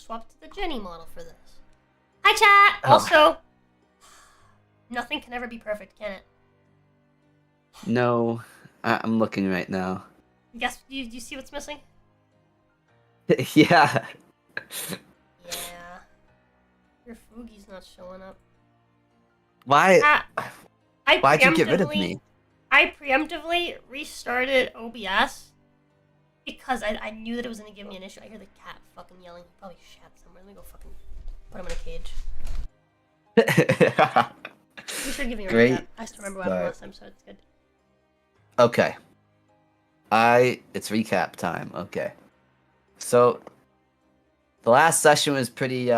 swapped to the Jenny model for this. Hi, chat! Also, nothing can ever be perfect, can it? No, I'm looking right now. Guess, you see what's missing? Yeah. Yeah. Your Fugi's not showing up. Why? Why'd you get rid of me? I preemptively restarted OBS because I knew that it was going to give me an issue. I hear the cat fucking yelling. He probably shat somewhere. Let me go fucking put him in a cage. We should give me a recap. I still remember what happened last time, so it's good. Okay. It's recap time. Okay. So, the last session was pretty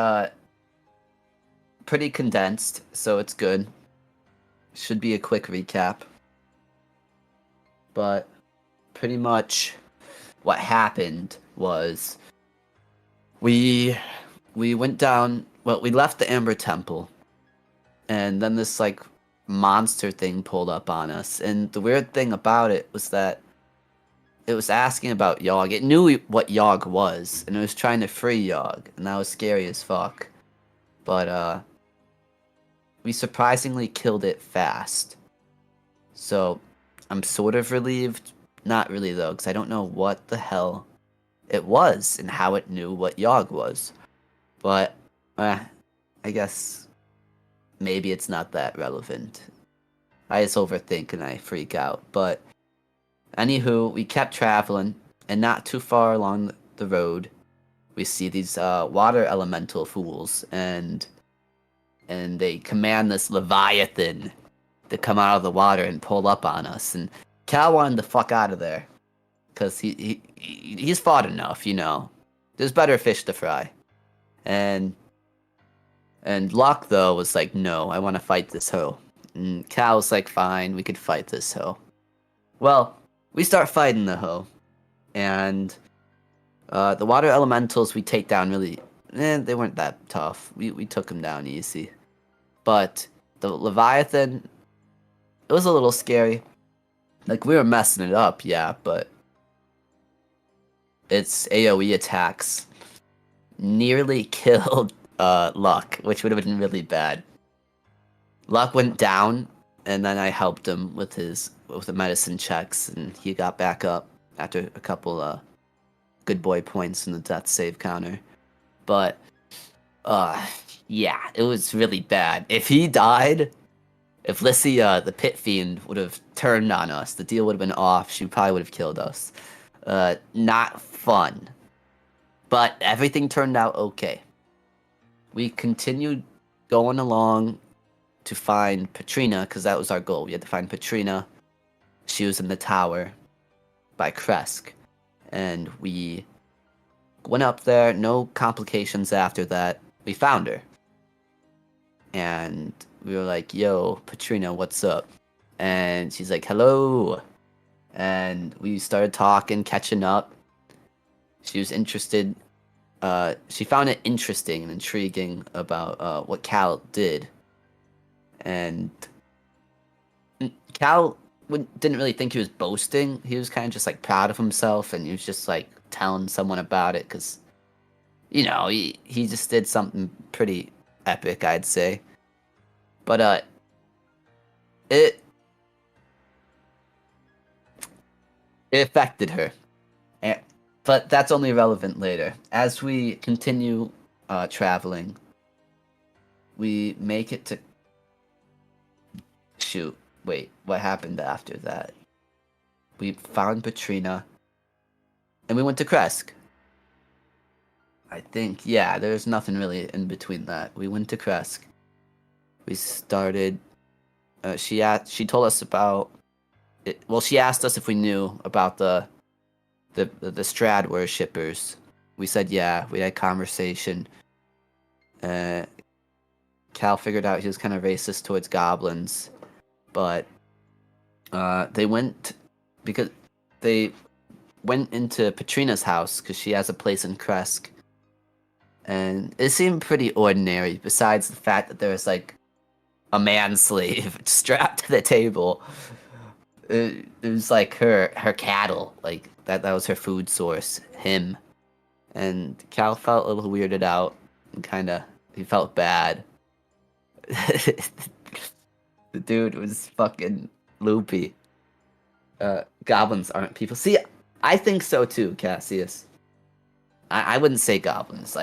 condensed, so it's good. Should be a quick recap. But pretty much what happened was we went down, well, we left the Amber Temple, and then this like monster thing pulled up on us. And the weird thing about it was that it was asking about Yogg. It knew what Yogg was, and it was trying to free Yogg, and that was scary as fuck. But we surprisingly killed it fast. So I'm sort of relieved. Not really though, because I don't know what the hell it was and how it knew what Yogg was. But I guess maybe it's not that relevant. I just overthink and I freak out. But anywho, we kept traveling, and not too far along the road, we see these water elemental fools, and they command this Leviathan to come out of the water and pull up on us. And Cal wanted the fuck out of there, because he's fought enough, you know. There's better fish to fry. And Locke, though, was like, no, I want to fight this hoe. And Cal was like, fine, we could fight this hoe. Well, we start fighting the hoe. And the water elementals we take down really, they weren't that tough. We took them down easy. But the Leviathan, it was a little scary. Like, we were messing it up, yeah, but its AoE attacks nearly killed Luck, which would have been really bad. Luck went down, and then I helped him with the medicine checks, and he got back up after a couple good boy points in the death save counter. But yeah, it was really bad. If he died, if Lissy, the pit fiend, would have turned on us, the deal would have been off. She probably would have killed us. Not fun. But everything turned out okay. We continued going along to find Patrina, because that was our goal. We had to find Patrina. She was in the tower by Kresk. And we went up there, no complications after that. We found her. And we were like, yo, Patrina, what's up? And she's like, hello. And we started talking, catching up. She was interested. She found it interesting and intriguing about what Cal did. And Cal didn't really think he was boasting. He was kind of just like proud of himself, and he was just like telling someone about it because, you know, he just did something pretty epic, I'd say. But it affected her. But that's only relevant later. As we continue traveling, we make it to... Shoot, wait, what happened after that? We found Patrina, and we went to Kresk. I think, yeah, there's nothing really in between that. We went to Kresk. We started... she told us about... it. Well, she asked us if we knew about the Strad worshippers. We said yeah. We had a conversation. Cal figured out he was kind of racist towards goblins, but they went into Patrina's house because she has a place in Kresk, and it seemed pretty ordinary. Besides the fact that there was like a man slave strapped to the table. It was like her cattle, like that was her food source, him. and Cal felt a little weirded out and he felt bad. The dude was fucking loopy. Goblins aren't people. See, I think so too, Cassius. I wouldn't say goblins.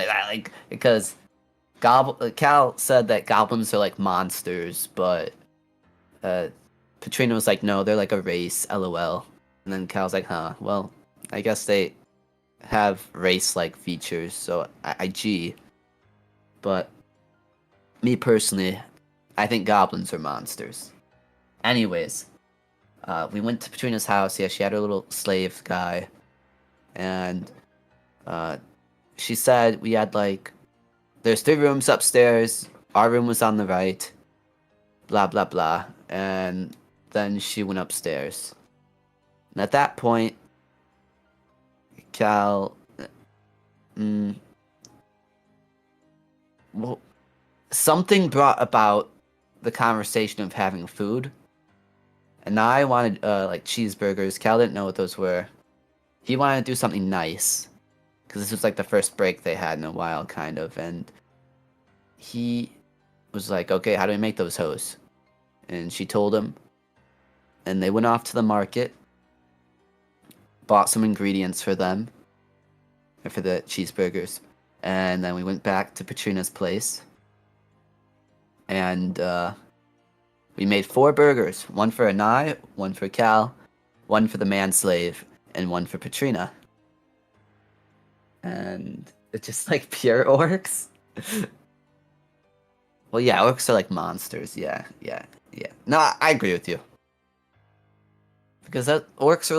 Because Cal said that goblins are like monsters, but Patrina was like, no, they're like a race, LOL. And then Cal's like, huh, well, I guess they have race-like features, so I G. But me personally, I think goblins are monsters. Anyways, we went to Patrina's house. Yeah, she had her little slave guy, and she said we had there's 3 rooms upstairs. Our room was on the right. Blah blah blah, and then she went upstairs. And at that point, Cal, well, something brought about the conversation of having food. And I wanted cheeseburgers. Cal didn't know what those were. He wanted to do something nice, because this was like the first break they had in a while, kind of. And he was like, okay, how do we make those hoes? And she told him. And they went off to the market, bought some ingredients for them, or for the cheeseburgers. And then we went back to Patrina's place. And we made 4 burgers. 1 for Anai, 1 for Cal, 1 for the manslave, and 1 for Patrina. And it's just like pure orcs. Well, yeah, orcs are like monsters. Yeah. No, I agree with you. Because orcs are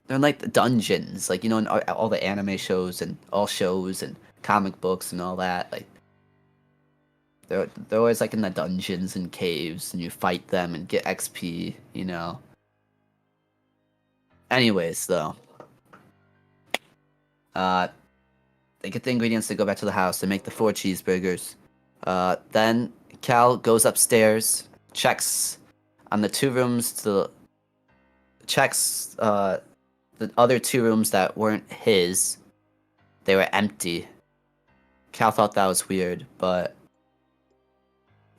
they're in like the dungeons, in all the anime shows and all shows and comic books and all that. They're always in the dungeons and caves, and you fight them and get XP. Anyways, though, they get the ingredients. They go back to the house. They make the 4 cheeseburgers. Then Cal goes upstairs, checks on the 2 rooms checks the other 2 rooms that weren't his. They were empty. Cal thought that was weird, but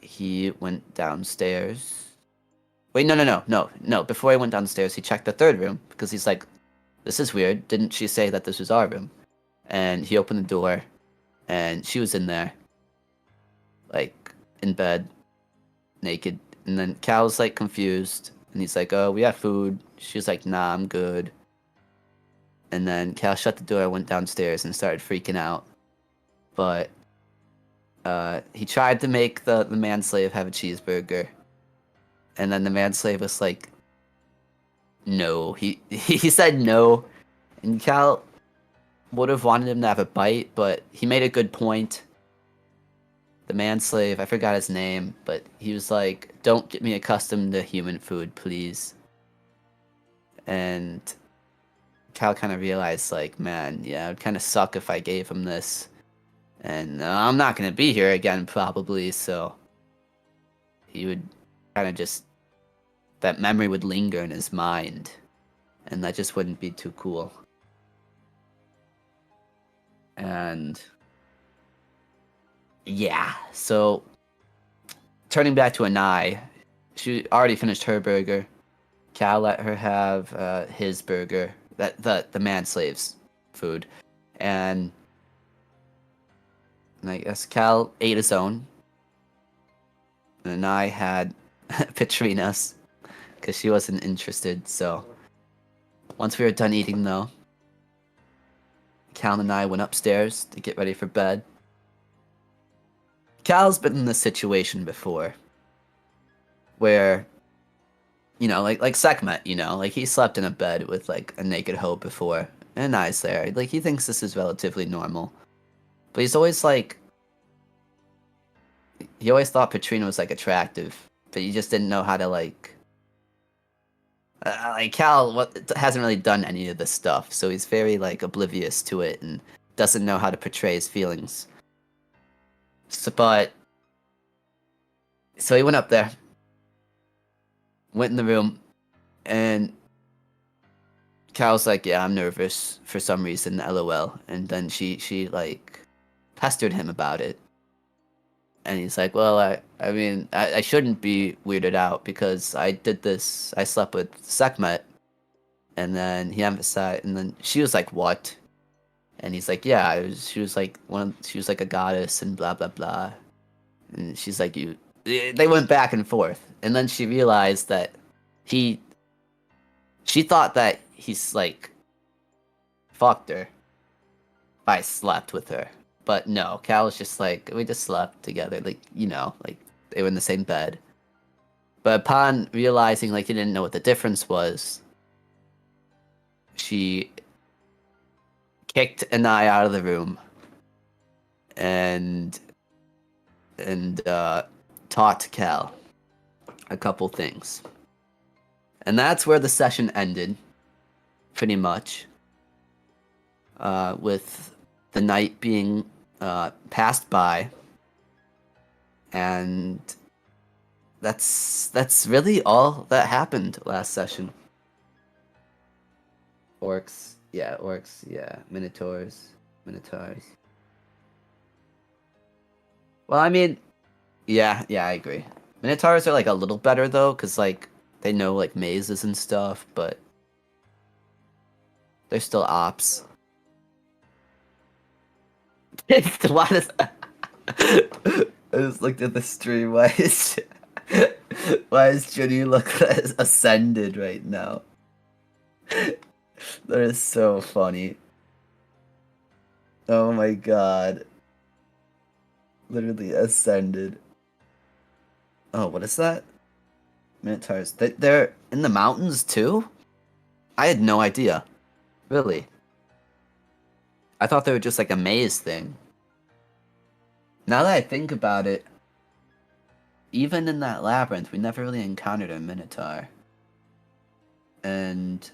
he went downstairs. Wait, no. Before he went downstairs, he checked the 3rd room, because he's like, this is weird. Didn't she say that this was our room? And he opened the door, and she was in there, in bed, naked. And then Cal's confused, and he's like, oh, we have food. She's like, nah, I'm good. And then Cal shut the door, went downstairs, and started freaking out. But he tried to make the manslave have a cheeseburger. And then the manslave was like, no. He said no. And Cal would have wanted him to have a bite, but he made a good point. The manslave, I forgot his name, but he was like, don't get me accustomed to human food, please. And Cal kind of realized, man, yeah, it would kind of suck if I gave him this. And I'm not going to be here again, probably, so he would kind of just, that memory would linger in his mind, and that just wouldn't be too cool. And yeah, so turning back to Anai, she already finished her burger. Cal let her have his burger, the manslave's food, and I guess Cal ate his own, and I had Patrina's, because she wasn't interested. So once we were done eating, though, Cal and I went upstairs to get ready for bed. Cal's been in this situation before, where, like Sekhmet, he slept in a bed with a naked hoe before, and I's there. He thinks this is relatively normal. But he's always he always thought Patrina was attractive, but he just didn't know how to Cal hasn't really done any of this stuff, so he's very oblivious to it and doesn't know how to portray his feelings. So he went up there, went in the room, and Cal's like, yeah, I'm nervous for some reason, LOL. And then she like pestered him about it. And he's like, well, I mean, I shouldn't be weirded out because I did this. I slept with Sekhmet, and then he emphasized, and then she was like, what? And he's like, yeah, she was like she was like a goddess and blah blah blah. And she's like, you. They went back and forth, and then she realized that she thought that he's like fucked her. I slept with her. But no, Cal was just like, we just slept together, like, like they were in the same bed. But upon realizing, like, he didn't know what the difference was, she kicked Anai out of the room and taught Cal a couple things. And that's where the session ended, pretty much, with the night being passed by, and that's really all that happened last session. Orcs, yeah, minotaurs. Well, I mean, yeah, I agree. Minotaurs are like a little better though, cause like they know like mazes and stuff, but they're still ops. Why does I just looked at the stream. Why is Jenny look ascended right now? That is so funny. Oh my god. Literally ascended. Oh, what is that? Minotaurs. They're in the mountains too? I had no idea. Really. I thought they were just like a maze thing. Now that I think about it, even in that labyrinth, we never really encountered a Minotaur. And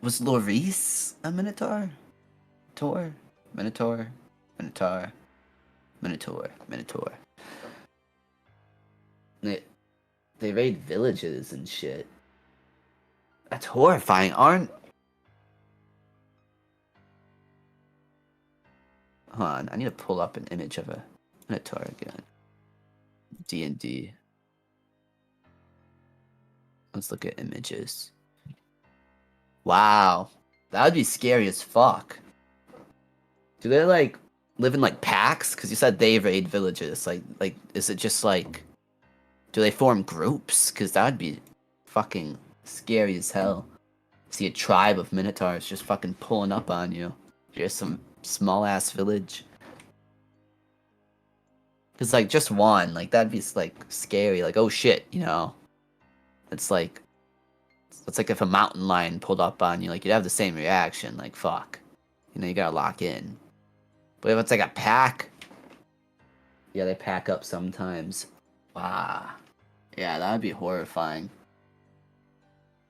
was Loris a Minotaur? Minotaur. They raid villages and shit. That's horrifying, aren't... Hold on, I need to pull up an image of a Minotaur again. DND. Let's look at images. Wow. That would be scary as fuck. Do they like live in like packs? Because you said they raid villages. Like is it just like, do they form groups? Because that would be fucking scary as hell. See a tribe of Minotaurs just fucking pulling up on you. Just some small ass village. Cause like just one, like that'd be like scary. Like, oh shit, It's like if a mountain lion pulled up on you, like you'd have the same reaction. Like fuck, you gotta lock in. But if it's like a pack, yeah, they pack up sometimes. Wow, yeah, that would be horrifying.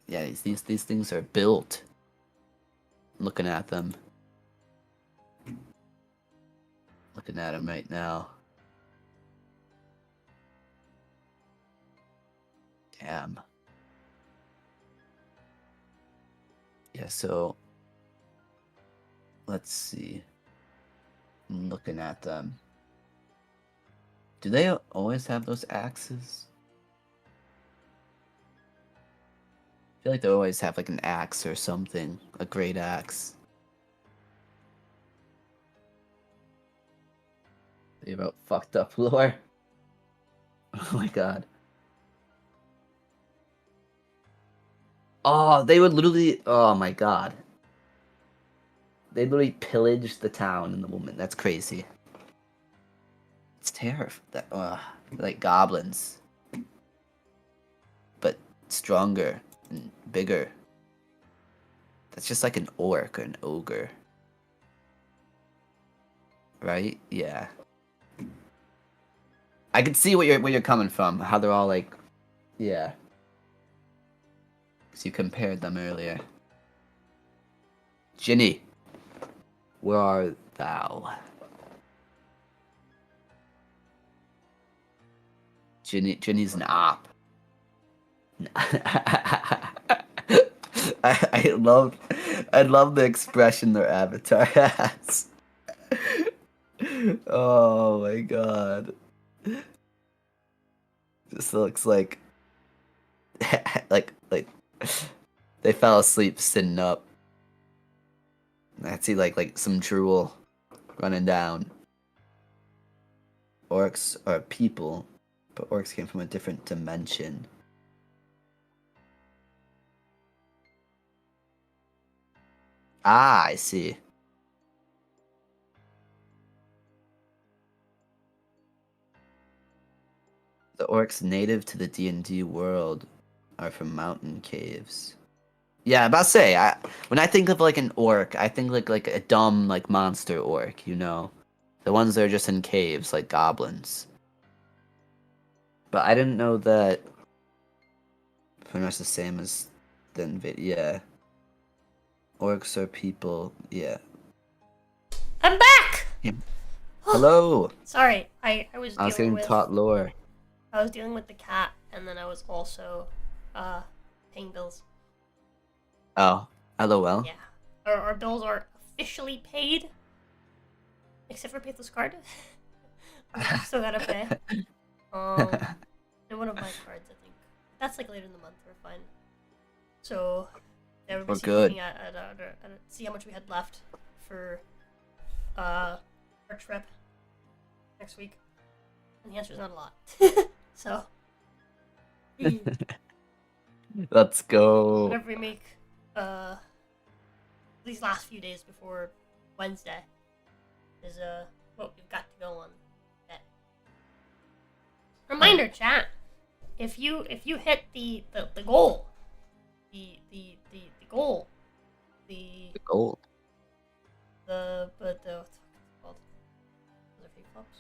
Yeah, these things are built. Looking at them. Looking at them right now. Damn. Yeah, so let's see. I'm looking at them. Do they always have those axes? I feel like they always have like an axe or something. A great axe. They about fucked up lore. Oh my god. Oh, they would literally... Oh my god. They literally pillaged the town and the woman. That's crazy. It's terrifying. Like goblins. But stronger and bigger. That's just like an orc or an ogre. Right? Yeah. I can see where you're coming from. How they're all like... Yeah. Because you compared them earlier. Ginny. Where art thou? Ginny's an op. I love the expression their avatar has. Oh my god. This looks like like they fell asleep sitting up. I see like some drool running down. Orcs are people, but orcs came from a different dimension. Ah, I see. The orcs native to the D&D world are from mountain caves. Yeah, I'm about to say, when I think of like an orc, I think like a dumb like monster orc, you know? The ones that are just in caves, like goblins. But I didn't know that pretty much the same as the yeah. Orcs are people, yeah. I'm back! Yeah. Hello! Sorry, I was I was dealing getting with taught lore. I was dealing with the cat, and then I was also paying bills. Oh, LOL. Yeah, our bills are officially paid, except for Pathos card. Still gotta pay. And one of my cards, I think. That's like later in the month. We're fine. So yeah, we're basically good. looking at see how much we had left for our trip next week, and the answer is not a lot. So Let's go. whatever we make these last few days before Wednesday is what we've got to go on. That. Reminder, chat. If you hit the goal, the goal, The gold. what's it called? Those are fake flops.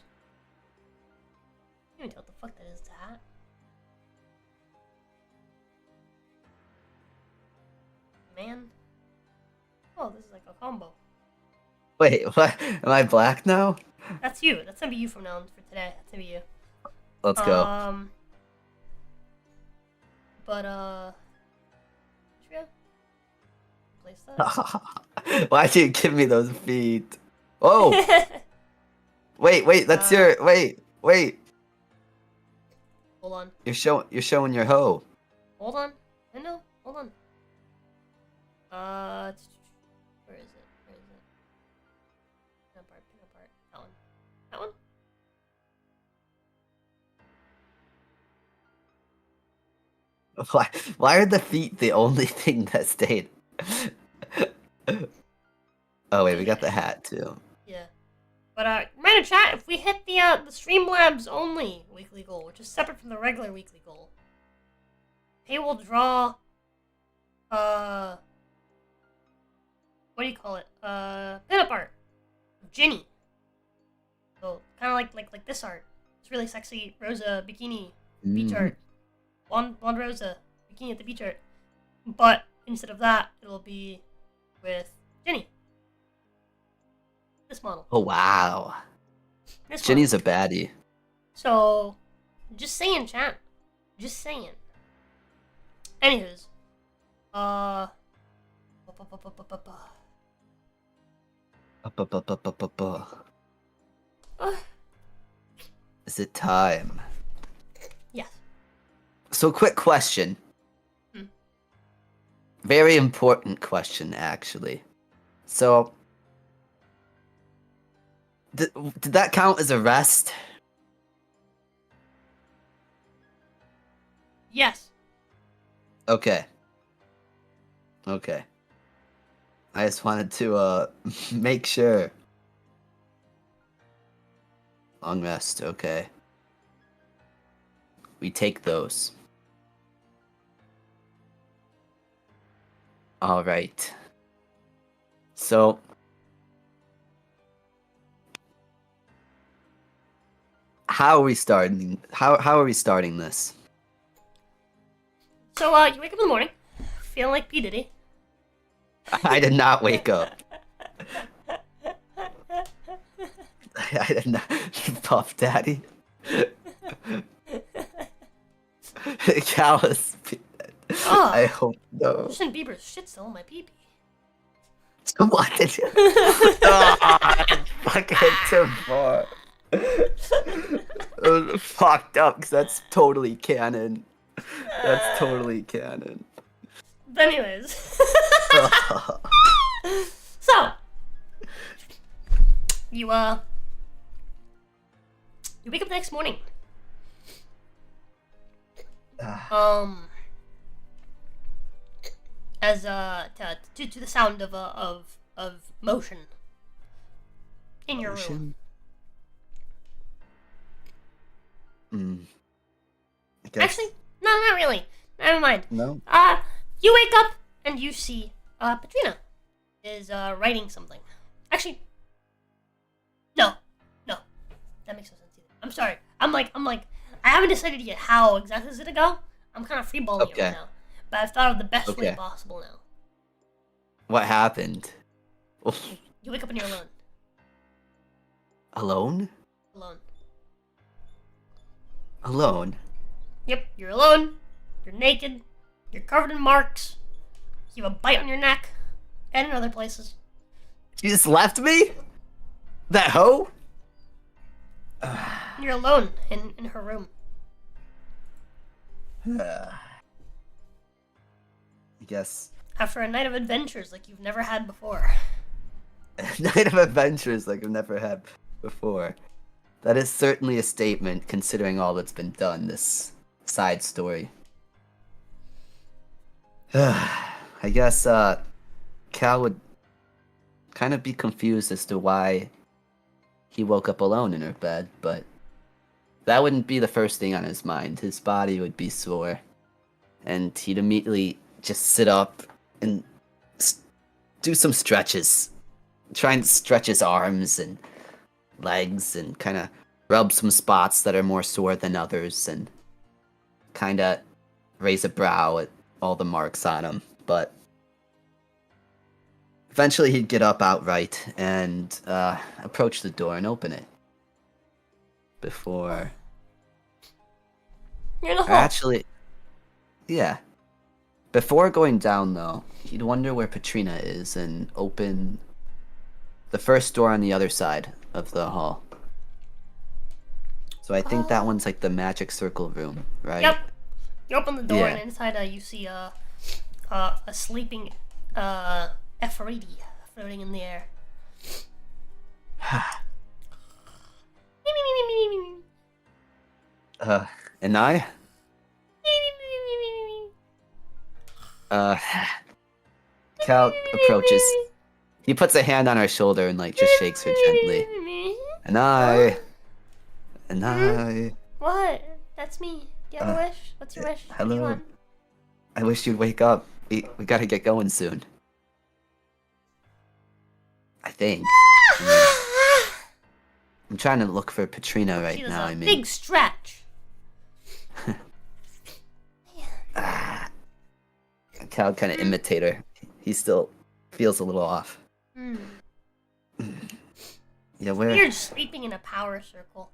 I can't even tell what the fuck that is. That. Man. Oh, this is like a combo. Wait, what? Am I black now? That's you. That's gonna be you from now on for today. That's gonna be you. Let's go. But Patria? Place that. Why'd you give me those feet? Oh! Wait, that's your wait. Hold on. You're showing your hoe. Hold on. I know. Hold on. Where is it? Pick apart. That one. That one? Why are the feet the only thing that stayed? Oh wait, we got the hat too. Yeah. But reminder, chat, if we hit the Streamlabs only weekly goal, which is separate from the regular weekly goal, Pay will draw what do you call it? Pinup art of Ginny. So kinda like this art. It's really sexy Rosa bikini beach art. Blonde Rosa bikini at the beach art. But instead of that, it'll be with Ginny. This model. Oh wow. This Ginny's model. a baddie. So just saying, chat. Just saying. Anywho's. Is it time? Yes. So quick question. Very important question, actually. So, did that count as a rest? Yes. Okay. I just wanted to make sure. Long rest, okay. We take those. All right. So how are we starting? How are we starting this? So you wake up in the morning, feeling like P Diddy. I did not wake up. I did not. Puff Daddy. Callous. Oh, I hope no. Justin Bieber's shit's still in my pee pee. What did you? Oh, fucking too far. Fucked up, because that's totally canon. That's totally canon. But anyways. So, you wake up the next morning. As to the sound of motion in your room. I guess. Actually, no, not really. Never mind. No. You wake up and you see Patrina is writing something. Actually, no, that makes no sense either. I'm sorry. I'm like, I haven't decided yet how exactly is it to go. I'm kind of freeballing it right now, but I've thought of the best way possible now. What happened? You wake up and you're alone. Alone? Alone. Alone? Yep, you're alone. You're naked. You're covered in marks. You have a bite on your neck, and in other places. You just left me? That hoe? You're alone in her room. I guess. After a night of adventures like you've never had before. A night of adventures like I've never had before. That is certainly a statement, considering all that's been done, this side story. I guess, Cal would kind of be confused as to why he woke up alone in her bed, but that wouldn't be the first thing on his mind. His body would be sore, and he'd immediately just sit up and do some stretches. Try and stretch his arms and legs and kind of rub some spots that are more sore than others and kind of raise a brow at all the marks on him. But eventually he'd get up outright and approach the door and open it. Before... You're in the hall. Actually, yeah. Before going down, though, he'd wonder where Patrina is and open the first door on the other side of the hall. So I think that one's like the magic circle room, right? Yep. You open the door Yeah. and inside you see a sleeping Aphrodite floating in the air. And I? Cal approaches. He puts a hand on her shoulder and like just shakes her gently. And I. What? That's me. Do you have a wish? What's your wish? What do you Hello. want? I wish you'd wake up. We gotta get going soon. I think. I'm trying to look for Patrina right She does now. a I mean, big stretch. Cal kind of imitate her. He still feels a little off. Yeah, where? You're sleeping in a power circle.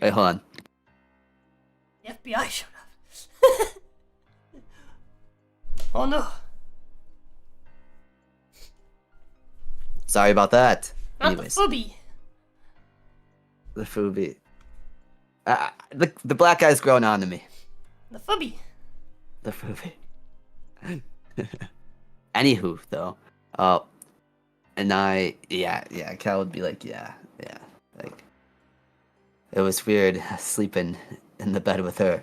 Wait, hold on. The FBI showed up. Oh no. Sorry about that. Not Anyways, the Fooby. the Fubi. The black guy's grown on to me. The Fooby. The Fubi. Anywho, though, and Cal would be like, yeah, like, it was weird sleeping in the bed with her.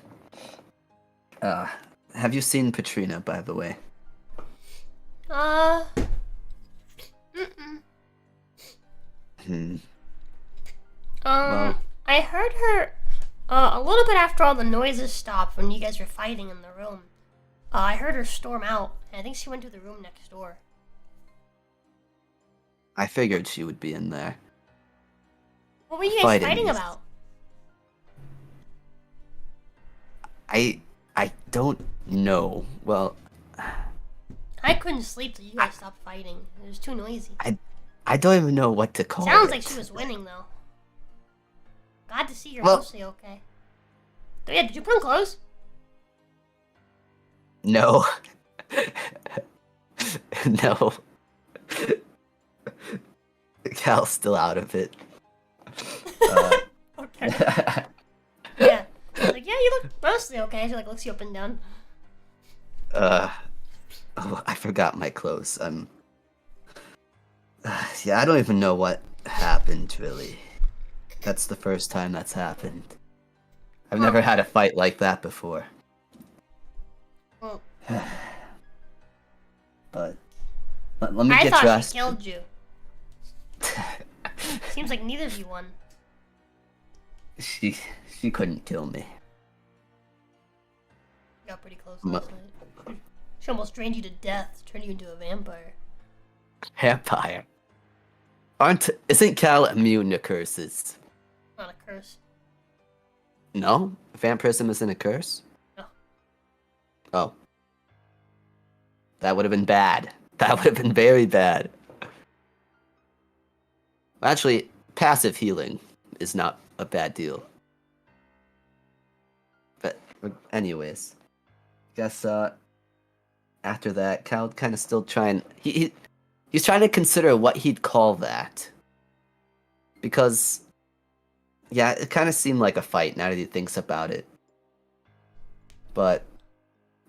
Have you seen Patrina, by the way? Well, I heard her a little bit after all the noises stopped when you guys were fighting in the room. I heard her storm out, and I think she went to the room next door. I figured she would be in there. What were you guys fighting Fighting. about? I don't know. Well, I couldn't sleep till you guys stopped fighting. It was too noisy. I don't even know what to call Sounds it. like she was winning, though. Glad to see you're Well- mostly okay. Oh, yeah, did you put on clothes? No. No. Cal's still out of it. Okay. Yeah. She's like, yeah, you look mostly okay. She like looks you up and down. Oh, I forgot my clothes. Yeah, I don't even know what happened, really. That's the first time that's happened. I've never had a fight like that before. Well, But let me I get thought dressed. she killed you. Seems like neither of you won. She couldn't kill me. Got pretty close last night. She almost drained you to death, turned you into a vampire. Vampire. Isn't Cal immune to curses? Not a curse. No? Vampirism isn't a curse? No. Oh. That would have been bad. That would have been very bad. Actually, passive healing is not a bad deal. But anyways, guess after that, Cal kind of still trying. He's trying to consider what he'd call that, because yeah, it kind of seemed like a fight now that he thinks about it. But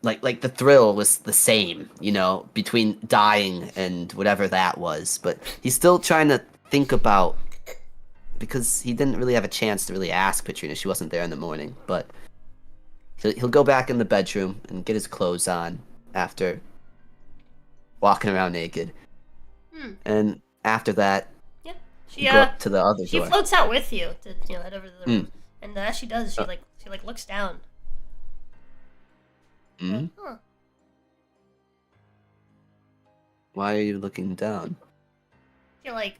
like the thrill was the same, you know, between dying and whatever that was. But he's still trying to think about, because he didn't really have a chance to really ask Patrina. She wasn't there in the morning, but he'll go back in the bedroom and get his clothes on after walking around naked. And after that, Yep. She go up to the other she door. floats out with you to head over to the room. And as she does, she looks down. Huh. Why are you looking down? She like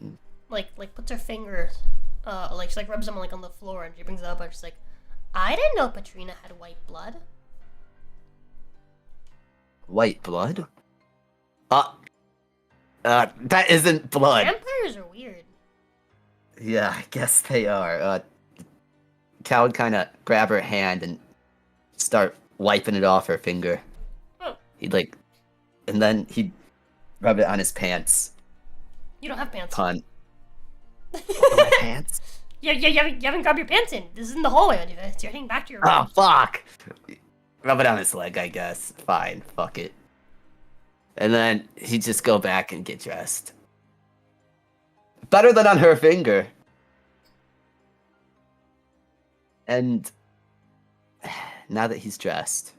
puts her fingers she like rubs them like on the floor, and she brings it up and she's like, I didn't know Patrina had white blood. White blood? That isn't blood. Vampires are weird. Yeah, I guess they are. Cal would kind of grab her hand and start wiping it off her finger. Oh. And then he'd rub it on his pants. You don't have pants. Pun. My pants? Yeah, you haven't grabbed your pants in. This is in the hallway. You're heading back to your room. Oh, fuck! Rub it on his leg, I guess. Fine, fuck it. And then he'd just go back and get dressed. Better than on her finger. And now that he's dressed,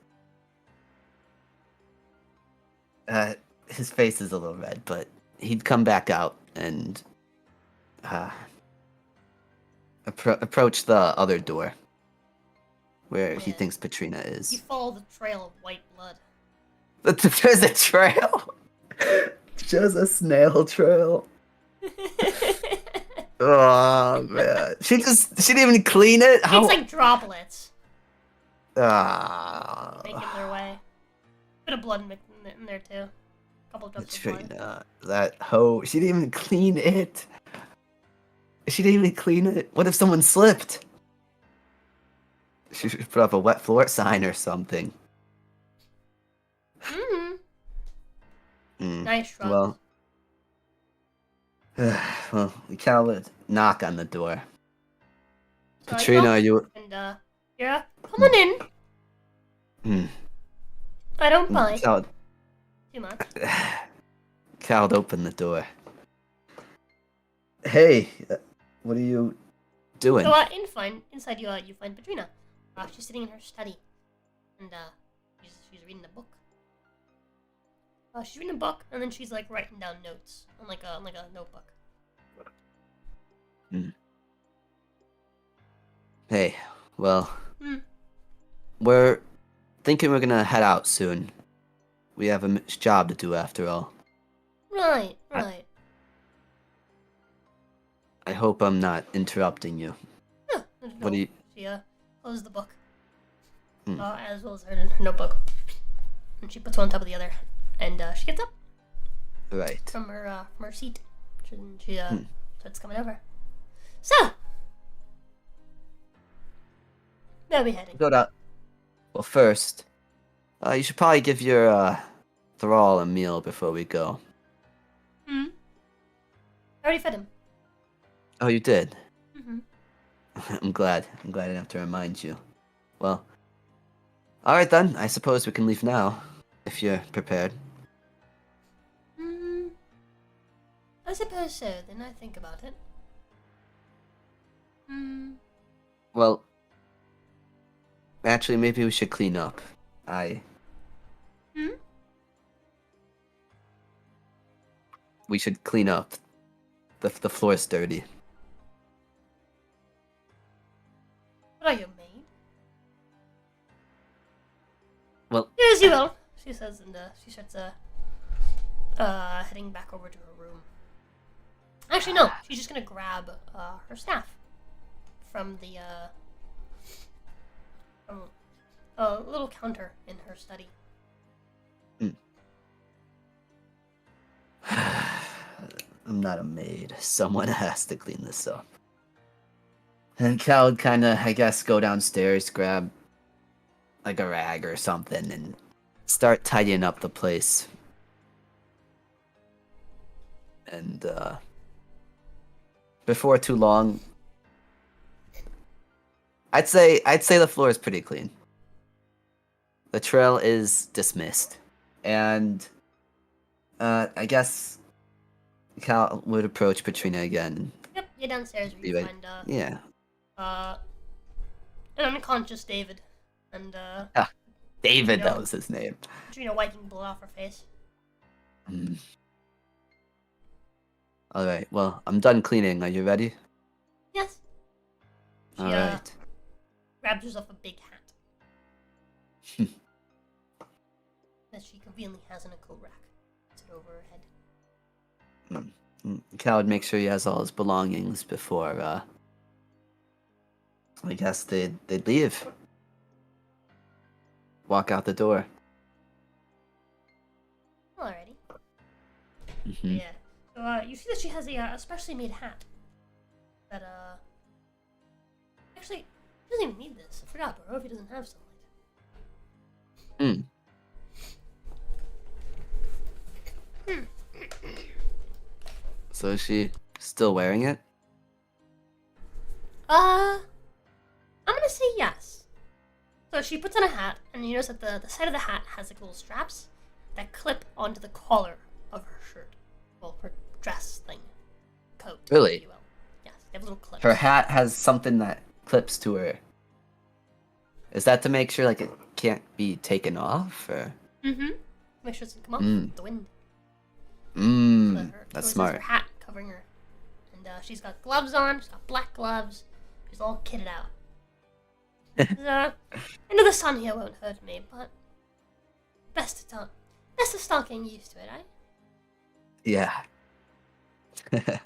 his face is a little red, but he'd come back out and approach the other door where he thinks Patrina is. You follow the trail of white blood. There's a trail? Just a snail trail. Oh man, she didn't even clean it. It's like droplets Ah, making their way. Bit of blood in there too. A couple of drops of blood. Patrina, that hoe. She didn't even clean it. She didn't even clean it. What if someone slipped? She should put up a wet floor sign or something. Nice shrug. Well, Cal would knock on the door. So Patrina, are you? And yeah, come on in. I don't mind Cal, too much. Cal would open the door. Hey, what are you doing? So inside you find Patrina. She's sitting in her study, and she's reading a book. She's reading a book, and then she's like writing down notes on like a notebook. Hey, well, we're thinking we're gonna head out soon. We have a job to do after all. Right. I hope I'm not interrupting you. No, What do you? She closes the book, as well as her notebook, and she puts one on top of the other, and she gets up Right. from her seat. She starts coming over. So, where are we heading? Go down. Well, first, You should probably give your thrall a meal before we go. Hmm. I already fed him. Oh, you did. Mm-hmm. I'm glad. I'm glad I didn't have to remind you. Well, all right then. I suppose we can leave now, if you're prepared. Hmm. I suppose so. Then I think about it. Hmm. Well, actually, maybe we should clean up. I. Hmm. We should clean up. The floor's dirty. What are you, maid? Well, Yes, you will. She says, and she starts heading back over to her room. Actually, no. She's just gonna grab her staff from the from a little counter in her study. I'm not a maid. Someone has to clean this up. And Cal would kind of, I guess, go downstairs, grab like a rag or something, and start tidying up the place. And before too long, I'd say the floor is pretty clean. The trail is dismissed, and I guess Cal would approach Patrina again. Yep, you're downstairs where Be you ready. find Yeah. an unconscious David, and David, you that know, was his name. Patrina wiping blood off her face. Mm. All right. Well, I'm done cleaning. Are you ready? Yes. She All right. grabs herself a big hat that she conveniently has in a coat rack. Puts it over her head. Cal would make sure he has all his belongings before. I guess they'd leave. Walk out the door. Alrighty. Hmm. Yeah. So you see that she has a specially made hat. That actually, she doesn't even need this. I forgot, but Rovi doesn't have sunlight. So is she still wearing it? I'm gonna say yes. So she puts on a hat, and you notice that the side of the hat has like little straps that clip onto the collar of her shirt. Well, her dress thing. Coat. Really? If you will. Yes, they have little clips. Her hat has something that clips to her. Is that to make sure like it can't be taken off, or? Mm-hmm. Make sure it doesn't come off with the wind. That's so smart. her hat covering her. And she's got gloves on. She's got black gloves. She's all kitted out. I know the sun here won't hurt me, but best of start getting used to it, eh? Yeah. Just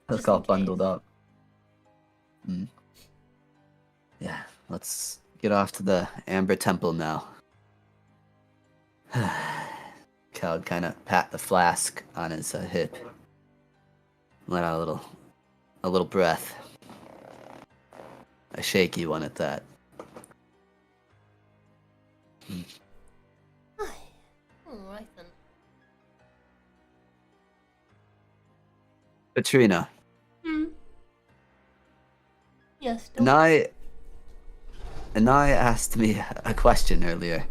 Look all in bundled case. up. Yeah, let's get off to the Amber Temple now. Cal would kind of pat the flask on his hip. Let out a little breath. A shaky one at that. Alright then. Patrina, Yes, Anai asked me a question earlier.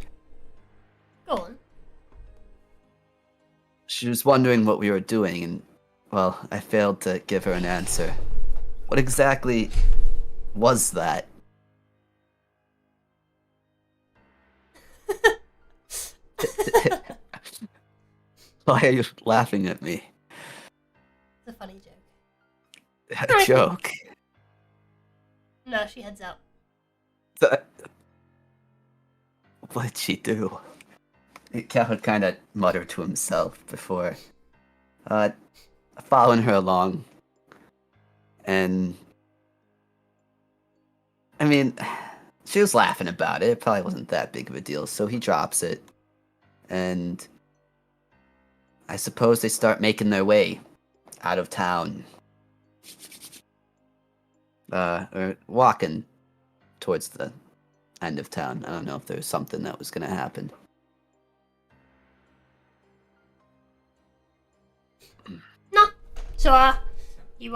Go on. She was wondering what we were doing, and, well, I failed to give her an answer. What exactly was that? Why are you laughing at me? It's a funny joke. A joke. No, she heads out. What'd she do? Cal would kind of mutter to himself before following her along. And I mean, she was laughing about it. It probably wasn't that big of a deal. So he drops it. And I suppose they start making their way out of town. Or walking towards the end of town. I don't know if there was something that was gonna happen. No. So you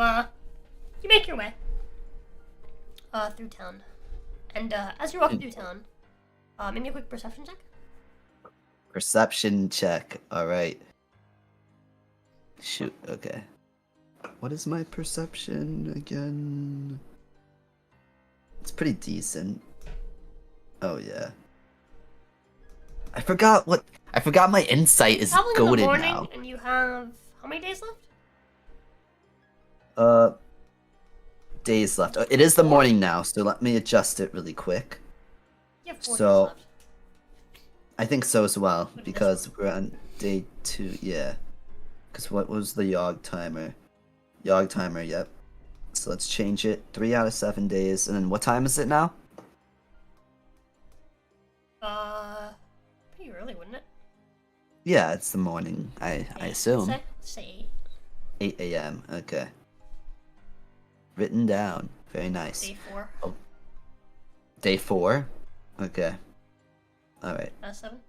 make your way through town, and as you're walking through town, make me a quick perception check. Perception check. All right. Shoot. Okay. What is my perception again? It's pretty decent. Oh yeah. I forgot my insight is Traveling in the goated morning, now. and you have how many days left? Days left. It is the morning now, so let me adjust it really quick. You have 4 days So left. I think so as well, Look at this because we're on day 2, yeah. Because what was the Yogg timer? Yogg timer, yep. So let's change it. 3 out of 7 days, and then what time is it now? Pretty early, wouldn't it? Yeah, it's the morning, I assume. Let's say 8 a.m. Okay. Written down. Very nice. day 4. Oh. Day 4? Okay. Alright. 7.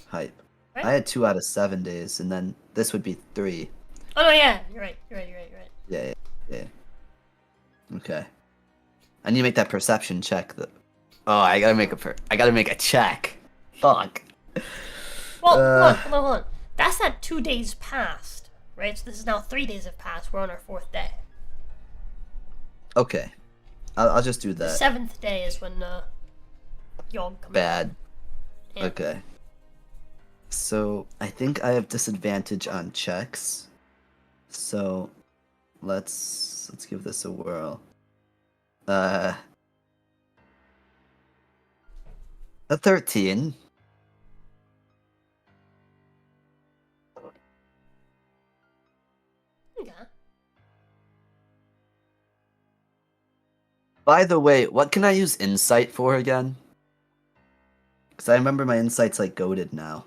Hype. Right? I had 2 out of 7 days, and then this would be 3. Oh no, yeah, you're right. Yeah. Okay. I need to make that perception check. Oh, I gotta make a check. Fuck. Well, hold on. That's at 2 days past, right? So this is now 3 days have passed. We're on our 4th day. Okay. I'll just do The that. 7th day is when Yogg comes. Bad. Yeah. Okay. So I think I have disadvantage on checks. So let's give this a whirl. A 13. Okay. By the way, what can I use insight for again? Because I remember my insight's like goated now.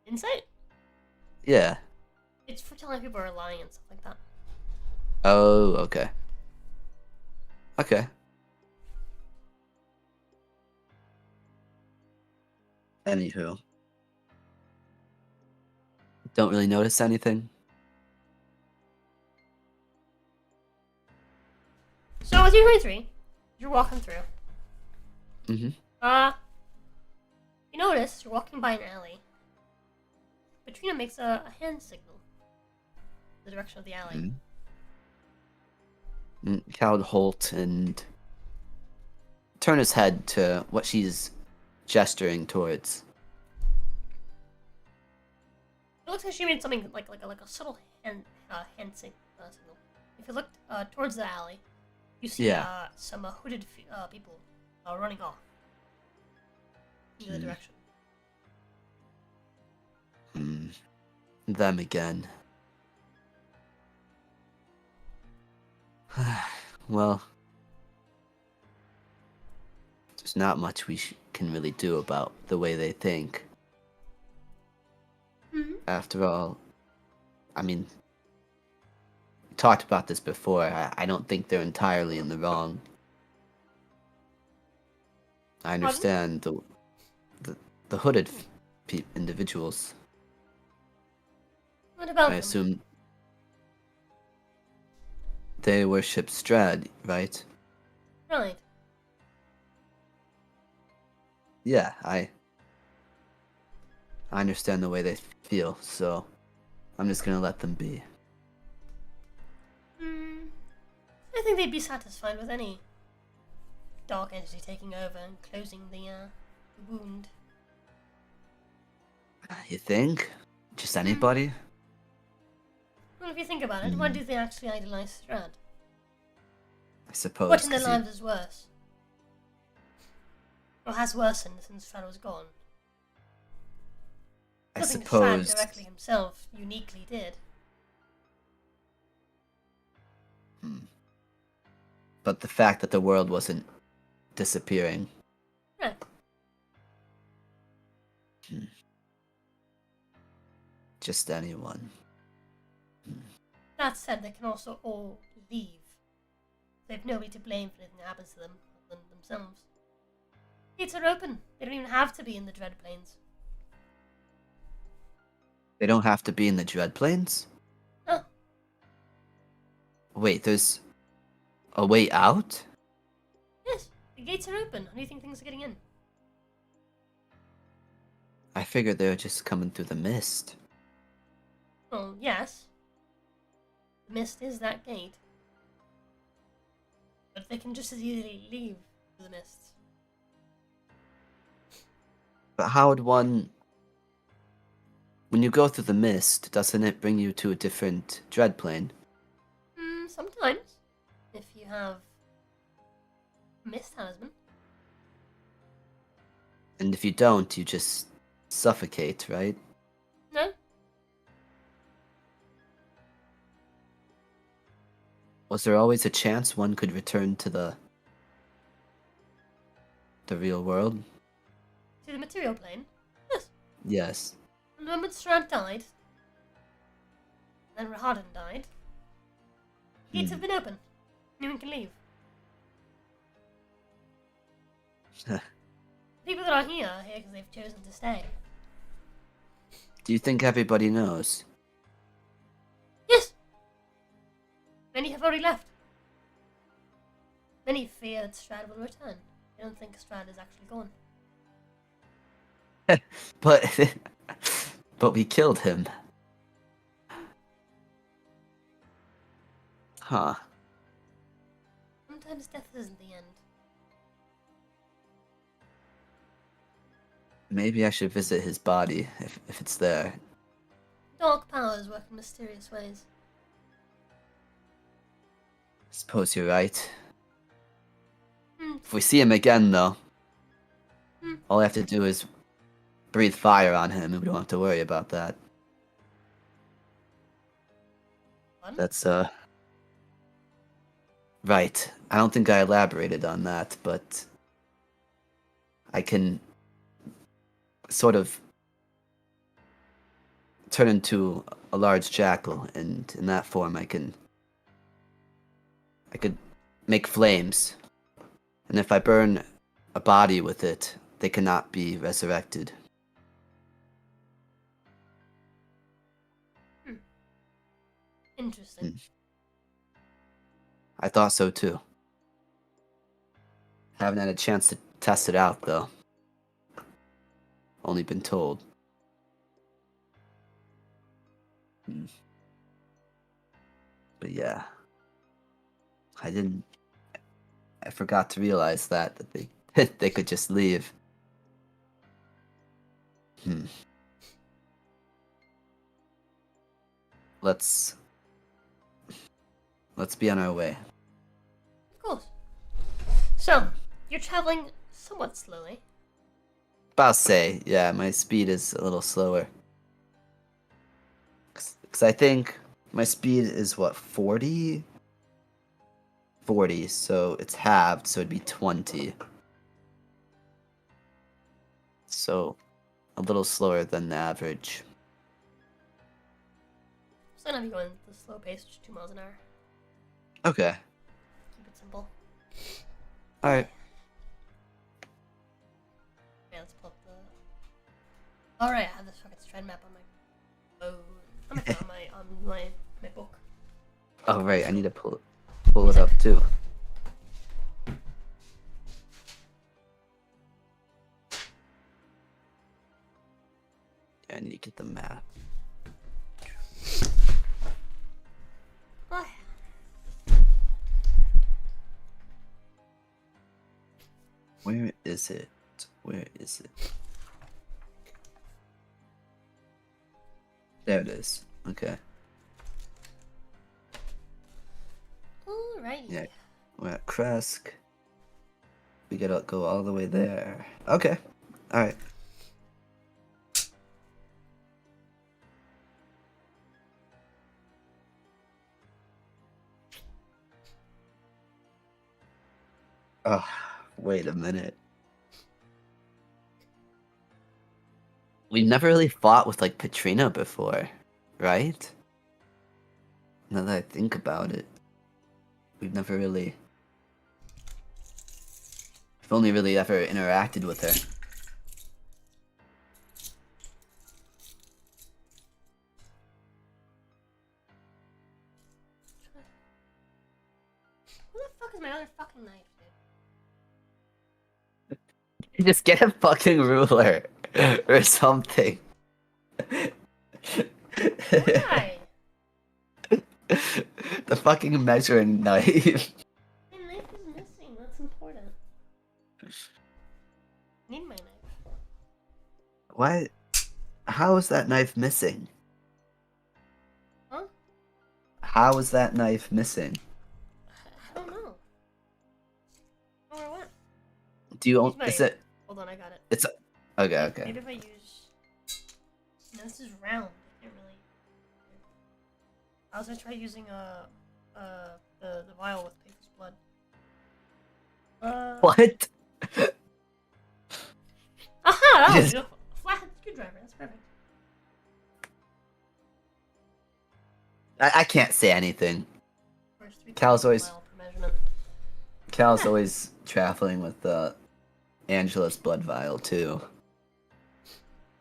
Insight? Yeah. It's for telling people are lying and stuff like that. Oh, okay. Okay. Anywho. Don't really notice anything. So with your 23, you're walking through. Mm-hmm. You notice you're walking by an alley. Patrina makes a hand signal. The direction of the alley. Cal would halt and turn his head to what she's gesturing towards. It looks like she made something like a subtle hand signal. If you look towards the alley, you see some hooded people running off in the direction. Them again. Well, there's not much we can really do about the way they think. After all, I mean, we talked about this before. I don't think they're entirely in the wrong. I understand the hooded individuals. What about I them? assume they worship Strad, right? Right. Yeah, I understand the way they feel, so I'm just gonna let them be. I think they'd be satisfied with any dark entity taking over and closing the wound. You think? Just anybody? Well, if you think about it, why do they actually idolize Strad? I suppose. What in their 'cause lives is worse? Or has worsened since Strad was gone? I Nothing suppose. Strad directly himself uniquely did. But the fact that the world wasn't disappearing. Right. Just anyone. That said, they can also all leave. They have nobody to blame for anything that happens to them other than themselves. Gates are open. They don't even have to be in the Dread Plains. They don't have to be in the Dread Plains? No. Wait, there's a way out? Yes, the gates are open. How do you think things are getting in? I figured they were just coming through the mist. Well, yes. The mist is that gate. But they can just as easily leave through the mist. But how would one... When you go through the mist, doesn't it bring you to a different Dread Plane? Sometimes. If you have a mist talisman. And if you don't, you just suffocate, right? No. Was there always a chance one could return to the real world? To the material plane? Yes. Yes. The moment Strahd died, then Rahadin died, gates have been open. No one can leave. People that are here are here because they've chosen to stay. Do you think everybody knows? Yes! Many have already left. Many fear that Strahd will return. They don't think Strahd is actually gone. But but we killed him. Huh. Sometimes death isn't the end. Maybe I should visit his body if it's there. Dark powers work in mysterious ways. I suppose you're right. Hmm. If we see him again, though, Hmm. all I have to do is breathe fire on him, and we don't have to worry about that. Fun? That's right. I don't think I elaborated on that, but I can sort of turn into a large jackal, and in that form I could make flames. And if I burn a body with it, they cannot be resurrected. Interesting. I thought so too. Haven't had a chance to test it out though. Only been told. But yeah. I forgot to realize that they they could just leave. Let's be on our way. Of course. So, you're traveling somewhat slowly. I'll say, yeah, my speed is a little slower. Because I think my speed is what, 40? 40, so it's halved, so it'd be 20. So, a little slower than the average. So now you're going at the slow pace, which is 2 miles an hour. Okay. Keep it simple. Alright. Yeah, let's pull up the... Alright, I have this fucking strand map on my phone. On my book. Oh, right, I need to pull it up too. Yeah, I need to get the map. Oh. Where is it? Where is it? There it is. Okay. Alrighty. Yeah. We're at Kresk. We gotta go all the way there. Okay. Alright. Oh, wait a minute. We've never really fought with like Patrina before, right? Now that I think about it, we've never really... We've only really ever interacted with her. Where the fuck is my other fucking knife, dude? You just get a fucking ruler or something. Why? The fucking measuring knife. My knife is missing. That's important. I need my knife. What? How is that knife missing? Huh? How is that knife missing? I don't know. Oh, where it went? Do you own? Use Is my- it? Hold on, I got it. It's okay. Okay. Maybe if I use... No, this is round. I can't really... I was gonna try using the vial with Paper's blood. What? Aha! That was Yes. beautiful. A flathead screwdriver. That's perfect. I can't say anything. First, Cal's always- mile per measurement. Cal's always traveling with Angela's blood vial too.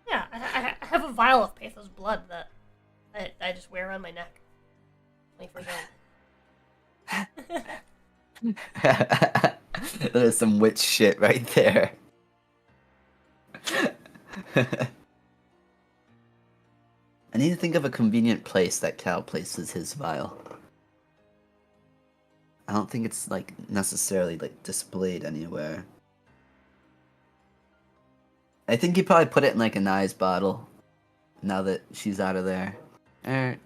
Yeah, I have a vial of Pathos blood that I just wear around my neck. 24/7. That is some witch shit right there. I need to think of a convenient place that Cal places his vial. I don't think it's like necessarily like displayed anywhere. I think he probably put it in like a Nye's bottle. Now that she's out of there. Or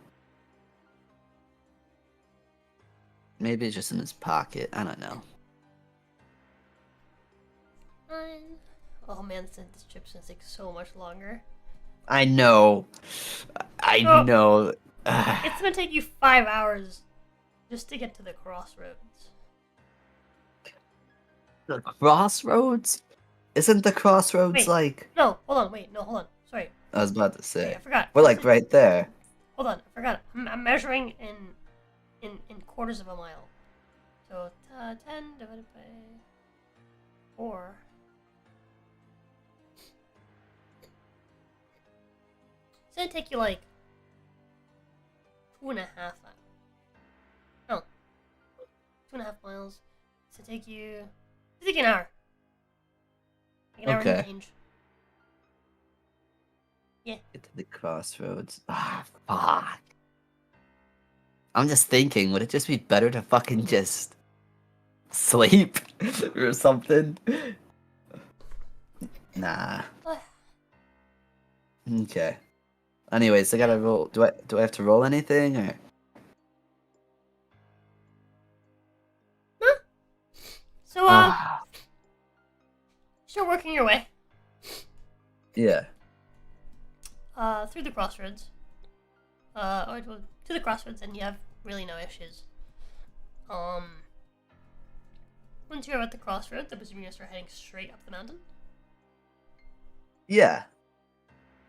maybe it's just in his pocket. I don't know. Oh man, this trip's gonna take so much longer. I know. I Oh. know. It's gonna take you 5 hours just to get to the crossroads. The crossroads? Isn't the crossroads Wait. like... No, hold on, wait, no, hold on. Sorry. I was about to Wait, say. I forgot. We're like right there. Hold on, I forgot. I'm measuring in quarters of a mile. So 10 divided by 4. It's gonna take you like 2.5. No, 2.5 miles. It's gonna take you. It's take an hour. Like an hour Okay. and change. Get to the crossroads. Ah, fuck. I'm just thinking, would it just be better to fucking just sleep or something? Nah. Okay. Anyways, I gotta roll. Do I have to roll anything or? So Ah, start working your way yeah. through the crossroads. Or to the crossroads, and you have really no issues. Once you're at the crossroads, I'm assuming you're gonna start heading straight up the mountain. Yeah.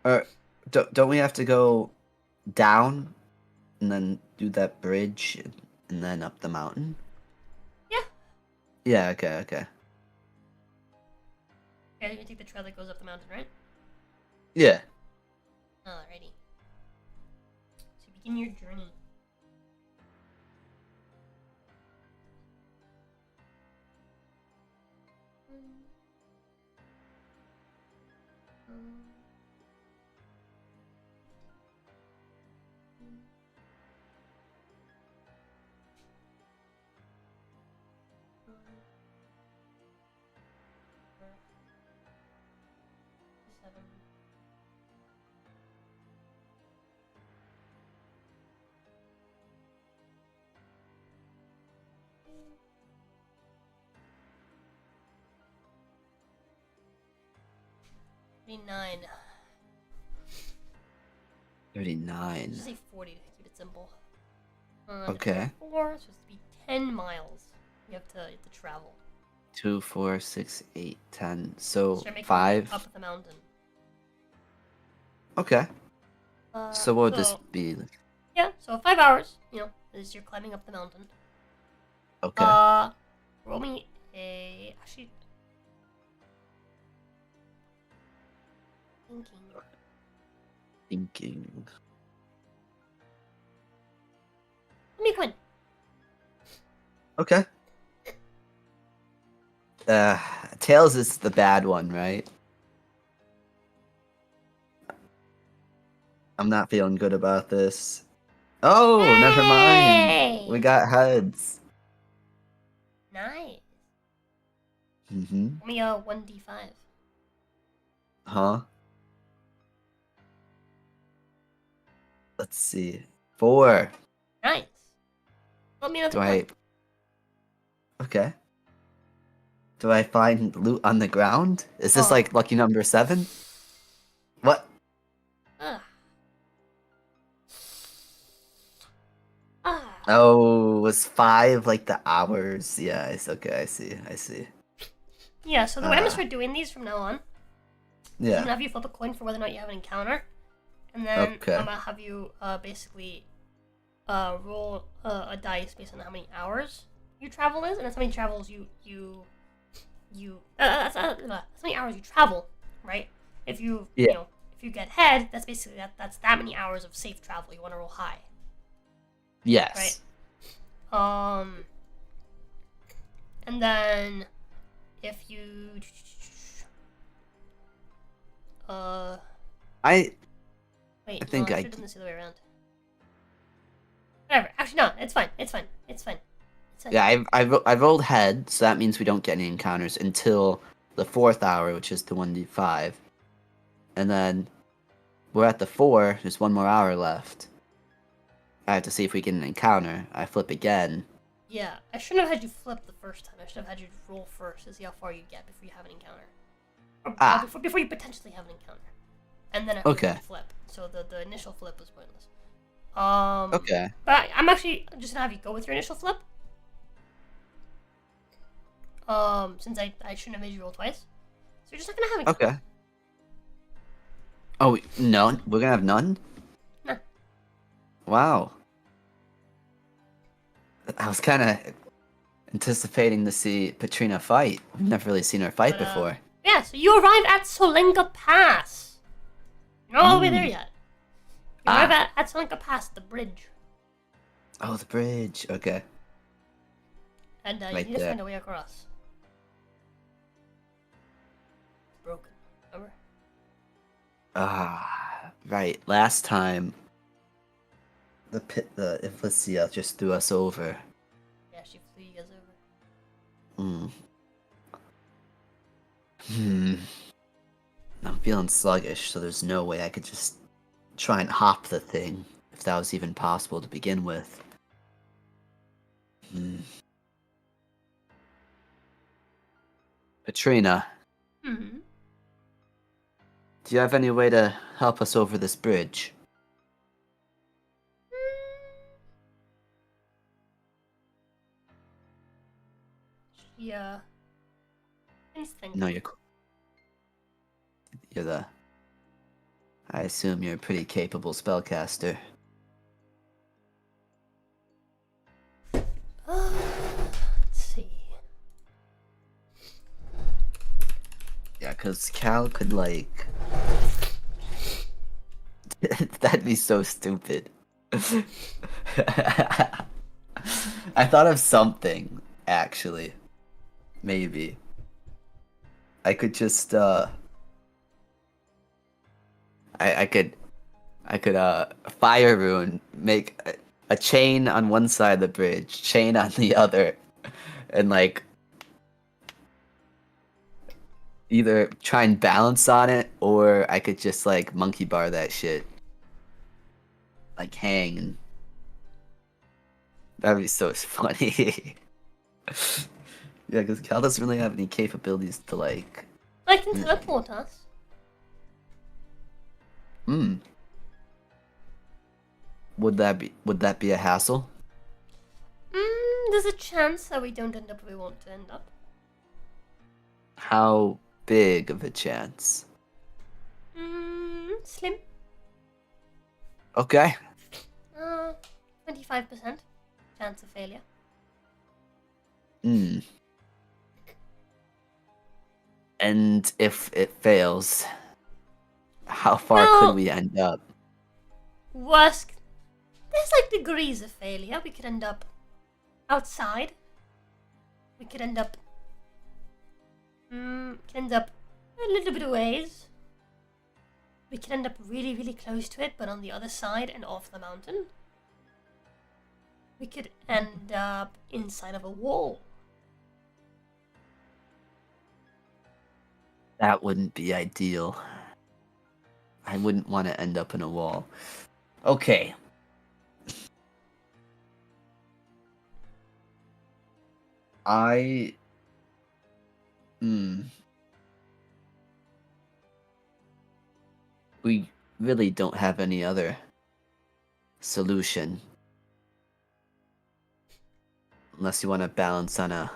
Or don't we have to go down and then do that bridge and then up the mountain? Yeah. Yeah. Okay. Okay. Yeah, you're gonna take the trail that goes up the mountain, right? Yeah. Alrighty. So begin your journey. Seven. 39. 39. Just say 40 to keep it simple. Okay. 4, so it's to be 10 miles. You have to travel. 2, 4, 6, 8, 10. So Start making your way 5. up the mountain. Okay. So what would this so- be? Yeah, so 5 hours, you know, as you're climbing up the mountain. Okay. Roll me a... Actually... Thinking. Let me win. Okay. Tails is the bad one, right? I'm not feeling good about this. Oh, never mind. Hey! We got heads. Nice. Mm-hmm. Roll me a 1d5. Huh? Let's see. 4. Nice. Let me know Do the I... Okay. Do I find loot on the ground? Is this Oh. like lucky number 7? What? Ah. Oh, was 5 like the hours? Yeah, it's okay. I see. Yeah, so the way I'm gonna start doing these from now on, I'm Yeah. gonna have you flip a coin for whether or not you have an encounter, and then Okay. I'm gonna have you basically roll a dice based on how many hours you travel is, and that's how many travels that's how many hours you travel, right? If you Yeah. you know if you get head, that's basically that's that many hours of safe travel. You want to roll high, Yes. right? And then if you I wait, think no, I I should have done this the other way around. Whatever. Actually, no, it's fine. It's fine. yeah, I rolled head, so that means we don't get any encounters until the 4th hour, which is the 1d5. And then we're at the 4, there's 1 more hour left. I have to see if we get an encounter. I flip again. Yeah, I shouldn't have had you flip the first time. I should have had you roll first to see how far you get before you have an encounter. Or before you potentially have an encounter. And then Okay. flip. So the initial flip was pointless. Okay. But I'm actually just gonna have you go with your initial flip. Since I shouldn't have made you roll twice. So you're just not gonna have an encounter. Okay. Oh, no, we're gonna have none? No. Wow. I was kind of anticipating to see Patrina fight. We've never really seen her fight But, before. Yeah, so you arrive at Solenka Pass. You're not all the way there yet. You arrive at Solenka Pass, the bridge. Oh, the bridge. Okay. And you Right need to there. find a way across. It's broken. Remember? Right. Last time, the Iflicia just threw us over. Yeah, she flew you guys over. I'm feeling sluggish, so there's no way I could just try and hop the thing, if that was even possible to begin with. Patrina, Mm-hmm. do you have any way to help us over this bridge? Yeah. Instinct. No, you're the... I assume you're a pretty capable spellcaster. Let's see. Yeah, because Cal could, like... That'd be so stupid. I thought of something, actually. Maybe. I could just, I could fire rune, make a chain on one side of the bridge, chain on the other, and, like, either try and balance on it, or I could just, like, monkey bar that shit. Like, hang. And... That'd be so funny. Yeah, because Cal doesn't really have any capabilities to, like... I can teleport us. Would that be a hassle? There's a chance that we don't end up where we want to end up. How big of a chance? Slim. Okay. 25%. chance of failure. Hmm. And if it fails, how far Well, could we end up? Worst. There's like degrees of failure. We could end up outside. We could end up. A little bit of ways. We could end up really, really close to it, but on the other side and off the mountain. We could end up inside of a wall. That wouldn't be ideal. I wouldn't want to end up in a wall. Okay. We really don't have any other solution. Unless you want to balance on a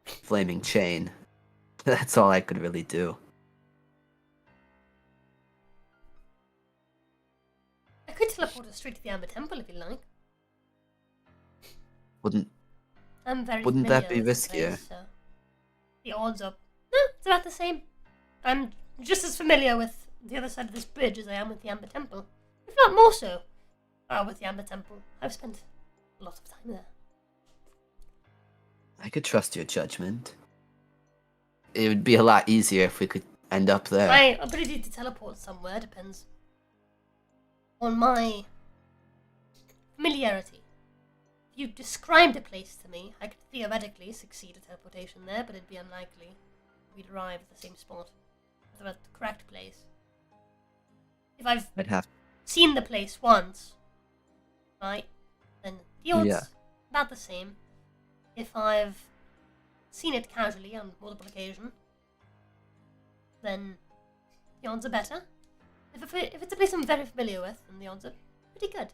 flaming chain. That's all I could really do. I could teleport us straight to the Amber Temple if you like. Wouldn't I'm very Wouldn't familiar that be with this riskier? place, so the odds are it's about the same. I'm just as familiar with the other side of this bridge as I am with the Amber Temple, if not more so. With the Amber Temple, I've spent a lot of time there. I could trust your judgment. It would be a lot easier if we could end up there. My ability to teleport somewhere depends on my familiarity. If you described a place to me, I could theoretically succeed at teleportation there, but it'd be unlikely we'd arrive at the same spot, at the correct place. If I've I'd have seen the place once, right, then the odds Yeah. about the same. If I've seen it casually on multiple occasions, then the odds are better. If it's a place I'm very familiar with, then the odds are pretty good.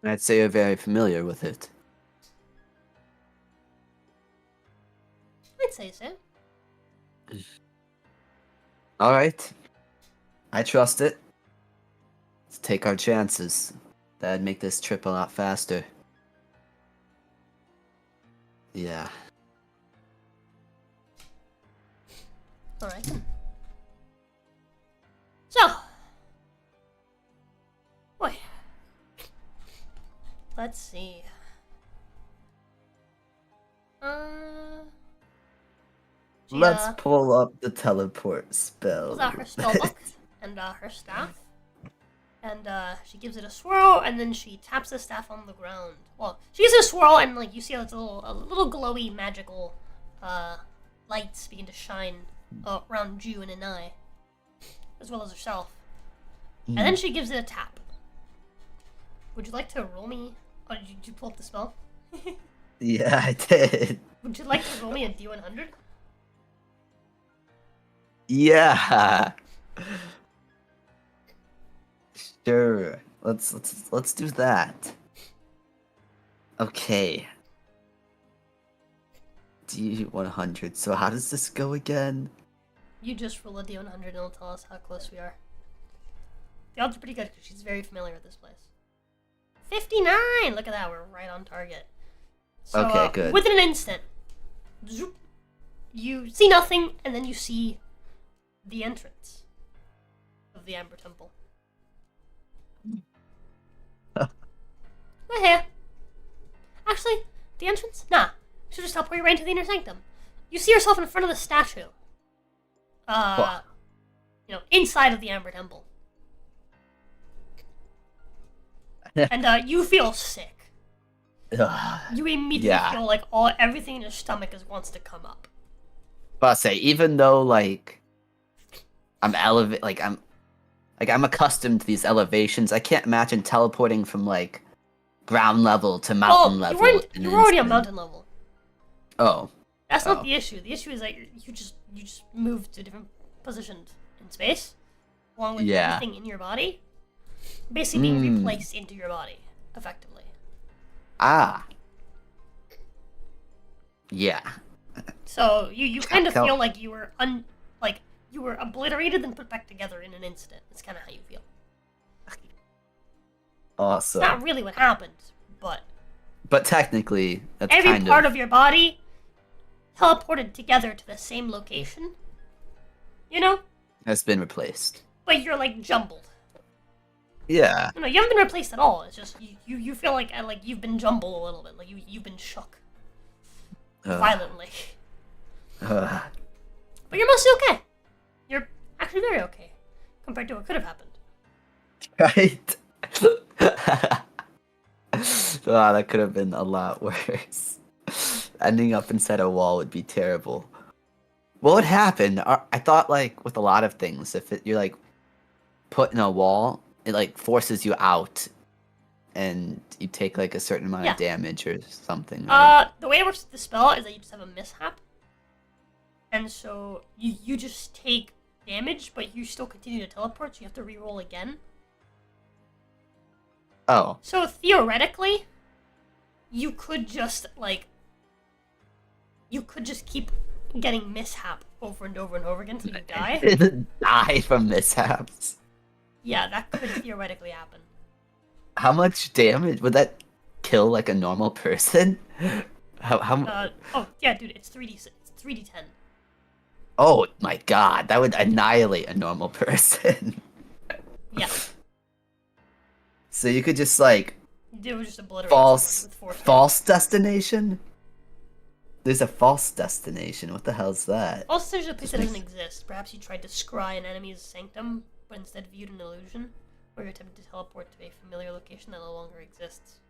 I'd say you're very familiar with it. I'd say so. Alright. I trust it. Let's take our chances. That'd make this trip a lot faster. Yeah. Alright then. So. Wait. Let's see. Let's Gia pull up the teleport spell. pulls out her spellbook and her staff. And she gives it a swirl, and then she taps the staff on the ground. Well, she gives it a swirl, and like you see, it's a little glowy, magical lights begin to shine around Ju and Anai, as well as herself. And then she gives it a tap. Would you like to roll me? Oh, did you pull up the spell? Yeah, I did. Would you like to roll me a D100? Yeah. Sure. Let's do that. Okay. D100. So how does this go again? You just roll a D100 and it'll tell us how close we are. The odds are pretty good because she's very familiar with this place. 59! Look at that, we're right on target. So, Okay, good. Within an instant, zoop, you see nothing, and then you see the entrance of the Amber Temple. Right here. Actually, the entrance? Nah. Should just teleport you right into the inner sanctum. You see yourself in front of the statue. What? Inside of the Amber Temple. And you feel sick. You immediately feel like everything in your stomach wants to come up. But I'll say, even though I'm accustomed to these elevations, I can't imagine teleporting from ground level to mountain level. You were already on mountain level. Oh. That's not the issue. The issue is that you just moved to a different position in space, along with everything in your body, basically being replaced into your body, effectively. Ah. Yeah. So you kind of feel like you were you were obliterated and put back together in an instant. That's kind of how you feel. Awesome. It's not really what happened, but But technically, that's every kind part of of your body teleported together to the same location. You know? has been replaced. But you're like jumbled. Yeah. No, you haven't been replaced at all. It's just you feel like you've been jumbled a little bit, like you've been shook violently. Uh, But you're mostly okay. You're actually very okay compared to what could have happened. right? Wow, that could have been a lot worse. Ending up inside a wall would be terrible. What would happen? I thought, like, with a lot of things, if you're, like, put in a wall, it, like, forces you out, and you take, like, a certain amount Yeah. of damage or something, right? The way it works with the spell is that you just have a mishap, and so you just take damage, but you still continue to teleport, so you have to re-roll again. Oh. So theoretically, you could just keep getting mishap over and over and over again until you die. Die from mishaps. Yeah, that could theoretically happen. How much damage? Would that kill, like, a normal person? How Oh yeah, dude, it's 3d6, it's 3d10. Oh my god, that would annihilate a normal person. Yeah, So you could just, like, it would just obliterate false someone with force. false destination? There's a false destination. What the hell's that? Also, there's a place that doesn't exist. Perhaps you tried to scry an enemy's sanctum, but instead viewed an illusion, or you're attempting to teleport to a familiar location that no longer exists.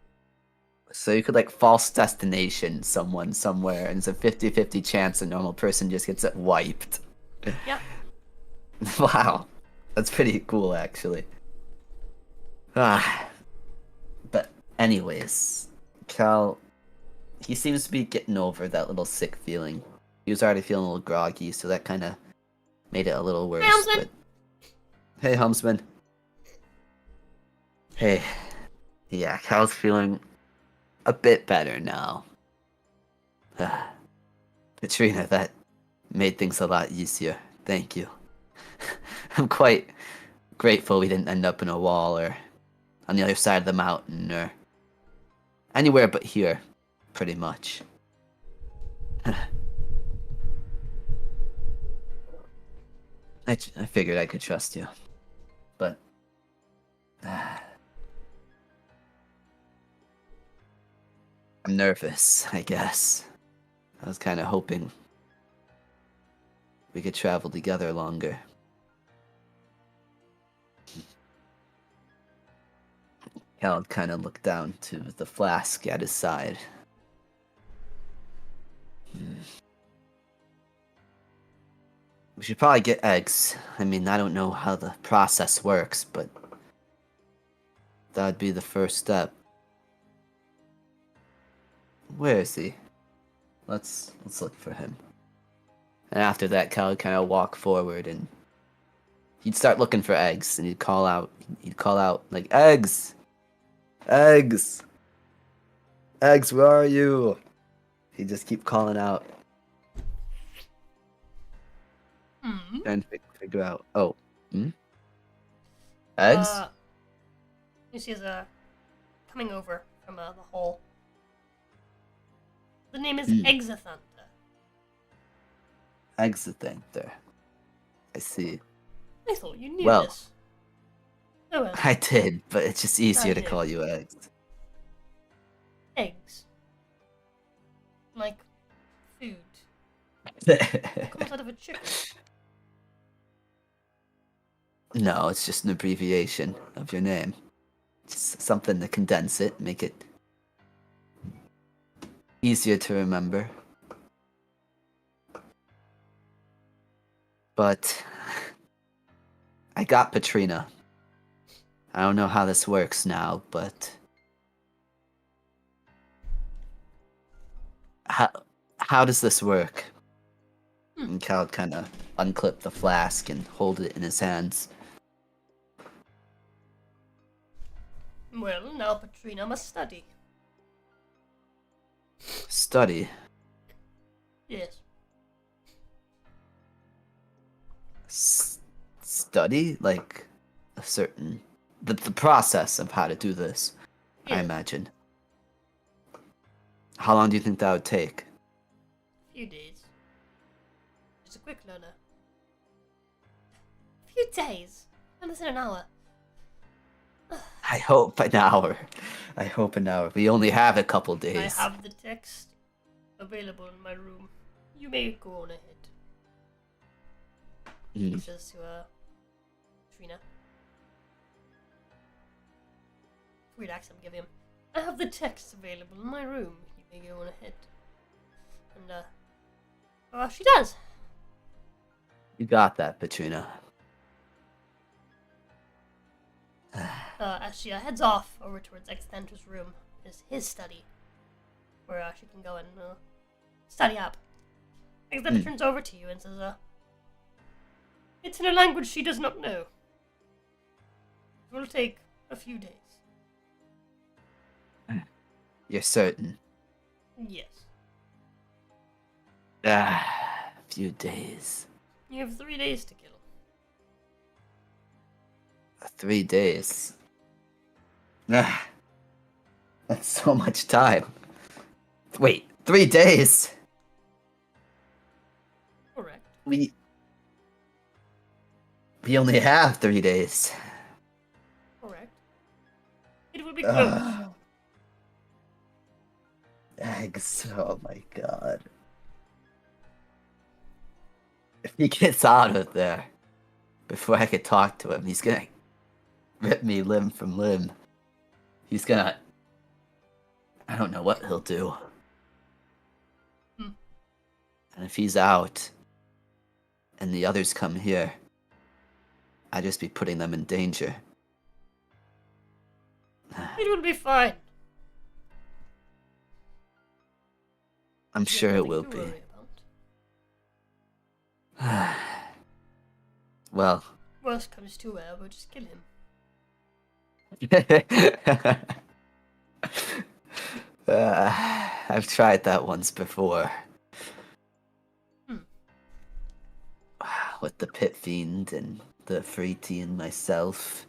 So you could, like, false destination someone somewhere, and it's a 50-50 chance a normal person just gets it wiped. Yeah. Wow. That's pretty cool, actually. But anyways, Cal, he seems to be getting over that little sick feeling. He was already feeling a little groggy, so that kind of made it a little worse. Helmsman! Hey, Helmsman. Hey. Yeah, Cal's feeling a bit better now. Patrina, that made things a lot easier. Thank you. I'm quite grateful we didn't end up in a wall or on the other side of the mountain or anywhere but here, pretty much. I figured I could trust you, but I'm nervous, I guess. I was kind of hoping we could travel together longer. Cal kind of looked down to the flask at his side. We should probably get eggs. I mean, I don't know how the process works, but that'd be the first step. Where is he? Let's look for him. And after that, Cal would kind of walk forward and he'd start looking for eggs, and he'd call out like, eggs, eggs, eggs, where are you? He'd just keep calling out. Trying to figure out. Oh, eggs? You see is coming over from the hole. The name is Exathanta. Exathanta. I see. I thought you knew Well, this. Oh well. I did, but it's just easier to did. call you eggs. Eggs. Like food. It comes out of a chicken. No, it's just an abbreviation of your name. Just something to condense it, make it easier to remember. But I got Patrina. I don't know how this works now, but how does this work? And Cal kind of unclipped the flask and hold it in his hands. Well, now Patrina must study. Study. Yes. Study? Like a certain... The process of how to do this, I Yes. imagine. How long do you think that would take? A few days. She's a quick learner. A few days? And this in an hour. I hope an hour. I hope an hour. We only have a couple days. I have the text available in my room. You may go on ahead. He says to Patrina. Weird accent give him. I have the text available in my room. You may go on ahead. And she does. You got that, Patrina. As she heads off over towards Extenter's room, is his study, where she can go and study up. Extenter turns over to you and says, it's in a language she does not know. It will take a few days. You're certain? Yes. A few days. You have 3 days to kill. 3 days. That's so much time. Wait, 3 days? Correct. We only have 3 days. Correct. It will be close. Eggs, oh my god. If he gets out of there before I could talk to him, he's gonna rip me limb from limb. He's gonna... I don't know what he'll do. And if he's out, and the others come here, I'd just be putting them in danger. It will be fine. I'm sure it will be. Well... Worst comes to we'll just kill him. I've tried that once before. With the pit fiend and the Freety and myself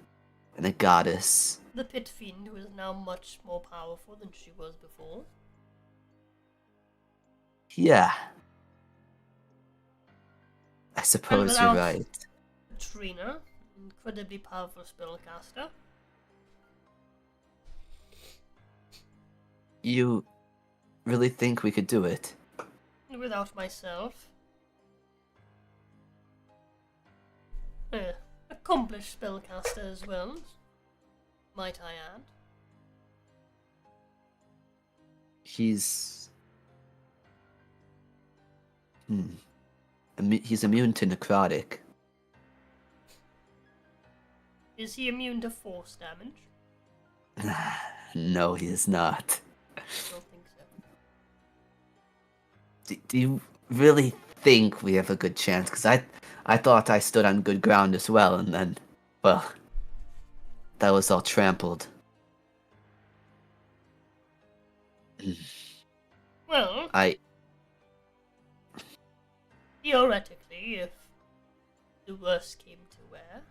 and a goddess. The pit fiend, who is now much more powerful than she was before. Yeah. I suppose you're right. Patrina, incredibly powerful spellcaster. You really think we could do it? Without myself. Accomplished spellcaster as well, might I add. He's immune to necrotic. Is he immune to force damage? No, he is not. I don't think so. Do you really think we have a good chance? Because I thought I stood on good ground as well, and then, well, that was all trampled. Well, theoretically, if the worst came to where,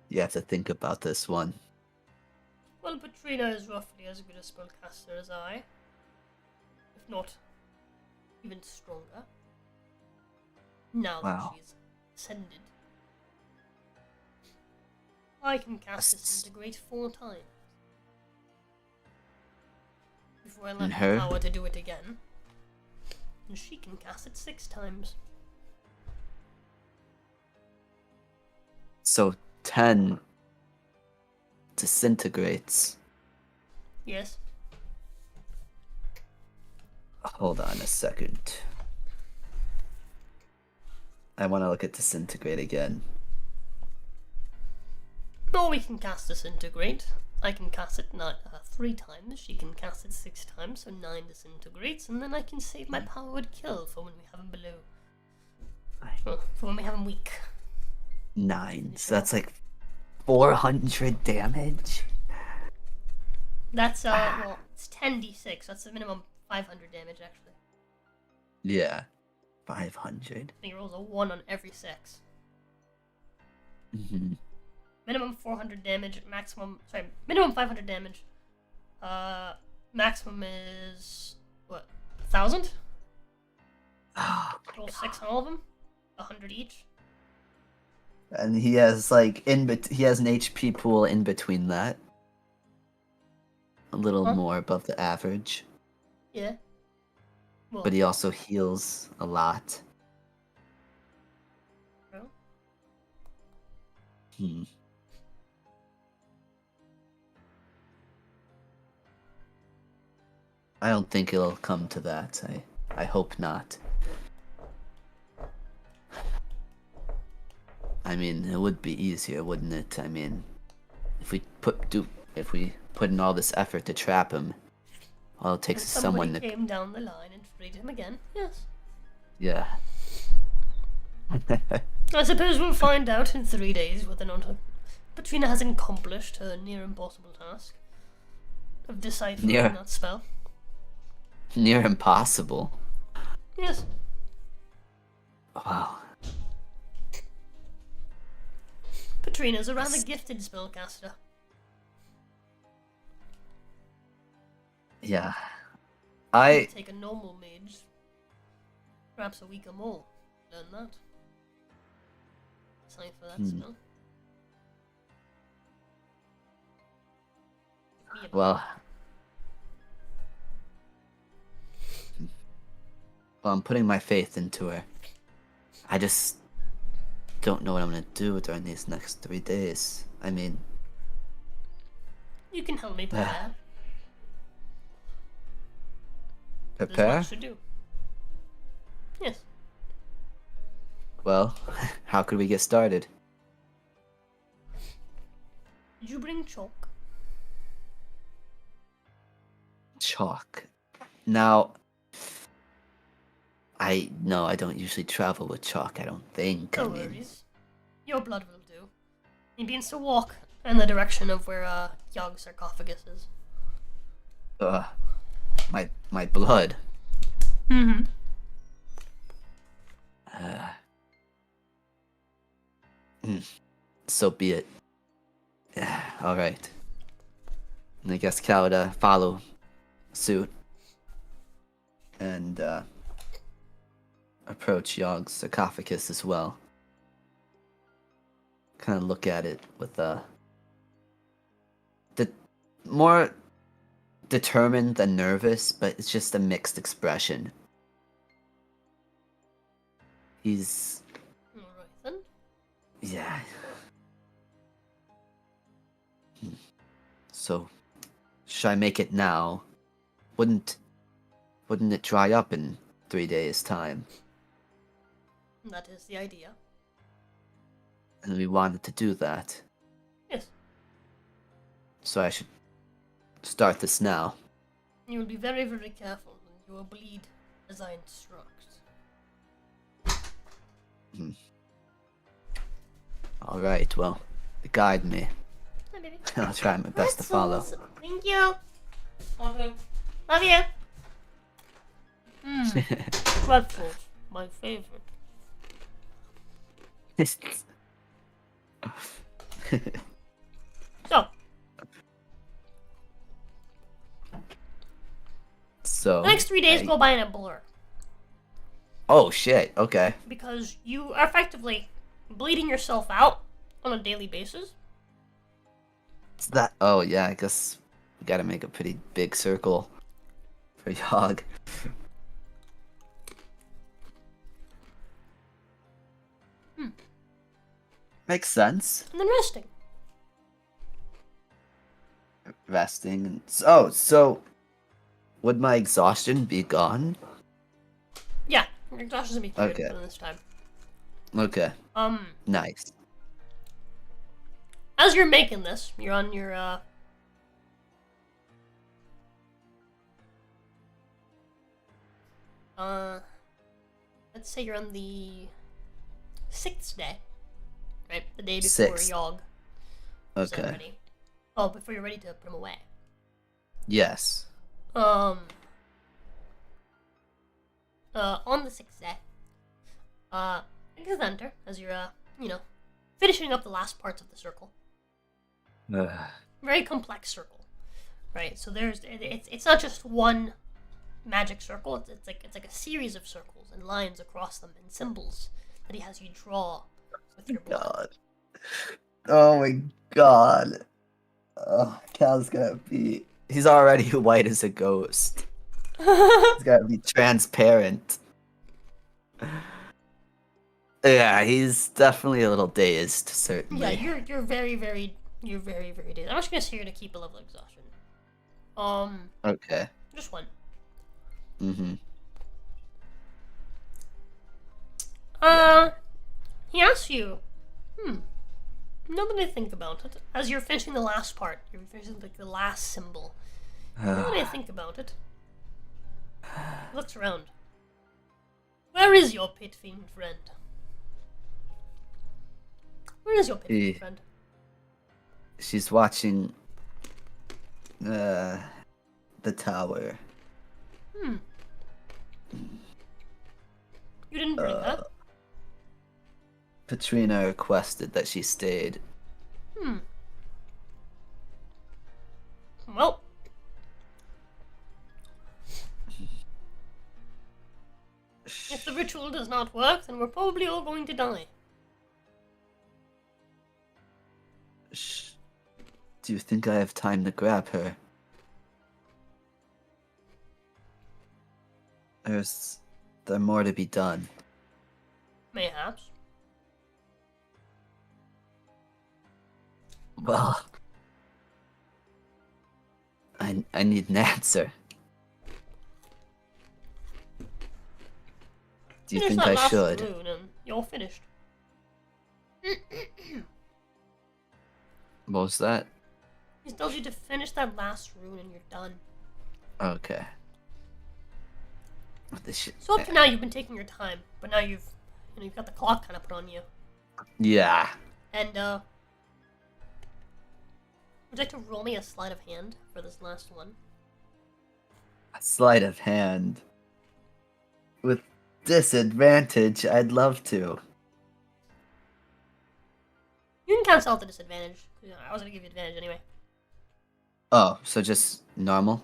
You have to think about this one. Well, Patrina is roughly as good a spellcaster as I, if not even stronger. Now that she's ascended, I can cast Disintegrate 4 times before I let her power to do it again, and she can cast it 6 times. So 10 disintegrates. Yes. Hold on a second. I want to look at disintegrate again. Or we can cast Disintegrate. I can cast it 3 times. She can cast it 6 times, so 9 disintegrates, and then I can save my powered kill for when we have him below. For when we have him weak. 9. So that's like 400 damage. That's It's 10d6. That's the minimum 500 damage, actually. Yeah. 500. He rolls a 1 on every 6. Mm-hmm. Minimum 400 damage, minimum 500 damage. Maximum is, what, 1,000? Oh, Roll 6 on all of them? 100 each? and he has like he has an HP pool in between that. A little more above the average. Yeah. Well, But he also heals a lot. bro. I don't think it'll come to that. I hope not. I mean, it would be easier, wouldn't it? I mean, if we put in all this effort to trap him, all it takes is someone to came down the line and freed him again. Yes. Yeah. I suppose we'll find out in 3 days whether or not Patrina has accomplished her near impossible task of deciphering that spell. Near impossible. Yes. Wow. Patrina's a rather gifted spellcaster. Yeah. Take a normal mage, perhaps a week or more, learn that. Decipher that spell. Well, I'm putting my faith into her. I just don't know what I'm gonna do during these next 3 days. I mean, you can help me prepare. Prepare? There's much to do. Yes. Well, how could we get started? Did you bring chalk? Chalk. Now, no, I don't usually travel with chalk, I don't think. No worries. Your blood will do. He begins to walk in the direction of where Yog's sarcophagus is. My blood. Mm-hmm. So be it. Alright. I guess Cal would follow suit and approach Yog's sarcophagus as well. Kind of look at it with more determined than nervous, but it's just a mixed expression. He's... Alright then. Yeah. So, should I make it now? Wouldn't it dry up in 3 days' time? That is the idea. And we wanted to do that. Yes. So I should start this now. You will be very, very careful, and you will bleed as I instruct. Alright, well, guide me. Hi, baby. I'll try my best to follow. Thank you. Love you. Love you. Pretzels, my favorite. So the next 3 days go by in a blur. Oh shit, okay. Because you are effectively bleeding yourself out on a daily basis. It's that. Oh yeah, I guess we gotta make a pretty big circle for Yogg. Makes sense. And then resting. Resting and so would my exhaustion be gone? Yeah, your exhaustion's gonna be cleared Okay. this time. Okay. Nice. As you're making this, you're on your let's say you're on the 6th day. Right? The day before Sixth. Yogg. Okay. Ready. Oh, before you're ready to put him away. Yes. On the sixth day, you can enter as you're, finishing up the last parts of the circle. Very complex circle, right? So it's not just one magic circle. It's like a series of circles and lines across them and symbols that he has you draw with your blood. God. Oh my god. Oh, Cal's gonna be. He's already white as a ghost. He's gotta be transparent. Yeah, he's definitely a little dazed, certainly. Yeah, you're very dazed. I'm just gonna say you're gonna keep a level of exhaustion. Okay. Just one. Mm-hmm. He asks you, now that I think about it, as you're finishing the last part, you're finishing like the last symbol. Now that I think about it, he looks around. Where is your pit fiend friend? Where is your pit fiend friend? She's watching the tower. You didn't bring her? Patrina requested that she stayed. Well, if the ritual does not work, then we're probably all going to die. Do you think I have time to grab her? There's more to be done. Mayhaps. Well, I need an answer. Do you Finish think that I last should? rune and you're finished. What was that? He tells you to finish that last rune and you're done. Okay. This shit. So up to now you've been taking your time, but now you've got the clock kind of put on you. Yeah. And would you like to roll me a sleight of hand for this last one? A sleight of hand. With disadvantage, I'd love to. You can cancel out the disadvantage. I was gonna give you advantage anyway. Oh, so just normal?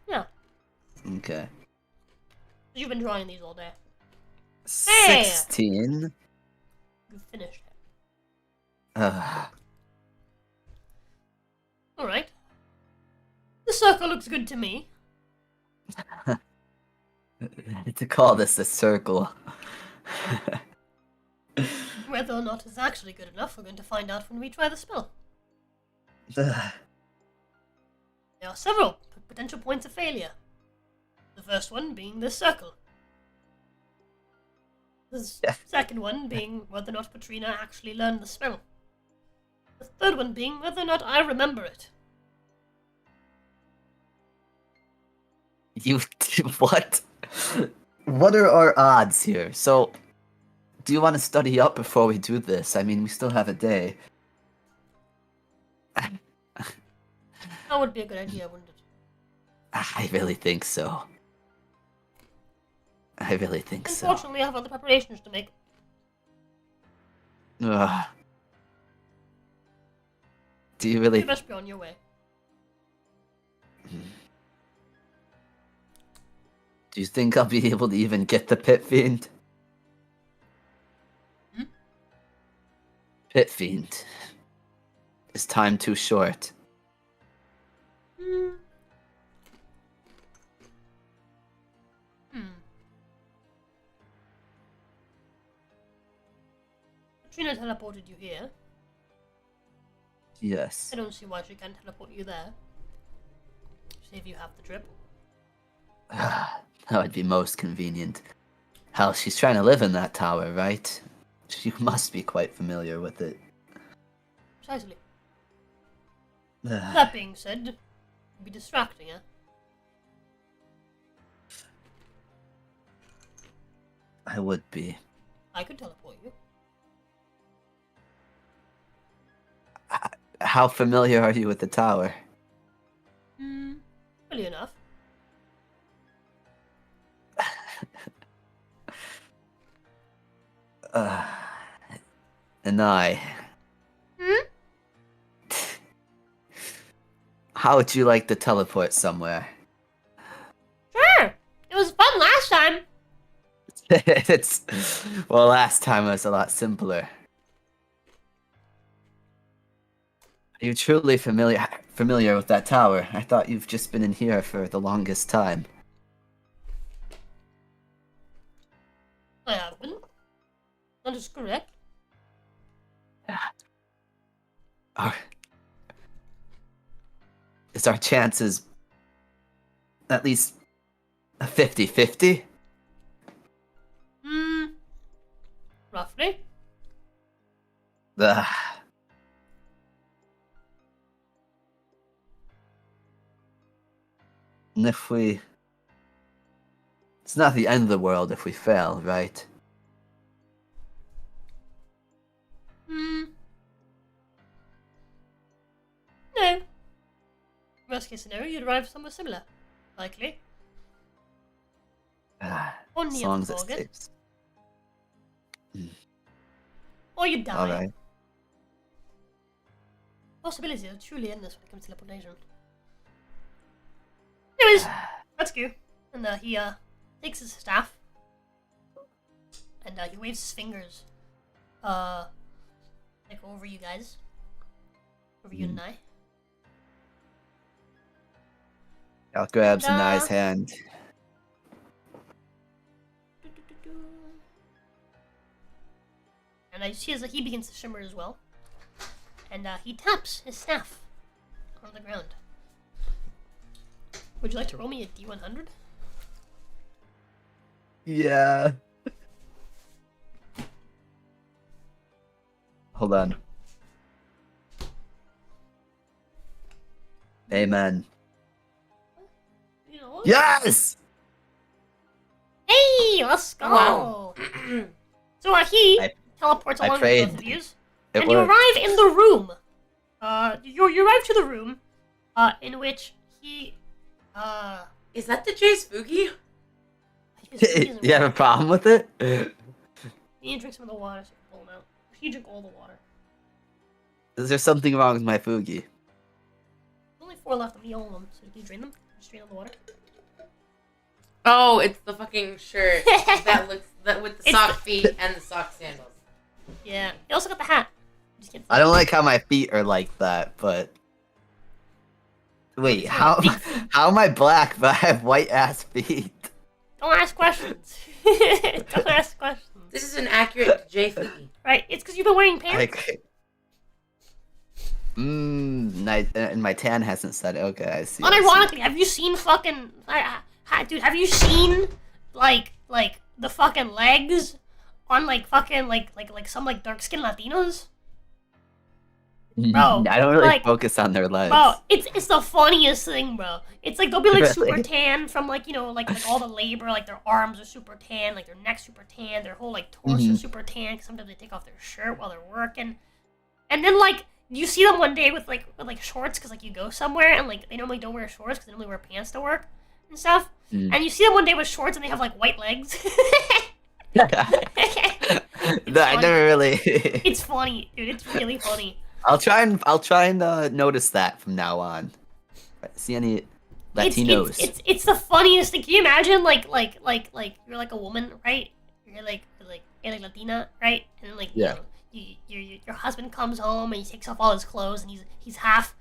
Yeah. Okay. You've been drawing these all day. 16? You finished it. Uh, Alright. The circle looks good to me. to call this a circle. Whether or not it's actually good enough, we're going to find out when we try the spell. Ugh. There are several potential points of failure. The first one being this circle. The second one being whether or not Patrina actually learned the spell. The third one being whether or not I remember it. You what? What are our odds here? So, do you want to study up before we do this? I mean, we still have a day. That would be a good idea, wouldn't it? I really think so. I really think so. Unfortunately, I have other preparations to make. Ugh. Do you really? You best be on your way. Do you think I'll be able to even get the Pit Fiend? Pit Fiend. Is time too short? Patrina teleported you here. Yes. I don't see why she can't teleport you there. Save you half the trip. That would be most convenient. Hell, she's trying to live in that tower, right? She must be quite familiar with it. Precisely. That being said, it'd be distracting, eh? I would be. I could teleport you. How familiar are you with the tower? Really enough. Uh, and I. Hmm? How would you like to teleport somewhere? Sure. It was fun last time. It's well, last time was a lot simpler. Are you truly familiar with that tower? I thought you've just been in here for the longest time. I haven't. That is correct. Are, is our chances at least a 50-50? Hmm. Roughly. Ugh. And if we... It's not the end of the world if we fail, right? Hmm. No. Worst case scenario, you'd arrive somewhere similar. Likely. Or As near long the as it target. saves. Or you die. Alright. Possibilities are truly endless when it comes to teleportation. Anyways, let's go. And he takes his staff. And he waves his fingers. Like over you guys. Over you and I. I'll grab And, Zanai's hand. And I see as he begins to shimmer as well. And he taps his staff on the ground. Would you like to roll me a D100? Yeah. Hold on. Amen. You know what? Yes! Hey, let's go! Wow. So he I teleports along with prayed. both of you. It And you worked. arrive in the room. You arrive to the room, in which he, Is that the Jay's Spooky? You have a problem with it? You need to drink some of the water so you can pull them out. You drink all the water. Is there something wrong with my Fugi? There's only 4 left of all of them, so you drain them. Just drain all the water. Oh, it's the fucking shirt that looks with the It's sock feet and the sock sandals. Yeah. You also got the hat. Just kidding. I don't like how my feet are like that, but... Wait, how am I black but I have white ass feet? Don't ask questions. Don't ask questions. This is an accurate Jay Spooky. Right? It's because you've been wearing pants. Like... and my tan hasn't set. Okay, I see. Unironically, have you seen fucking... dude, have you seen, like, the fucking legs on, like, fucking, like some, like, dark-skinned Latinos? Bro, I don't really like- focus on their legs. Bro, it's the funniest thing, bro. It's like, they'll be, like, super Really? tan from, like, you know, like all the labor, like, their arms are super tan, like, their neck's super tan, their whole, like, torso Mhm. super tan, 'cause sometimes they take off their shirt while they're working. And then, like, you see them one day with shorts, because, like, you go somewhere, and, like, they normally don't wear shorts, because they normally wear pants to work and stuff. Mm. And you see them one day with shorts, and they have, like, white legs. No, I funny. never really. It's funny, dude. It's really funny. I'll try and notice that from now on. See any Latinos? It's the funniest thing. Can you imagine, like you're like a woman, right? You're like Latina, right? And then, like, Yeah. you know, your husband comes home and he takes off all his clothes and he's half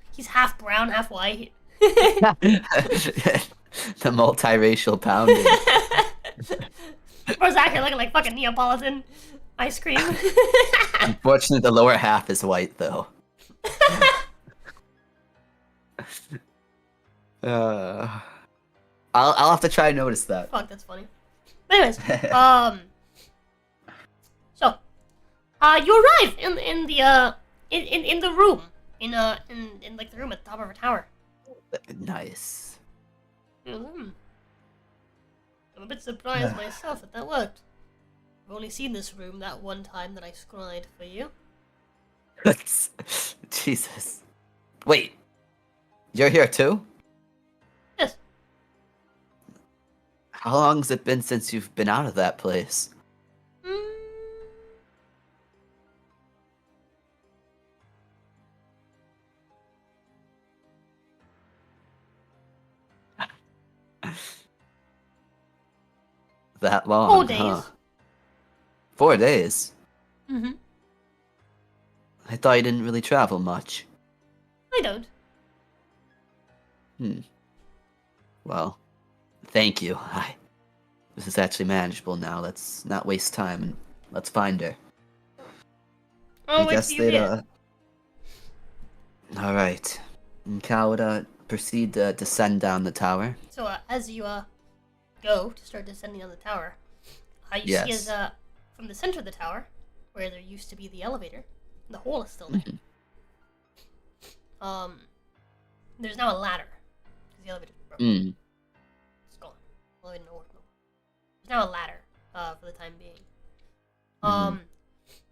brown, half white. The multiracial pounding. Or Zach, you're looking like fucking Neapolitan ice cream. Unfortunately, the lower half is white, though. I'll have to try and notice that. Fuck, that's funny. But anyways, so, you arrive in the room, in like the room at the top of a tower. Nice. I'm a bit surprised myself that worked. I've only seen this room that one time that I scried for you. Jesus. Wait. You're here too? Yes. How long has it been since you've been out of that place? That long, 4 days. huh? 4 days? Mm-hmm. I thought you didn't really travel much. I don't. Well, thank you. This is actually manageable now. Let's not waste time and let's find her. I'll I wait guess for you they'd, here. Alright. And Cal would, proceed to descend down the tower. So as you go to start descending on the tower, you see Yes. as from the center of the tower, where there used to be the elevator, the hole is still there. There's now a ladder because the elevator's broken. It's gone. Well, no more. There's now a ladder for the time being.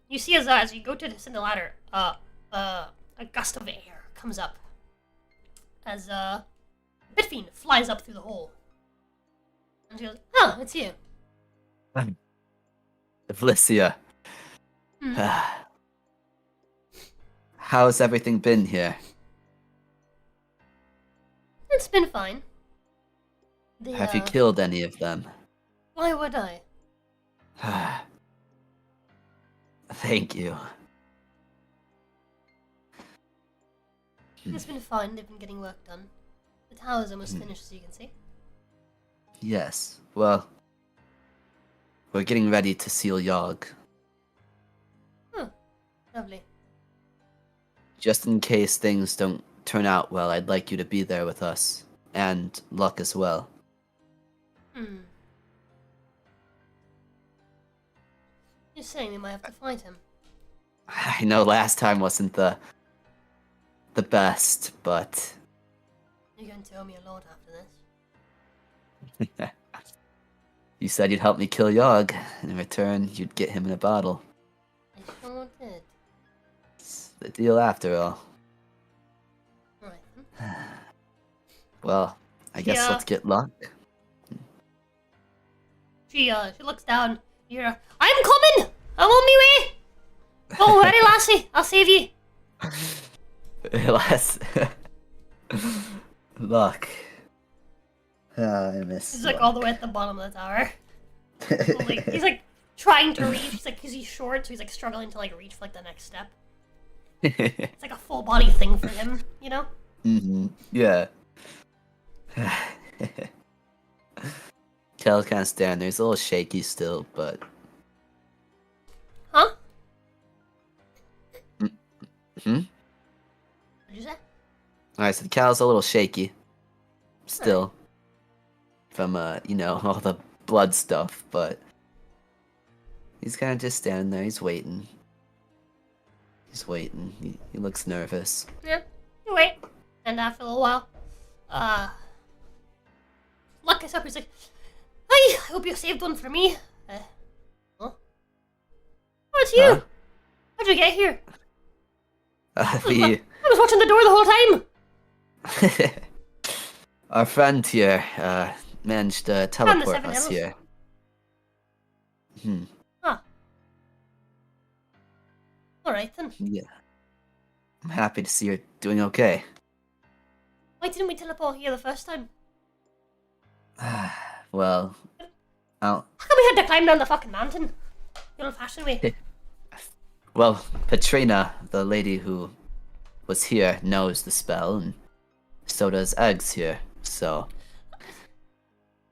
You see as you go to descend the ladder, a gust of air comes up as Bitfiend flies up through the hole. And she goes, "Oh, it's you." Felicia. How's everything been here? It's been fine. Have you killed any of them? Why would I? Thank you. It's been fine. They've been getting work done. The tower's almost finished, as you can see. Yes, well, we're getting ready to seal Yogg. Lovely. Just in case things don't turn out well, I'd like you to be there with us. And Luck as well. You're saying we might have to fight him. I know last time wasn't the best, but You're going to owe me a lot after this. you said you'd help me kill Yogg. In return, you'd get him in a bottle. I sure did. It's the deal after all. Right then. Well, I guess Yeah. let's get Luck. She looks down. You're, I'm coming! I'm on my way! Don't worry, lassie. I'll save you. Last Luck. I miss. He's like all the way at the bottom of the tower. He's like trying to reach. He's like, because he's short, so he's like struggling to like reach for like the next step. It's like a full body thing for him, you know? Yeah. Kel kind of standing there. He's a little shaky still, but. Huh? Hmm? What'd you say? I said Cal's a little shaky. Still. From, all the blood stuff, but. He's kind of just standing there. He's waiting. He's waiting. He looks nervous. Yeah, you wait. And after a little while, Luck is up. He's like, "Hi, I hope you saved one for me." Huh? Oh, it's you. Huh? How'd you get here? We. I was watching the door the whole time. Our friend here managed to teleport Seven us Hills. here. Huh. All right then. Yeah. I'm happy to see you're doing okay. Why didn't we teleport here the first time? Well, How come we had to climb down the fucking mountain? The old-fashioned way. well, Patrina, the lady who was here, knows the spell, and so does Eggs here. So Why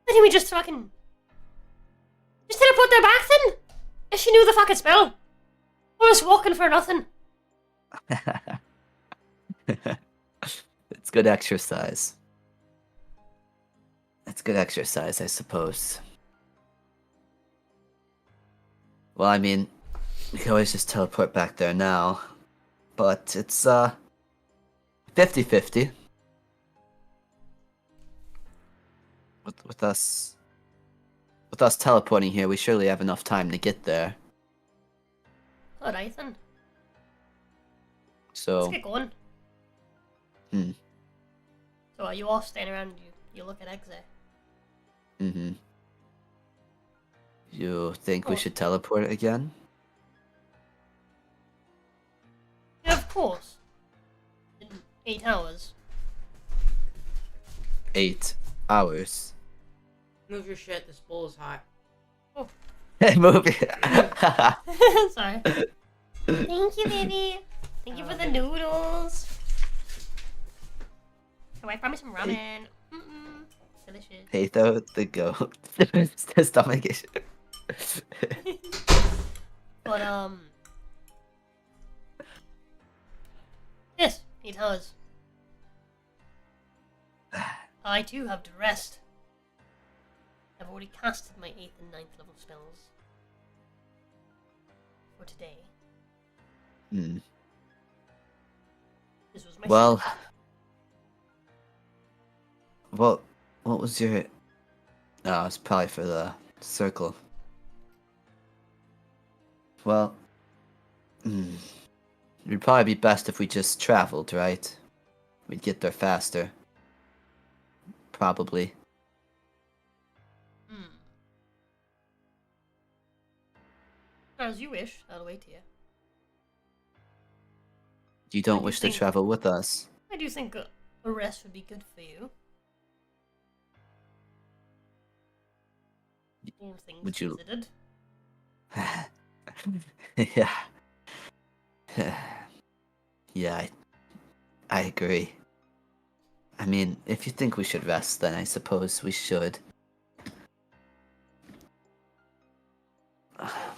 didn't we just fucking just teleport there back then? If she knew the fucking spell. We're just walking for nothing. it's good exercise. It's good exercise, I suppose. Well, I mean, we can always just teleport back there now. But it's, 50-50. With us teleporting here, we surely have enough time to get there. All right then. So, Let's get going. So you all stand around and you look at Exe. You think we should teleport again? Yeah, of course. In 8 hours. 8 hours. Move your shit. This bowl is hot. Oh. Movie. Sorry. Thank you, baby. Thank you for the noodles. Oh, I promised some ramen. Delicious. Patho the goat. The stomach issue. But yes, it has. I too have to rest. I've already casted my 8th and 9th level spells for today. Hmm. This was my Well, shift. what was your? Oh, it's probably for the circle. Well, it'd probably be best if we just traveled, right? We'd get there faster. Probably. As you wish, I'll wait here. You don't do wish to think- travel with us? I do think a rest would be good for you. All things Would you- considered. Yeah. Yeah, I agree. I mean, if you think we should rest, then I suppose we should.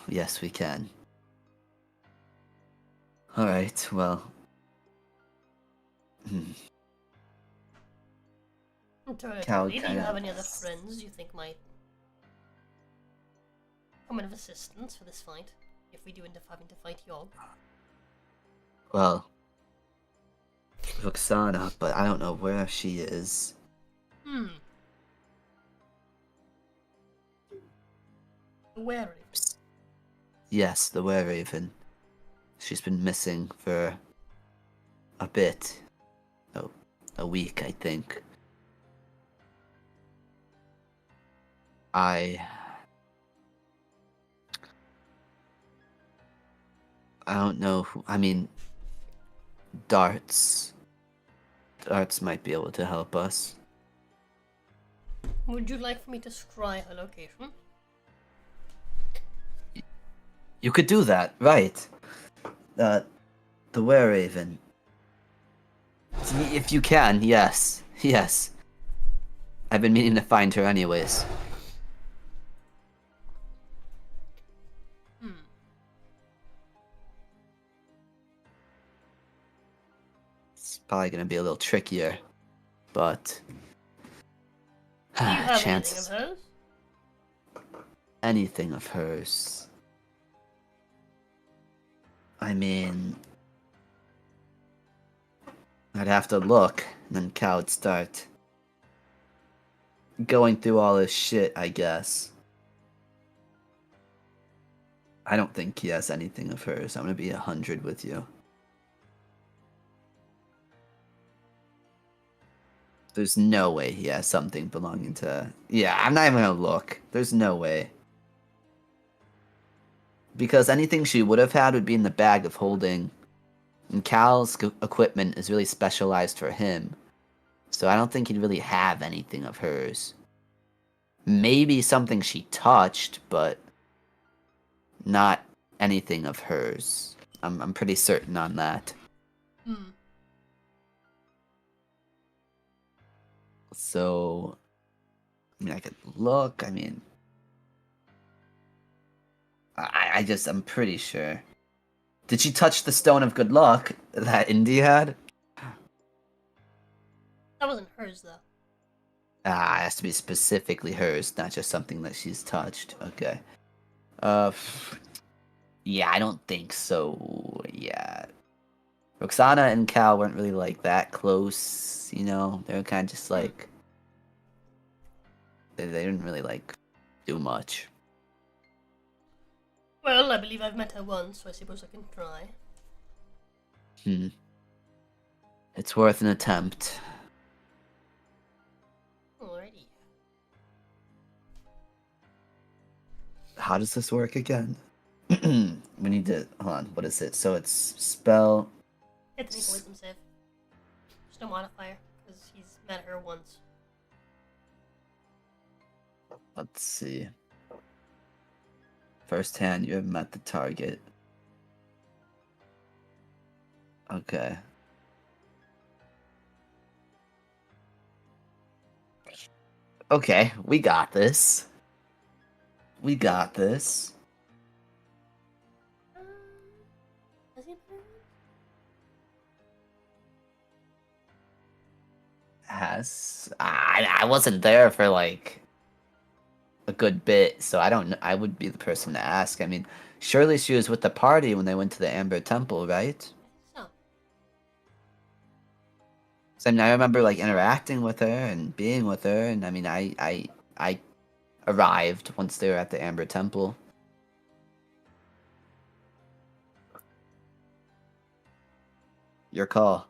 Yes, we can. Alright, well. Alternatively, do you have any other friends you think might come in of assistance for this fight? If we do end up having to fight Yogg. Well, Roxana, but I don't know where she is. Wary. Yes, the Were-Raven. She's been missing for a bit. Oh, a week, I think. I don't know who, I mean, Darts might be able to help us. Would you like for me to scry her location? You could do that, right? The Were-Raven. If you can, yes. Yes. I've been meaning to find her anyways. It's probably gonna be a little trickier, but Do you have chances. anything of hers? Anything of hers. I mean, I'd have to look, and then Cal would start going through all this shit, I guess. I don't think he has anything of hers. I'm gonna be 100 with you. There's no way he has something belonging to... Yeah, I'm not even gonna look. There's no way. Because anything she would have had would be in the bag of holding. And Cal's equipment is really specialized for him. So I don't think he'd really have anything of hers. Maybe something she touched, but not anything of hers. I'm pretty certain on that. So, I mean, I could look. I mean, I'm pretty sure. Did she touch the stone of good luck that Indy had? That wasn't hers, though. It has to be specifically hers, not just something that she's touched. Okay. Yeah, I don't think so. Yeah. Roxana and Cal weren't really like that close, you know? They were kind of just like they didn't really like do much. Well, I believe I've met her once, so I suppose I can try. It's worth an attempt. Alrighty. How does this work again? We need to hold on. What is it? So it's spell. Hit the wisdom save. There's no modifier, because he's met her once. Let's see. firsthand you have met the target. Okay. Okay, we got this. We got this. Has he been? I wasn't there for like a good bit, so I don't know. I would be the person to ask. I mean, surely she was with the party when they went to the Amber Temple, right? So, So I mean, I remember like interacting with her and being with her, and I mean, I arrived once they were at the Amber Temple. Your call.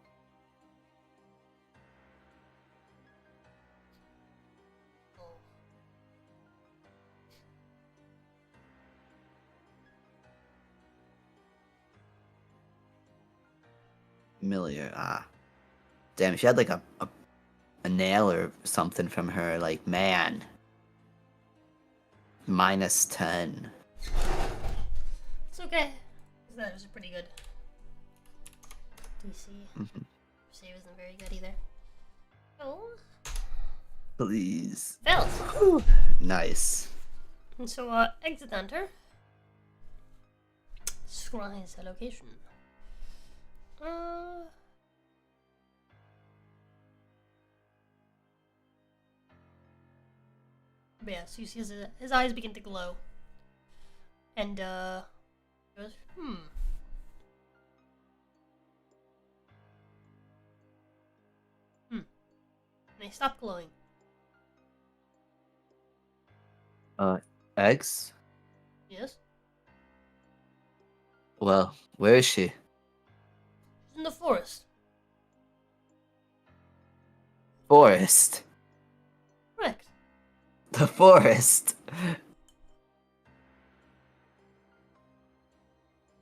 oh. Familiar. Damn, she had like a nail or something from her. Like, man. -10. It's okay. That was pretty good. DC. Mhm. Save isn't very good either. Oh. Please. Fails. Nice. And so, exit enter. Scries a location. But yeah, so you see his eyes begin to glow. And, goes, And they stop glowing. Eggs? Yes? Well, where is she? She's in the forest. Forest. Correct. The forest.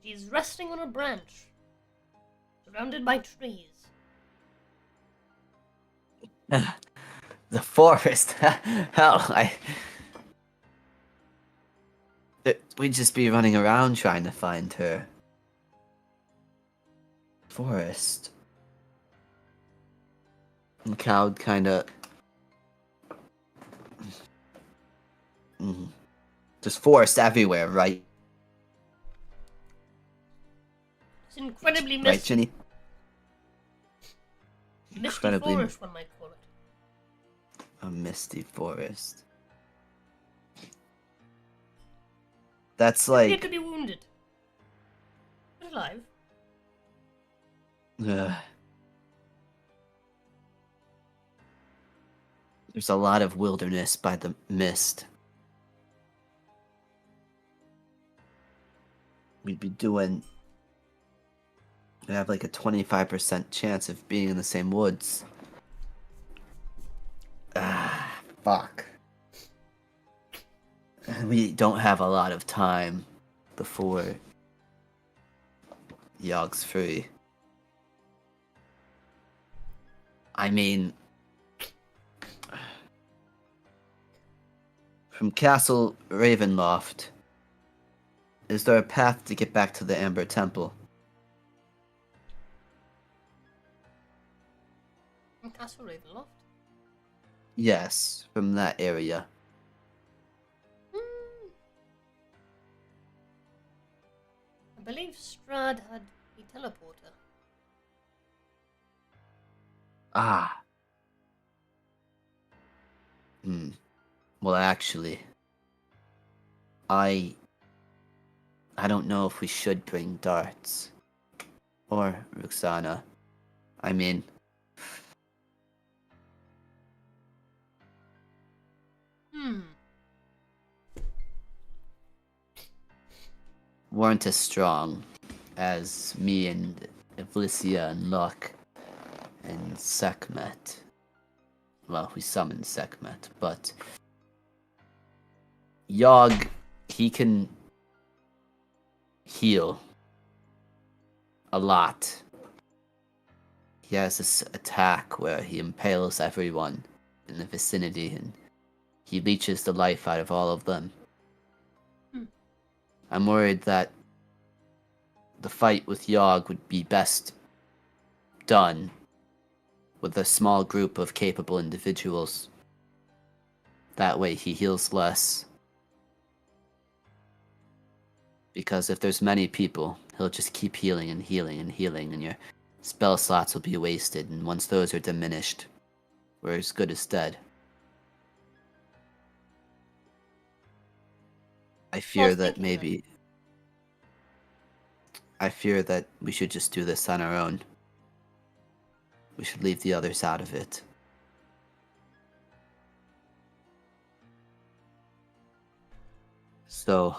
She's resting on a branch. Surrounded by trees. The forest. Hell, we'd just be running around trying to find her. Forest. The cow kinda... Just forest everywhere, right? It's incredibly Right, misty. Ginny? Misty Incredibly forest, one might call it. a misty forest. That's Appear like... to be wounded. But alive. There's a lot of wilderness by the mist. We'd have like a 25% chance of being in the same woods. Fuck. We don't have a lot of time before Yogg's free. I mean, from Castle Ravenloft, is there a path to get back to the Amber Temple? From Castle Ravenloft. Yes, from that area. I believe Strahd had a teleporter. Ah. Well, actually, I don't know if we should bring darts. Or Roxana. I mean... weren't as strong as me and Evlicia and Luck and Sekhmet. Well, we summoned Sekhmet, but Yogg, he can heal a lot. He has this attack where he impales everyone in the vicinity and he leeches the life out of all of them. I'm worried that the fight with Yogg would be best done with a small group of capable individuals. That way he heals less. Because if there's many people, he'll just keep healing and healing and healing, and your spell slots will be wasted, and once those are diminished, we're as good as dead. I fear that thinking, maybe... I fear that we should just do this on our own. We should leave the others out of it. So,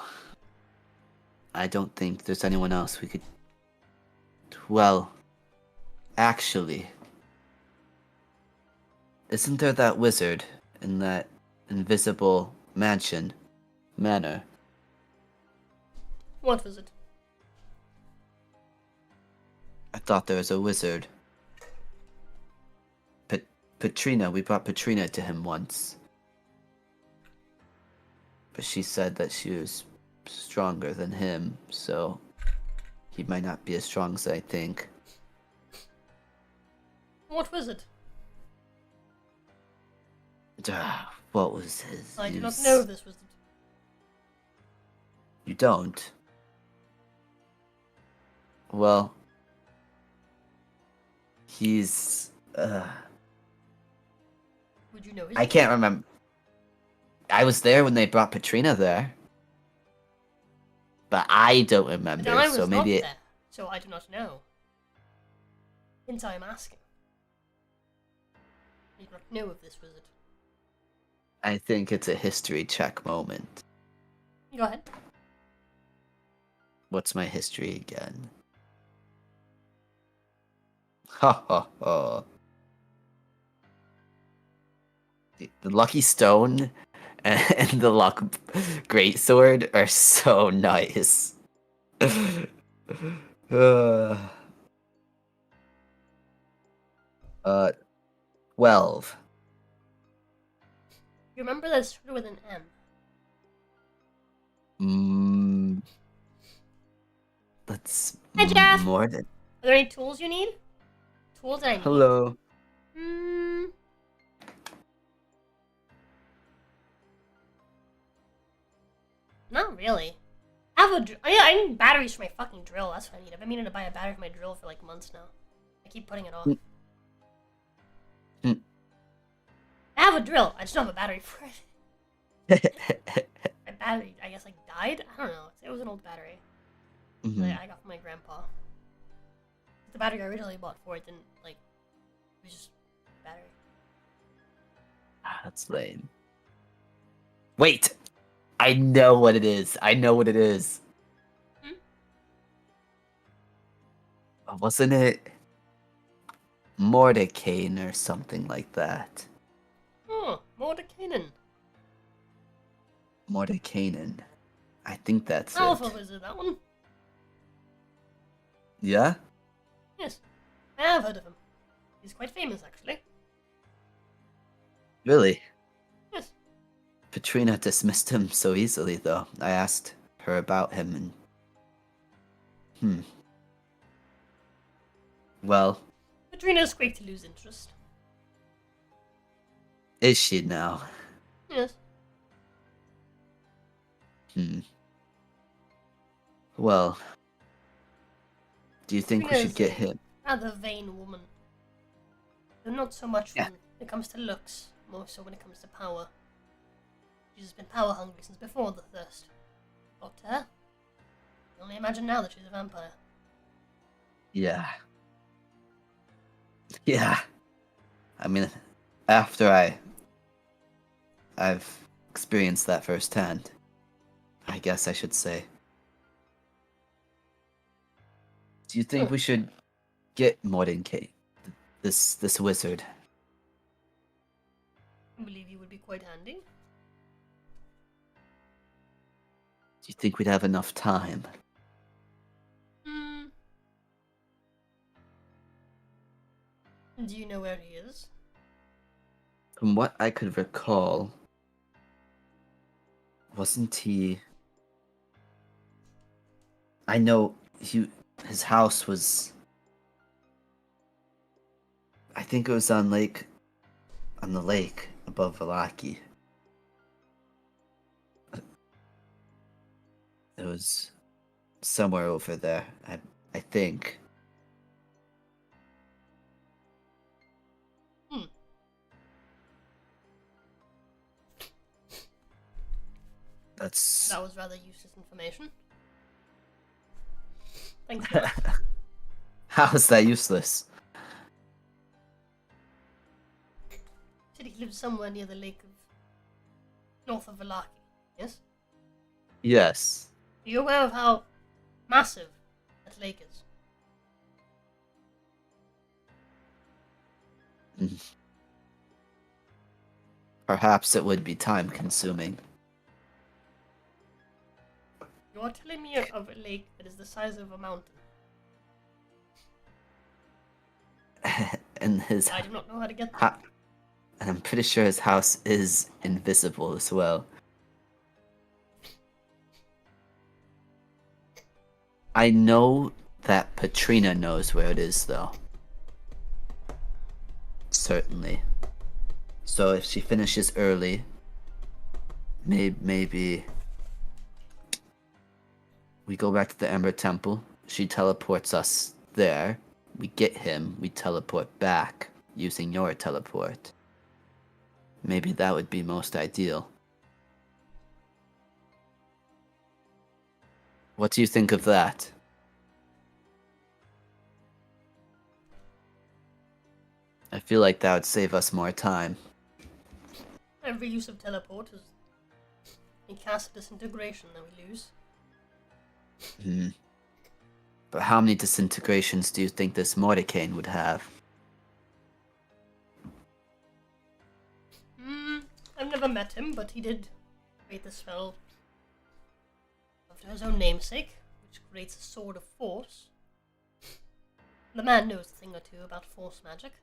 I don't think there's anyone else we could... Well, actually, isn't there that wizard in that invisible manor? What was it? I thought there was a wizard. Patrina, we brought Patrina to him once. But she said that she was stronger than him, so he might not be as strong as I think. What was it? What was his I do not use? know if this was it. You don't? Well, he's... Would you know his I name? can't remember. I was there when they brought Patrina there. But I don't remember, But I was so maybe... not there, so I do not know. Hence I am asking. I do not know if this was it. I think it's a history check moment. Go ahead. What's my history again? Ha ha ha. The lucky stone and the luck greatsword are so nice. 12. You remember that it started with an M? That's Hi, Jeff. more than... Are there any tools you need? Tools I need. Hello. Not really. I have I need batteries for my fucking drill. That's what I need. I've been meaning to buy a battery for my drill for like months now. I keep putting it off. I have a drill. I just don't have a battery for it. My battery, I guess, like died. I don't know. It was an old battery that I got from my grandpa. The battery I originally bought for it didn't like. It was just a battery. That's lame. Wait! I know what it is. Wasn't it Mordecane or something like that? Oh, Mordecainan. Mordecainan. I think that's Alpha it. Wizard, that one. Yeah? Yes, I have heard of him. He's quite famous, actually. Really? Yes. Patrina dismissed him so easily, though. I asked her about him and... Well... Patrina is quick to lose interest. Is she now? Yes. Well... Do you think we Patrina should is get a him? rather vain woman. Though not so much Yeah. when it comes to looks, more so when it comes to power. She's been power hungry since before the thirst. Got to her. I can only imagine now that she's a vampire. Yeah. Yeah. I mean, after I've experienced that firsthand, I guess I should say. Do you think we should get Mordecai, this wizard? I believe he would be quite handy. Do you think we'd have enough time? Do you know where he is? From what I could recall, wasn't he I know his house was. I think it was on the lake above Valaki. It was somewhere over there. I think. That's. That was rather useless information. Thanks for that. How is that useless? Said he lives somewhere near the lake of north of Valaki. Yes. Yes. Are you aware of how massive that lake is? Perhaps it would be time consuming. You are telling me of a lake that is the size of a mountain. And his. I do not know how to get there. And I'm pretty sure his house is invisible as well. I know that Patrina knows where it is, though. Certainly. So if she finishes early, maybe we go back to the Ember Temple. She teleports us there. We get him. We teleport back using your teleport. Maybe that would be most ideal. What do you think of that? I feel like that would save us more time. Every use of teleport is a cast disintegration that we lose. But how many disintegrations do you think this Mordecane would have? I've never met him, but he did create the spell after his own namesake, which creates a sword of force. The man knows a thing or two about force magic.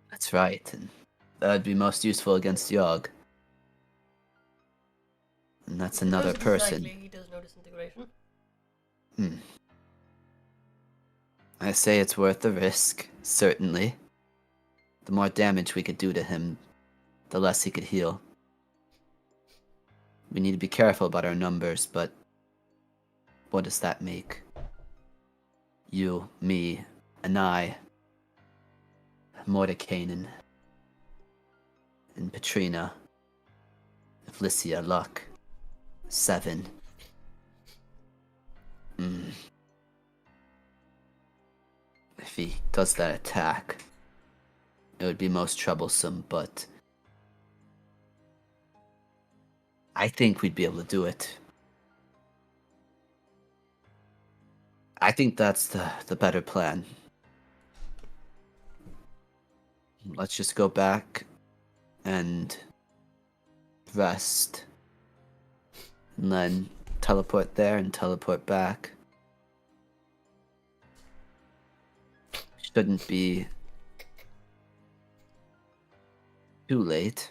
That's right, and that would be most useful against Yogg. And that's another person. He does know disintegration. I say it's worth the risk, certainly. The more damage we could do to him, the less he could heal. We need to be careful about our numbers, but what does that make? You, me, and I, Mordecane, and Patrina, if Lycia, luck, 7. If he does that attack, it would be most troublesome, but I think we'd be able to do it. I think that's the better plan. Let's just go back and rest. And then teleport there and teleport back. Shouldn't be too late.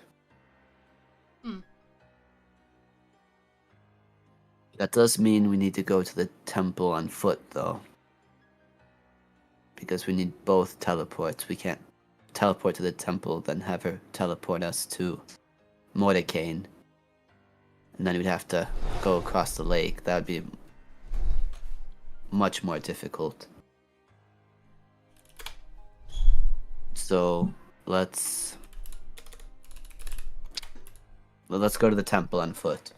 That does mean we need to go to the temple on foot, though. Because we need both teleports. We can't teleport to the temple, then have her teleport us to Mordecane. And then we'd have to go across the lake. That would be much more difficult. So, let's go to the temple on foot.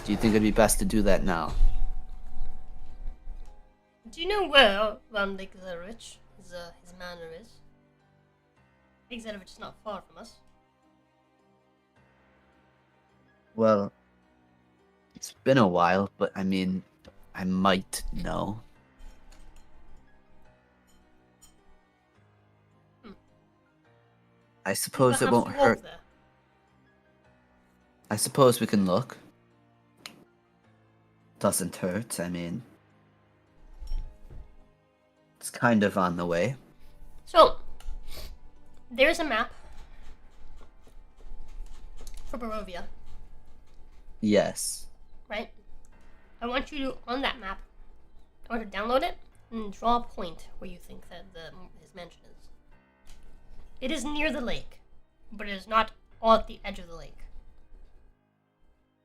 Do you think it'd be best to do that now? Do you know where around Lake Zerich his manor is? Lake Zerich is not far from us. Well, it's been a while, but I mean, I might know. I suppose it won't hurt. There. I suppose we can look. Doesn't hurt, I mean. It's kind of on the way. So, there's a map for Barovia. Yes. right? I want you to, on that map, I want you to download it and draw a point where you think that his mansion is. It is near the lake, but it is not all at the edge of the lake.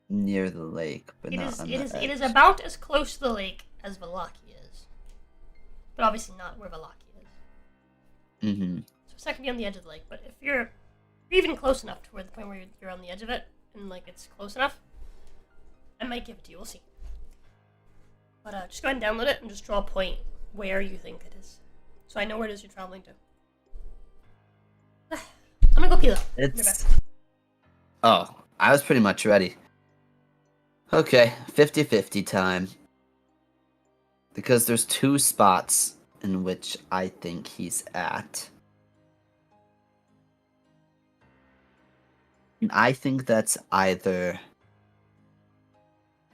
Near the lake, but It not is. on It the is. edge. It is about as close to the lake as Valaki is, but obviously not where Valaki is. Mm-hmm. So it's not gonna be on the edge of the lake. But if you're even close enough to where the point where you're on the edge of it, and like it's close enough, I might give it to you. We'll see. But just go ahead and download it and just draw a point where you think it is, so I know where it is you're traveling to. I'm gonna go pee though. Be right back. Oh, I was pretty much ready. Okay, 50-50 time. Because there's two spots in which I think he's at. And I think that's either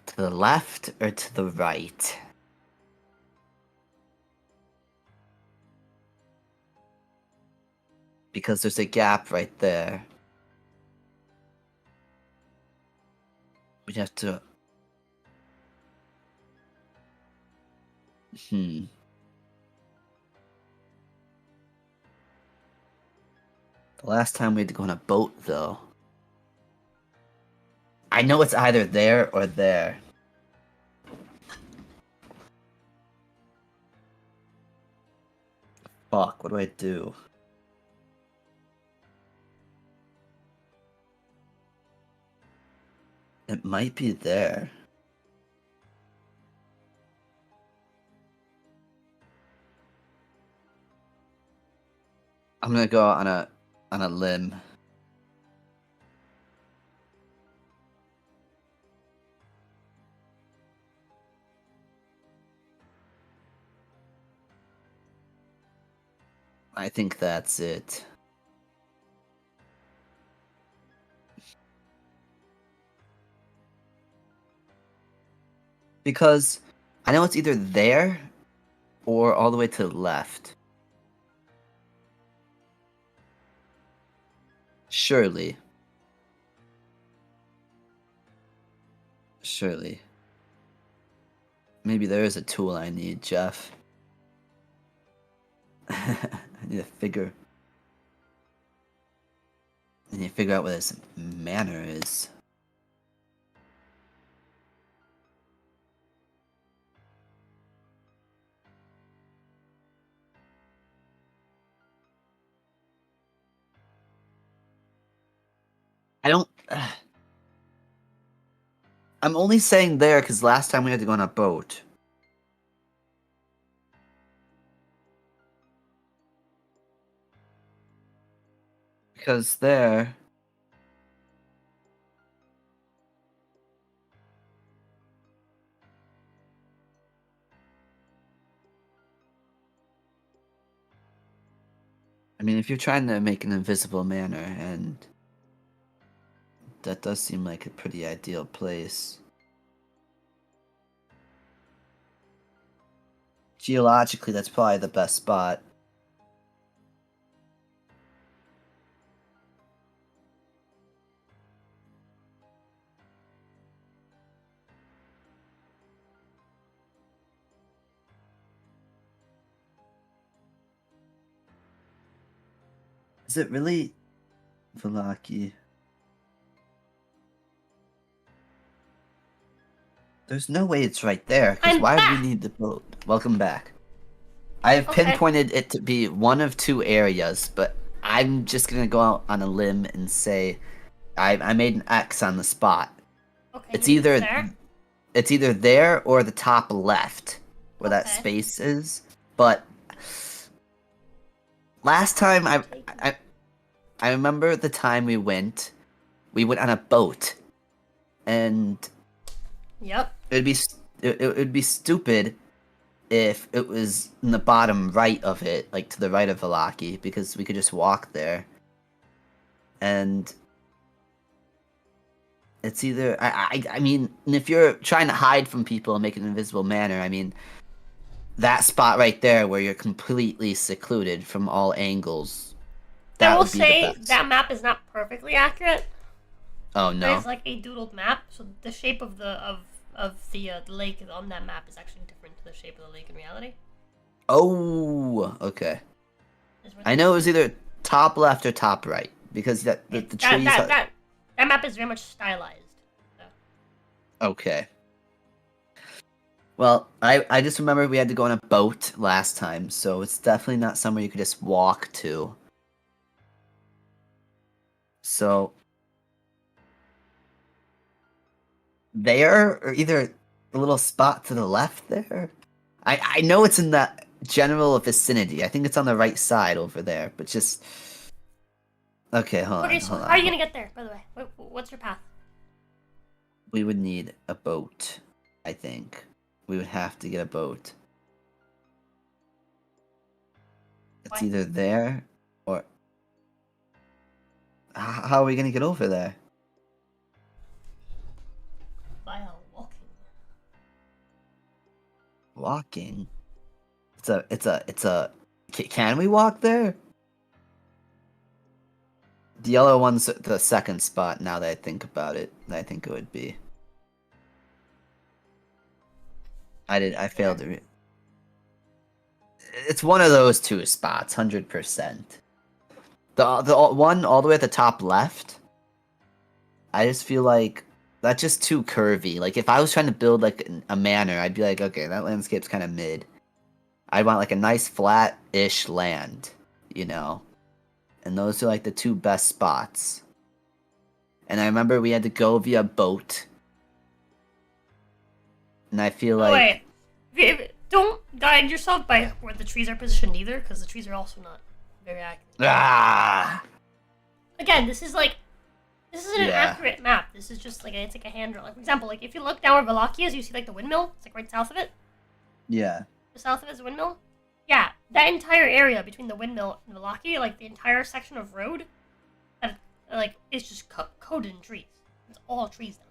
to the left or to the right. Because there's a gap right there. We'd have to... The last time we had to go on a boat, though. I know it's either there or there. Fuck, what do I do? It might be there. I'm gonna go on a limb. I think that's it. Because I know it's either there or all the way to the left. Surely. Maybe there is a tool I need, Jeff. I need to figure out what this manor is. I don't... I'm only saying there because last time we had to go on a boat. Because there... I mean, if you're trying to make an invisible manor, and that does seem like a pretty ideal place. Geologically, that's probably the best spot. Is it really Valaki? There's no way it's right there, because I'm why back. would we need the boat? Welcome back. I have Okay. pinpointed it to be one of two areas, but I'm just gonna go out on a limb and say I made an X on the spot. Okay. It's you either there. it's either there or the top left, where that Okay. space is. But last time I remember the time we went on a boat, and Yep. it would be stupid if it was in the bottom right of it, like to the right of Valaki, because we could just walk there. And it's either I mean, if you're trying to hide from people and make an invisible manor, I mean, that spot right there where you're completely secluded from all angles. I That will would be say the best. that map is not perfectly accurate. Oh no. It's like a doodled map, so the shape of of the lake on that map is actually different to the shape of the lake in reality. Oh, okay. Is where I know it was either top left or top right because the trees. That map is very much stylized. So. Okay. Well, I just remember we had to go on a boat last time, so it's definitely not somewhere you could just walk to. So there, or either the little spot to the left there. I know it's in that general vicinity. I think it's on the right side over there, but just okay. Hold Okay, on, so hold how on. are you gonna get there? By the way, what's your path? We would need a boat. I think we would have to get a boat. It's Why? either there or how are we gonna get over there? Via walking. Walking. It's a. Can we walk there? The yellow one's the second spot. Now that I think about it, I think it would be. I failed to. It's one of those two spots, 100%. The one all the way at the top left. I just feel like that's just too curvy. Like if I was trying to build like a manor, I'd be like, okay, that landscape's kind of mid. I want like a nice flat-ish land, you know. And those are like the two best spots. And I remember we had to go via boat. And I feel like Don't guide yourself by where the trees are positioned either, because the trees are also not very accurate. ah. Again, this isn't an accurate map. This is just like it's like a hand draw. Like, for example, like if you look down where Valaki is, you see like the windmill. It's like right south of it. Yeah. The south of it is a windmill. Yeah, that entire area between the windmill and Valaki, like the entire section of road, like is just coated in trees. It's all trees down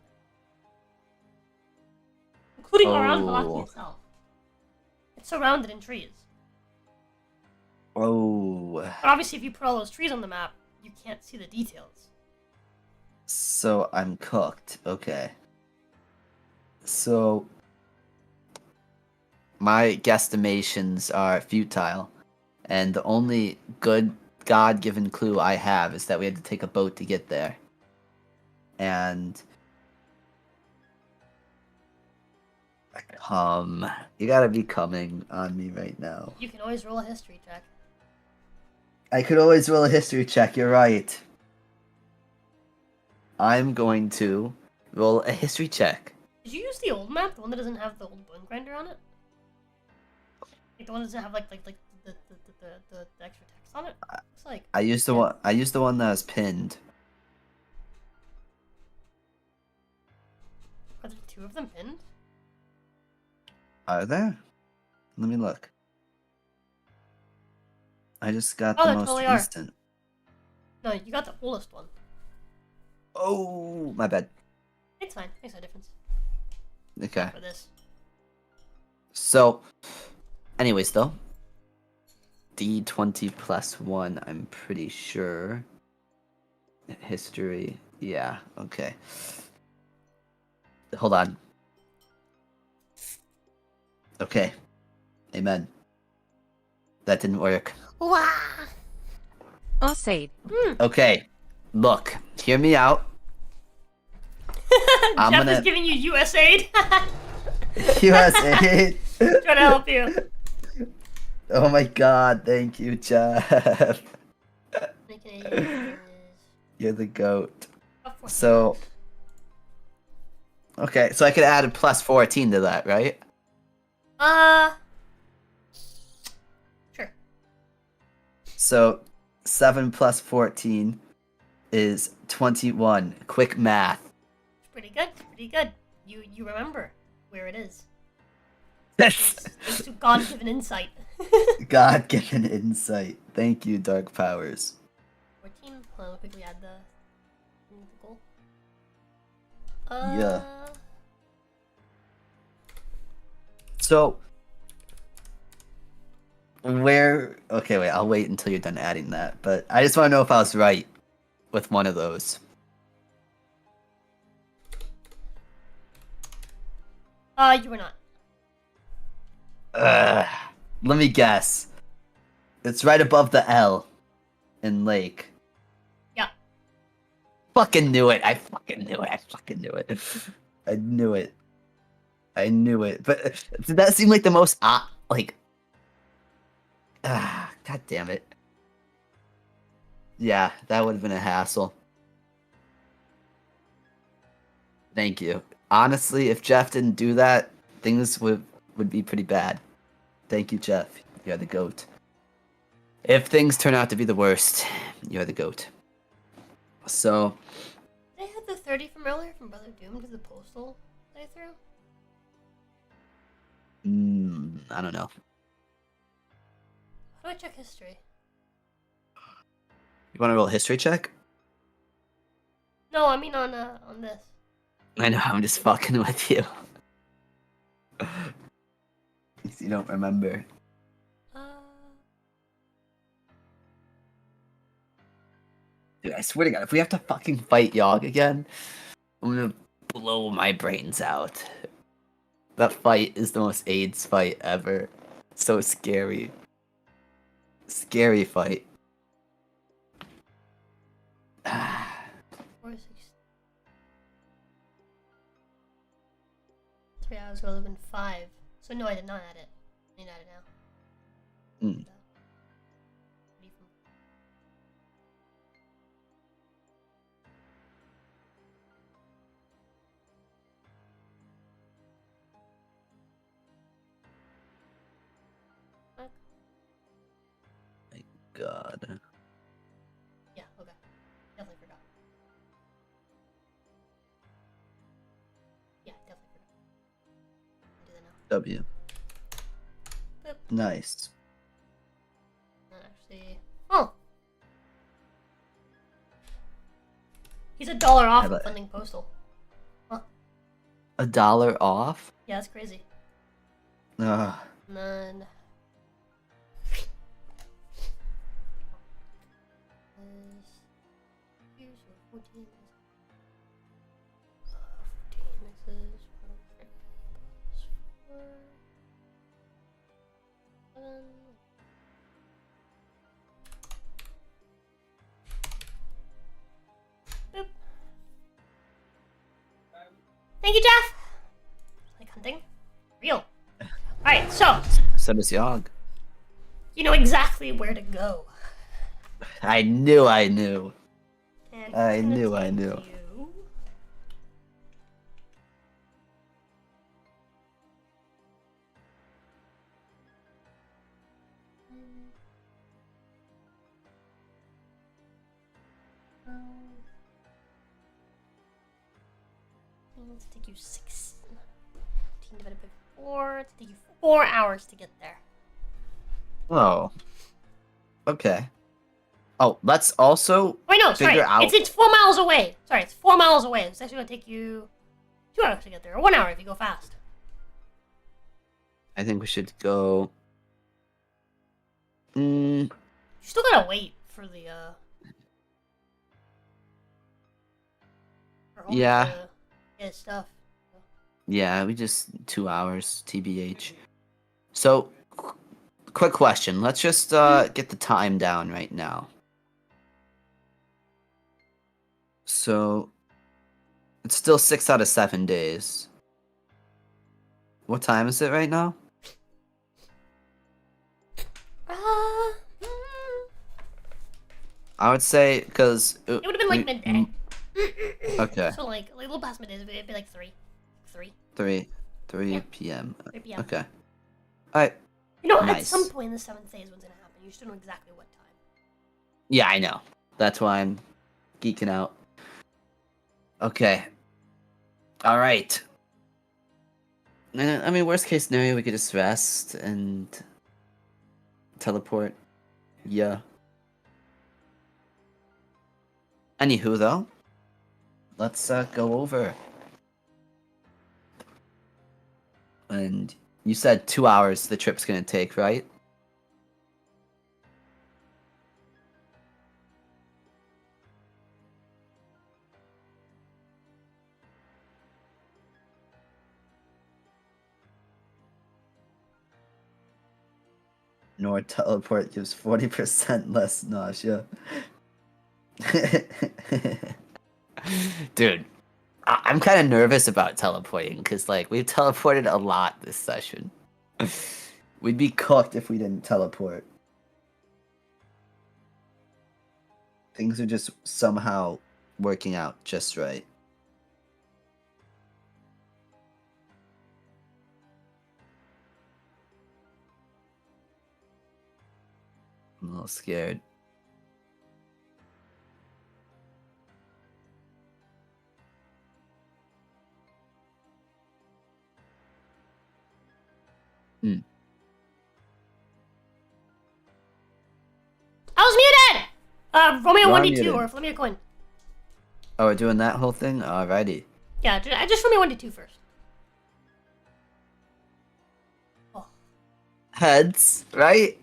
there, including around Valaki itself. It's surrounded in trees. Oh. But obviously, if you put all those trees on the map, you can't see the details. So I'm cooked. Okay. So my guesstimations are futile, and the only good God-given clue I have is that we had to take a boat to get there. And you gotta be coming on me right now. You can always roll a history check. I could always roll a history check, you're right. I'm going to roll a history check. Did you use the old map, the one that doesn't have the old bone grinder on it? Like the one that doesn't have like the extra text on it? Looks like I used the one that was pinned. Are there two of them pinned? Are there? Let me look. I just got Oh, the there most totally are. recent. No, you got the oldest one. Oh, my bad. It's fine. Makes no difference Okay. for this. So, anyways, though, D20 plus 1, I'm pretty sure. History, yeah, okay. Hold on. Okay. Amen. That didn't work. Wow. Arcade. Okay. Look, hear me out. I'm Jeff gonna- is giving you US aid. USA. Trying to help you. Oh my god, thank you, Jeff. You're the goat. So, okay, so I could add a plus 14 to that, right? Sure. So, 7 plus 14 is 21. Quick math. Pretty good. Pretty good. You remember where it is. Yes! Thanks to God-given insight. God-given insight. Thank you, Dark Powers. 14. Hold on, I'll quickly add the goal. Yeah. So, where... Okay, wait, I'll wait until you're done adding that. But I just want to know if I was right with one of those. You were not. Let me guess. It's right above the L in lake. Yeah. Fucking knew it. I fucking knew it. I knew it. I knew it. But did that seem like the most like? God damn it. Yeah, that would have been a hassle. Thank you. Honestly, if Jeff didn't do that, things would be pretty bad. Thank you, Jeff. You're the GOAT. If things turn out to be the worst, you're the GOAT. So, Did I have the 30 from earlier from Brother Doom to the postal playthrough? I don't know. How do I check history? You want to roll a history check? No, I mean on this. I know, I'm just fucking with you. You don't remember. Dude, I swear to God, if we have to fucking fight Yogg again, I'm gonna blow my brains out. That fight is the most AIDS fight ever. So scary. Scary fight. 4, 6. 3 hours would have been 5. So no, I did not add it. I need to add it now. Mm. My God. Yeah, okay. Definitely forgot. Yeah, definitely forgot. I'll do that now. W. Boop. Nice. Actually, oh, he's $1 off from funding postal. $1 off? Yeah, that's crazy. Ugh. And then here's 14 mixes. 4, 7. Boop. Thank you, Jeff. Like hunting? Real. Alright, so So does Yogg. you know exactly where to go. I knew. And I it's gonna knew. take you- It's take you 16 divided by 4. It's take you 4 hours to get there. Oh. Okay. Oh, let's also Wait, no, sorry. figure out. It's 4 miles away. Sorry, it's 4 miles away. It's actually gonna take you 2 hours to get there, or 1 hour if you go fast. I think we should go. You still gotta wait for the for homie Yeah. to get his stuff. Yeah, we just 2 hours, TBH. So, quick question. Let's just get the time down right now. So, it's still 6 out of 7 days. What time is it right now? Mm, I would say, because... it would have been like midday. Okay. So like a little past midday, it'd be like 3. 3. 3 Yeah. p.m. 3 p.m. Okay. Alright. You know, at Nice. some point in the 7th day is what's gonna happen. You just don't know exactly what time. Yeah, I know. That's why I'm geeking out. Okay. Alright. I mean, worst case scenario, we could just rest and teleport. Yeah. Anywho, though, let's go over. And you said 2 hours the trip's gonna take, right? nor teleport gives 40% less nausea. Dude, I'm kind of nervous about teleporting because, like, we've teleported a lot this session. We'd be cooked if we didn't teleport. Things are just somehow working out just right. I'm a little scared. I was muted! Roll me a You are 1d2 muted. or flip me a coin. Oh, we're doing that whole thing? Alrighty. Yeah, just roll me a 1d2 first. Oh. Heads, right?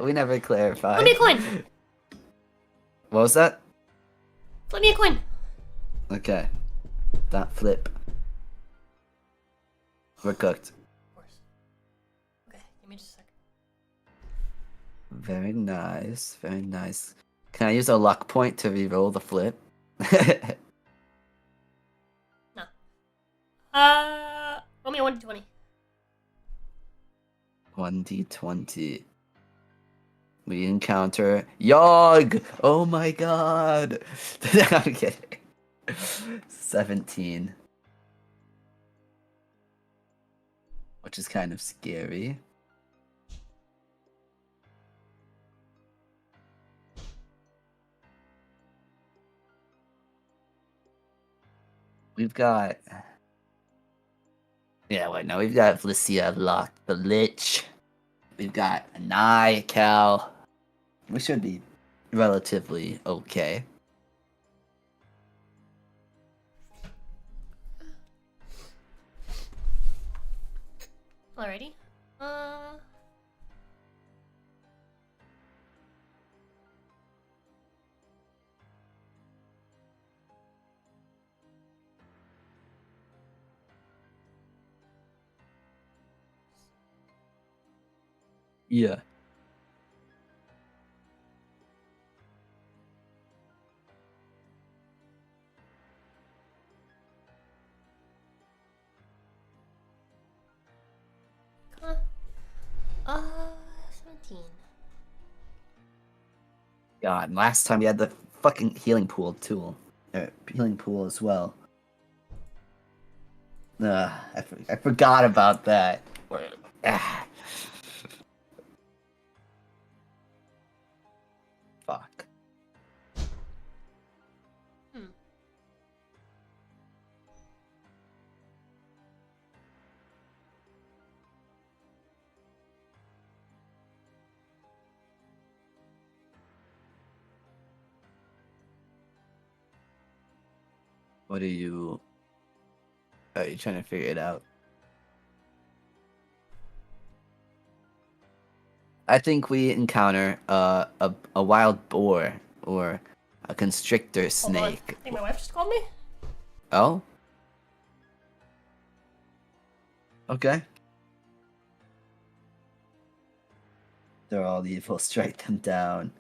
We never clarified. Flip me a coin! What was that? Flip me a coin! Okay. That flip. We're cooked. Of course. Okay, give me just a second. Very nice, very nice. Can I use a luck point to re-roll the flip? No. Roll me a 1d20. 1d20. We encounter Yogg! Oh my god! I'm kidding. 17. Which is kind of scary. We've got... Yeah, wait, no, we've got Felicia locked, the Lich. We've got an eye, Cal. We should be relatively okay. Alrighty. Yeah. Huh. 17. God, and last time we had the fucking healing pool tool. Healing pool as well. I forgot about that. Fuck. What are you trying to figure it out? I think we encounter a wild boar or a constrictor Hold on. snake. I think my wife just called me. Oh? Okay. They're all evil. Strike them down.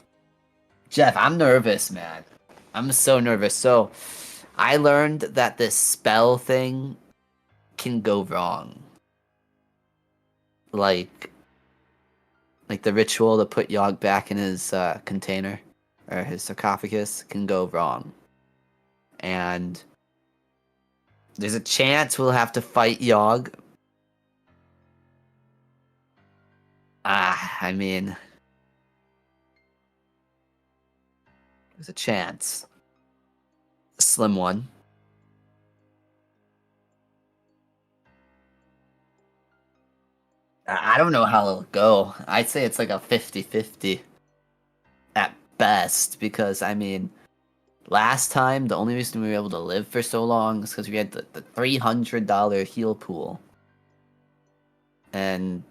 Jeff, I'm nervous, man. I'm so nervous. So, I learned that this spell thing can go wrong. Like the ritual to put Yogg back in his container or his sarcophagus can go wrong. And there's a chance we'll have to fight Yogg. I mean, there's a chance. A slim one. I don't know how it'll go. I'd say it's like a 50-50 at best, because, I mean, last time, the only reason we were able to live for so long is because we had the $300 heal pool. And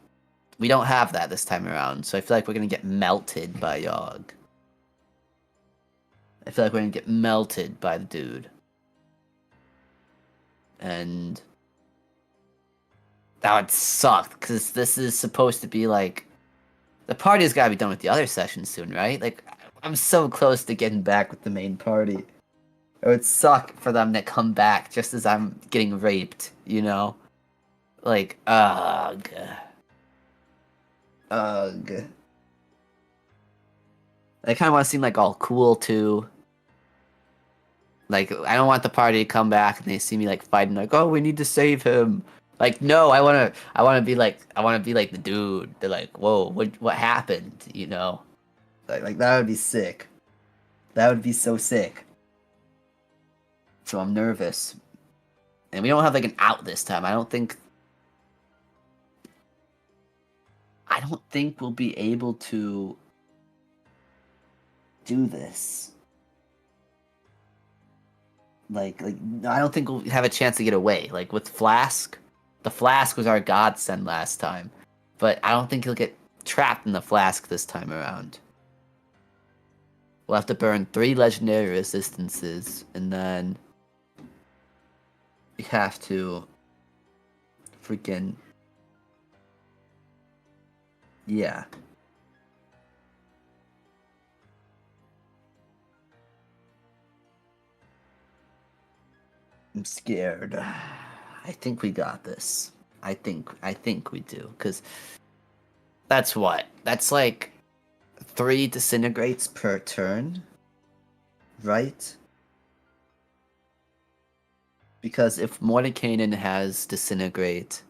we don't have that this time around, so I feel like we're going to get melted by Yogg. I feel like we're going to get melted by the dude. And that would suck, because this is supposed to be like The party's gotta be done with the other session soon, right? Like, I'm so close to getting back with the main party. It would suck for them to come back just as I'm getting raped, you know? Like, ugh. Ugh. I kind of want to seem like all cool too. Like, I don't want the party to come back and they see me like fighting, like, oh, we need to save him. Like, no, I wanna be like the dude. They're like, whoa, what happened? You know, like that would be sick. That would be so sick. So I'm nervous, and we don't have like an out this time. I don't think we'll be able to do this. Like I don't think we'll have a chance to get away. Like with Flask, the Flask was our godsend last time, but I don't think he'll get trapped in the Flask this time around. We'll have to burn 3 legendary resistances, and then we have to freaking yeah. I'm scared. I think we got this. I think we do, because that's what? That's like 3 disintegrates per turn, right? Because if Mordekainen has disintegrate,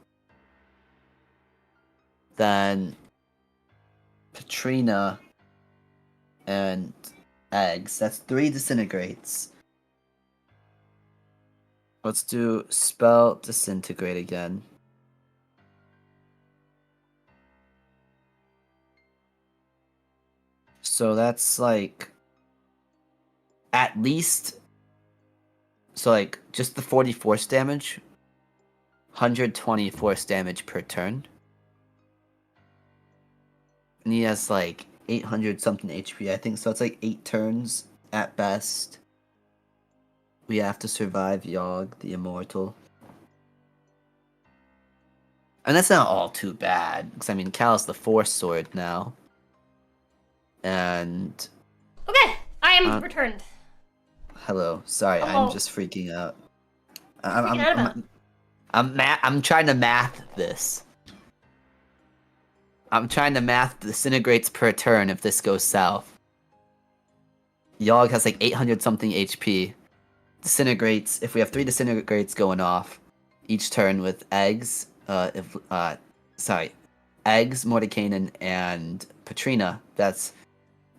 then Patrina and eggs, that's 3 disintegrates. Let's do spell disintegrate again. So that's like at least, so like just the 40 force damage, 120 force damage per turn. And he has like 800 something HP, I think. So it's like 8 turns at best. We have to survive Yogg, the Immortal. And that's not all too bad, because I mean, Cal's the Force Sword now. And... Okay, I am returned. Hello, sorry, Hello. I'm just freaking out. I'm trying to math this. I'm trying to math disintegrates per turn if this goes south. Yogg has like 800 something HP. Disintegrates, if we have 3 disintegrates going off each turn with eggs, eggs, Mordekainen, and Patrina, that's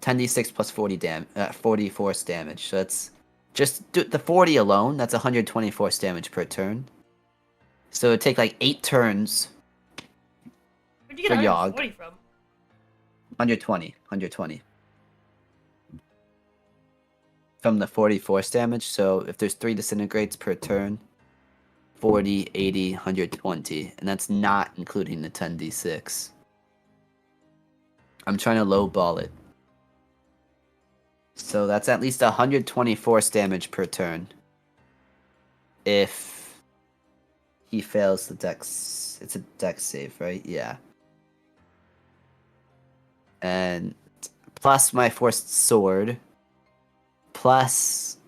10d6 plus 40 force damage. So that's just the 40 alone, that's 120 force damage per turn. So it'd take like 8 turns. Where'd you get 140 from? 120. From the 40 force damage, so if there's 3 disintegrates per turn, 40, 80, 120, and that's not including the 10d6. I'm trying to lowball it. So that's at least 120 force damage per turn. If he fails the dex, it's a dex save, right? Yeah. And plus my forced sword. Plus,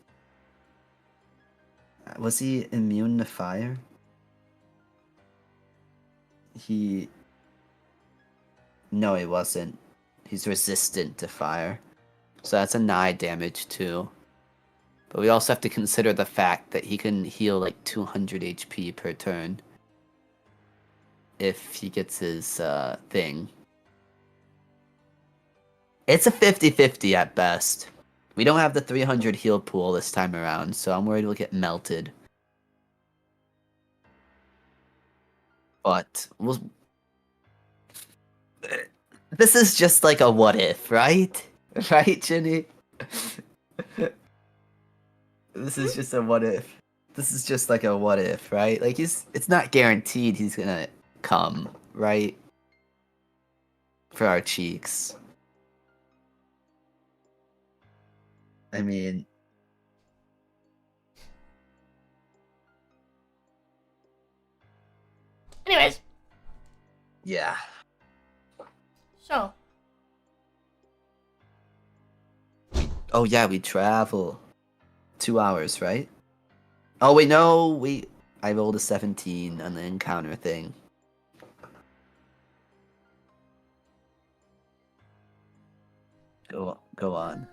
was he immune to fire? No, he wasn't. He's resistant to fire. So that's a 9 damage too. But we also have to consider the fact that he can heal like 200 HP per turn. If he gets his thing. It's a 50-50 at best. We don't have the 300 heal pool this time around, so I'm worried we'll get melted. But this is just like a what if, right? Right, Ginny? This is just a what if. This is just like a what if, right? Like it's not guaranteed he's gonna come, right? For our cheeks. I mean, Anyways, yeah. so Oh yeah, we travel. 2 hours, right? Oh wait, no, I rolled a 17 on the encounter thing. Go on.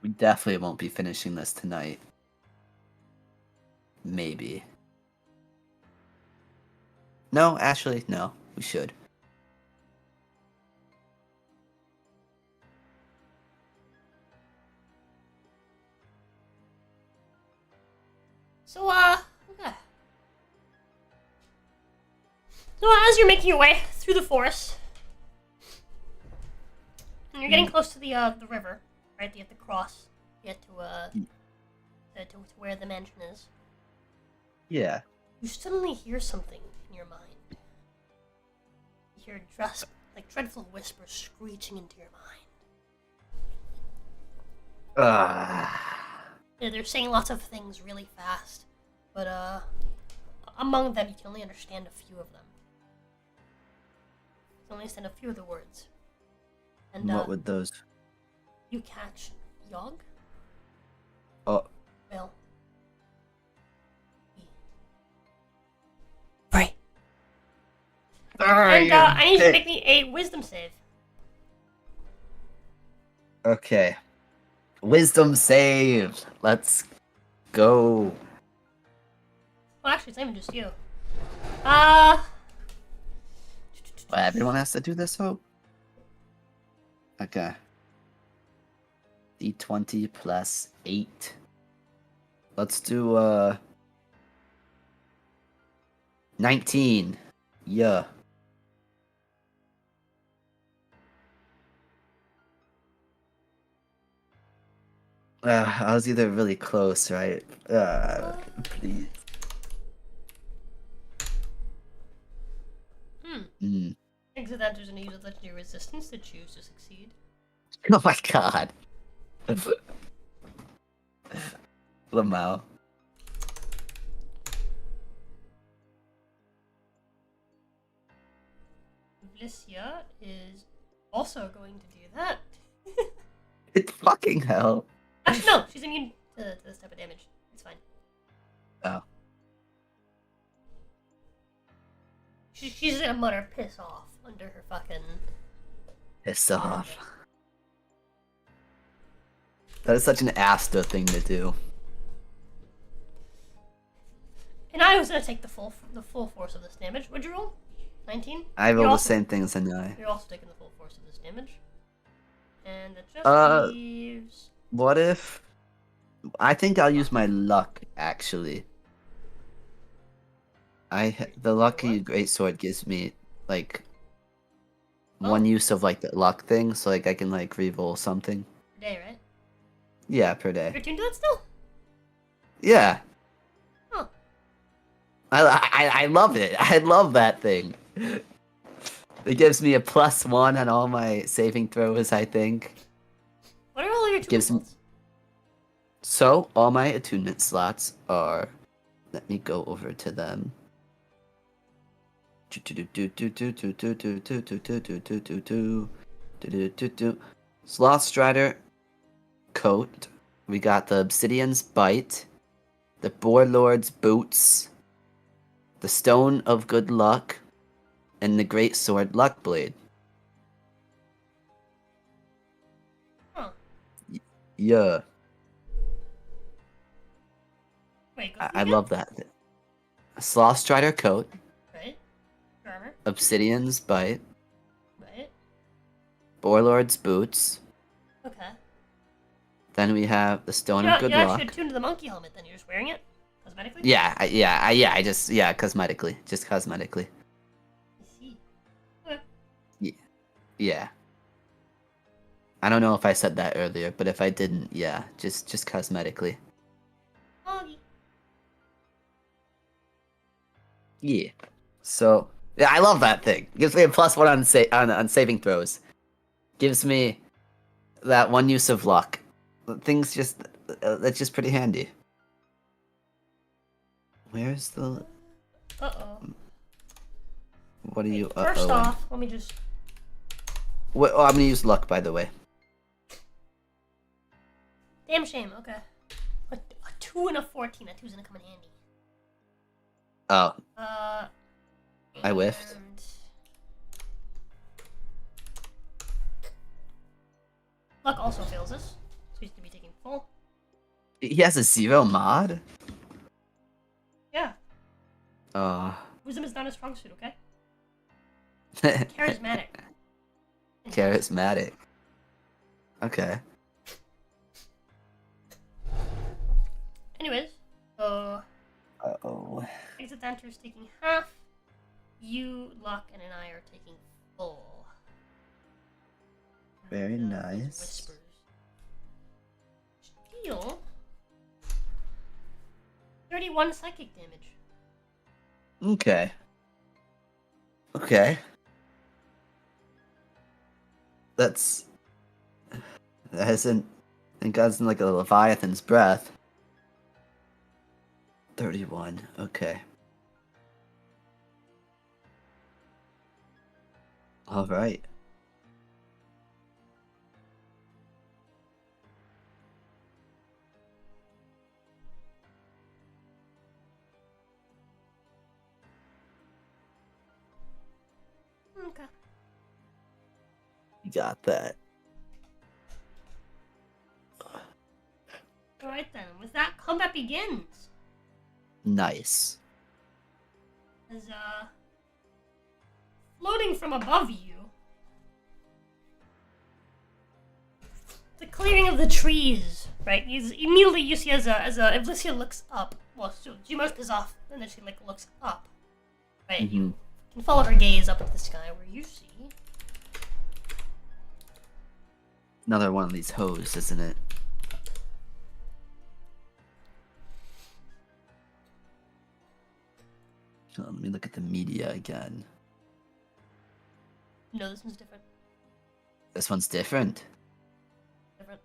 We definitely won't be finishing this tonight. Maybe. No, actually, no. We should. So, okay. So as you're making your way through the forest, and you're getting close to the river, right? You have to cross, get to where the mansion is. Yeah. You suddenly hear something in your mind. You hear dreadful whispers screeching into your mind. They're saying lots of things really fast, but among them you can only understand a few of them. You can only understand a few of the words. And What would those? you catch Yogg. Oh. Well. Pray. And I need you to make me a wisdom save. Okay. Wisdom save. Let's go. Well, actually, it's not even just you. Well, everyone has to do this, Hope? Okay. D20 plus 8. Let's do, 19. Yeah. I was either really close, right? Please. Exit enters and uses legendary resistance to choose to succeed. Oh my god. Lamau. Vlissia is also going to do that. It's fucking hell. Actually, no, she's immune to this type of damage. It's fine. Oh. She's gonna mutter piss off under her fucking... Piss off. That is such an Asta thing to do. And I was gonna take the full force of this damage. What'd you roll? 19? I rolled the same thing as I. You're also taking the full force of this damage. And that just leaves... What if... I think I'll use my luck, actually. The lucky greatsword gives me, like... one use of, like, the luck thing, so, like, I can, like, re-roll something. Per day, right? Yeah, per day. You're tuned to that still? Yeah. Huh. I love it. I love that thing. It gives me a +1 on all my saving throws, I think. What are all your attunement slots? So, all my attunement slots are... Let me go over to them. Sloth Strider coat. We got the Obsidian's Bite. The Boar Lord's Boots. The Stone of Good Luck. And the Great Sword Luck Blade. Huh. Yeah. Wait, I love that. Sloth Strider coat. Right. Armor. Obsidian's Bite. Right. Boar Lord's Boots. Okay. Then we have the Stone of Good You Luck. actually attuned to the monkey helmet then. You're just wearing it? Cosmetically? Yeah, cosmetically. Just cosmetically. I see. Okay. Yeah. I don't know if I said that earlier, but if I didn't, yeah, just cosmetically. Moggy. Yeah. So, yeah, I love that thing. Gives me a +1 on saving throws. Gives me that one use of luck. Things just, that's just pretty handy. Where's the... Uh-oh. What are you? First off, let me just. Oh, I'm gonna use luck, by the way. Damn shame. Okay. A 2 and a 14. A 2's gonna come in handy. Oh, I And whiffed. Luck also fails us, so he's gonna be taking full. He has a 0 mod. Yeah. Oh. Wisdom is not a strong suit. Okay. Charismatic. Charismatic. Okay. Anyways, so Oh. Exit Dancer is taking half. You, Luck, and I are taking full. Very And, nice. Whispers. Deal 31 psychic damage. Okay. Okay. That hasn't. It got in like a Leviathan's breath. 31. Okay. All right. Okay. You got that. Alright then, with that, combat begins. Nice. As, floating from above you, the clearing of the trees, right? Immediately you see if Lycia looks up, well, so Jumos is off, and then she, looks up, right? Mm-hmm. You can follow her gaze up at the sky where you see Another one of these hoes, isn't it? So let me look at the media again. No, this one's different. This one's different. Different.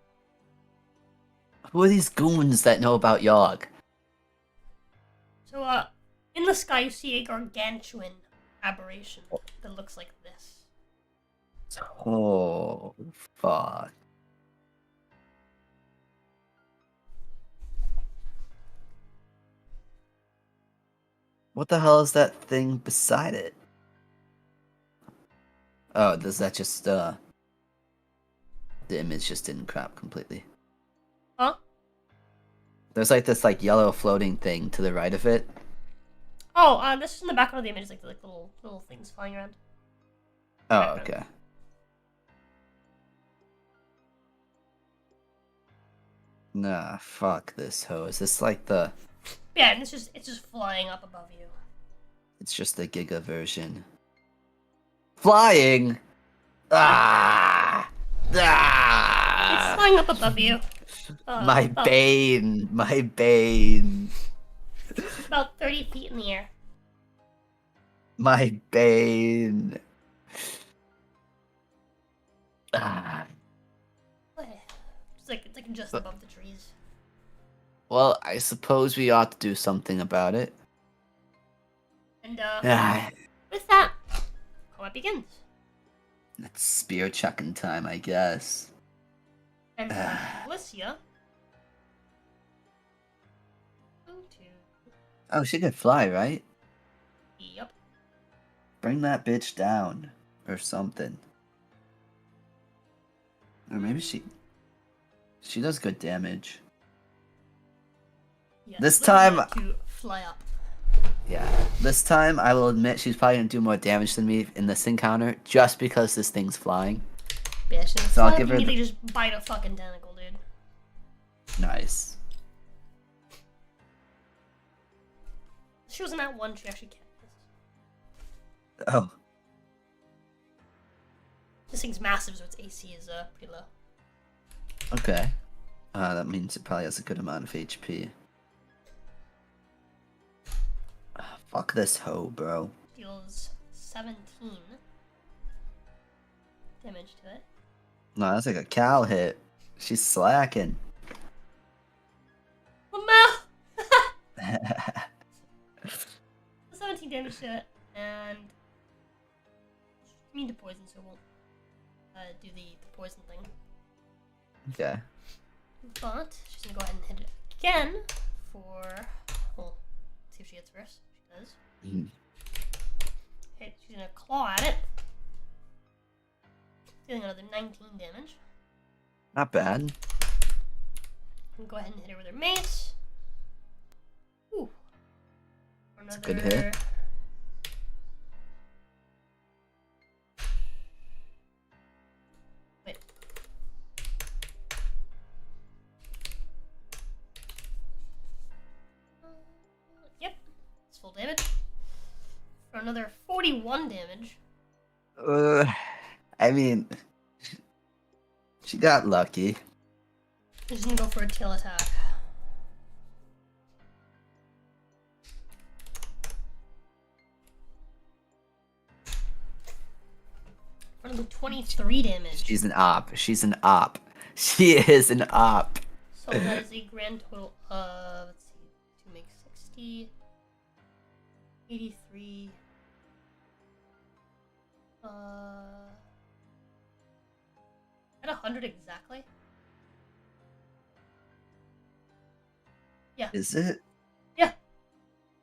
Who are these goons that know about Yogg? So, in the sky you see a gargantuan aberration that looks like this. Oh, fuck. What the hell is that thing beside it? Oh, does that just, the image just didn't crop completely. Huh? There's like this yellow floating thing to the right of it. Oh, this is in the background of the image, like little things flying around. Oh, Background. okay. Nah, fuck this hoe. Is this like the... Yeah, and it's just flying up above you. It's just the Giga version. Flying! Ah! It's Ah! flying up above you. My about, bane! My bane! about 30 feet in the air. My bane! Ah. It's like just above the trees. Well, I suppose we ought to do something about it. And Ah, with that, combat begins. it's spear chucking time, I guess. And Lycia. 1, 2. Oh, she could fly, right? Yep. Bring that bitch down. Or something. Or maybe she does good damage. Yeah, This Lycia time- to fly up. Yeah. This time, I will admit she's probably gonna do more damage than me in this encounter, just because this thing's flying. Yeah, she'll So I'll fly give up her immediately just bite a fucking tentacle, dude. Nice. She wasn't at 1, she actually can't. Oh. This thing's massive, so its AC is pretty low. Okay. That means it probably has a good amount of HP. Fuck this hoe, bro. Deals 17 damage to it. No, that's like a cow hit. She's slacking. Oh no! 17 damage to it, and immune to poison, so it won't do the poison thing. Okay. But she's gonna go ahead and hit it again for. Well, see if she hits first. She does. Mhm. Okay, she's gonna claw at it, dealing another 19 damage. Not bad. And go ahead and hit her with her mace. Ooh. That's a good hit. Wait. Yep. It's full damage. For another 41 damage. I mean, she got lucky. She's gonna go for a tail attack. For another 23 damage. She's an op. She's an op. She is an op. So that is a grand total of, let's see, to make 60, 83, at 100 exactly? Yeah. Is it? Yeah.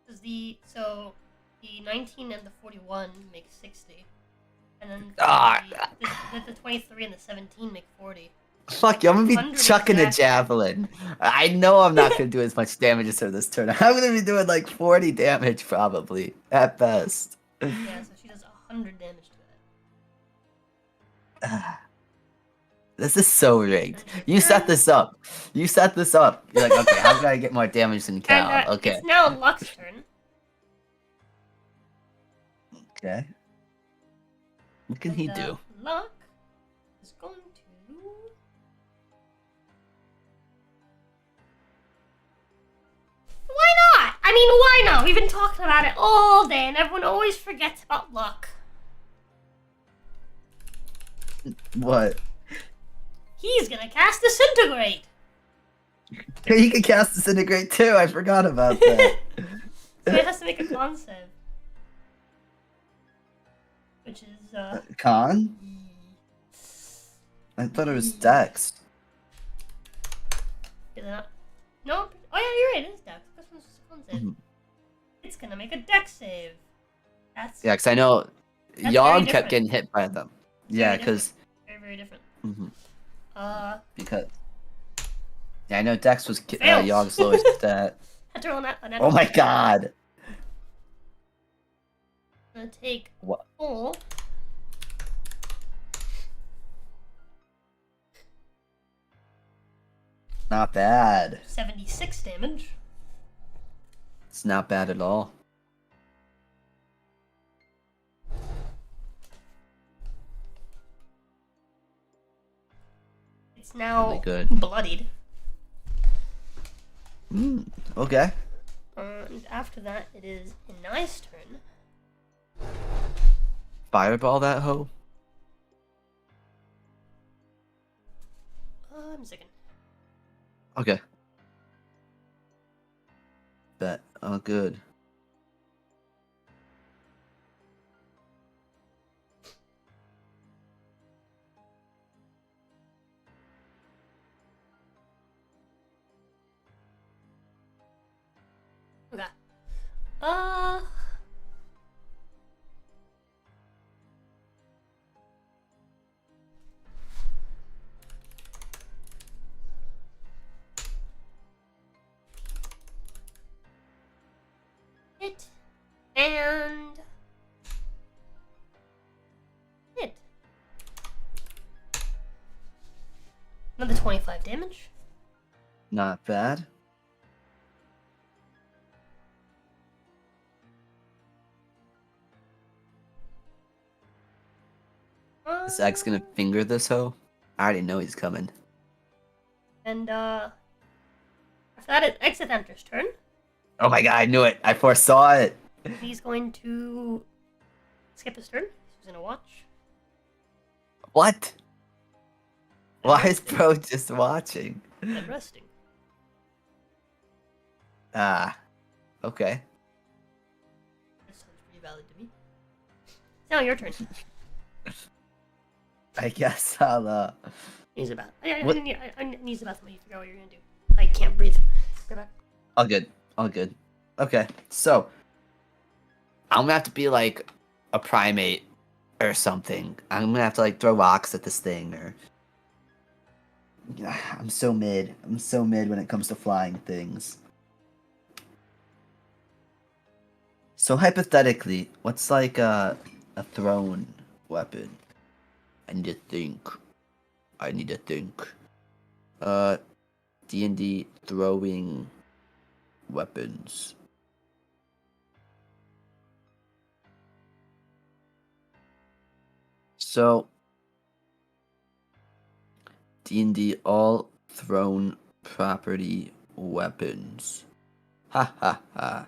Because the 19 and the 41 make 60. And then the 23 and the 17 make 40. Fuck you, I'm gonna be 100 chucking a exactly. javelin. I know I'm not gonna do as much damage as her this turn. I'm gonna be doing like 40 damage probably, at best. Yeah, so she does 100 damage to it. This is so rigged. You set this up. You set this up. You're like, okay, how can I get more damage than Cal? And, Okay. It's now Luck's turn. Okay. What can he do? Luck is going to. Why not? I mean, why not? We've been talking about it all day, and everyone always forgets about Luck. What? He's gonna cast Disintegrate. He can cast Disintegrate too. I forgot about that. So he has to make a con save. Which is, Con? I thought it was Dex. Is it not? No? Oh yeah, you're right, it is Dex. This one's just a con save. Mhm. It's gonna make a Dex save. That's Yeah, because I know very Yog different. kept getting hit by them. Yeah, because very, very different. because yeah, I know Dex was Fails. Yog's lowest stat. Had to roll an Oh my god! I'm gonna take What? full. Not bad. 76 damage. It's not bad at all. It's now Really good. bloodied. Okay. And after that, it is Inai's turn. Fireball that hoe? I'm a second. Okay. Bet. Oh, good. Okay. Hit. And hit. Another 25 damage. Not bad. Is X gonna finger this hoe? I already know he's coming. And after that, it's Exithanter's turn. Oh my god, I knew it! I foresaw it! He's going to skip his turn. He's gonna watch. What? Why is bro just watching? And resting. Ah. Okay. That sounds pretty valid to me. Now your turn. I guess I'll Use the bath. I What- need to use the bathroom. You figure out what you're gonna do. I can't breathe. Go back. all good. All good. Okay, so I'm gonna have to be like a primate or something. I'm gonna have to like throw rocks at this thing or I'm so mid. I'm so mid when it comes to flying things. So hypothetically, what's like a thrown weapon? I need to think. I need to think. D&D throwing weapons. So D&D all thrown property weapons. Ha ha ha.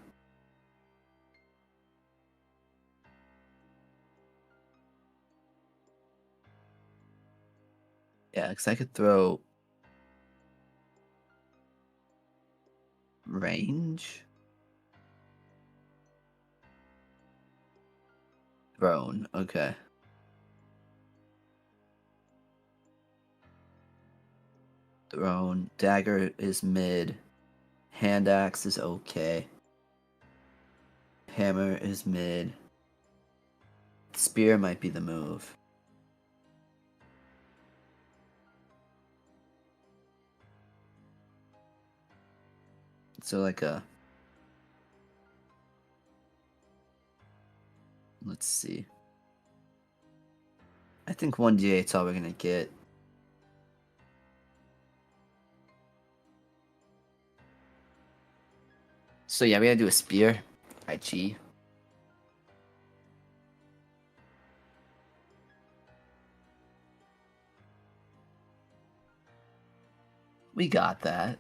Yeah, because I could throw range. Thrown, okay. Thrown. Dagger is mid. Hand axe is okay. Hammer is mid. Spear might be the move. So like a... Let's see. I think 1d8 is all we're gonna get. So yeah, we gotta do a spear. IG. We got that.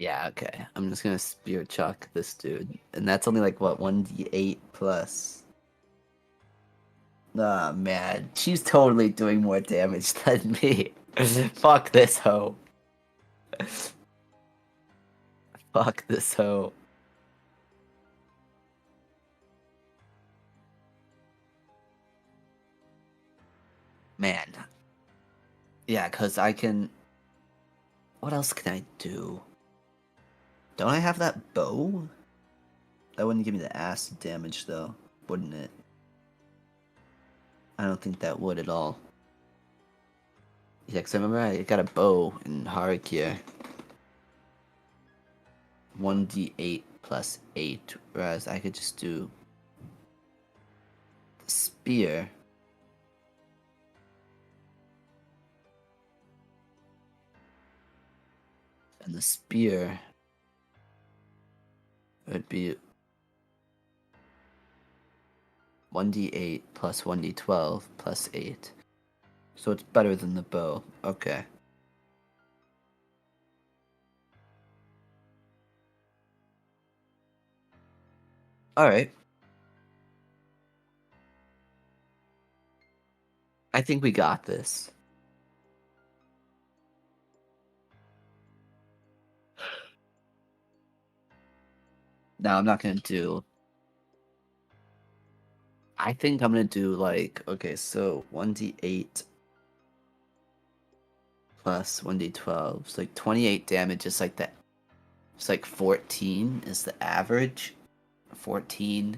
Yeah, okay. I'm just gonna spear chuck this dude. And that's only like, what, 1d8 plus? Ah, man. She's totally doing more damage than me. Fuck this hoe. Fuck this hoe. Man. Yeah, because I can... What else can I do? Don't I have that bow? That wouldn't give me the acid damage, though, wouldn't it? I don't think that would at all. Yeah, because I remember I got a bow in Har'Akir. 1d8 plus 8, whereas I could just do the spear. And the spear would be 1d8 plus 1d12 plus 8. So it's better than the bow. Okay. Alright. I think we got this. Now I'm not gonna do... I think I'm gonna do like... Okay, so 1d8 plus 1d12. So like 28 damage is like that. It's like 14 is the average. 14,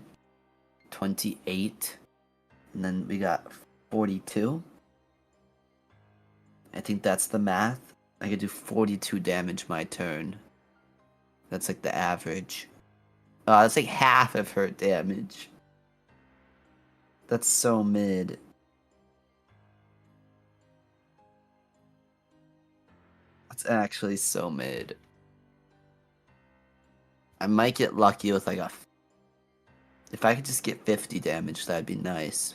28, and then we got 42. I think that's the math. I could do 42 damage my turn. That's like the average. That's like half of her damage. That's so mid. That's actually so mid. I might get lucky with like a... If I could just get 50 damage, that'd be nice.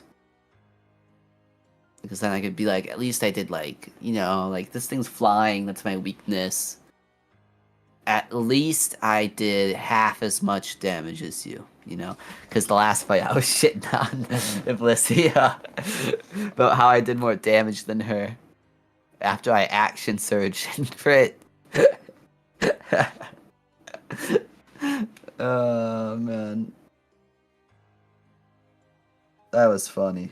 Because then I could be like, at least I did like, you know, like this thing's flying, that's my weakness. At least I did half as much damage as you, you know? Because the last fight I was shitting on Iblissia about how I did more damage than her after I action surged and crit. Oh man, that was funny.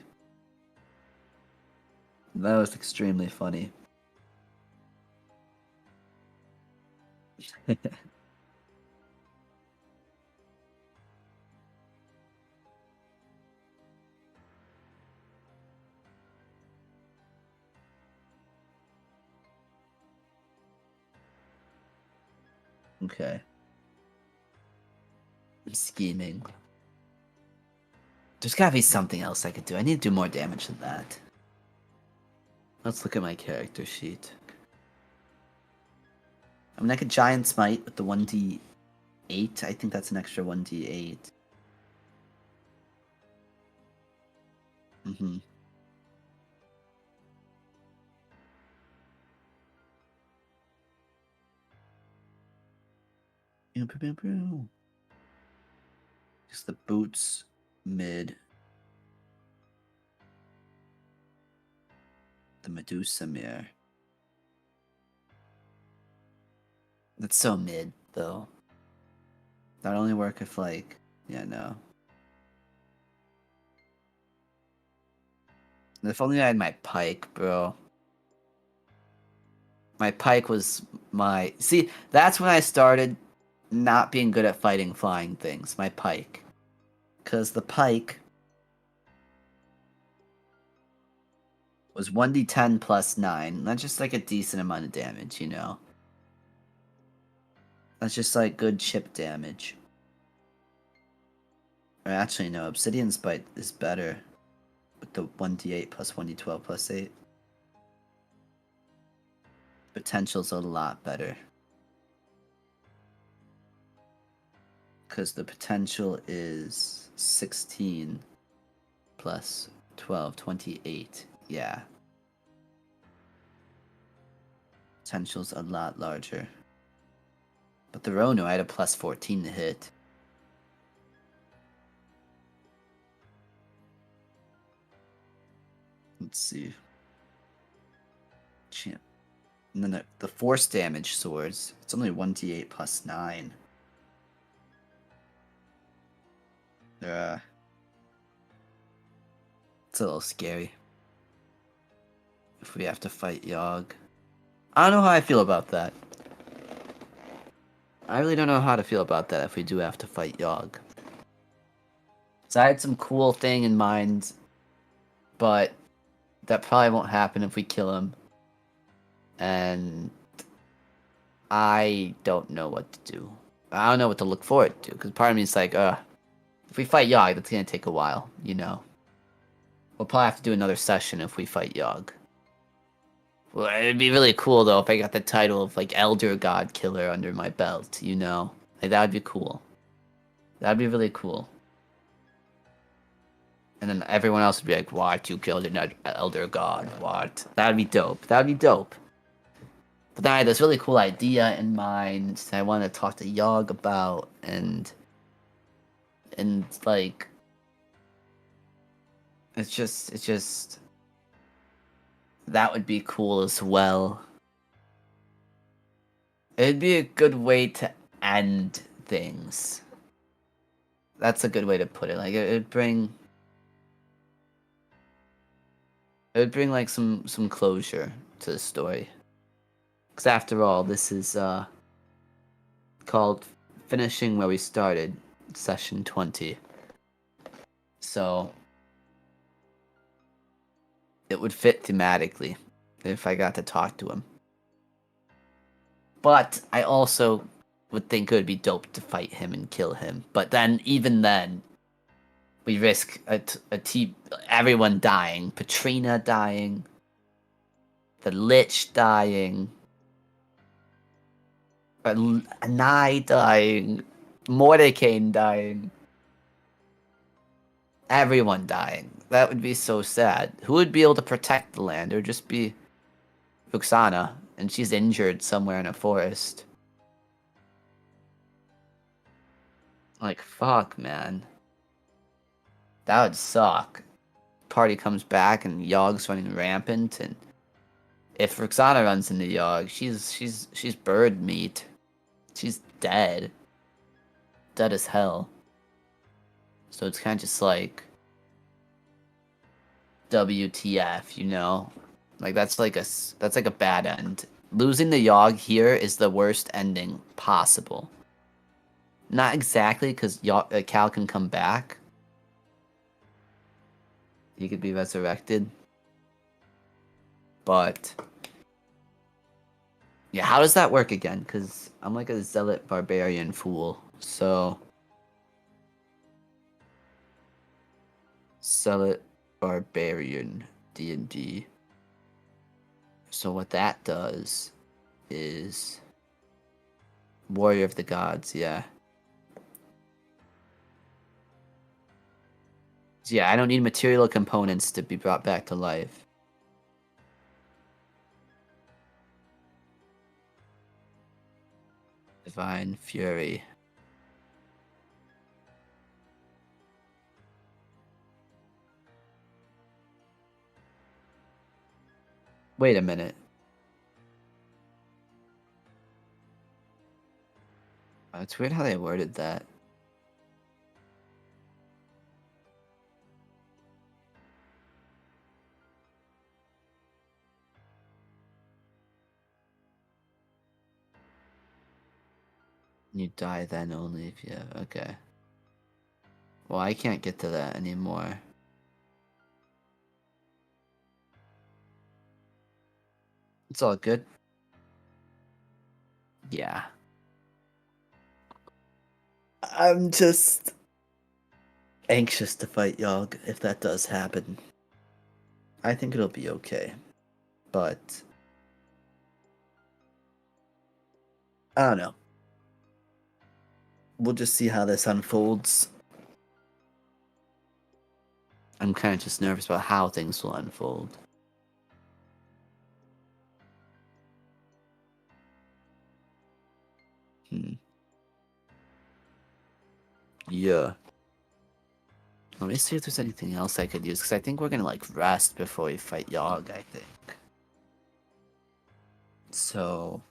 That was extremely funny. Okay. I'm scheming. There's gotta be something else I could do. I need to do more damage than that. Let's look at my character sheet. I mean, I could Giant Smite with the 1d8. I think that's an extra 1d8. Mm-hmm. Just the boots mid. The Medusa mirror. That's so mid, though. That only work if, like, yeah, no. If only I had my pike, bro. My pike was my... See, that's when I started not being good at fighting flying things. My pike. Because the pike was 1d10 plus 9. That's just like a decent amount of damage, you know? That's just like good chip damage. Or actually, no, Obsidian Spite is better with the 1d8 plus 1d12 plus 8. Potential's a lot better. Because the potential is 16 plus 12, 28. Yeah. Potential's a lot larger. But the Rono, I had a plus 14 to hit. Let's see. Champ. And then the force damage swords, it's only 1d8 plus 9. It's a little scary. If we have to fight Yogg. I don't know how I feel about that. I really don't know how to feel about that if we do have to fight Yogg. So I had some cool thing in mind, but that probably won't happen if we kill him. And I don't know what to do. I don't know what to look forward to, because part of me is like, if we fight Yogg, that's gonna take a while, you know? We'll probably have to do another session if we fight Yogg. Well, it'd be really cool, though, if I got the title of, like, Elder God Killer under my belt, you know? Like, that would be cool. That'd be really cool. And then everyone else would be like, what? You killed an Elder God. What? That'd be dope. That'd be dope. But then I had this really cool idea in mind that I want to talk to Yogg about, and like, it's just, that would be cool as well. It'd be a good way to end things. That's a good way to put it. Like, it'd bring like some closure to the story. Because after all, this is called Finishing Where We Started, Session 20. So it would fit thematically if I got to talk to him. But I also would think it would be dope to fight him and kill him. But then, even then, we risk everyone dying. Patrina dying. The Lich dying. Anai dying. Mordecai dying. Everyone dying. That would be so sad. Who would be able to protect the land? It would just be Vuxana, and she's injured somewhere in a forest. Like, fuck, man. That would suck. Party comes back and Yogg's running rampant, and if Roxana runs into Yogg, she's bird meat. she's dead. Dead as hell. So it's kind of just like WTF, you know? Like that's like a bad end. Losing the Yogg here is the worst ending possible. Not exactly, because Cal can come back. He could be resurrected. But yeah, how does that work again? Because I'm like a zealot barbarian fool. So zealot barbarian D&D. So what that does is warrior of the gods, yeah. So yeah, I don't need material components to be brought back to life. Divine Fury. Wait a minute. It's weird how they worded that. You die then only if you have... Okay. Well, I can't get to that anymore. It's all good. Yeah. I'm just anxious to fight Yogg if that does happen. I think it'll be okay. But I don't know. We'll just see how this unfolds. I'm kind of just nervous about how things will unfold. Yeah. Let me see if there's anything else I could use, because I think we're gonna like rest before we fight Yogg, I think. So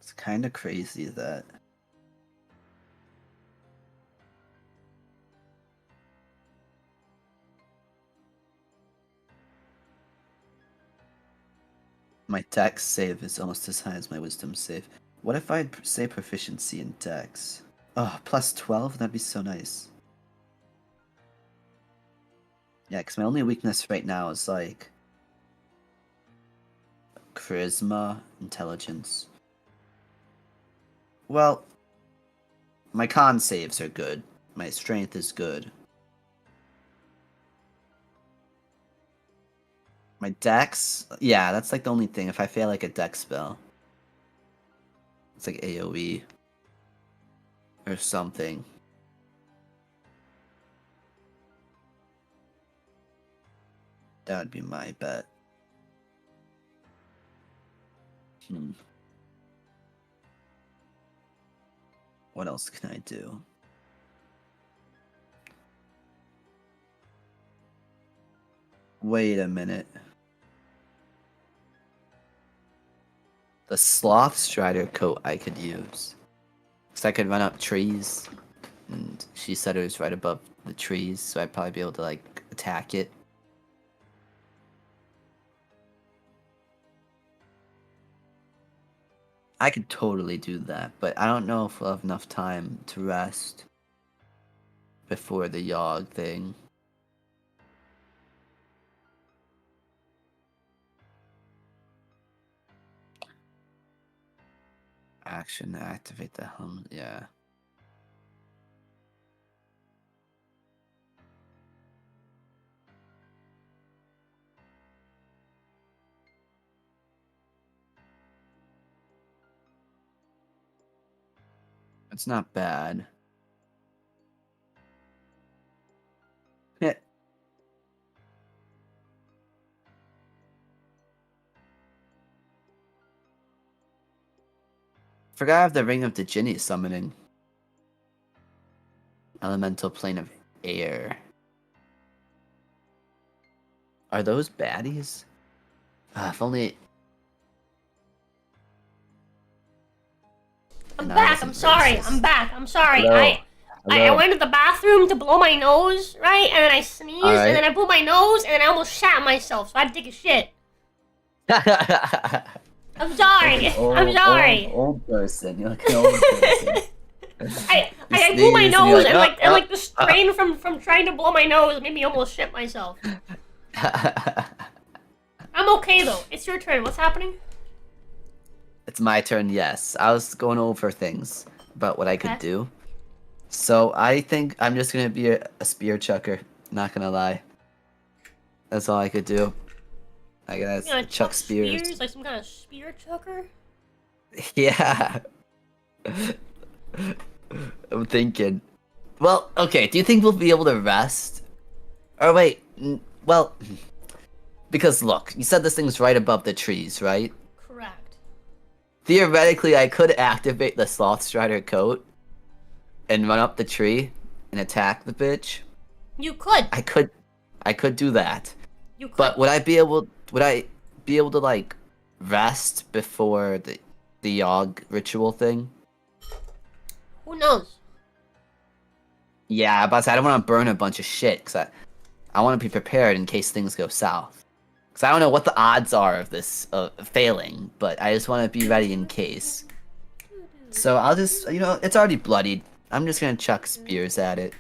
it's kind of crazy that my dex save is almost as high as my wisdom save. What if I'd say proficiency in dex? Oh, plus 12? That'd be so nice. Yeah, because my only weakness right now is like charisma, intelligence. Well, my con saves are good. My strength is good. My dex? Yeah, that's like the only thing. If I fail like a dex spell, it's like AoE or something. That would be my bet. What else can I do? Wait a minute. The Sloth Strider coat I could use. Because I could run up trees. And she said it was right above the trees, so I'd probably be able to, like, attack it. I could totally do that, but I don't know if we'll have enough time to rest before the Yogg thing. Action to activate the hum, yeah. It's not bad. Yeah. Forgot I have the Ring of the Djinni summoning. Elemental Plane of Air. Are those baddies? If only. I'm And I back. I'm wasn't sorry. racist. I'm back. I'm sorry. Hello. I Hello. went to the bathroom to blow my nose, right? And then I sneezed, Alright. and then I blew my nose, and then I almost shat myself, so I had to take a shit. I'm sorry. I'm sorry. Old person. You're like an old person. I You blew my sneeze and you're nose, like, and like the strain from trying to blow my nose made me almost shit myself. I'm okay though. It's your turn. What's happening? It's my turn, yes. I was going over things about what I could Okay. do. So I think I'm just gonna be a spear chucker. Not gonna lie. That's all I could do. I You guess gonna chuck spears. like some kind of spear chucker? Yeah. I'm thinking. Well, okay. Do you think we'll be able to rest? Or wait. Well, because look, you said this thing's right above the trees, right? Correct. Theoretically, I could activate the Sloth Strider coat and run up the tree and attack the bitch. You could. I could do that. You could. But would I be able to like rest before the Yogg ritual thing? Who knows? Yeah, but I don't want to burn a bunch of shit because I want to be prepared in case things go south. Because I don't know what the odds are of this failing, but I just want to be ready in case. So I'll just, it's already bloodied. I'm just gonna chuck spears at it.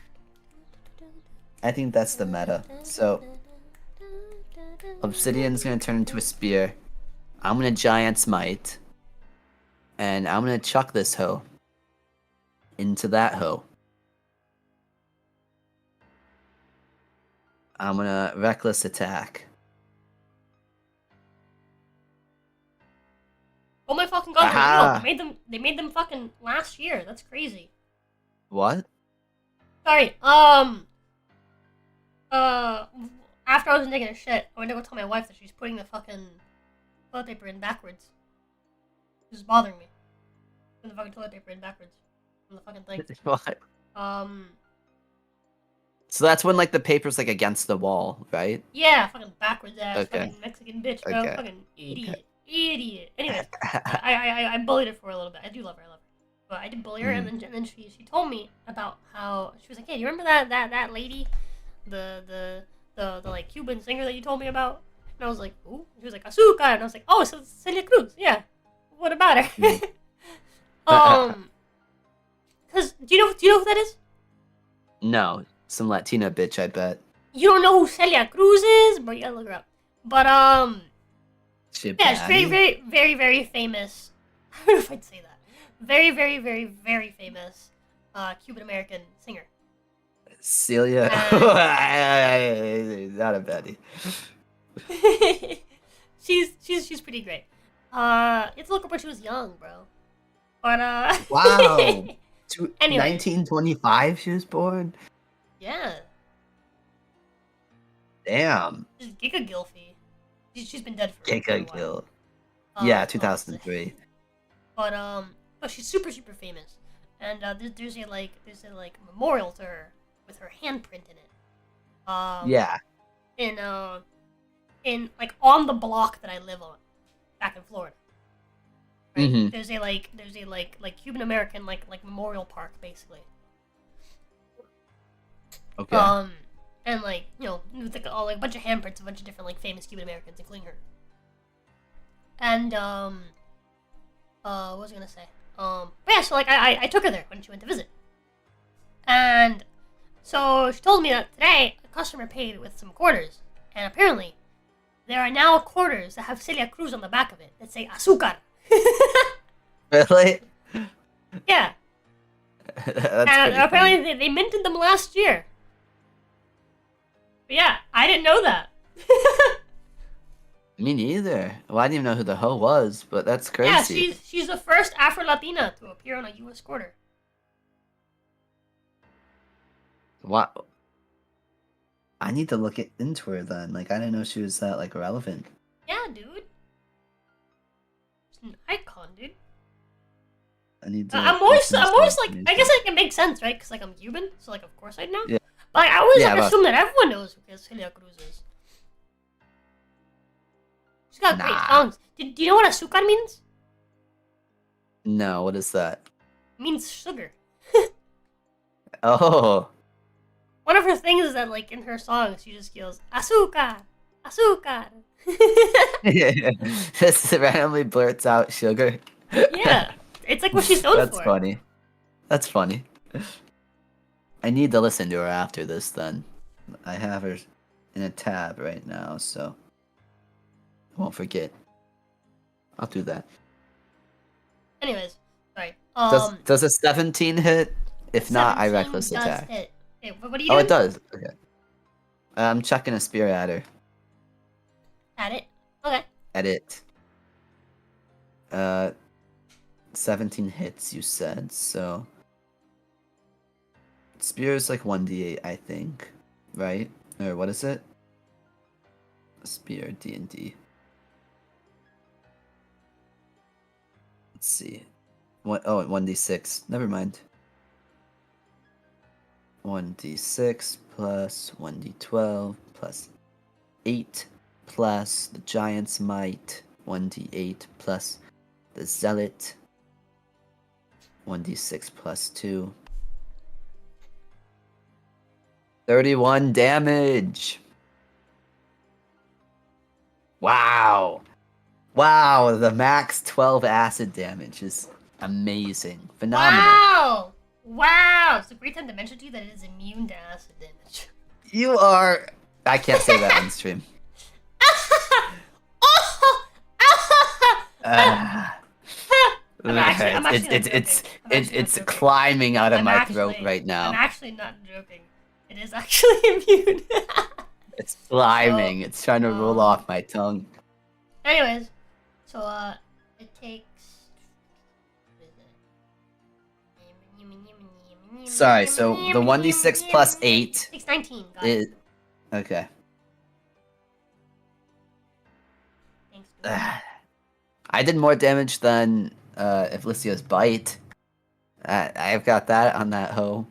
I think that's the meta. So Obsidian's gonna turn into a spear. I'm gonna giant smite, and I'm gonna chuck this hoe into that hoe. I'm gonna reckless attack. Oh my fucking god, they're Aha. real. They made them fucking last year. That's crazy. What? Sorry, after I was taking a shit, I went to go tell my wife that she's putting the fucking toilet paper in backwards. This is bothering me. Putting the fucking toilet paper in backwards on the fucking thing. What? Um, So that's when like the paper's like against the wall, right? yeah, fucking backwards ass, Okay. fucking Mexican bitch, bro. Okay. Fucking idiot. Anyways, I bullied her for a little bit. I do love her, but I did bully her, and then she told me about how she was like, hey, do you remember that lady, the like Cuban singer that you told me about? And I was like, ooh. She was like, Azúcar, and I was like, oh, so Celia Cruz, yeah. What about her? Cause do you know who that is? No, some Latina bitch, I bet. You don't know who Celia Cruz is, but you gotta look her up. But She yeah, she's baddie? very famous. I don't know if I'd say that. Very famous Cuban American singer. Celia. Not a baddie. she's pretty great. It's a look up when she was young, bro. But Wow. Anyway. 1925 she was born? Yeah, Damn. she's Giga Gilfy. She's been dead for a Giga while. Gil. Um, Yeah, honestly. 2003. But she's super famous, and there's a memorial to her with her handprint in it. Yeah. In like on the block that I live on, back in Florida. Right? Mhm. There's a Cuban American like memorial park basically. Okay. And like with like a bunch of handprints of a bunch of different like famous Cuban Americans, including her. And what was I gonna say? But yeah, so like I took her there when she went to visit, and so she told me that today a customer paid with some quarters, and apparently there are now quarters that have Celia Cruz on the back of it that say Azúcar. Really? Yeah, That's and pretty apparently funny. they minted them last year. But yeah, I didn't know that. Me neither. Well, I didn't even know who the hoe was, but that's crazy. Yeah, she's the first Afro-Latina to appear on a U.S. quarter. What? I need to look into her then. Like, I didn't know she was that like relevant. Yeah, dude. She's an icon, dude. I need to. I'm always listen to like, some I guess like it makes sense, right? Because like I'm Cuban, so like of course I'd know. Yeah. But like, I always Yeah, like but- assume that everyone knows who Celia Cruz is. She's got great Nah. songs. Do you know what asukar means? No, what is that? It means sugar. Oh. One of her things is that, like, in her songs, she just yells, asukar! Asukar! Just randomly blurts out sugar. Yeah. It's like what she's known That's for. funny. That's funny. I need to listen to her after this then. I have her in a tab right now, so I won't forget. I'll do that. Anyways, sorry. Does a 17 hit? If not, I 17 reckless does attack. hit. Hey, what are you Oh, doing? it does. Okay. I'm chucking a spear at her. At it. Okay. At it. 17 hits, you said, so spear is like 1d8, I think, right? Or what is it? Spear D&D. Let's see. What? Oh, 1d6. Never mind. 1d6 plus 1d12 plus 8 plus the giant's might. 1d8 plus the zealot. 1d6 plus 2. 31 damage. Wow. Wow, the max 12 acid damage is amazing. Phenomenal. Wow! Wow! It's a great time to mention to you that it is immune to acid damage. You are. I can't say that on stream. I'm actually not It's joking. climbing out of I'm my throat right I'm now. actually not joking. It is actually immune. It's climbing. So, It's trying to roll off my tongue. Anyways, so it takes. Sorry, so the 1d6 plus 8 takes 19. Got it. is okay. Thanks. Dude. I did more damage than Ivlicia's bite. I've got that on that hoe.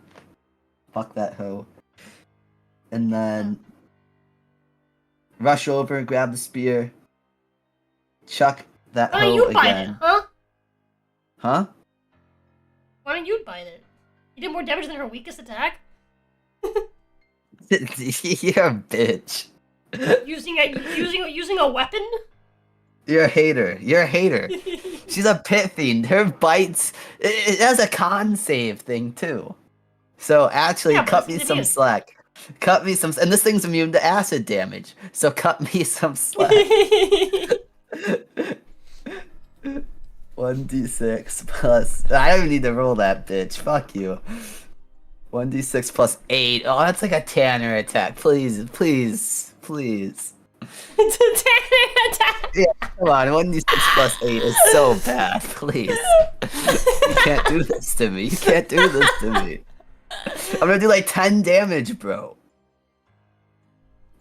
Fuck that hoe. And then rush over, grab the spear, chuck that Why don't hoe you bite it, again. huh? Huh? Why don't you bite it? You did more damage than her weakest attack. You're a bitch. Using a weapon. You're a hater. You're a hater. She's a pit fiend. Her bites. It has a con save thing too. So actually, Yeah, but cut this me is some immune. slack. Cut me some. And this thing's immune to acid damage. So cut me some slack. 1d6 plus. I don't even need to roll that bitch. Fuck you. 1d6 plus 8. Oh, that's like a Tanner attack. Please, please, please. It's a Tanner attack. Yeah, come on. 1d6 plus 8 is so bad. Please. You can't do this to me. You can't do this to me. I'm gonna do like 10 damage, bro.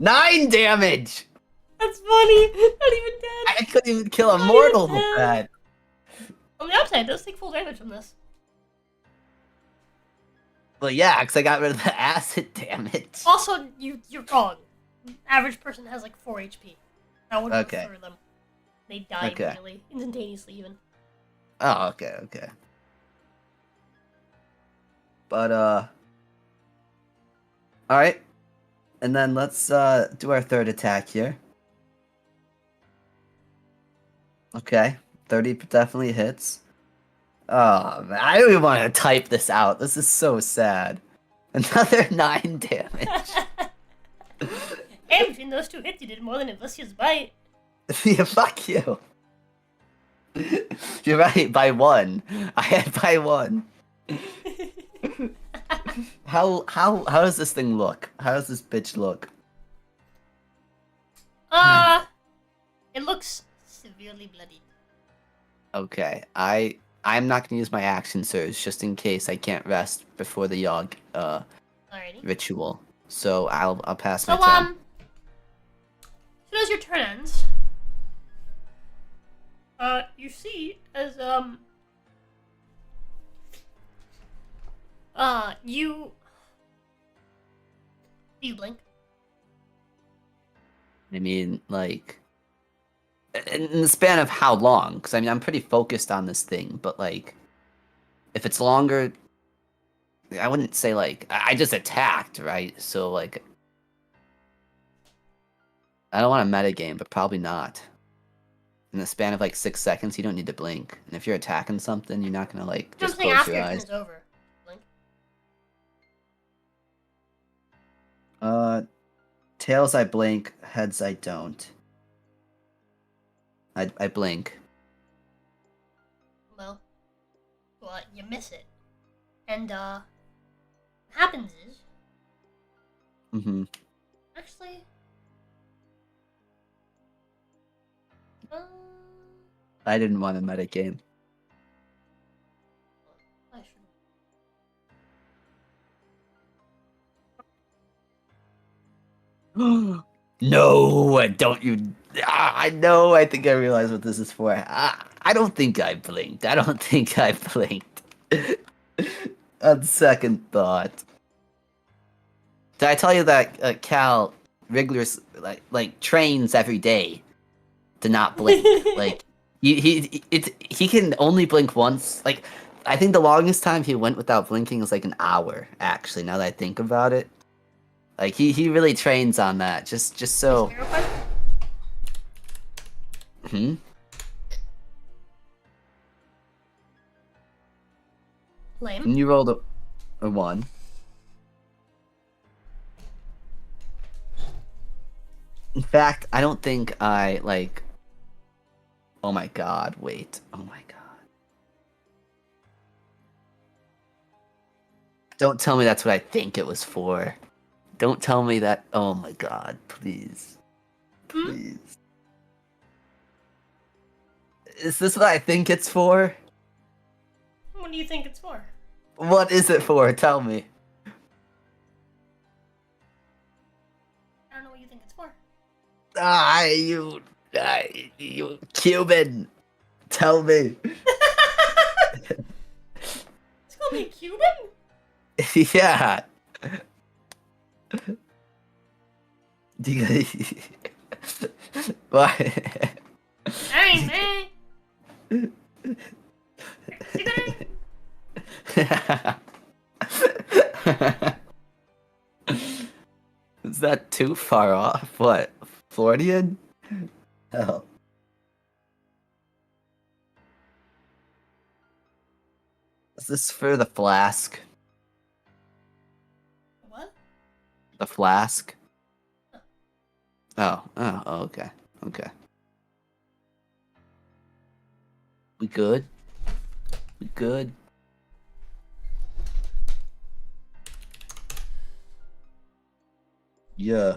9 damage! That's funny. Not even dead. I couldn't even kill a Not mortal even with dead. that. On the upside, it does take full damage from this. Well, yeah, because I got rid of the acid damage. Also, you're wrong. Average person has like 4 HP. That would work Okay. for them. They die Okay. immediately, instantaneously even. Oh, okay, okay. But, alright. And then let's, do our third attack here. Okay. 30 definitely hits. Oh, man, I don't even want to type this out. This is so sad. Another 9 damage. Hey, between those two hits, you did more than Ivlicia's bite. Yeah, fuck you. You're right, by 1. I had by 1. How does this thing look? How does this bitch look? It looks severely bloodied. Okay, I'm not gonna use my action surge just in case I can't rest before the Yogg Alrighty. ritual. So I'll pass my So, turn. as soon as your turn ends, you see as, you blink. I mean, like, in the span of how long? Because I mean, I'm pretty focused on this thing, but like, if it's longer, I wouldn't say like I just attacked, right? So like, I don't want to metagame, but probably not. In the span of like 6 seconds, you don't need to blink, and if you're attacking something, you're not gonna like I'm just saying close after your your turn eyes. is over. Blink. Tails I blink, heads I don't. I blink. Well, you miss it. And, what happens is, Mm-hmm. actually, I didn't want to metagame. I should. No, don't you? I know. I think I realize what this is for. I don't think I blinked. I don't think I blinked. On second thought, did I tell you that Cal regulars like trains every day to not blink? Like he can only blink once. Like I think the longest time he went without blinking was like an hour. Actually, now that I think about it. Like he really trains on that, just so. Hmm. Lame. And you rolled a 1. In fact, I don't think I like. Oh my god! Wait. Oh my god! Don't tell me that's what I think it was for. Don't tell me that. Oh my god! Please, please. Is this what I think it's for? What do you think it's for? What is it for? Tell me. I don't know what you think it's for. You Cuban. Tell me. It's gonna be Cuban? Yeah. Do you... Why? Hey, man! Is that too far off? What? Floridian? Oh. Is this for the flask? What? The flask? Oh, okay. Okay. We good? We good? Yeah.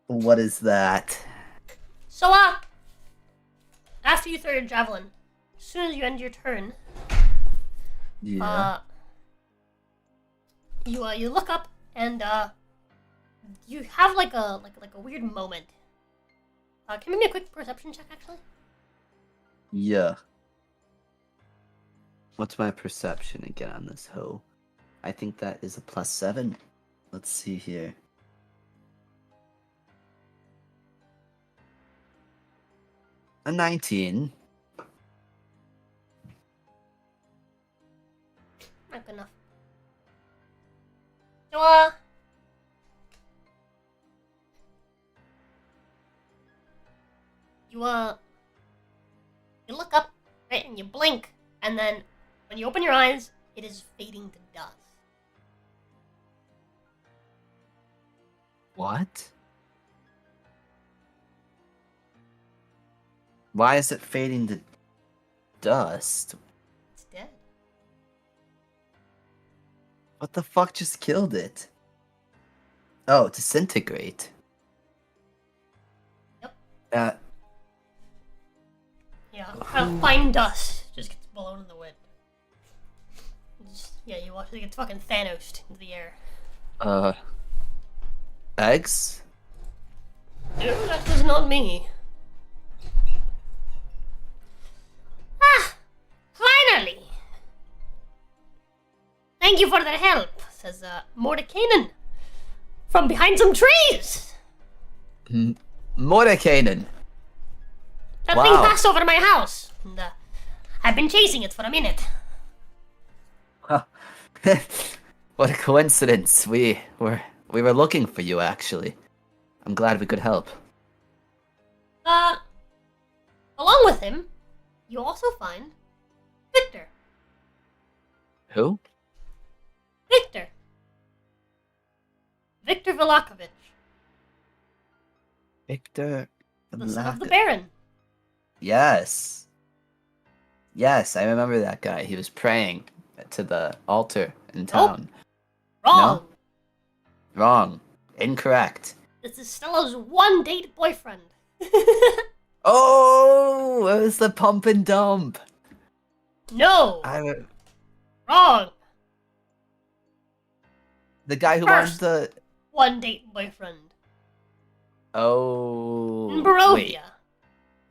What is that? So, after you throw your javelin, as soon as you end your turn, Yeah. you look up and you have like a weird moment. Can you make me a quick perception check, actually? Yeah. What's my perception again on this hoe? I think that is a +7. Let's see here. A 19. Not good enough. So, you look up, right, and you blink, and then when you open your eyes, it is fading to dust. What? Why is it fading to dust? It's dead. What the fuck just killed it? Oh, disintegrate. Yep. Yeah, fine dust just gets blown in the wind. You watch it gets fucking Thanos into the air. Eggs? No, that was not me. Finally! Thank you for the help, says Mordekainen. from behind some trees. Mordekainen. That Wow. thing passed over my house. And, I've been chasing it for a minute. What a coincidence. We were looking for you, actually. I'm glad we could help. Along with him, you also find Victor. Who? Victor. Victor Velakovich, Victor. the son of the Vlaka- Baron. Yes. Yes, I remember that guy. He was praying to the altar in town. Wrong. Wrong. Incorrect. This is Stella's one date boyfriend. Oh, it was the pump and dump. No. The Wrong. guy who wanted First. the. One date boyfriend. Oh. In Barovia.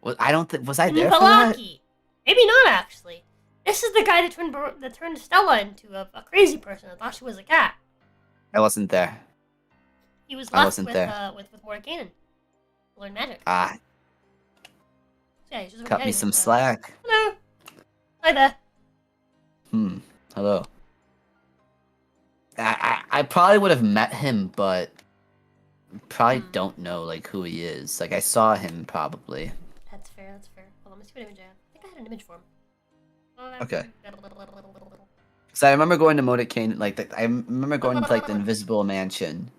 Wait. I don't think. Was I In there for that? Valaki. Maybe not, actually. This is the guy that turned Stella into a crazy person. I thought she was a cat. I wasn't there. He was I left wasn't with, there. with Morriganen. Learn magic. Ah, So yeah, he's just cut me forgetting some that, slack. Hello. Hi there. Hello. I probably would have met him, but probably don't know like who he is. Like I saw him probably. That's fair, that's fair. Hold on, let me see what image I have. I think I had an image for him. Okay. So I remember going to Mordekainen, I remember going to like the Invisible Mansion,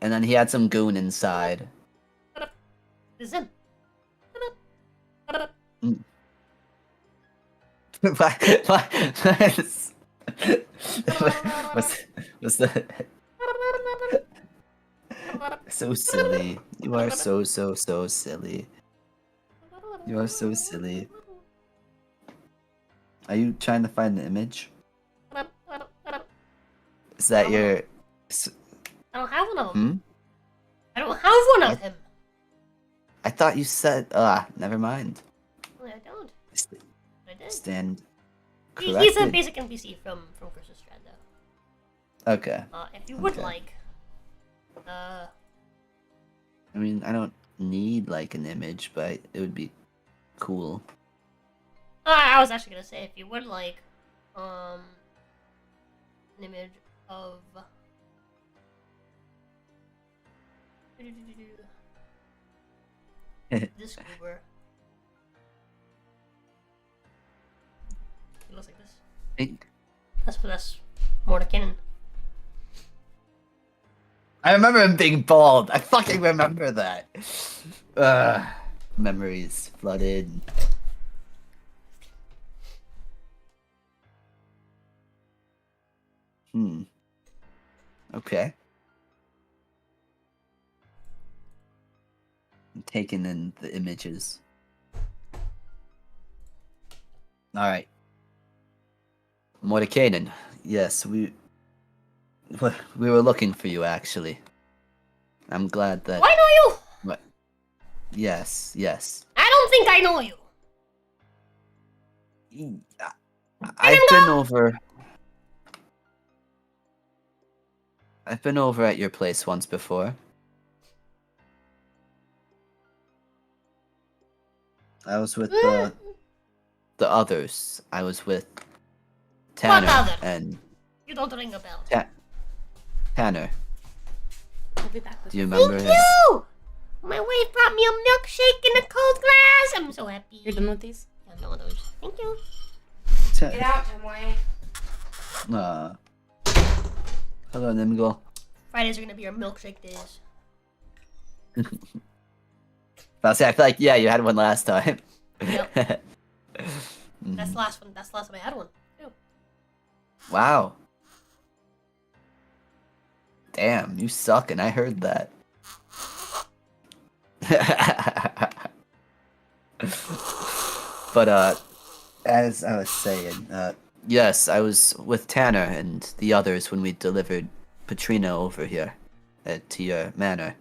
and then he had some goon inside. This is him. What? was that so silly? You are so silly. You are so silly. Are you trying to find the image? Is that your? I don't have one of Hmm? them. I don't have one of him. I thought you said. Never mind. I don't. I did. Stand He's a corrected. basic NPC from Curse of Strahd, though. Okay. If you would Okay. like, I mean, I don't need like an image, but it would be cool. I was actually gonna say if you would like, an image of. This goober. It looks like this. That's Mordekainen. I remember him being bald. I fucking remember that. Memories flooded. Okay. I'm taking in the images. Alright. Mordekainen. Yes, we were looking for you, actually. I'm glad that... Do I know you? What? Yes, yes. I don't think I know you. I've been over... I've been over at your place once before. I was with the others. I was with Tanner others? and You don't ring a bell. Tanner. I'll be back with Do you you. remember Thank him? you! My wife brought me a milkshake in a cold glass. I'm so happy. You're done with these? Yeah, I'm done with those. Thank you. Get out, Tomoe. Hello, Nimgle. Fridays are gonna be our milkshake days. I feel like you had one last time. Yep. Mhm. That's the last one. That's the last time I had one. Too. Wow. Damn, you suck, and I heard that. But as I was saying, yes, I was with Tanner and the others when we delivered Patrina over here to your manor.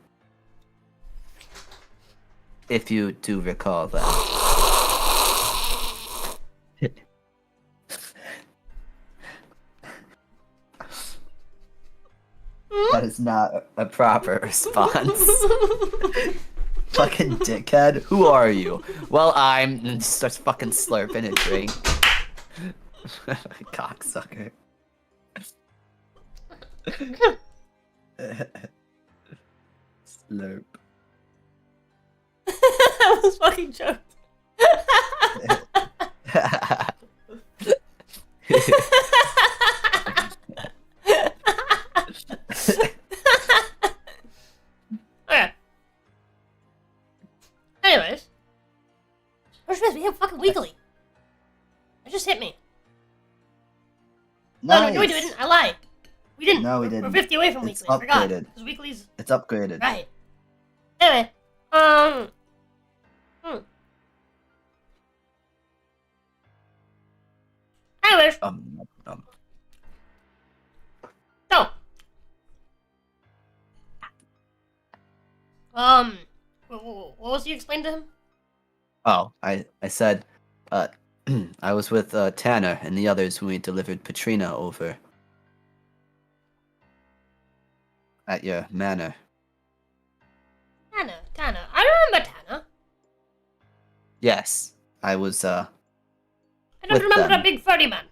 If you do recall that. That is not a proper response. Fucking dickhead. Who are you? Well, I'm. And starts fucking slurping a drink. Cocksucker. Slurp. I was fucking choked. Okay. Anyways. Where's this? We have fucking weekly. It just hit me. Nice. No, we didn't. I lied. We didn't. No, we We're didn't. 50 away from It's weekly. I forgot. upgraded. Because weekly's It's upgraded. right. Anyway, Anyways, so, what was you explaining to him? Oh, I said, I was with Tanner and the others when we delivered Patrina over at your manor. Tanner. I remember Tanner. Yes, I was. I don't With remember them. a big furry man.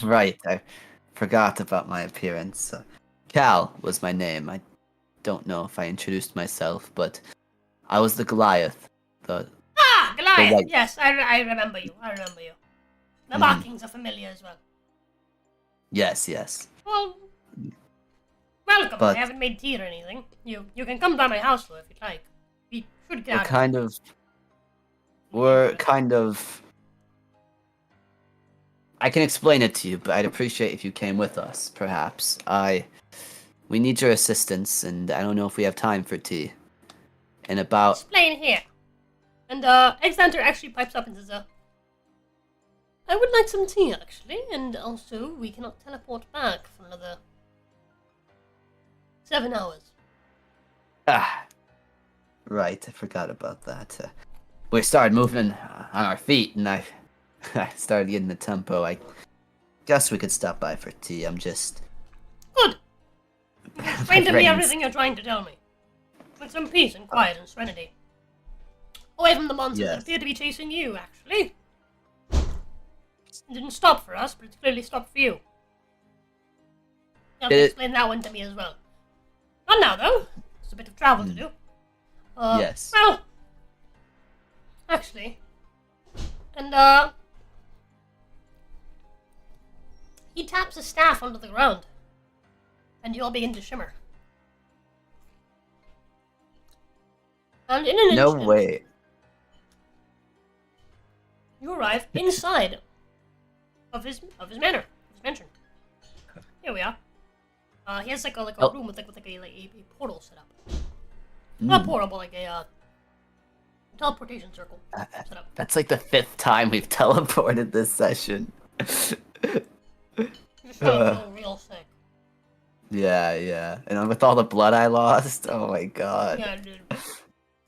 Right, I forgot about my appearance. Cal was my name. I don't know if I introduced myself, but I was the Goliath. The Goliath. white- Yes, I remember you. The markings are familiar as well. yes. Well, welcome. But- I haven't made tea or anything. You can come by my house though if you'd like. We should get out. We're kind of. I can explain it to you, but I'd appreciate if you came with us. Perhaps we need your assistance, and I don't know if we have time for tea. In about Explain here. And Alexander actually pipes up and says, I would like some tea actually, and also we cannot teleport back for another 7 hours. right, I forgot about that. We started moving on our feet, and I started getting the tempo. I guess we could stop by for tea. I'm just. Good. Explain to me brains. everything you're trying to tell me. With some peace and quiet and serenity. Away from the monsters that Yes. appear to be chasing you, actually. It didn't stop for us, but it's clearly stopped for you. You have to explain that one to me as well. Not now, though. It's a bit of travel to do. Yes. Well, actually, and he taps his staff onto the ground, and you all begin to shimmer. And in an No instant, way. you arrive inside of his manor, his mansion. Here we are. He has like a room with a portal set up. Not portal, but like a teleportation circle set up. That's like the 5th time we've teleported this session. You just feel real sick. Yeah. And with all the blood I lost, oh my god. Yeah, dude.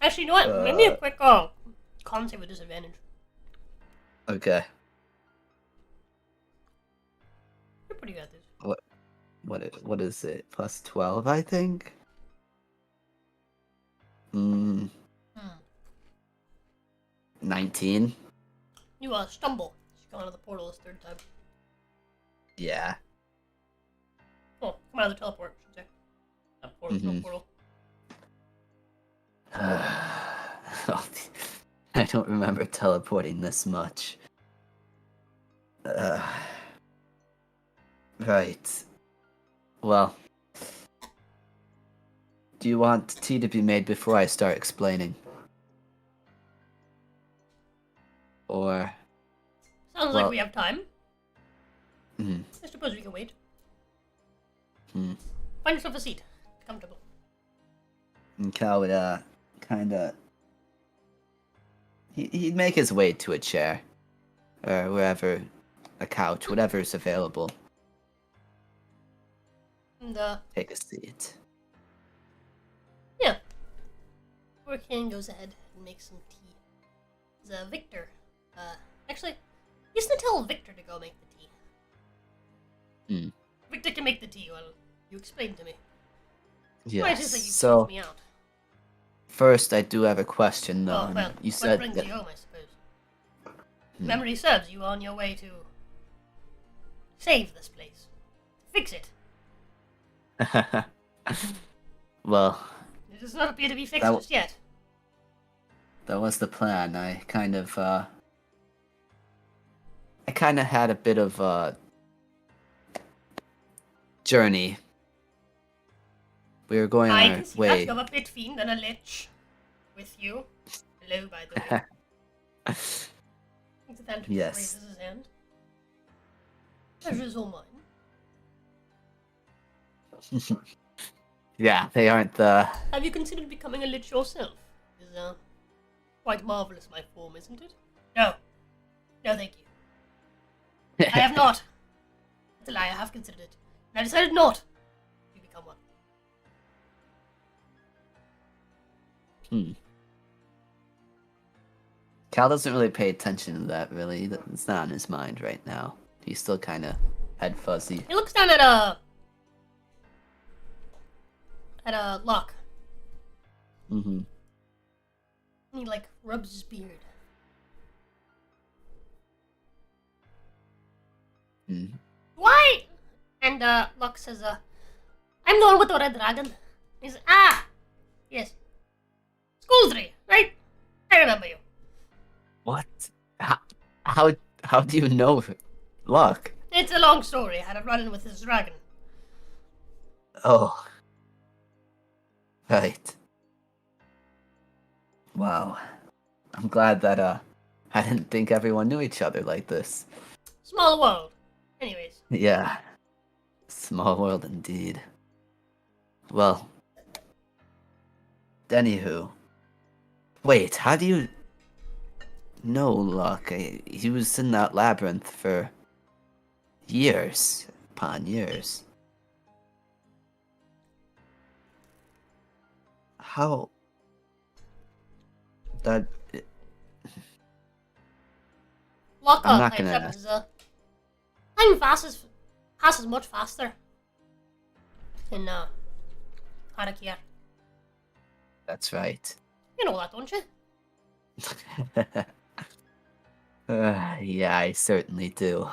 Actually, you know what? Maybe a quick con save with disadvantage. Okay. You're pretty good at this. What is it? Plus 12, I think? 19? You stumble. You come out of the portal this 3rd time. Yeah. Oh, come out of the teleport, I should say. Not portal, no portal. I don't remember teleporting this much. Right. Well. Do you want tea to be made before I start explaining? Or... Sounds like we have time. Mhm. I suppose we can wait. Hmm. Find yourself a seat. Comfortable. And Cal would, kinda... He'd make his way to a chair. Or wherever... A couch, whatever's available. And, Take a seat. yeah. Hurricane goes ahead and makes some tea. There's Victor. Actually, he's gonna tell Victor to go make the tea. Victor can make the tea while you explain to me. Yes. Why is it that you So changed me out? first, I do have a question though. Oh, well, you what said brings that, you home, I suppose? Memory serves, you are on your way to save this place. Fix it. well, It does not appear to be fixed That- just yet. that was the plan. I kind of had a bit of a journey. We were going I on our can see that. way. You have a pit fiend and a lich with you. Hello, by the way. Thanks to Thantor Yes. raises his hand. Pleasure's all mine. Yeah, they aren't the. Have you considered becoming a lich yourself? Is quite marvelous, my form, isn't it? No. No, thank you. I have not. That's a lie, I have considered it. And I decided not to become one. Cal doesn't really pay attention to that. Really, it's not on his mind right now. He's still kind of head fuzzy. He looks down at a lock. Mm-hmm. And he, like, rubs his beard. Mm. Why? And, Locke says, I'm the one with the red dragon. He says, yes. Schooltry, right? I remember you. What? How do you know Luck? It's a long story. I had a run-in with this dragon. Oh. Right. Wow. I'm glad that I didn't think everyone knew each other like this. Small world. Anyways. Yeah. Small world indeed. Well. Anywho. Wait, how do you know Luck? He was in that labyrinth for years upon years. How? That. Locke I'm not pipes gonna up and ask. says, time passes much faster in Har'Akir. That's right. You know that, don't you? Yeah, I certainly do.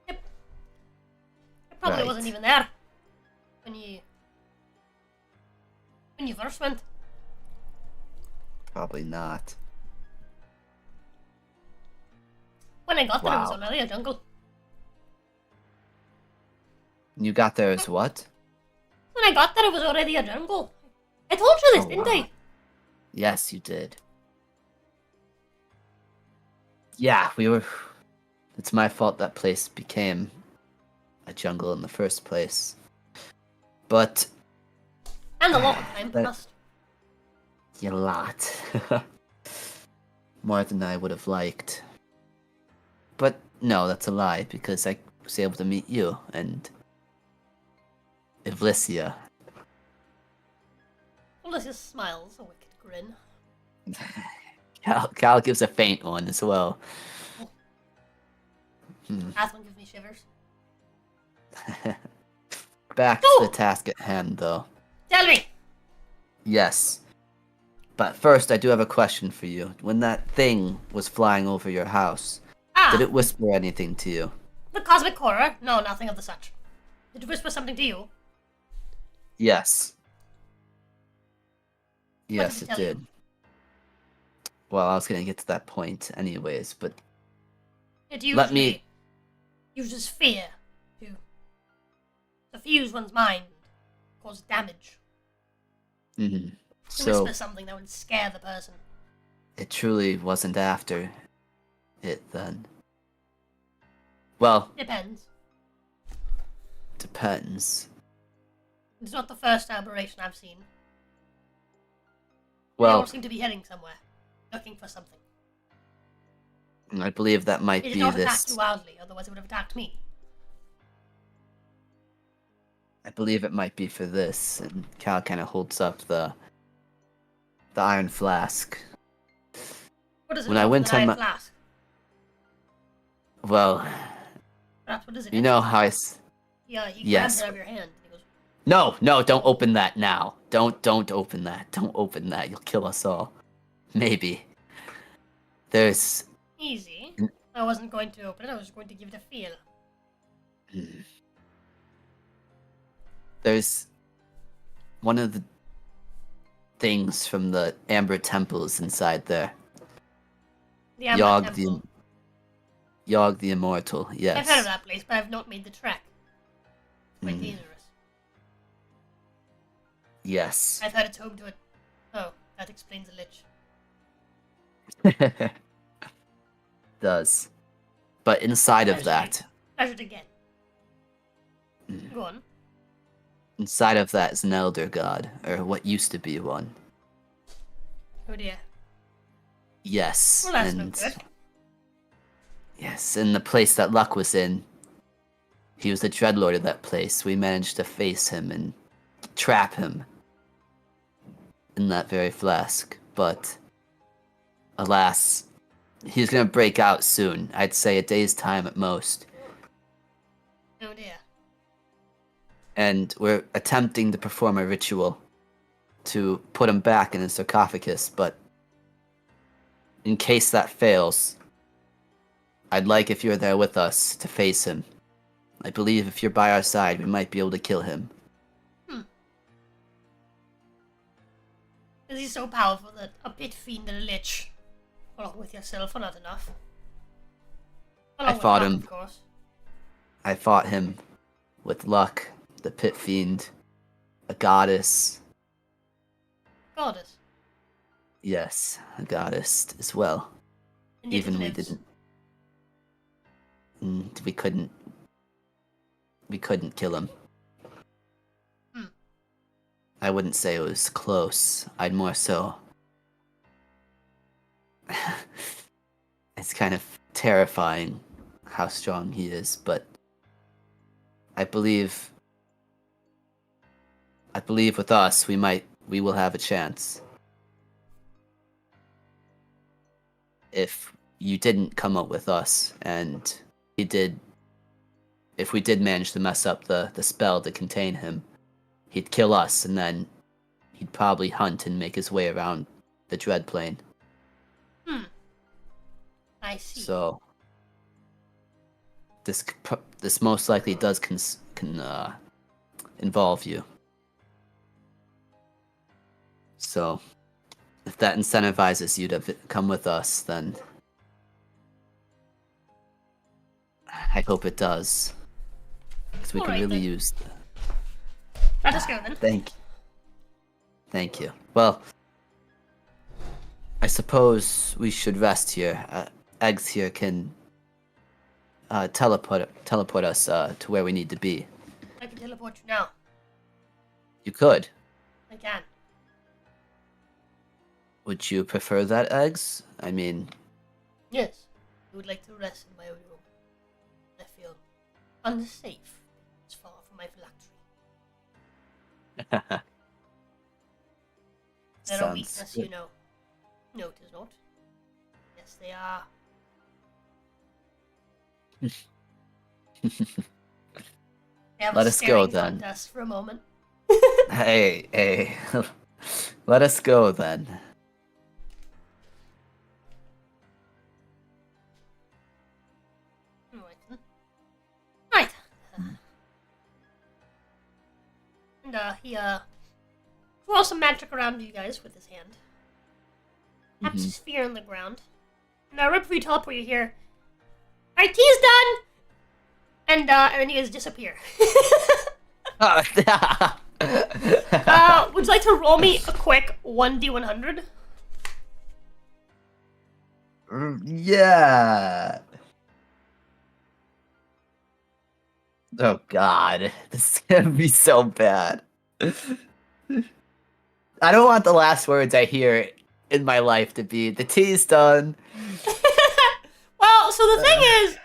I probably Right. wasn't even there when you first went. Probably not. When I got there, it was Wow. already a jungle. You got there as what? When I got there, it was already a jungle. I told you this, Oh, didn't wow. I? Yes, you did. Yeah, we were. It's my fault that place became a jungle in the first place. But And a lot of time That- passed. a lot. More than I would have liked. But no, that's a lie, because I was able to meet you and Ivlicia. Ulysses smiles, a wicked grin. Cal gives a faint one as well. That one gives me shivers. Back to the Oh! task at hand, though. Tell me! Yes. But first, I do have a question for you. When that thing was flying over your house, did it whisper anything to you? The cosmic horror? No, nothing of the such. Did it whisper something to you? Yes. did Yes, it it tell you? did. Well, I was gonna get to that point anyways, but It usually Let me- uses fear to suffuse one's mind, cause damage. mhm. To So whisper something that would scare the person. it truly wasn't after it then. Well, Depends. depends. It's not the first aberration I've seen. They Well, all seem to be heading somewhere, looking for something. I believe that might It did be not attack this. you wildly, otherwise it would have attacked me. I believe it might be for this. And Cal kind of holds up the iron flask. What is it? When I called? went An on iron my- flask. Well, Perhaps what is it? you know how I. Yeah, he Yes. grabs it out of your hand. He goes, No, don't open that now. Don't open that. Don't open that. You'll kill us all. Maybe. There's... easy. I wasn't going to open it, I was going to give it a feel. There's one of the things from the Amber Temples inside there. The Amber Temple. Yogg the Immortal, yes. I've heard of that place, but I've not made the trek. It's quite dangerous. Yes. I've heard it's home to it. Oh, that explains the lich. Does. But inside of that... Pleasure to get. Go on. Inside of that is an elder god, or what used to be one. Oh dear. Yes. Well, that's no good. Yes, in the place that Luck was in, he was the dreadlord of that place. We managed to face him and trap him in that very flask. But, alas, he's gonna break out soon. I'd say a day's time at most. Oh dear. And we're attempting to perform a ritual to put him back in his sarcophagus, but in case that fails, I'd like if you're there with us to face him. I believe if you're by our side, we might be able to kill him. Is he so powerful that a pit fiend and a lich, along with yourself, are not enough? Along with fought Luck, him. Of course. I fought him with Luck, the pit fiend, a goddess. Goddess. Yes, a goddess as well. And yet Even it we lives. didn't. We couldn't. We couldn't kill him. I wouldn't say it was close. I'd more so. It's kind of terrifying how strong he is, but I believe with us we will have a chance. If you didn't come up with us and if we did manage to mess up the spell to contain him, he'd kill us and then he'd probably hunt and make his way around the Dread Plane. I see. So this most likely does involve you. So if that incentivizes you to come with us, then I hope it does, because we could Alright, really then. use. Let us go then. Thank you. Well, I suppose we should rest here. Eggs here can teleport us to where we need to be. I can teleport you now. You could. I can. Would you prefer that, Eggs? I mean, Yes. I would like to rest in my own room. I feel unsafe. It's far from my phylactery. They're a sounds weakness, good. you know. No, it is not. Yes, they are. They have Let a us go, staring then. contest for a moment. Hey. Let us go then. Right then. Right. And he throws some magic around you guys with his hand. Taps his spear on the ground. And right before you teleport, you hear, "Alright, tea's done!" And then you guys disappear. Would you like to roll me a quick 1d100? Yeah. Oh God, this is gonna be so bad. I don't want the last words I hear in my life to be "the tea's done." Well, so the thing is,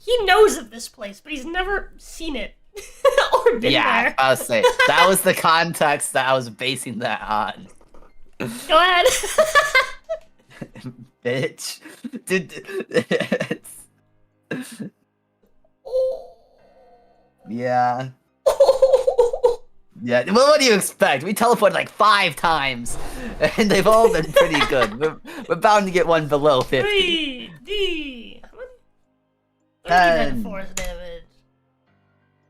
he knows of this place, but he's never seen it or been Yeah, there. I'll say that was the context that I was basing that on. Go ahead. Bitch. Yeah. Yeah. Well, what do you expect? We teleported like 5 times, and they've all been pretty good. We're bound to get one below 50. 3D. How many? 10. force damage.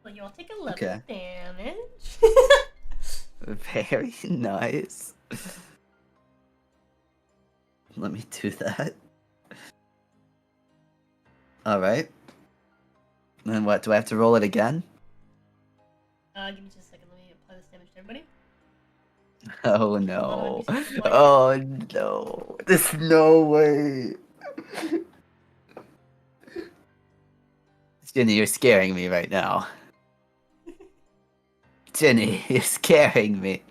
Well, you'll take 11 Okay. damage. Very nice. Let me do that. Alright. Then what? Do I have to roll it again? Give me just a second. Let me apply this damage to everybody. Oh Hold no. on, let me see. Oh no. There's no way. Ginny, you're scaring me right now. Ginny, you're scaring me.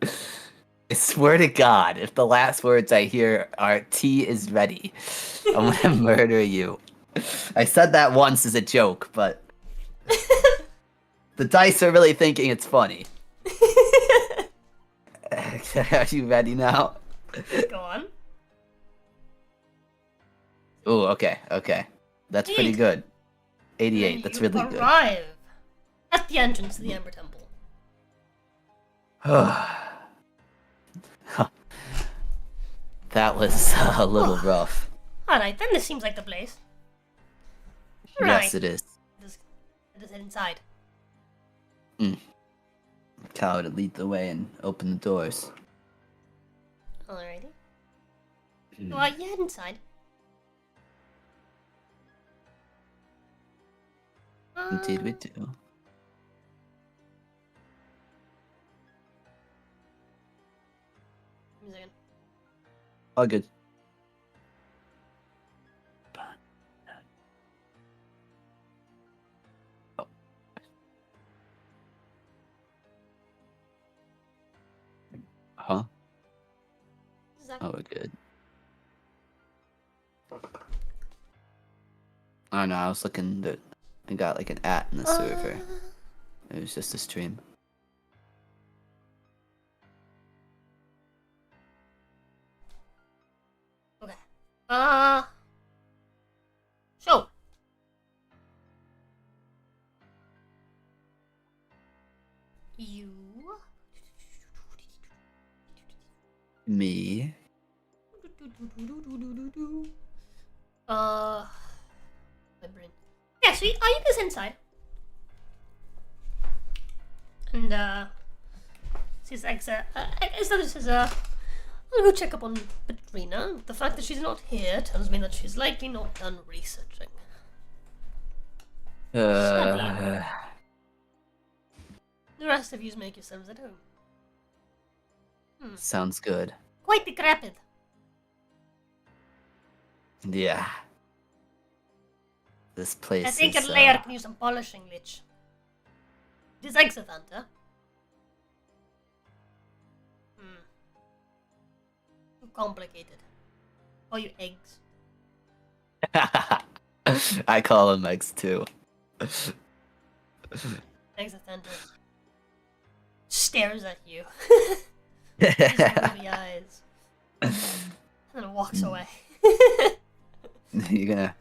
I swear to God, if the last words I hear are tea is ready, I'm gonna murder you. I said that once as a joke, but the dice are really thinking it's funny. Are you ready now? Go on. Ooh, okay. That's pretty good. 88, And that's you really good. arrive at the entrance to the Ember Temple. That was a little rough. Alright, then this seems like the place. Yes, it is. Let us head inside. Cow to lead the way and open the doors. Alrighty. Hmm. Well, you head inside. Indeed, we do. Give me a second. All good. Oh. Huh? Oh, we're good. Oh no, I was looking that I got like an @ in the server. It was just a stream. Okay. So. You. Me. My brain. Yeah, so you guys inside. And, she's like, this is, I'll go check up on Patrina. The fact that she's not here tells me that she's likely not done researching. The rest of yous make yourselves at home. Sounds good. Quite decrepit. Yeah. This place I think is, a layer can use some polishing, Lich. It is exit hunter. Too complicated. Oh, you eggs. I call them eggs too. Exit hunter stares at you. His ruby eyes. And then walks away. You're gonna.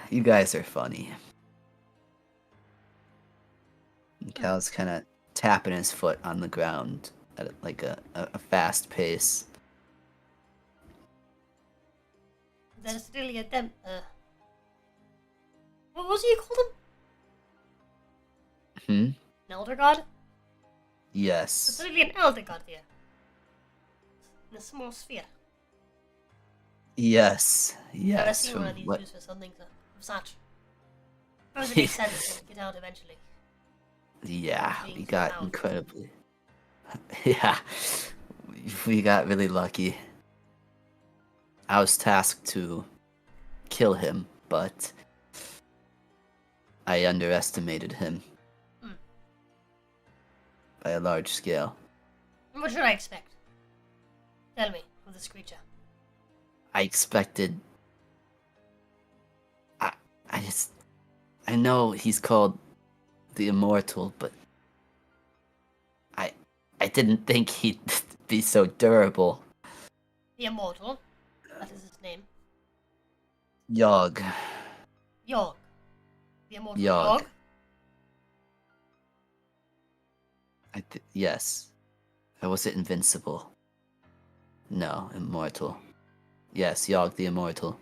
You guys are funny. Cal's kind of tapping his foot on the ground at like a fast pace. There's really a what was it you called him? An elder god? Yes. There's really an elder god here. In a small sphere. Yes. I've never Yes. seen From one of these what? used for something of such. I suppose it makes sense to get out eventually. Yeah, Being we got out. incredibly. Yeah, we got really lucky. I was tasked to kill him, but I underestimated him by a large scale. And what should I expect? Tell me of this creature. I expected. I know he's called the Immortal, but I didn't think he'd be so durable. The Immortal. That is his name. Yog. Yog. The immortal Yog. Yog? Yes. Or was it invincible? No, immortal. Yes, Yog the immortal.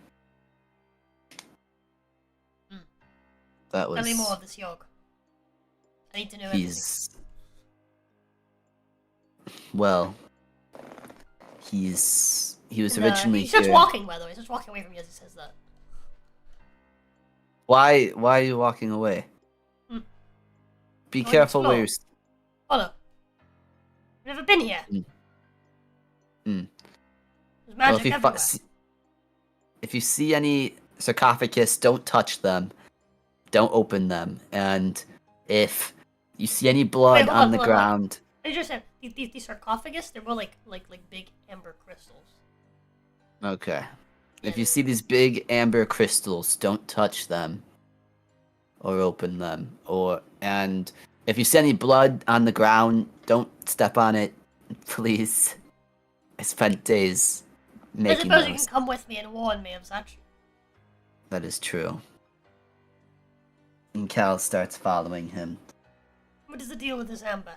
Hmm. That Tell me more was. of this Yog. I need to know everything. He's. Well. He was originally He starts here. walking, by the way. He starts walking away from you as he says that. Why are you walking away? Hmm. Be Going careful slow. where you're. Hold up. I've never been here. Hmm. There's Well, magic everywhere. if you see any sarcophagus, don't touch them. Don't open them. And if you see any blood Wait, hold on on, the hold on. ground, I just said these sarcophagus. They're more like big amber crystals. okay. If Yeah, you see these big amber crystals, don't touch them or open them. And if you see any blood on the ground, don't step on it, please. I spent days I making suppose you can those. come with me and warn me of that. That is true. And Cal starts following him. What is the deal with this amber?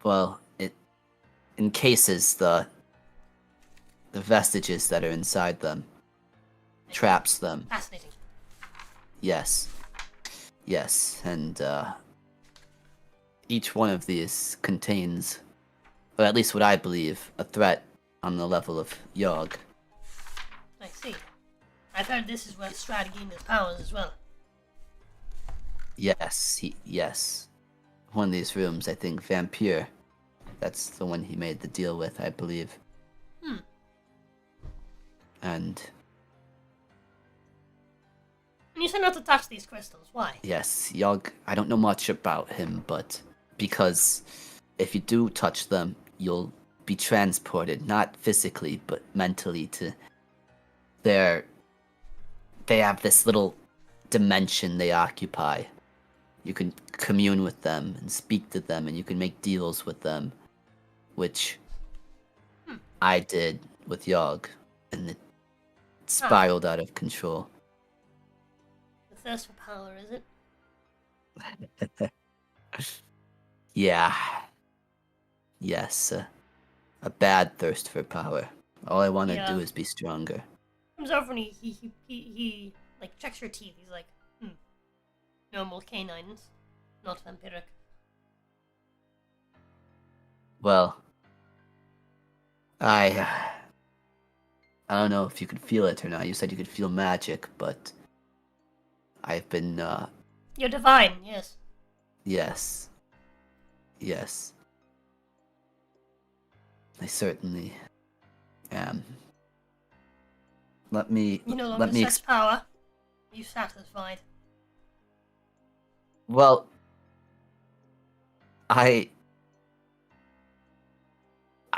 Well, it encases the vestiges that are inside them. Traps them. Fascinating. Yes. Yes, and each one of these contains, or at least what I believe, a threat on the level of Yog. I see. I've heard this is where Strad gained his powers as well. Yes. One of these rooms, I think, Vampire. That's the one he made the deal with, I believe. Hmm. And And you said not to touch these crystals. Why? yes, Yog, I don't know much about him, but because if you do touch them, you'll be transported, not physically, but mentally to they have this little dimension they occupy. You can commune with them and speak to them, and you can make deals with them, which I did with Yog, and it spiraled out of control. The thirst for power, is it? Yeah. Yes, a bad thirst for power. All I want to Yeah. do is be stronger. Comes over and he like checks your teeth. He's like, normal canines, not vampiric. Well, I don't know if you could feel it or not. You said you could feel magic, but I've been, You're divine, yes. yes. I certainly am. Let me, You no let longer me, search power. You satisfied. well,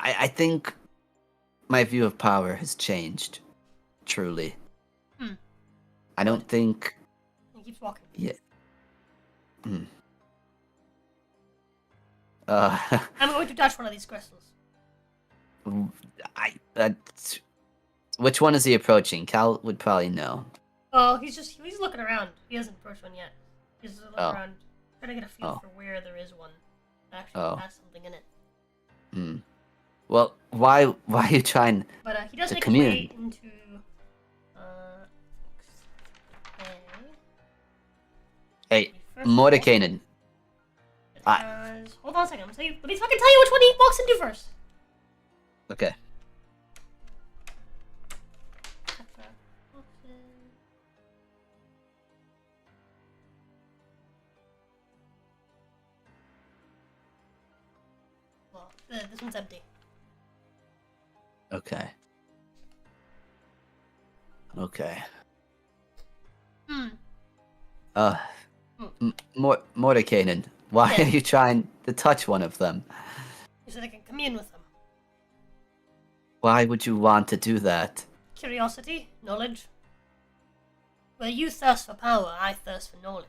I think my view of power has changed, truly. Hmm. I don't think, He keeps walking. yeah. I'm going to touch one of these crystals. Which one is he approaching? Cal would probably know. Oh, he's looking around. He hasn't approached one yet. He's just looking Oh. around, trying to get a feel Oh. for where there is one that actually Oh. has something in it. Well, why are you trying? But he does To make his way commune. into. Okay. Hey, First of all, Mordekainen. hold on a second. Let me fucking tell you which one he walks into first. Okay. Well, this one's empty. Okay. Hmm. Mordekainen, why Yeah. are you trying to touch one of them? So they can commune with them. Why would you want to do that? Curiosity, knowledge. Where you thirst for power, I thirst for knowledge.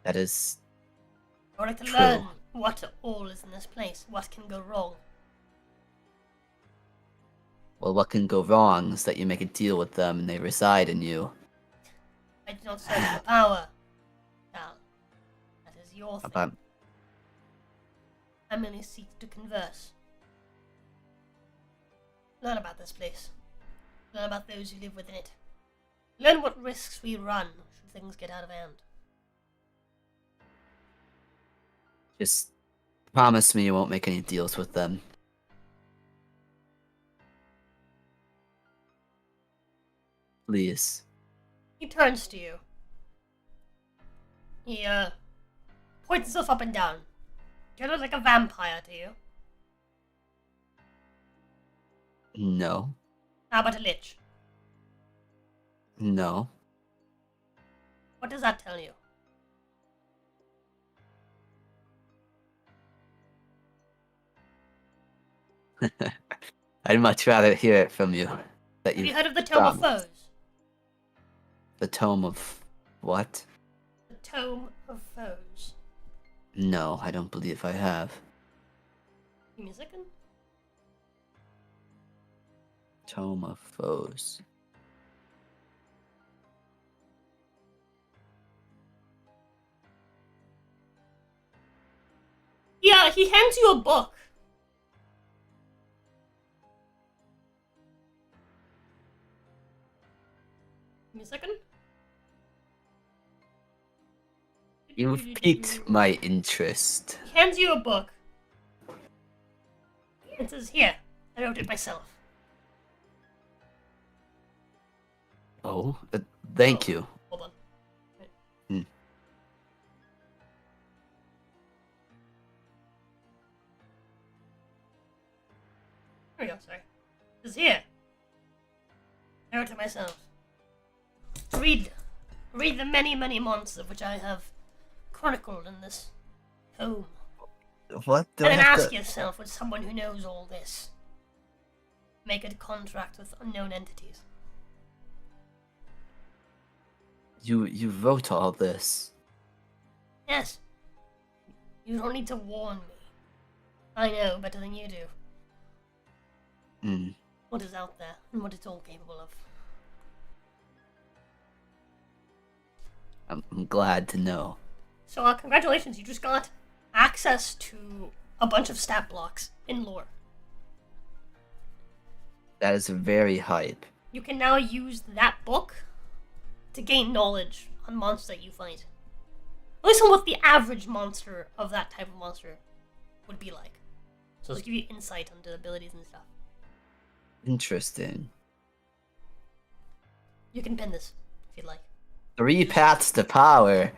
That is I want to True. learn what all is in this place, what can go wrong. Well, what can go wrong is that you make a deal with them and they reside in you. I do not search for power. Cal. That is your thing. About I merely seek to converse. Learn about this place. Learn about those who live within it. Learn what risks we run should things get out of hand. just promise me you won't make any deals with them. Please. He turns to you. He, points himself up and down. Do you look like a vampire to you? No. How about a lich? No. What does that tell you? I'd much rather hear it from you. That Have you you heard of the Tome of promised. Foes? The tome of what? The Tome of Foes. No, I don't believe I have. Give me a second. Tome of foes. Yeah, he hands you a book. Give me a second. You've piqued my interest. He hands you a book. It says, here, I wrote it myself. Oh, thank Oh, you. Hold on. Hmm. Here we go, sorry. It says, here, I wrote it myself. Read the many, many months of which I have chronicled in this tome. What do And I then have ask to... yourself, with someone who knows all this, make a contract with unknown entities. You wrote all this. Yes. You don't need to warn me. I know better than you do Hmm. what is out there and what it's all capable of. I'm glad to know. So, congratulations, you just got access to a bunch of stat blocks in lore. That is very hype. You can now use that book to gain knowledge on monsters that you find. At least on what the average monster of that type of monster would be like. So it'll give you insight into abilities and stuff. Interesting. You can pin this if you'd like. 3 paths to power.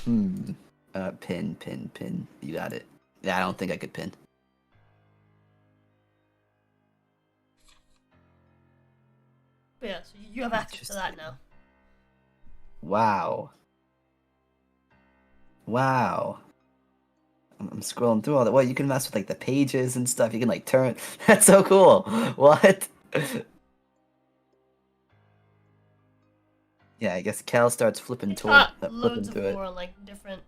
Pin. You got it. Yeah, I don't think I could pin. But yeah, so you have access to that now. Wow. Wow. I'm scrolling through all that. Well, you can mess with like the pages and stuff. You can like turn. That's so cool. What? Yeah, I guess Cal starts flipping It's toward got flipping loads of through it. lore on different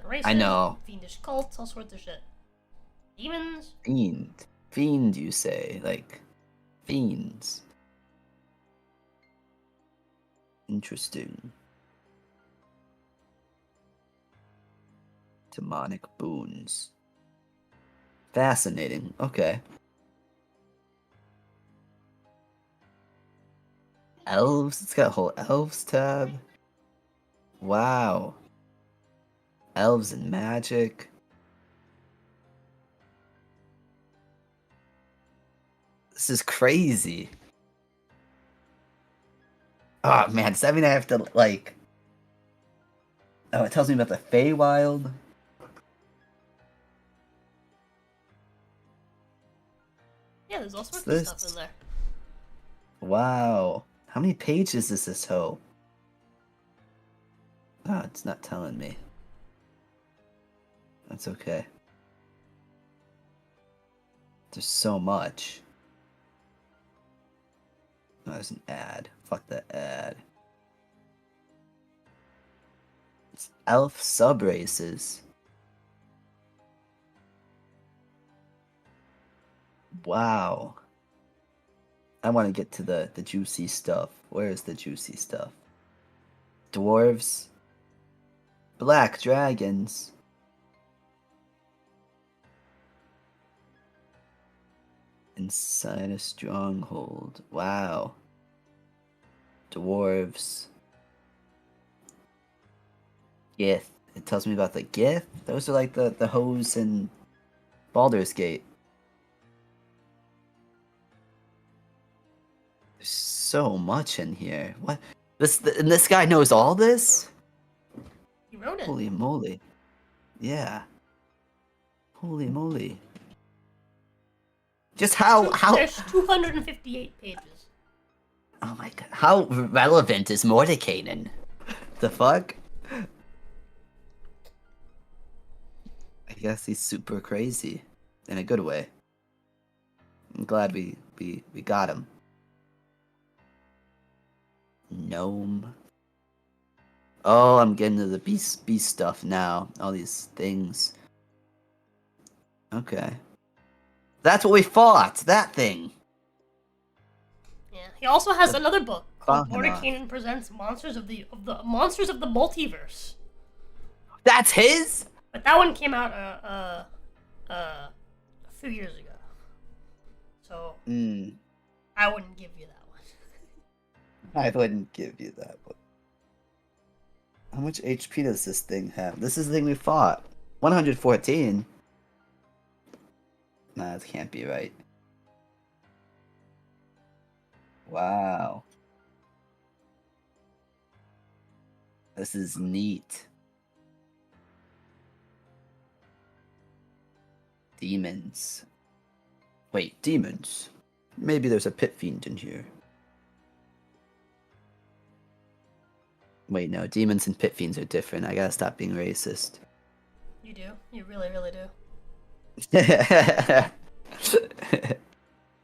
races. I know. Fiendish cults, all sorts of shit. Demons. Fiend, you say? Like fiends. Interesting. Demonic boons. Fascinating. Okay. Elves? It's got a whole elves tab. Wow. Elves and magic. This is crazy. Oh man, does that mean I have to like... Oh, it tells me about the Feywild? Yeah, there's all sorts What's of stuff this? in there. Wow. How many pages is this hoe? Ah, it's not telling me. That's okay. There's so much. Oh, there's an ad. Fuck that ad. It's elf sub races. Wow. I want to get to the juicy stuff. Where is the juicy stuff? Dwarves. Black dragons. Inside a stronghold. Wow. Dwarves. Gith. It tells me about the Gith. Those are like the hoes in Baldur's Gate. There's so much in here. What? This guy knows all this? He wrote it. Holy moly. Yeah. Holy moly. Just how There's 258 pages. Oh my god. How relevant is Mordekainen? The fuck? I guess he's super crazy. In a good way. I'm glad we got him. Niome. Oh, I'm getting to the beast stuff now. All these things. Okay. That's what we fought! That thing! Yeah. He also has another book called Bahana. Mordekainen Presents Monsters of the Monsters of the Multiverse. That's his? But that one came out a few years ago. So I wouldn't give you that one. I wouldn't give you that one. How much HP does this thing have? This is the thing we fought. 114? Nah, that can't be right. Wow. This is neat. Demons. Wait, demons? Maybe there's a pit fiend in here. Wait, no, demons and pit fiends are different. I gotta stop being racist. You do. You really, really do.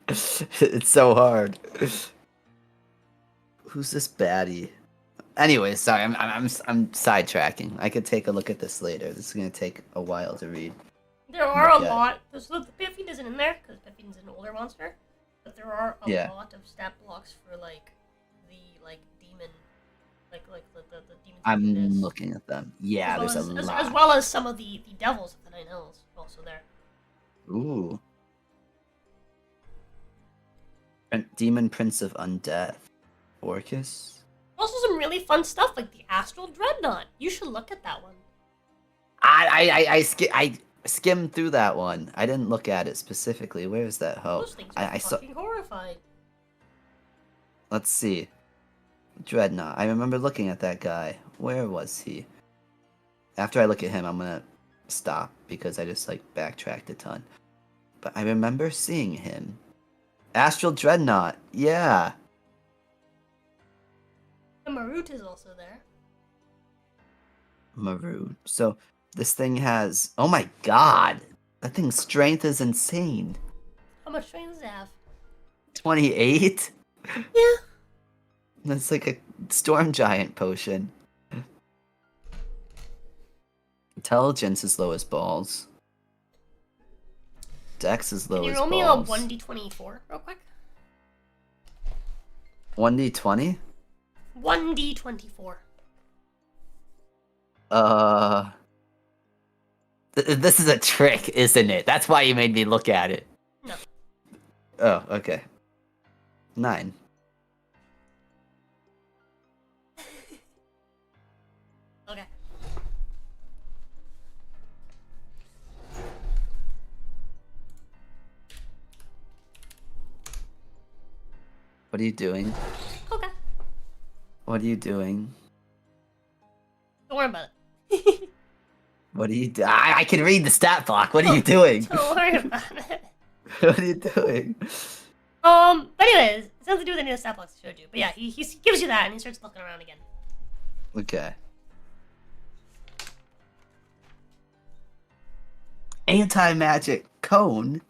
It's so hard. Who's this baddie? Anyway, sorry, I'm sidetracking. I could take a look at this later. This is gonna take a while to read. There are a Yeah. lot. So the pit fiend isn't in there because pit fiend's an older monster, but there are a Yeah. lot of stat blocks for like the demon, like the demons. I'm this. looking at them. Yeah, there's a lot. As well as some of the devils of the Nine Hills also there. Ooh. Demon Prince of Undeath. Orcus? Also some really fun stuff like the Astral Dreadnought. You should look at that one. I skimmed through that one. I didn't look at it specifically. Where is that hoe? Those things are I saw. fucking horrifying. Let's see. Dreadnought. I remember looking at that guy. Where was he? After I look at him, I'm gonna stop because I just backtracked a ton. But I remember seeing him. Astral Dreadnought. Yeah. The Marut is also there. Maroon. So this thing has. Oh my god! That thing's strength is insane. How much strength does it have? 28? Yeah. That's like a storm giant potion. Intelligence is low as balls. Dex is low Can you as roll me a balls. 1d24 real quick? 1d20? 1d24. This is a trick, isn't it? That's why you made me look at it. No. Oh, okay. 9. Okay. What are you doing? Okay. What are you doing? Don't worry about it. What are you doing? I can read the stat block. What are you doing? Don't worry about it. What are you doing? But anyways, it's nothing to do with any of the stat blocks I showed you. But yeah, he gives you that and he starts looking around again. Okay. Anti-magic cone?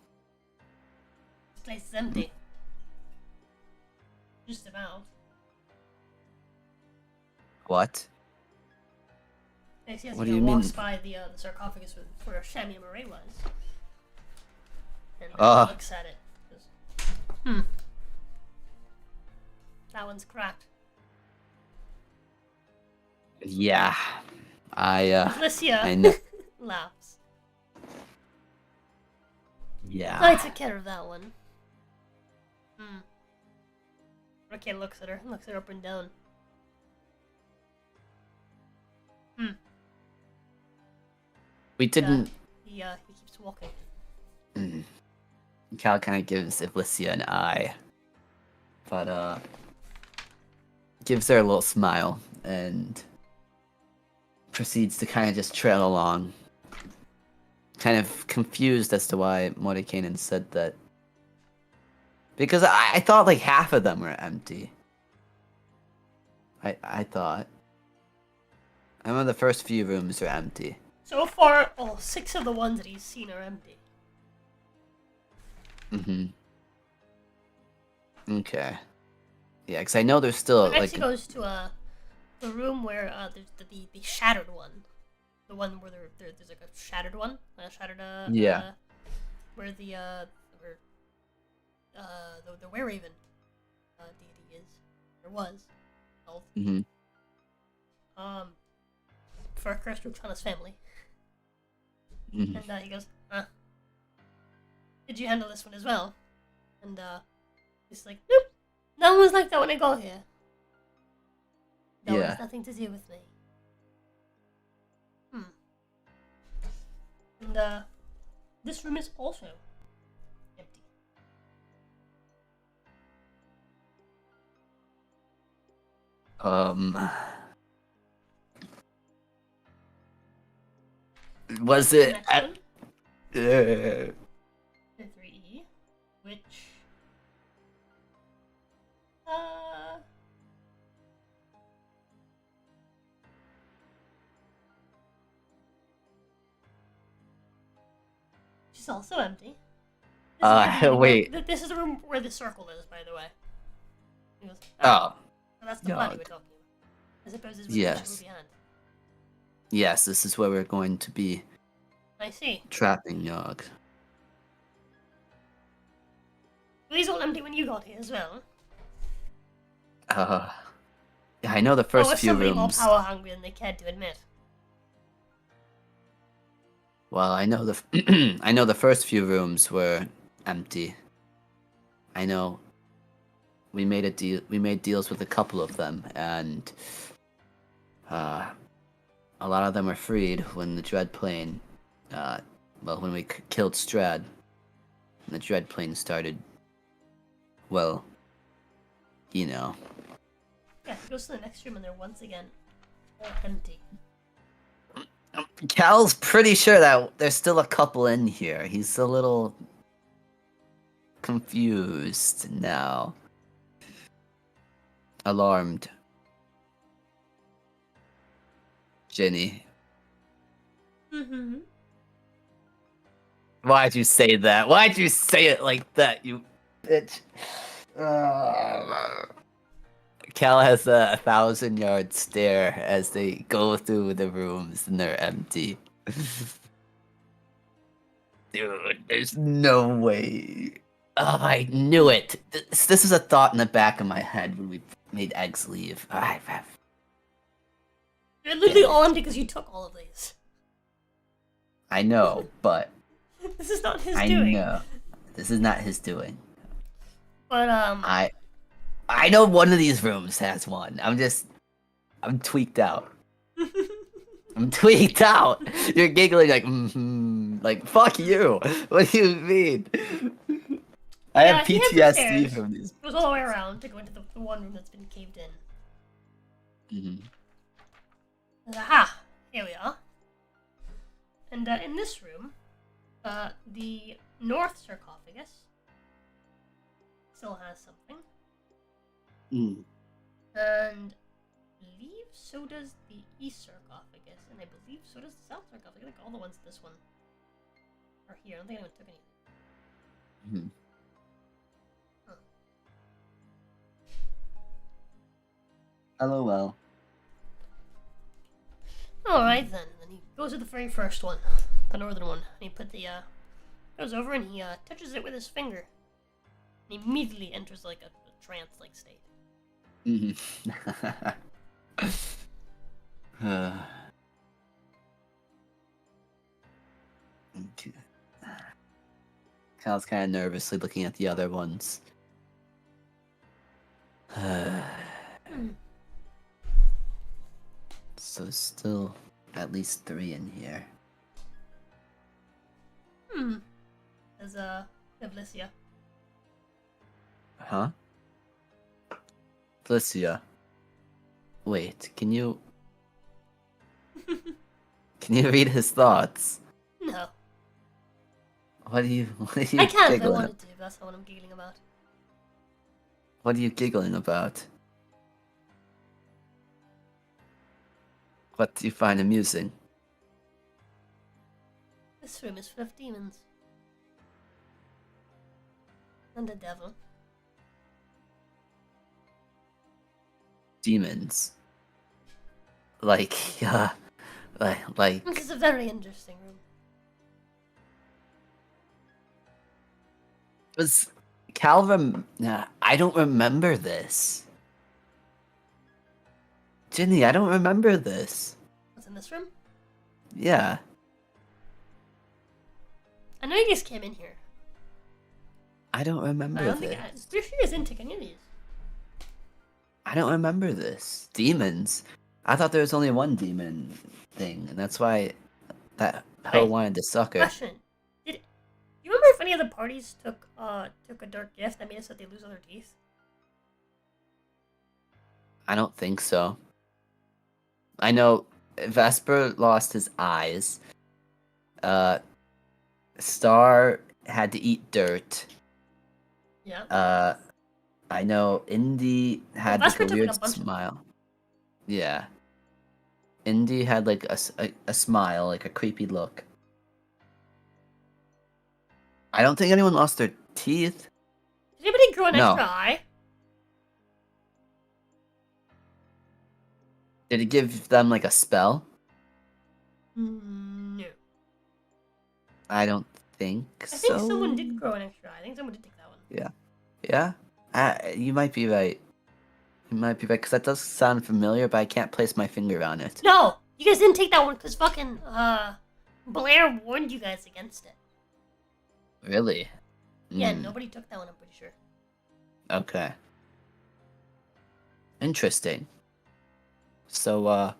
This place is empty. Just about. What? And he What do you mean? walks by the sarcophagus where Shami Murray was. And Ah. looks at it. That one's cracked. Yeah. I Alicia know. laughs. Yeah. I took care of that one. Okay, looks at her up and down. We didn't. He keeps walking. Cal kind of gives Ivlicia an eye, but gives her a little smile and proceeds to kind of just trail along, kind of confused as to why Mordenkainen said that. Because I thought like half of them were empty. I thought. I remember the first few rooms are empty. So far, all 6 of the ones that he's seen are empty. Okay. Yeah, because I know there's still Next like. he goes to the room where there's the shattered one, the one where there's like a shattered one, Yeah. Where the wereraven deity is or was. Elf. For a curse to Trana's family. And he goes, did you handle this one as well? And he's like, nope, no one was like that when I got here. That Yeah. has nothing to do with me. And this room is also empty. Was The it next at? one, the 3E, which she's also empty. Wait. This is the room where the circle is, by the way. He goes, Oh. so that's the yeah, body we're talking about. As opposed to the Yes. yes. behind. Yes, this is where we're going to be I see. trapping Yogg. Were these all empty when you got here as well? Yeah, I know the Or first was few somebody more rooms. power hungry than they cared to admit? Well, I know the I know the first few rooms were empty. I know we made a deal. We made deals with a couple of them, and a lot of them were freed when the Dread Plane. Well, when we killed Strad, and the Dread Plane started. Well, you know. Yeah, he goes to the next room and they're once again all empty. Cal's pretty sure that there's still a couple in here. He's a little confused now. Alarmed. Jenny. Why'd you say that? Why'd you say it like that, you bitch? Cal has a 1,000-yard stare as they go through the rooms and they're empty. Dude, there's no way. Oh, I knew it. This is a thought in the back of my head when we made Eggs leave. They're literally all empty because you took all of these. I know, but This is not his I doing. know this is not his doing. But I know one of these rooms has one. I'm tweaked out. I'm tweaked out. You're giggling like fuck you. What do you mean? I have he has the PTSD stairs. from these. It goes all the way around to go into the one room that's been caved in. Aha! Here we are. And in this room, the north sarcophagus still has something. And I believe so does the east sarcophagus, and I believe so does the south sarcophagus. I think all the ones in this one are here. I don't think anyone took anything. LOL. Alright then. Then he goes to the very first one, the northern one, and he put the goes over and he touches it with his finger. And immediately enters like a trance-like state. Okay. Cal's kind of nervously looking at the other ones. So still at least 3 in here. As Evlicia. Huh? Felicia. Wait, can you read his thoughts? No. What are you I can if I giggling? wanted to, but that's not what I'm giggling about. What are you giggling about? What do you find amusing? This room is full of demons. And the devil. Demons. Like, like This is a very interesting room. was Calvin? I don't remember this. Ginny, I don't remember this. What's in this room? Yeah. I know you guys came in here. I don't remember I don't this. think I'm pretty sure you guys didn't take any of these. I don't remember this. Demons. I thought there was only one demon thing, and that's why that hoe Wait. wanted to suck her. Question. Did you remember if any of the parties took a dark gift that made it so they lose all their teeth? I don't think so. I know Vesper lost his eyes. Star had to eat dirt. Yeah. I know Indy had like Vesper a took, like, weird a bunch of- smile. Yeah. Indy had like a smile, like a creepy look. I don't think anyone lost their teeth. Did anybody grow an No. extra eye? Did it give them like a spell? No. I don't think I so. think someone did grow an extra eye. I think someone did take that one. Yeah? You might be right. You might be right, because that does sound familiar, but I can't place my finger on it. No! You guys didn't take that one because fucking, Blair warned you guys against it. Really? Yeah, Hmm, nobody took that one, I'm pretty sure. okay. Interesting. So,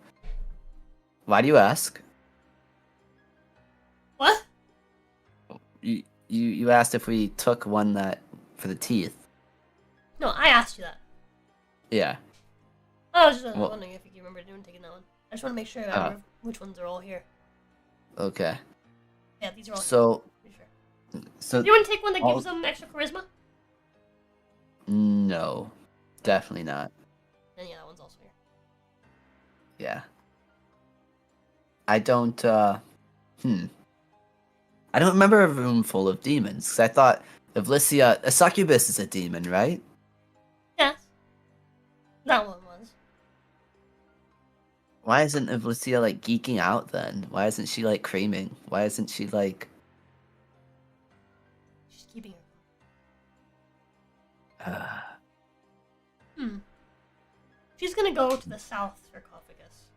why do you ask? What? You asked if we took one that for the teeth. No, I asked you that. Yeah. I was just Well- wondering if you remember doing taking that one. I just want to make sure I remember which ones are all here. Okay. Yeah, these are all So, here. Pretty sure. so Do you want to take one that all- gives them extra charisma? no, definitely not. Then yeah, that one's also here. Yeah. I don't, I don't remember a room full of demons, because I thought Evlicia, a succubus is a demon, right? Yes. That one was. Why isn't Evlicia, like, geeking out then? Why isn't she, like, creaming? Why isn't she, like, She's keeping her. She's gonna go to the south sarcophagus.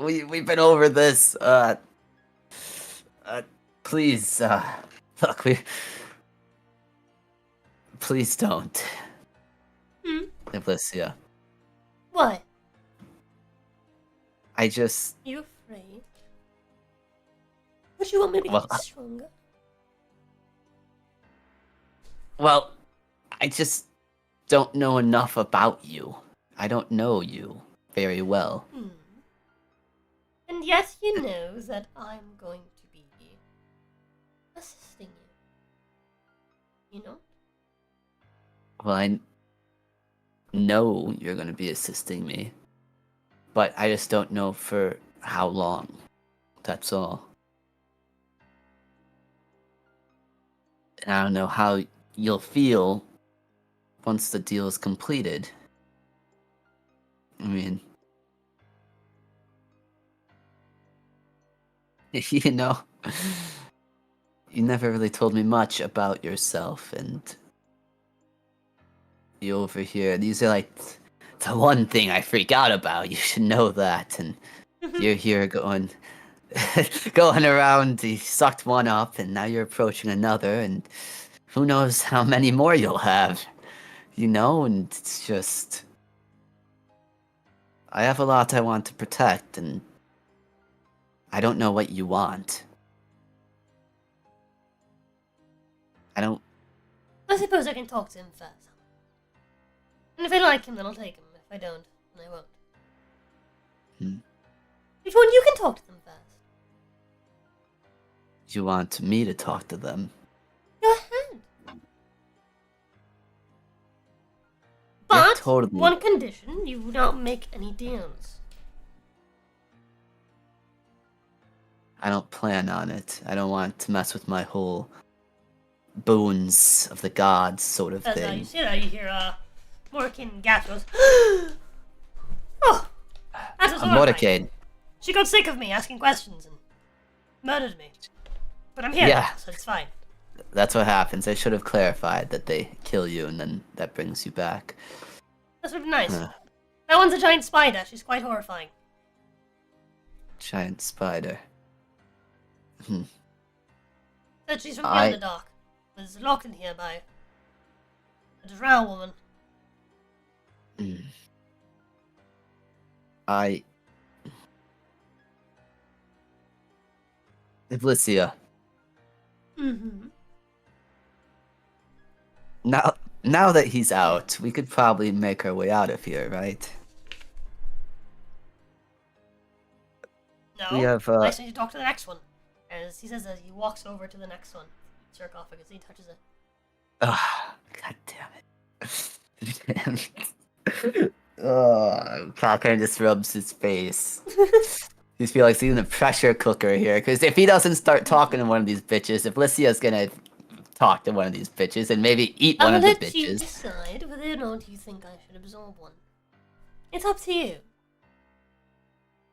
we've been over this, please, look, please don't. Evlicia. What? I just, You afraid? Would you want me to Well, get stronger? well, I just don't know enough about you. I don't know you very well. And yet you know that I'm going to be assisting you. You know? Well, I know you're going to be assisting me, but I just don't know for how long. That's all. And I don't know how you'll feel once the deal is completed. I mean, you know, You never really told me much about yourself, and you over here. These are like the one thing I freak out about. You should know that. And you're here going, going around. You sucked one up, and now you're approaching another, and who knows how many more you'll have. You know, and it's just. I have a lot I want to protect, and I don't know what you want. I don't. I suppose I can talk to him first. And if I like him, then I'll take him. If I don't, then I won't. Which one? You can talk to them first. You want me to talk to them? Go ahead. But totally. one condition: you do not make any deals. I don't plan on it. I don't want to mess with my whole boons of the gods sort of You thing. see that? You hear Morrican gasp goes. Oh, that was I'm horrifying. Mordecai. She got sick of me asking questions and murdered me. But I'm here, Yeah. now, so it's fine. That's what happens. I should have clarified that they kill you and then that brings you back. That's sort of nice. Huh. That one's a giant spider. She's quite horrifying. Giant spider. Said she's from the Underdark. Was locked in here by a drow woman. Ivlicia. Mm-hmm. Now that he's out, we could probably make our way out of here, right? No. We have, I just need to talk to the next one. As he says as he walks over to the next one. Sarcophagus. He touches it. Ah, god damn it. Cocker just rubs his face. You feel like he's in a pressure cooker here, because if he doesn't start talking to one of these bitches, if Lycia's gonna talk to one of these bitches and maybe eat one I'll of the let you bitches. decide whether or not you think I should absorb one. It's up to you.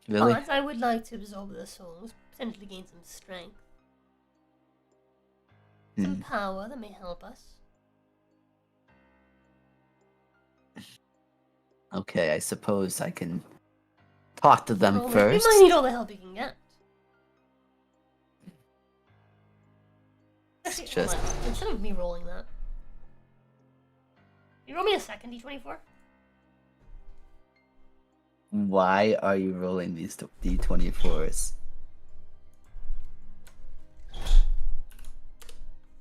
Really? But I would like to absorb the souls, potentially gain some strength. Some power that may help us. Okay, I suppose I can talk to them Well, first. You might need all the help you can get. Actually, hold just- on. Instead of me rolling that, you roll me a second D24? Why are you rolling these D24s?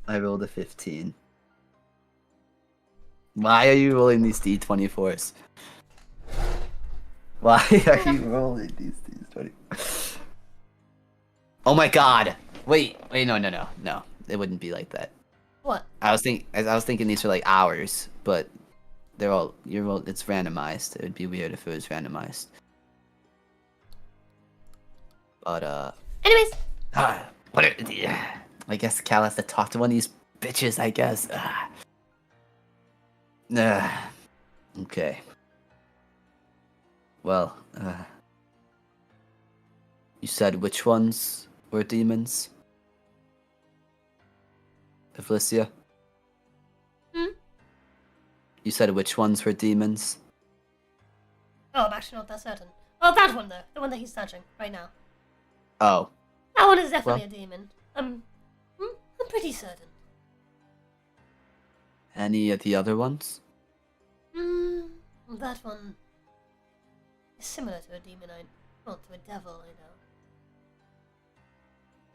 I rolled a 15. Why are you rolling these D24s? Why are you rolling these D24s? Oh my god! Wait, no. It wouldn't be like that. What? I was thinking these were like hours, but it's randomized. It would be weird if it was randomized. But Anyways, I guess Cal has to talk to one of these bitches, I guess. Okay. Well, you said which ones were demons? Ivlicia? You said which ones were demons? oh, I'm actually not that certain. Oh, that one though. The one that he's touching right now. Oh. That one is definitely a demon. I'm pretty certain. Any of the other ones? That one is similar to a demon, not to a devil, I know.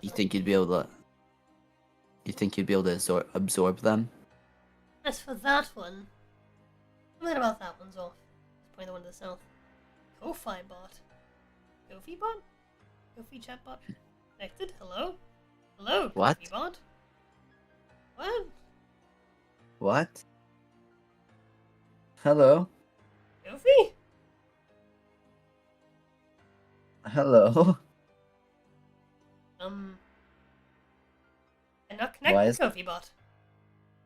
You think you'd be able to absorb them? As for that one, what about that one's off? Let's point the one to the south. Ko-Fi bot. Kofi bot? Kofi chat bot? Connected? Hello? Hello? What? Kofi bot? What? What? Hello? Kofi? Hello? I'm not Why connected is- to Kofi bot.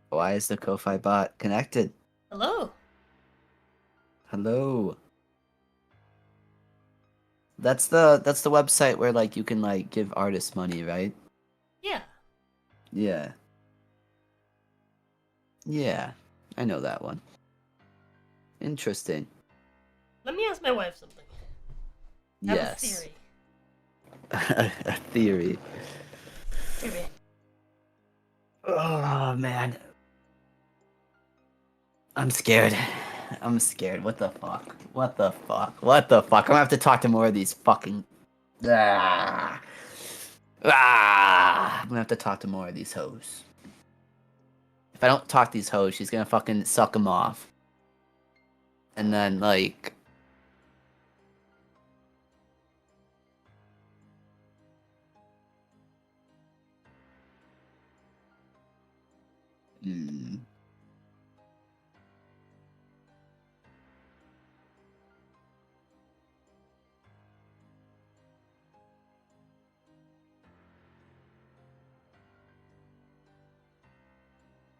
Why is the Ko-Fi bot connected? Hello? Hello? That's the website where like you can like give artists money, right? Yeah. Yeah. Yeah, I know that one. Interesting. Let me ask my wife something. I have a Yes. theory. A theory. Theory. Oh, man. I'm scared. I'm scared. What the fuck? What the fuck? What the fuck? I'm gonna have to talk to more of these fucking. Ah. Ah. I'm gonna have to talk to more of these hoes. If I don't talk to these hoes, she's gonna fucking suck them off. And then, like. Hmm.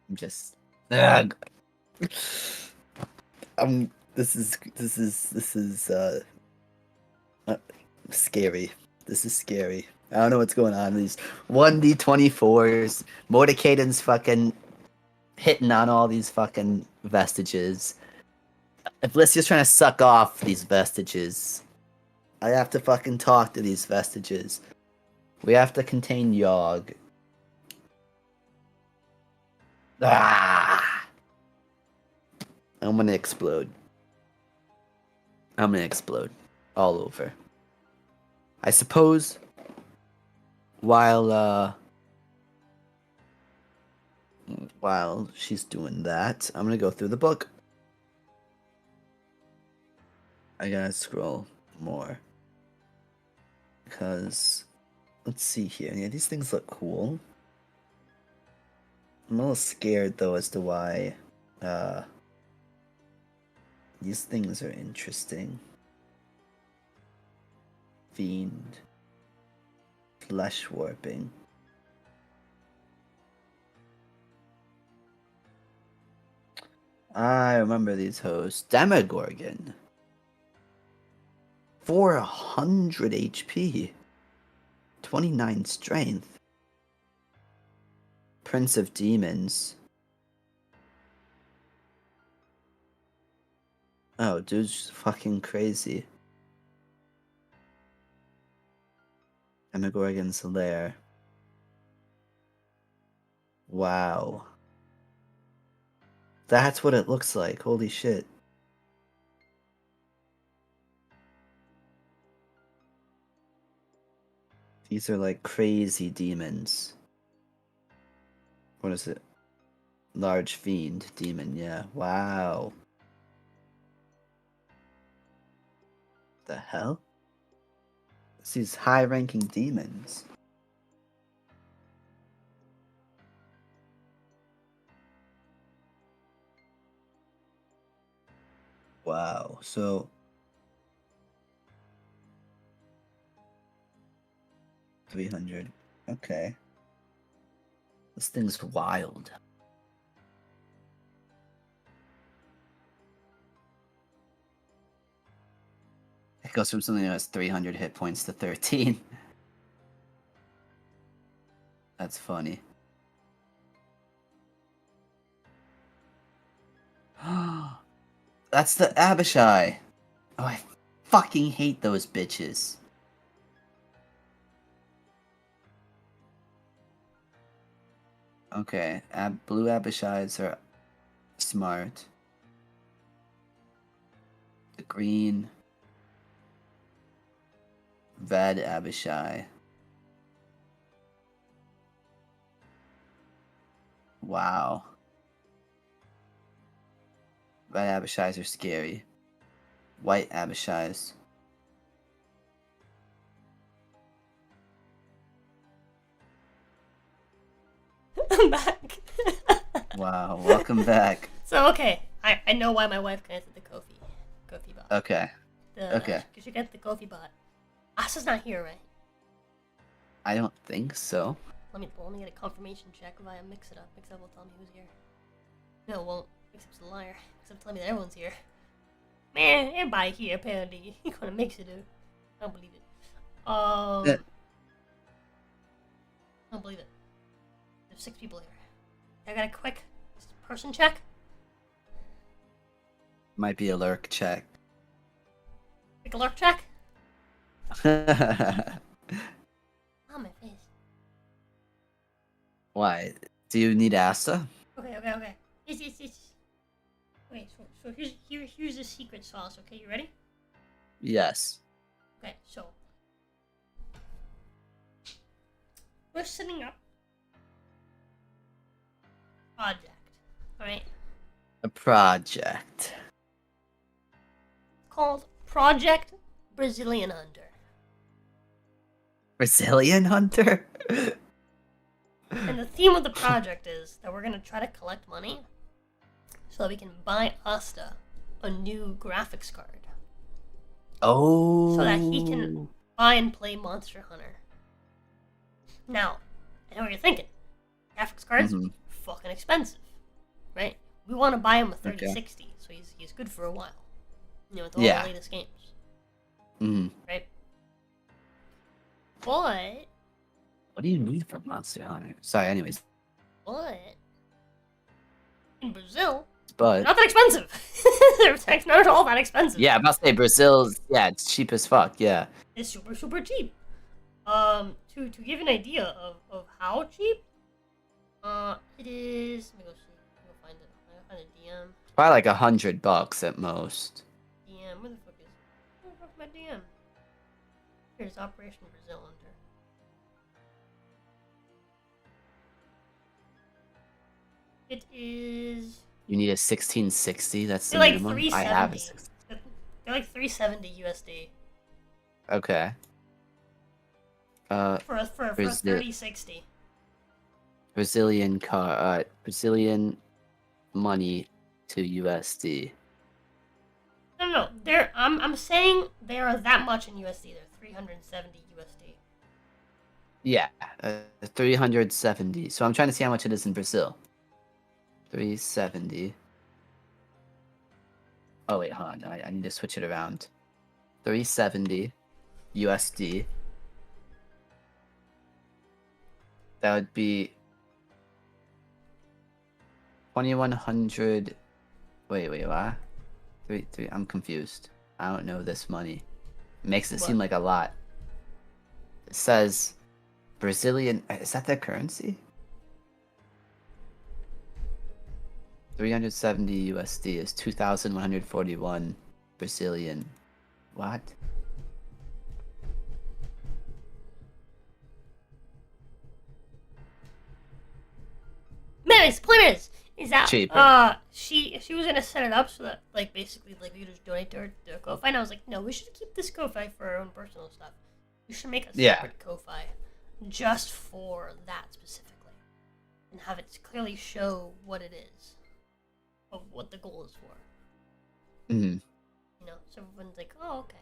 I'm just. Ugh. This is scary. This is scary. I don't know what's going on. These 1d24s. Mordecaiden's fucking hitting on all these fucking vestiges. If Lycia's trying to suck off these vestiges, I have to fucking talk to these vestiges. We have to contain Yogg. Ah! I'm gonna explode. I'm gonna explode. All over. I suppose while she's doing that, I'm gonna go through the book. I gotta scroll more. Because let's see here. Yeah, these things look cool. I'm a little scared though as to why these things are interesting. Fiend. Flesh warping. I remember these hoes. Demogorgon. 400 HP. 29 strength. Prince of Demons. Oh, dude's fucking crazy. Demogorgon's lair. Wow. That's what it looks like. Holy shit. These are like crazy demons. What is it? Large fiend demon, yeah. Wow. The hell? It's these high ranking demons. Wow, so 300. Okay. This thing's wild. It goes from something that has 300 hit points to 13. That's funny. That's the Abishai. Oh, I fucking hate those bitches. Okay, blue Abishais are smart. The green red Abishai. Wow. Red Abishais are scary. White Abishais. I'm back. Wow, welcome back. So okay, I know why my wife connected the Kofi bot. Okay. Okay. Because you got the Kofi bot. Asa's not here, right? I don't think so. Let me get a confirmation check via Mix It Up. Mix It Up will tell me who's here. No, it won't. Mix Up's a liar. Mix Up will tell me that everyone's here. Man, everybody here apparently. You're gonna Mix It Up. I don't believe it. I don't believe it. There's 6 people here. I got a quick person check. Might be a lurk check. Quick alert check. Oh, my face. Why? Do you need Asta? Okay. Yes. Okay, so here's the secret sauce. Okay, you ready? Yes. Okay, so we're setting up project. All right, A project. called Project Brazilian Hunter. Brazilian hunter? And the theme of the project is that we're gonna try to collect money so that we can buy Asta a new graphics card Oh. so that he can buy and play Monster Hunter. Now, I know what you're thinking. Graphics cards, Mhm. fucking expensive, right? We want to buy him a Okay. 3060, so he's good for a while. You know, with all Yeah. the latest games, Mhm. right? But What do you need from Monster Hunter? Sorry, anyways. in Brazil, But not that expensive. They're not at all that expensive. yeah, I must say Brazil's it's cheap as fuck, yeah. It's super cheap. To give you an idea of how cheap, it is. Let me go see. Let me go find it. I'm gonna find a DM. Probably like $100 at most. DM. Where the fuck is my DM? Here's Operation Brazil Hunter. It is. You need a 1660, that's the They're like minimum. I have a 370. They're like 370 USD Okay. for a Brazil- 3060. Brazilian money to USD. No. I'm saying they are that much in USD. They're 370 USD. Yeah, 370. So I'm trying to see how much it is in Brazil. 370. Oh wait, hold on. I need to switch it around. 370 USD. That would be 2100. Wait, what? Three. I'm confused. I don't know this money. It makes it seem What? like a lot. It says Brazilian. Is that their currency? 370 USD is 2,141 Brazilian. What? Anyways, the point is that Cheaper. she was gonna set it up so that like basically like we could just donate to her Ko-fi, and I was like, no, we should keep this Ko-fi for our own personal stuff. We should make a Yeah. separate Ko-fi just for that specifically, and have it clearly show what it is, of what the goal is for. Mhm. You know, so everyone's like, oh, okay.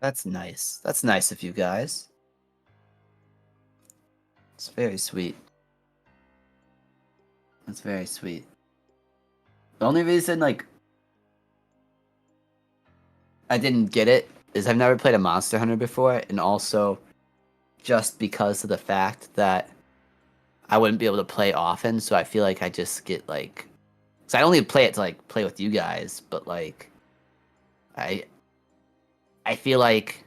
That's nice. That's nice of you guys. It's very sweet. That's very sweet. The only reason, like, I didn't get it is I've never played a Monster Hunter before, and also just because of the fact that I wouldn't be able to play often, so I feel like I just get, like... Because I only play it to, like, play with you guys, but, like... I feel like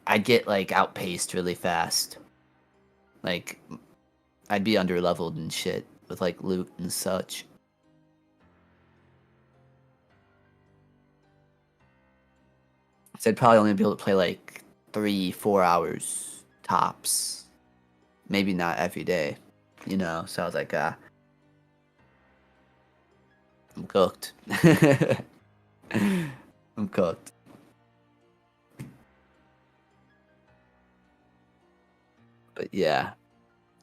I'd get, like, outpaced really fast. Like, I'd be under-leveled and shit with, like, loot and such. So I'd probably only be able to play, like, 3-4 hours tops. Maybe not every day, you know? So I was like, I'm cooked. I'm cooked. But yeah,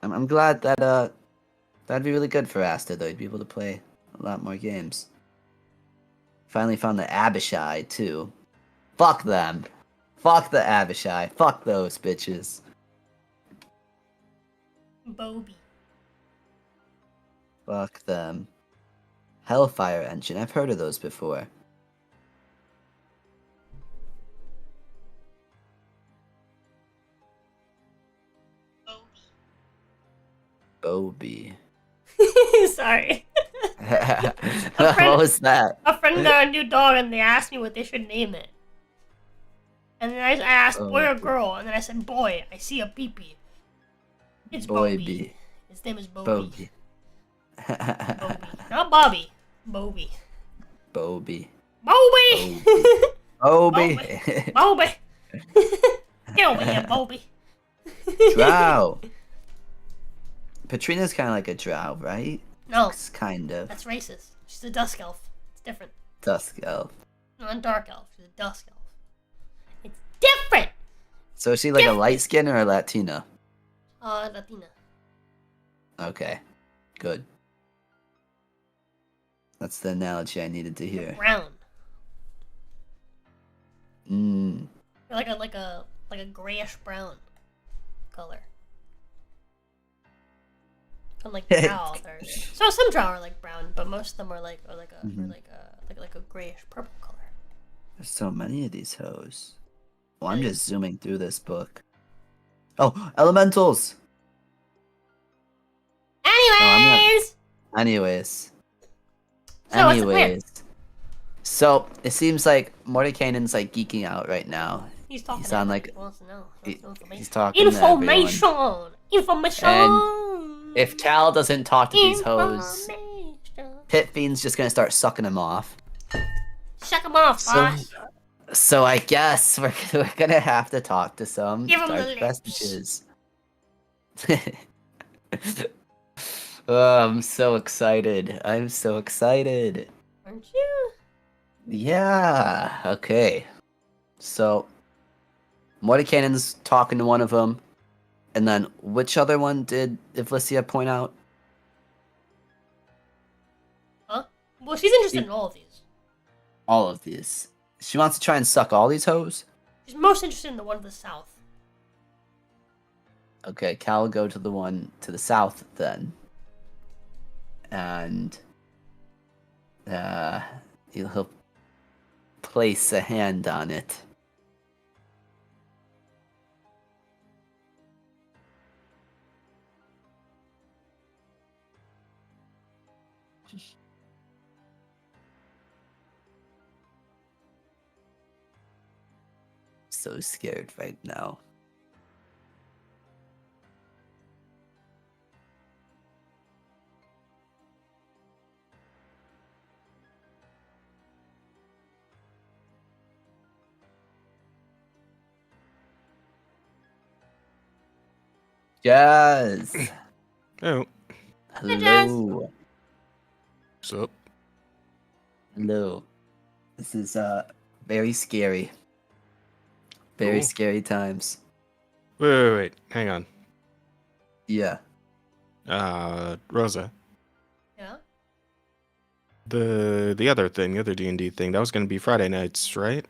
I'm glad that that'd be really good for Asta though. You'd be able to play a lot more games. Finally found the Abishai too. Fuck them. Fuck the Abishai. Fuck those bitches. Bobby. Fuck them. Hellfire Engine. I've heard of those before. Bobby. Sorry. What was that? A friend got a new dog and they asked me what they should name it. And then I asked boy or Bobby. girl, and then I said boy. I see a peepee. It's Bobby. His name is Bobby. Bobby. Not Bobby. Bobby. Bobby. Bobby! Bobby. Bobby! Get over here, Bobby. Drow. Patrina's kind of like a drow, right? No, It's kind of. that's racist. She's a dusk elf. It's different. Dusk elf. Not a dark elf. She's a dusk elf. It's different! So is she like a light skin or a Latina? Latina. Okay. Good. That's the analogy I needed to hear. Brown. Mm. Or like a grayish brown color. Unlike drow, so some drow are like brown, but most of them are like a grayish purple color. There's so many of these hoes. Well, I'm just zooming through this book. Oh, elementals! Anyways! Anyways. So what's the plan? So it seems like Mordekainen's like geeking out right now. He's talking. He sound to like he wants to know. he's talking to everyone. Information. And if Cal doesn't talk to these hoes, Pit Fiend's just gonna start sucking him off. Suck him off, boss. So I guess we're gonna have to talk to some Give 'em the dark lips. vestiges. Oh, I'm so excited. I'm so excited. Aren't you? Yeah. Okay. So Mordekainen's talking to one of them, and then which other one did Ivlicia point out? Huh? Well, she's interested in all of these. All of these. She wants to try and suck all these hoes? She's most interested in the one to the south. Okay, Cal will go to the one to the south then. And he'll place a hand on it. So scared right now. Jazz. Oh, Hello. what's up? Hello. This is very scary. Very Cool. scary times. Wait, hang on. Yeah. Rosa, Yeah? the other thing, the other D&D thing, that was gonna be Friday nights, right?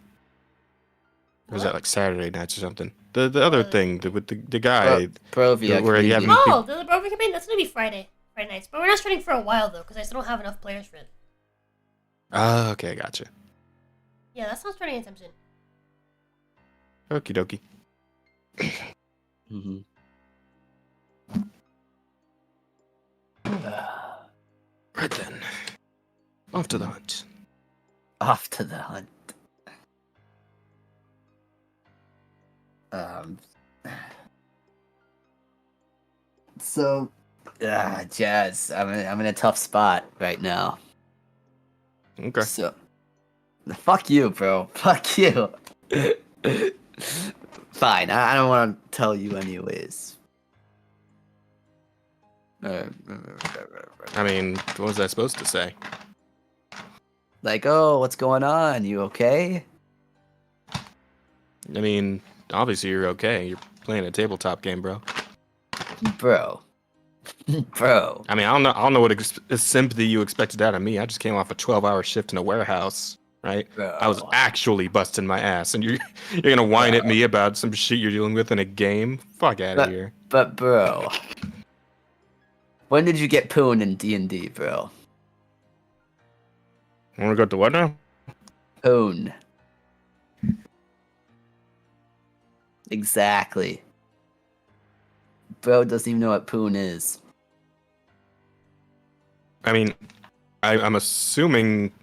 Or was that What? like Saturday nights or something? The other thing, with the guy. Provia. where you have community. me- Oh, the Brovia campaign? That's gonna be Friday nights. But we're not starting for a while, though, because I still don't have enough players for it. Okay, gotcha. Yeah, that's not starting anytime soon. Okie dokie. Mm-hmm. Right then. Off to the hunt. Off to the hunt. So, Jazz, I'm in a tough spot right now. Okay. So, fuck you, bro. Fuck you. Fine, I don't want to tell you anyways. I mean, what was I supposed to say? Like, oh, what's going on? You okay? I mean, obviously you're okay. You're playing a tabletop game, bro. Bro. Bro. I mean, I don't know what sympathy you expected out of me. I just came off a 12-hour shift in a warehouse, right? Bro. I was actually busting my ass, and you're gonna whine at me about some shit you're dealing with in a game? Fuck out of here. But bro, when did you get poon in D&D, bro? Wanna go to what now? Poon. Exactly. Bro doesn't even know what poon is. I mean, I'm assuming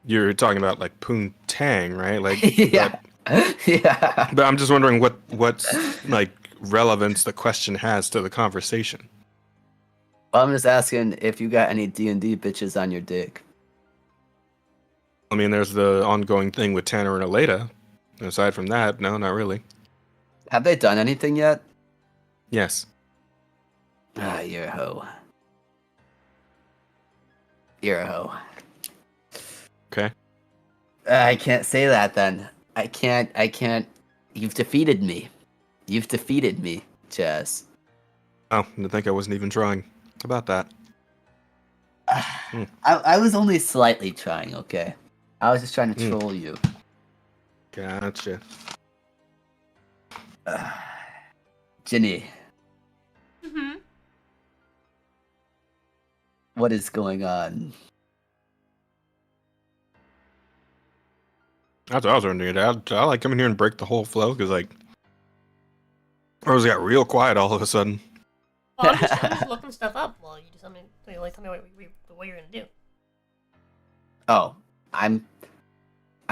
you're talking about like Poontang, right? Like, Yeah. Yeah. but I'm just wondering what's like relevance the question has to the conversation. Well, I'm just asking if you got any D&D bitches on your dick. I mean, there's the ongoing thing with Tanner and Aleda. Aside from that, no, not really. Have they done anything yet? Yes. Ah, you're a hoe. You're a hoe. Okay. I can't say that then. I can't. You've defeated me. You've defeated me, Jazz. Oh, I didn't think I wasn't even trying. How about that? I was only slightly trying, okay? I was just trying to troll you. Gotcha. Ginny, Mm-hmm. what is going on? That's what I was wondering. I like coming here and break the whole flow because like Rose got real quiet all of a sudden. Well, I'm just looking stuff up while you do something. Tell me what you're gonna do. Oh, I'm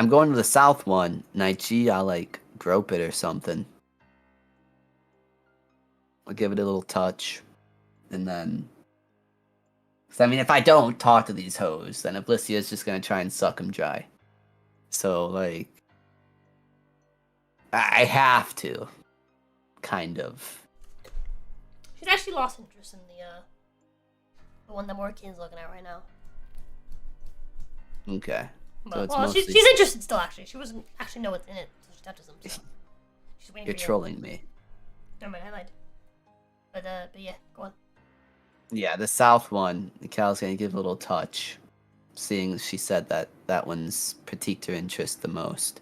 going to the south one. Naichi, I'll like grope it or something. I'll give it a little touch, and then. Cause I mean, if I don't talk to these hoes, then Oblicia's just gonna try and suck them dry. So like, I have to, kind of. She's actually lost interest in the one that Morkine's looking at right now. Okay. But, So it's well, mostly- she's interested still. Actually, she doesn't actually know what's in it, so she touches them. So. She's waiting You're for you. trolling me. Never mind, I lied. But yeah, go on. Yeah, the south one, Cal's gonna give a little touch, seeing she said that that one's piqued her interest the most.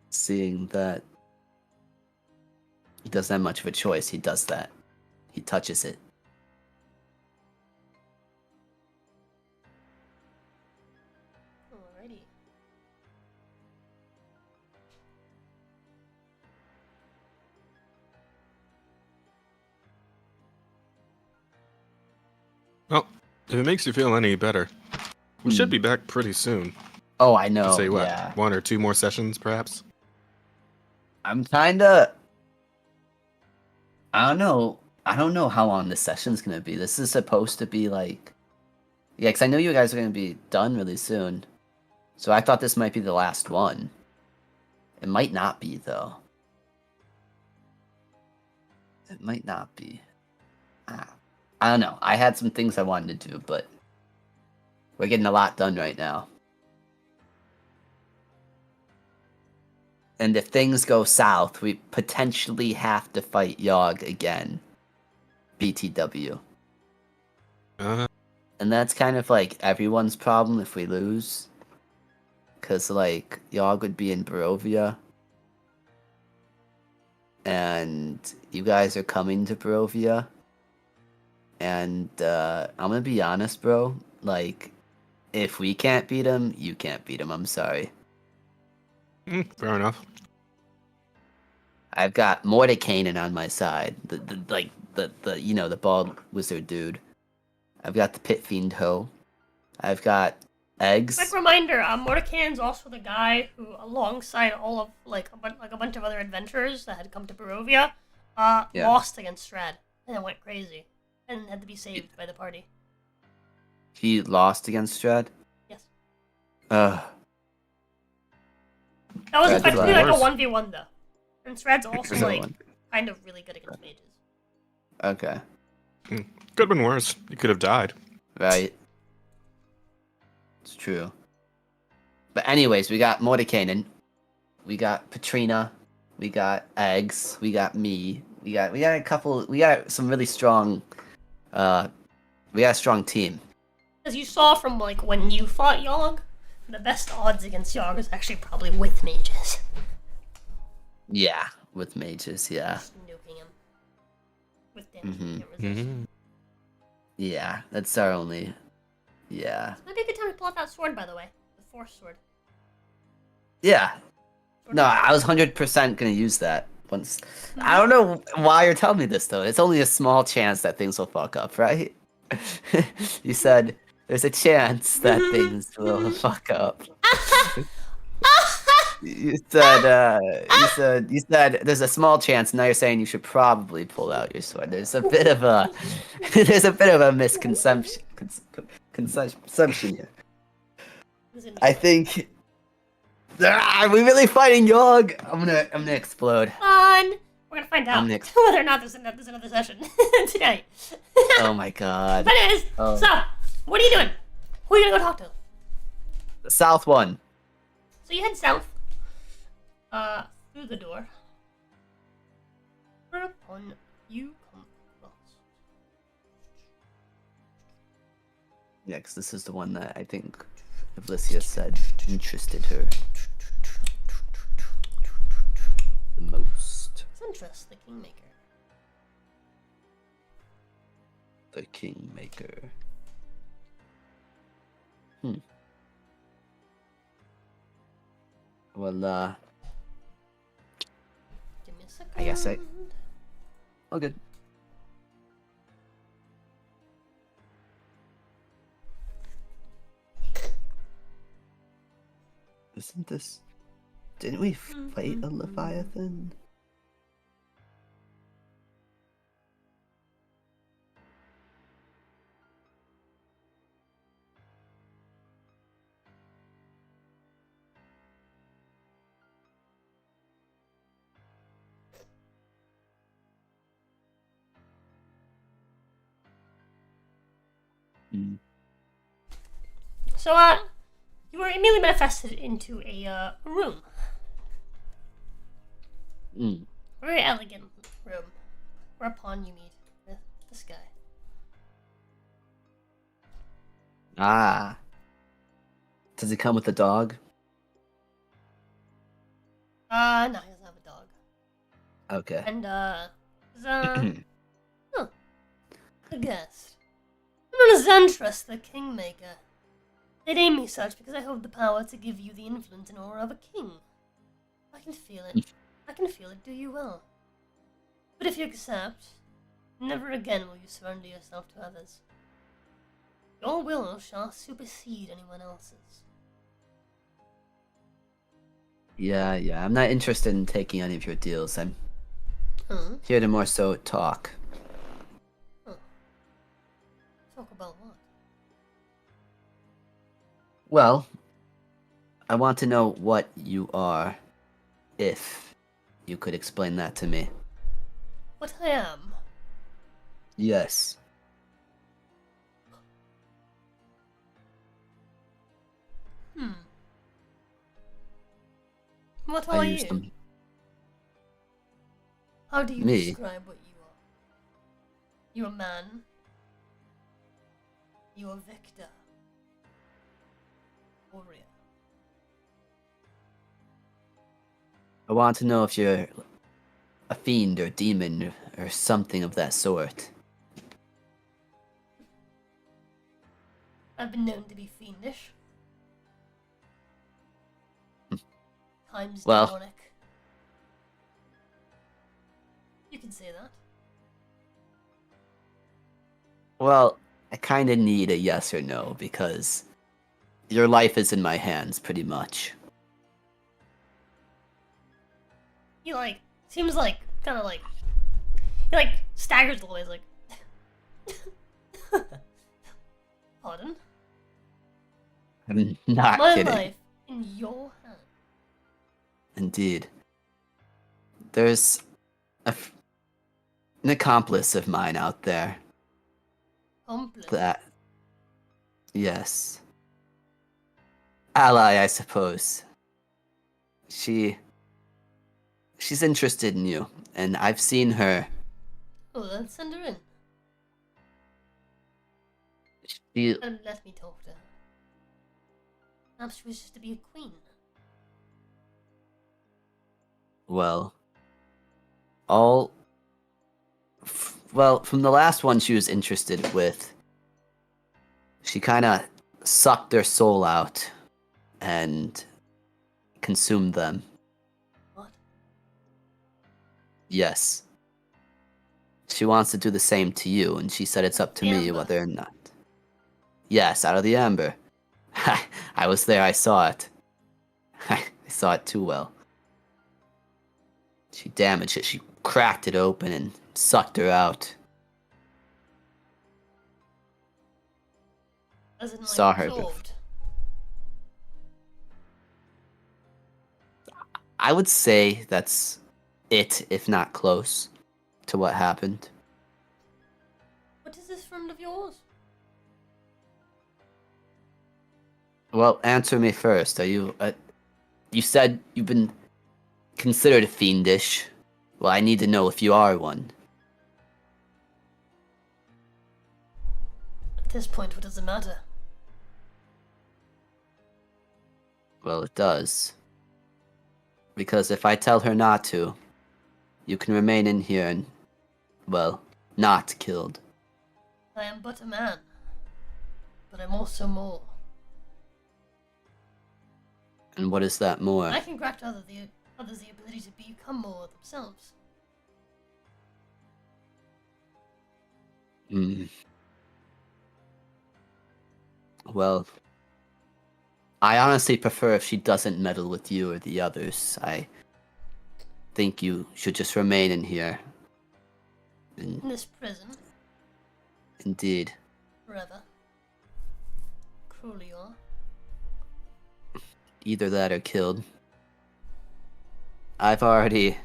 Seeing that he doesn't have much of a choice, he does that. He touches it. Alrighty. Well, if it makes you feel any better, we should be back pretty soon. Oh, I know. Say what? Yeah. 1 or 2 more sessions, perhaps. I'm kinda. I don't know. I don't know how long this session's gonna be. This is supposed to be like. Yeah, because I know you guys are gonna be done really soon. So I thought this might be the last one. It might not be, though. It might not be. I don't know. I had some things I wanted to do, but we're getting a lot done right now. And if things go south, we potentially have to fight Yogg again. BTW. And that's kind of like everyone's problem if we lose. Because, like, Yogg would be in Barovia. And you guys are coming to Barovia. And I'm gonna be honest, bro. Like, if we can't beat him, you can't beat him. I'm sorry. Fair enough. I've got Mordekainen on my side. The bald wizard dude. I've got the pit fiend hoe. I've got eggs. Quick reminder: Mordekainen's also the guy who, alongside all of a bunch of other adventurers that had come to Barovia, lost against Strad and then went crazy and had to be saved by the party. He lost against Strad. Yes. Ugh. That was That's effectively like a worse. 1v1 though. And Strad's also Another like one. kind of really good against mages. Okay. Could have been worse. You could have died. Right. It's true. But anyways, we got Mordekainen. We got Patrina. We got eggs. We got me. We got a couple. We got some really strong. We got a strong team. As you saw from like when you fought Yogg, the best odds against Yogg is actually probably with mages. Yeah, with mages. Yeah. Just nuking him. With damage you can't resist. Mm-hmm. Yeah, that's our only. Yeah. Might be a good time to pull out that sword, by the way. The force sword. Yeah. Sword No, of- I was 100% gonna use that. once. I don't know why you're telling me this though. It's only a small chance that things will fuck up, right? You said there's a chance that things will fuck up. You said there's a small chance. Now you're saying you should probably pull out your sword. There's a bit of a misconception consumption here. I think. Are we really fighting Yog? I'm gonna explode. Fun. We're gonna find out I'm whether or not there's another session tonight. Oh my god. But anyways, Oh. so what are you doing? Who are you gonna go talk to? The south one. So you head south, through the door. Whereupon you come across. Yeah, 'cause this is the one that I think Evlysia said interested her the most. Suntress, the Kingmaker. The Kingmaker. Well, Give me a second. I guess all good. Isn't this? Didn't we fight a Leviathan? So, you were immediately manifested into a room. A very elegant room. Whereupon you meet with this guy. Ah. Does he come with a dog? No, he doesn't have a dog. Okay. And, a guest. I'm known as Xantress, the Kingmaker. They name me such because I hold the power to give you the influence and aura of a king. I can feel it. I can feel it do you well. But if you accept, never again will you surrender yourself to others. Your will shall supersede anyone else's. Yeah. I'm not interested in taking any of your deals. I'm here to more so talk. Talk about what? Well, I want to know what you are, if you could explain that to me. What I am? Yes. What I are used you? them. How do you Me? describe what you are? You're a man. You're a victor. Warrior. I want to know if you're a fiend or demon or something of that sort. I've been known to be fiendish. Times Well. demonic. You can say that. Well, I kind of need a yes or no because your life is in my hands, pretty much. He seems kind of he staggers a little bit, like, pardon? I'm not My kidding. life in your hands. Indeed. There's an accomplice of mine out there Accomplice. that... Yes. Ally, I suppose. She's interested in you, and I've seen her. Oh, then send her in She, and let me talk to her. Perhaps she wishes to be a queen. well, from the last one she was interested with, she kind of sucked their soul out and consumed them. What? Yes. She wants to do the same to you, and she said it's up to me Amber. whether or not. Yes, out of the amber. I was there, I saw it. I saw it too well. She damaged it, she cracked it open and sucked her out. As in, like, Saw her absorbed. I would say that's it, if not close, to what happened. What is this friend of yours? Well, answer me first. Are you, you said you've been considered fiendish. Well, I need to know if you are one. At this point, what does it matter? Well, it does. Because if I tell her not to, you can remain in here and, well, not killed. I am but a man. But I'm also more. And what is that more? I can grant others the ability to become more themselves. Hmm. Well, I honestly prefer if she doesn't meddle with you or the others. I think you should just remain in here. In this prison, Indeed. forever. Cruel you are. Either that or killed. I've already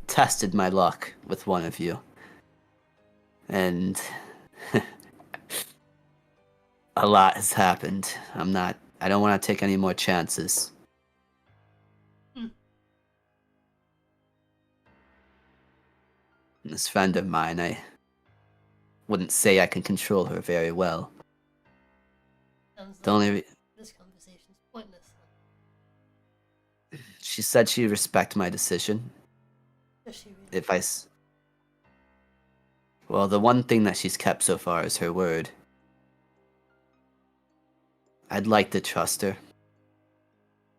tested my luck with one of you. And a lot has happened. I don't want to take any more chances. This friend of mine, I wouldn't say I can control her very well. Sounds The like only this conversation's pointless. she said she'd respect my decision Does she really? if well, the one thing that she's kept so far is her word. I'd like to trust her.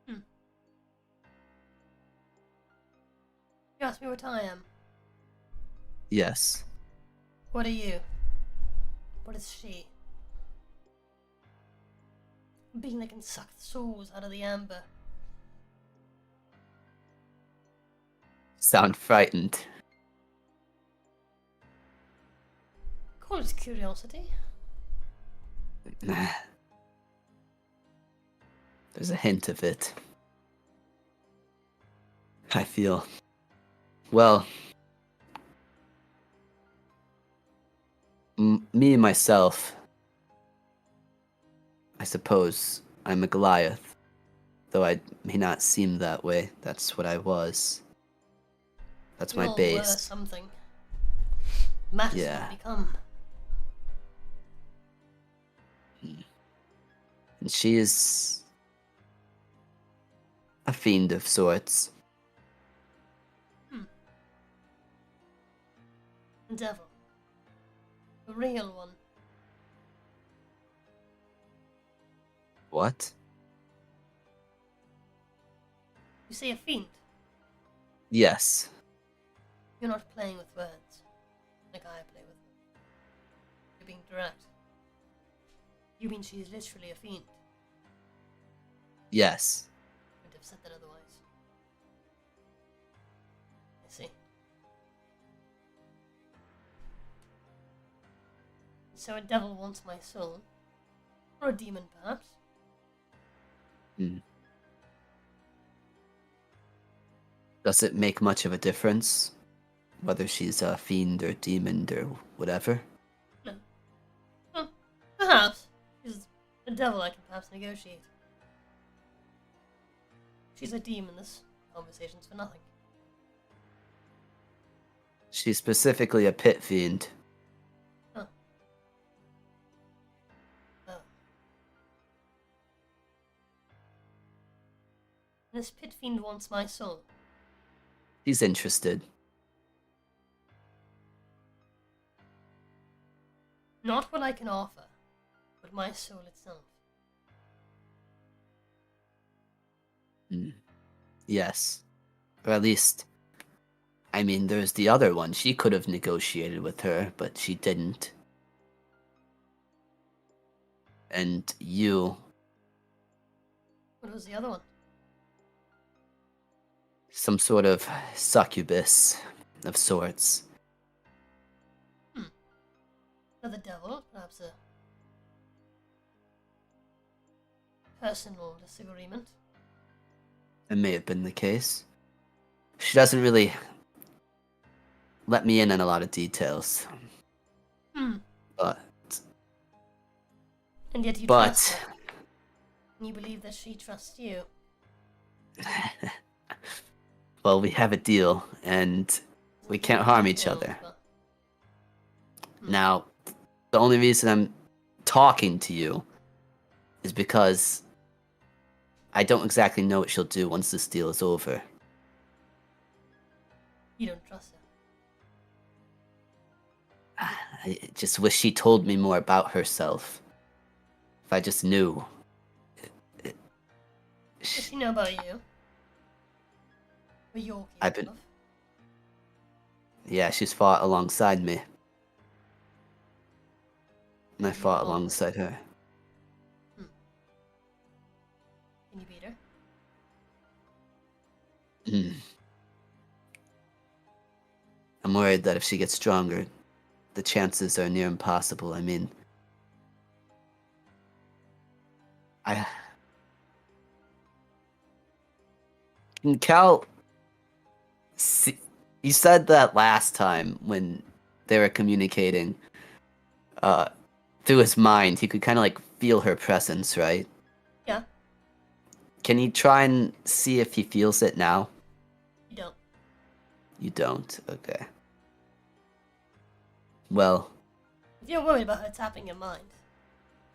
You ask me what I am. Yes. What are you? What is she? A being that can suck the souls out of the amber. Sound frightened. Call it curiosity. There's a hint of it. I feel. Well. Me myself. I suppose I'm a Goliath. Though I may not seem that way. That's what I was. That's We my all were base. something. Matters Yeah. what we become. And she is a fiend of sorts. The devil. The real one. What? You say a fiend. Yes. You're not playing with words. Like I play with them. You're being direct. You mean she is literally a fiend? Yes. I wouldn't have said that otherwise. I see. So a devil wants my soul. Or a demon, perhaps. Does it make much of a difference? Whether she's a fiend or demon or whatever? No. Well, perhaps. She's a devil, I can perhaps negotiate. She's a demon, this conversation's for nothing. She's specifically a pit fiend. Huh. Oh. This pit fiend wants my soul. She's interested. Not what I can offer, but my soul itself. Yes. Or at least, I mean, there's the other one. She could have negotiated with her, but she didn't. And you, What was the other one? some sort of succubus of sorts. Not the devil, perhaps a personal disagreement. It may have been the case. She doesn't really let me in on a lot of details. But And yet you But- trust her. And you believe that she trusts you. well, we have a deal, and we can't harm each other. Now, the only reason I'm talking to you is because I don't exactly know what she'll do once this deal is over. You don't trust her. I just wish she told me more about herself. If I just knew. Does she know about you? Or you're I've capable been- of? Yeah, she's fought alongside me. And I fought Oh. alongside her. Can you beat her? I'm worried that if she gets stronger, the chances are near impossible. I mean, Can Cal see, you said that last time when they were communicating through his mind, he could kind of like feel her presence, right? Yeah. Can you try and see if he feels it now? You don't. You don't. Okay. Well, If you're worried about her tapping your mind,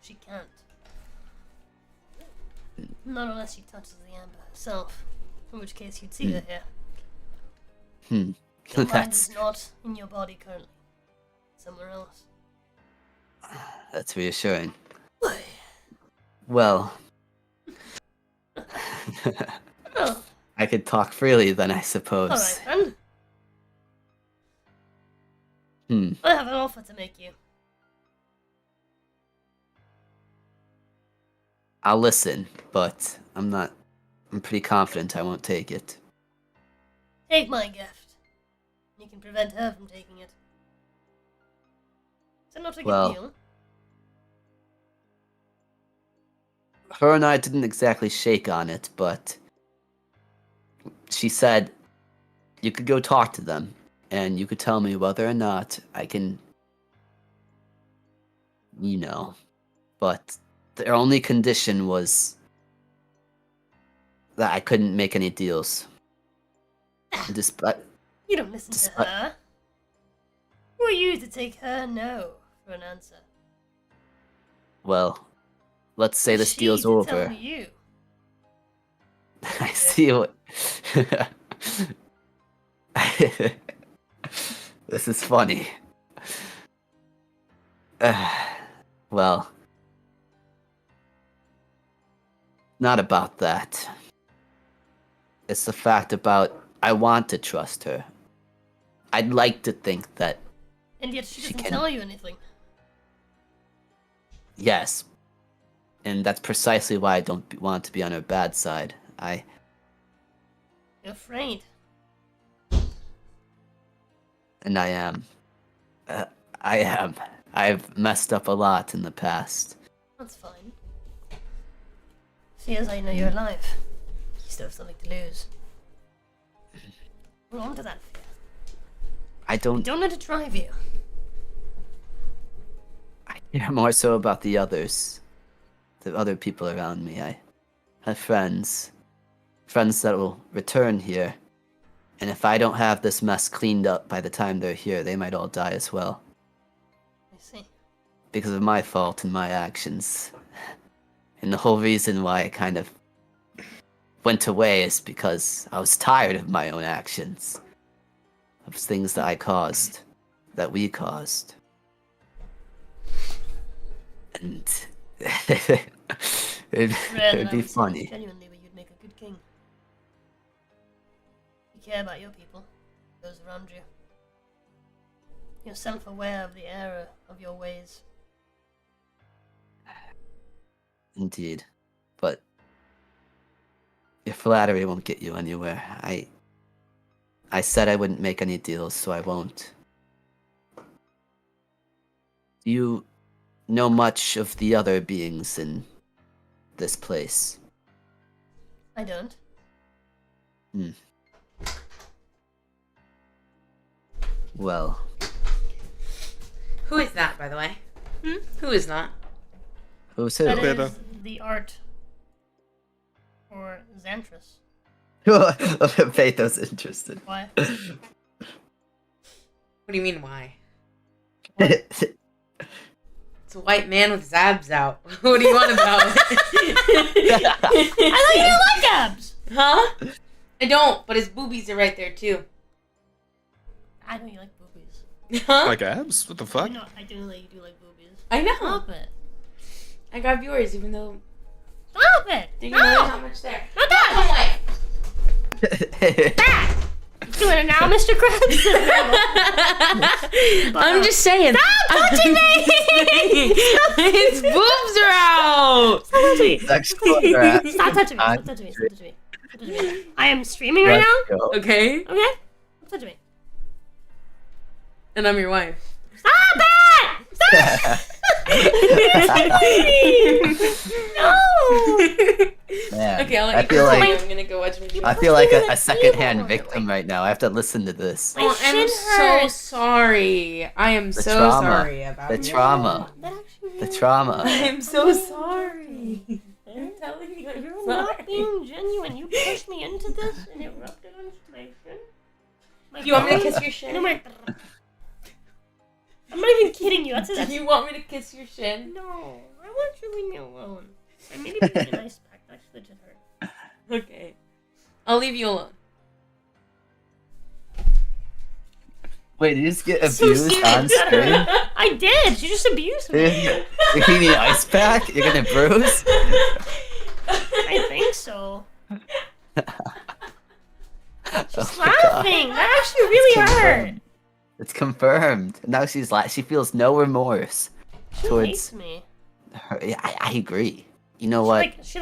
she can't. Not unless she touches the amber herself, in which case you'd see her here. Your mind that's is not in your body currently. Somewhere else. that's reassuring. Well, Oh, I could talk freely then, I suppose. alright then. I have an offer to make you. I'll listen, but I'm pretty confident I won't take it. Take my gift. You can prevent her from taking it. Is that not a good Well- deal? Her and I didn't exactly shake on it, but she said you could go talk to them, and you could tell me whether or not I can, but their only condition was that I couldn't make any deals. Despite, You don't listen to Despite- her. Who are you to take her no for an answer? well, let's say this She deal's to over. Tell you. I see what. This is funny. Well, not about that. It's the fact about I want to trust her. I'd like to think that, And yet she She doesn't can- tell you anything. yes. And that's precisely why I don't want to be on her bad side. You're afraid. And I am. I am. I've messed up a lot in the past. That's fine. See, as I know you're alive, you still have something to lose. Hold on to that fear. I don't. Don't let it drive you. I care more so about the others. The other people around me. I have friends. Friends that will return here. And if I don't have this mess cleaned up by the time they're here, they might all die as well. I see. Because of my fault and my actions. And the whole reason why I kind of went away is because I was tired of my own actions. Of things that I caused. That we caused. And it'd Rare that I be would say funny. genuinely, but you'd make a good king. You care about your people. those around you. You're self-aware of the error of your ways. Indeed. But your flattery won't get you anywhere. I said I wouldn't make any deals, so I won't. Do you know much of the other beings in this place? I don't. Well, Who is that, by the way? Who is that? who's who? That Beta. is the art for Xanthus. Phaethos interested. Why? What do you mean, why? I It's a white man with his abs out. What do you want about it? I thought you didn't like abs! Huh? I don't, but his boobies are right there, too. I know you like boobies. Huh? Like abs? What the fuck? I do know you do like boobies. I know. Stop it. I got viewers, even though... Stop it! Do you No! know how much there? Not that! That! Doing it now, Mr. Krabs? I'm just saying. Stop touching me! His boobs are out! Stop touching me! Sexual harassment. Stop touching me! Stop touching me! Stop touching me! Stop touching me! I am streaming right now. Okay? Okay? Stop touching me! And I'm your wife. Stop it! Stop! no! Man, Okay, I'll let I you feel go. like I'm gonna go watch my I feel like a secondhand victim right now. I have to listen to this. My Oh, I'm shin so hurts. sorry. I am The so trauma. sorry about The it. trauma. That actually The really- trauma. I'm so sorry. I'm telling you, I'm You're sorry. not being genuine. You pushed me into this and it rubbed it on my shin. My You want me to bones- kiss your shin? No, my... I'm not even kidding you. That's Do it. you want me to kiss your shin? No, I want you to leave me alone. I maybe put an ice pack. That actually did hurt. Okay. I'll leave you alone. Wait, did you just get So abused serious. on screen? I did. She just abused me. You're eating an ice pack? You're gonna bruise? I think so. She's Oh my God. laughing. That actually really hurt. Confirmed. It's confirmed. Now she feels no remorse She towards hates me. her. Yeah, I agree. You know what? She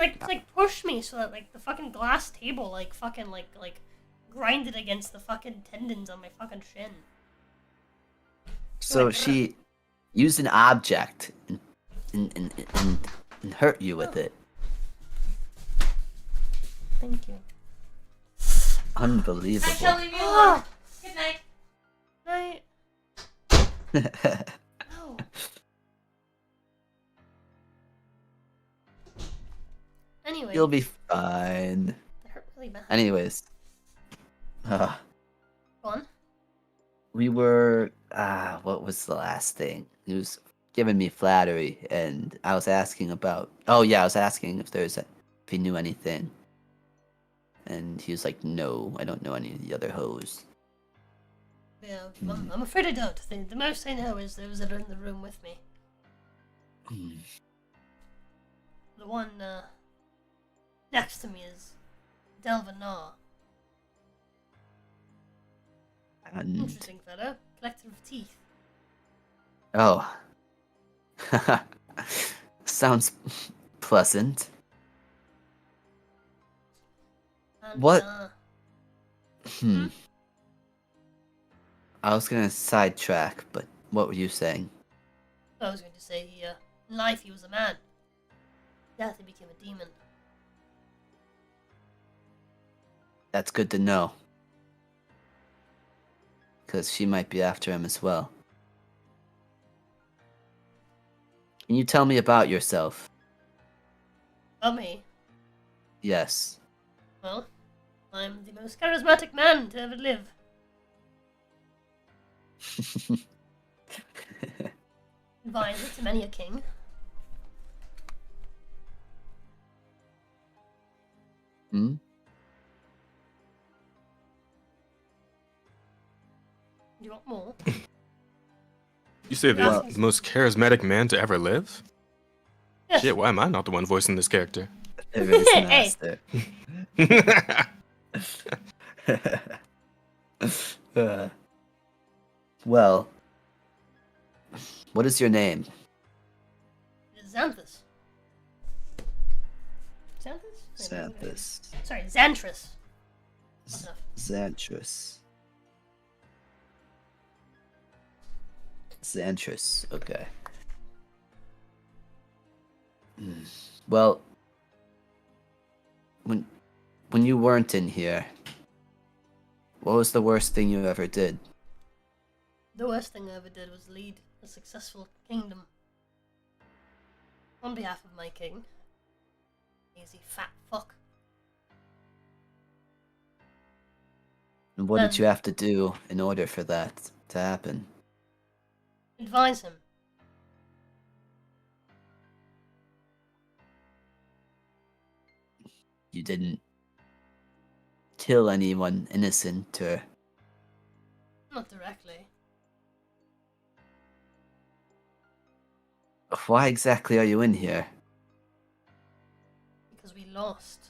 pushed me so that like the fucking glass table like fucking like grinded against the fucking tendons on my fucking shin. So she used an object and hurt you with it. Thank you. Unbelievable. I shall leave you alone. Oh, Good night. night. No. Anyway, You'll be fine. it hurt really bad. Anyways. Go on. We were what was the last thing? He was giving me flattery and I was asking about I was asking if he knew anything. And he was like, no, I don't know any of the other hoes. Yeah, I'm afraid I don't. The most I know is those that are in the room with me. Hmm. The one next to me is Delvanar. And Interesting fellow. Collector of teeth. oh. Sounds pleasant. And, What? I was gonna sidetrack, but what were you saying? I was going to say in life he was a man. Death he became a demon. That's good to know. Because she might be after him as well. Can you tell me about yourself? Oh me. Yes. Well, I'm the most charismatic man to ever live. Advisor to many a king. Hmm? Do you want more? You say the most charismatic man to ever live? Yes. Shit, why am I not the one voicing this character? There is an Hey. ass there. Well, what is your name? It is Xanthus. Xanthus? Wait, Xanthus. Sorry, Xantrus. Close enough. Xantrus. Xantrus, okay. Well, when you weren't in here, what was the worst thing you ever did? The worst thing I ever did was lead a successful kingdom on behalf of my king. Easy fat fuck. And what did you have to do in order for that to happen? Advise him. You didn't kill anyone innocent, or Not directly. why exactly are you in here? Because we lost.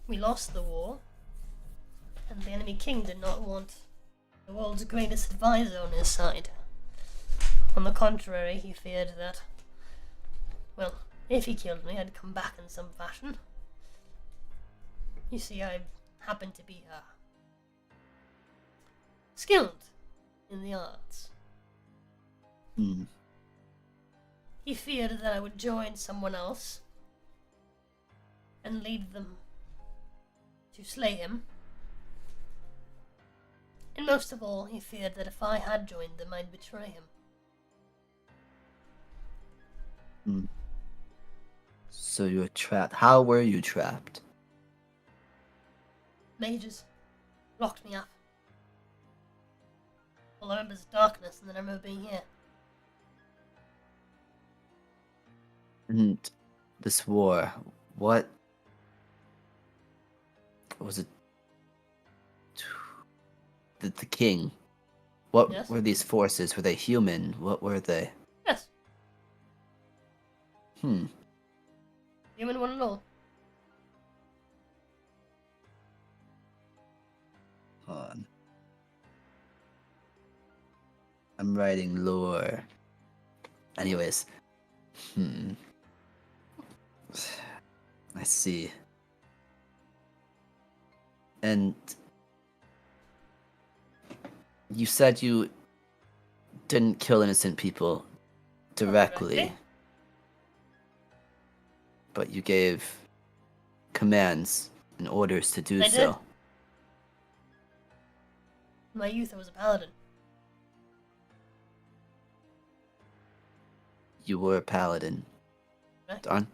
We lost the war. And the enemy king did not want the world's greatest advisor on his side. On the contrary, he feared that, well, if he killed me, I'd come back in some fashion. You see, I happen to be skilled in the arts. He feared that I would join someone else and lead them to slay him. And most of all, he feared that if I had joined them, I'd betray him. So you were trapped. How were you trapped? Mages locked me up. All I remember is darkness, and then I remember being here. And this war, what was it? The king. What Yes? were these forces? Were they human? What were they? Yes, Hmm. human one and all. Hold on. I'm writing lore. Anyways. I see. And you said you didn't kill innocent people directly, directly. but you gave commands and orders to do I so. did. In my youth, I was a paladin. You were a paladin. Right? Aren't,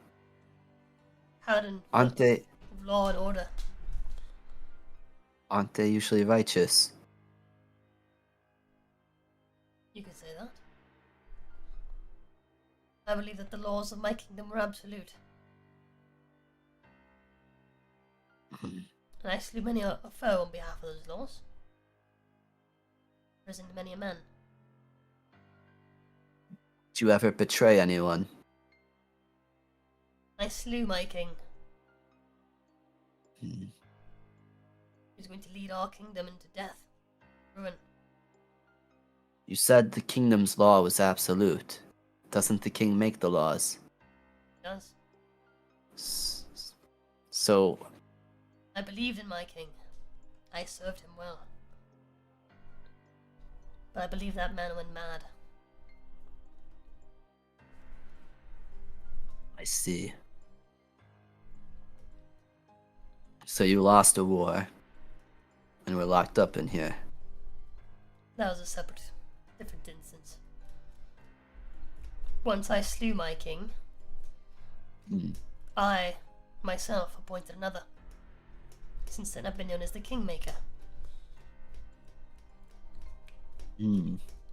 Paladin aren't they of law and order. aren't they usually righteous? You could say that. I believe that the laws of my kingdom were absolute. And I slew many a foe on behalf of those laws. Imprisoned many a man. Did you ever betray anyone? I slew my king. Hmm. He was going to lead our kingdom into death. Ruin. You said the kingdom's law was absolute. Doesn't the king make the laws? He does. So, I believed in my king. I served him well. But I believe that man went mad. I see. So you lost a war and were locked up in here. That was a separate, different instance. Once I slew my king, I, myself, appointed another. Since then I've been known as the Kingmaker.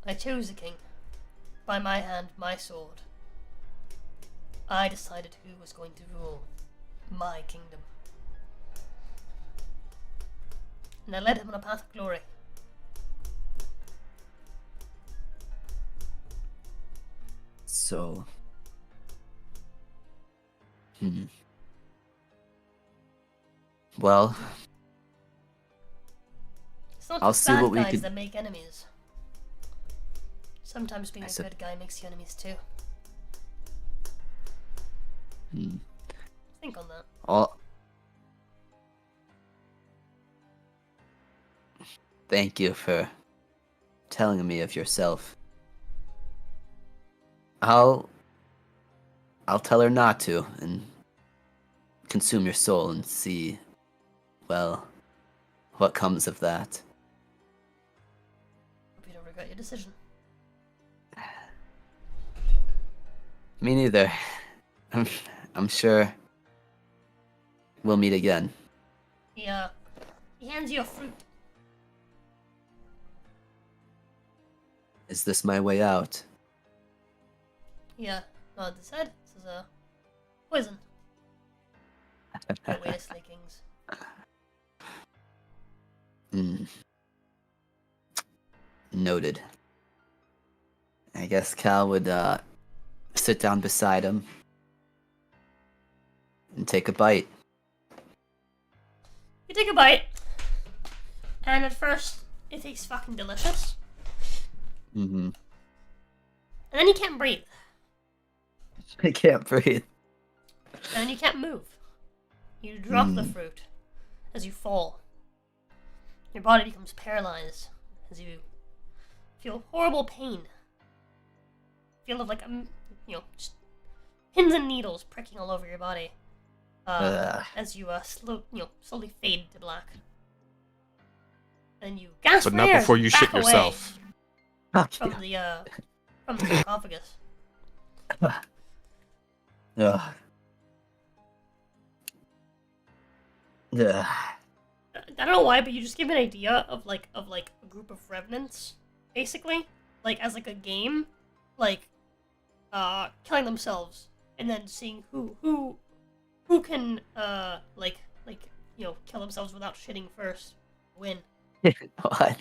I chose a king. By my hand, my sword. I decided who was going to rule my kingdom. And I led him on a path of glory. So, well, It's not I'll just see bad what we guys could- that make enemies. Sometimes being I a sup- good guy makes you enemies too. Hmm. Think on that. All... Thank you for telling me of yourself. I'll tell her not to and consume your soul and see, well, what comes of that. Hope you don't regret your decision. Me neither. I'm sure we'll meet again. He hands you a fruit. Is this my way out? He nods his head. Says, poison. Great way to slay kings. Hmm. Noted. I guess Cal would sit down beside him and take a bite. You take a bite, and at first it tastes fucking delicious, Mm-hmm. and then you can't breathe, I can't breathe. and then you can't move. You drop the Mm. fruit as you fall. Your body becomes paralyzed as you feel horrible pain. Feel of like just pins and needles pricking all over your body. As you slowly fade to black. And you gasp But for not air before as you back shit away yourself. from the sarcophagus. Ugh. Ugh. I don't know why, but you just give me an idea of like a group of revenants, basically, like as like a game, like killing themselves and then seeing who can kill themselves without shitting first, win. What?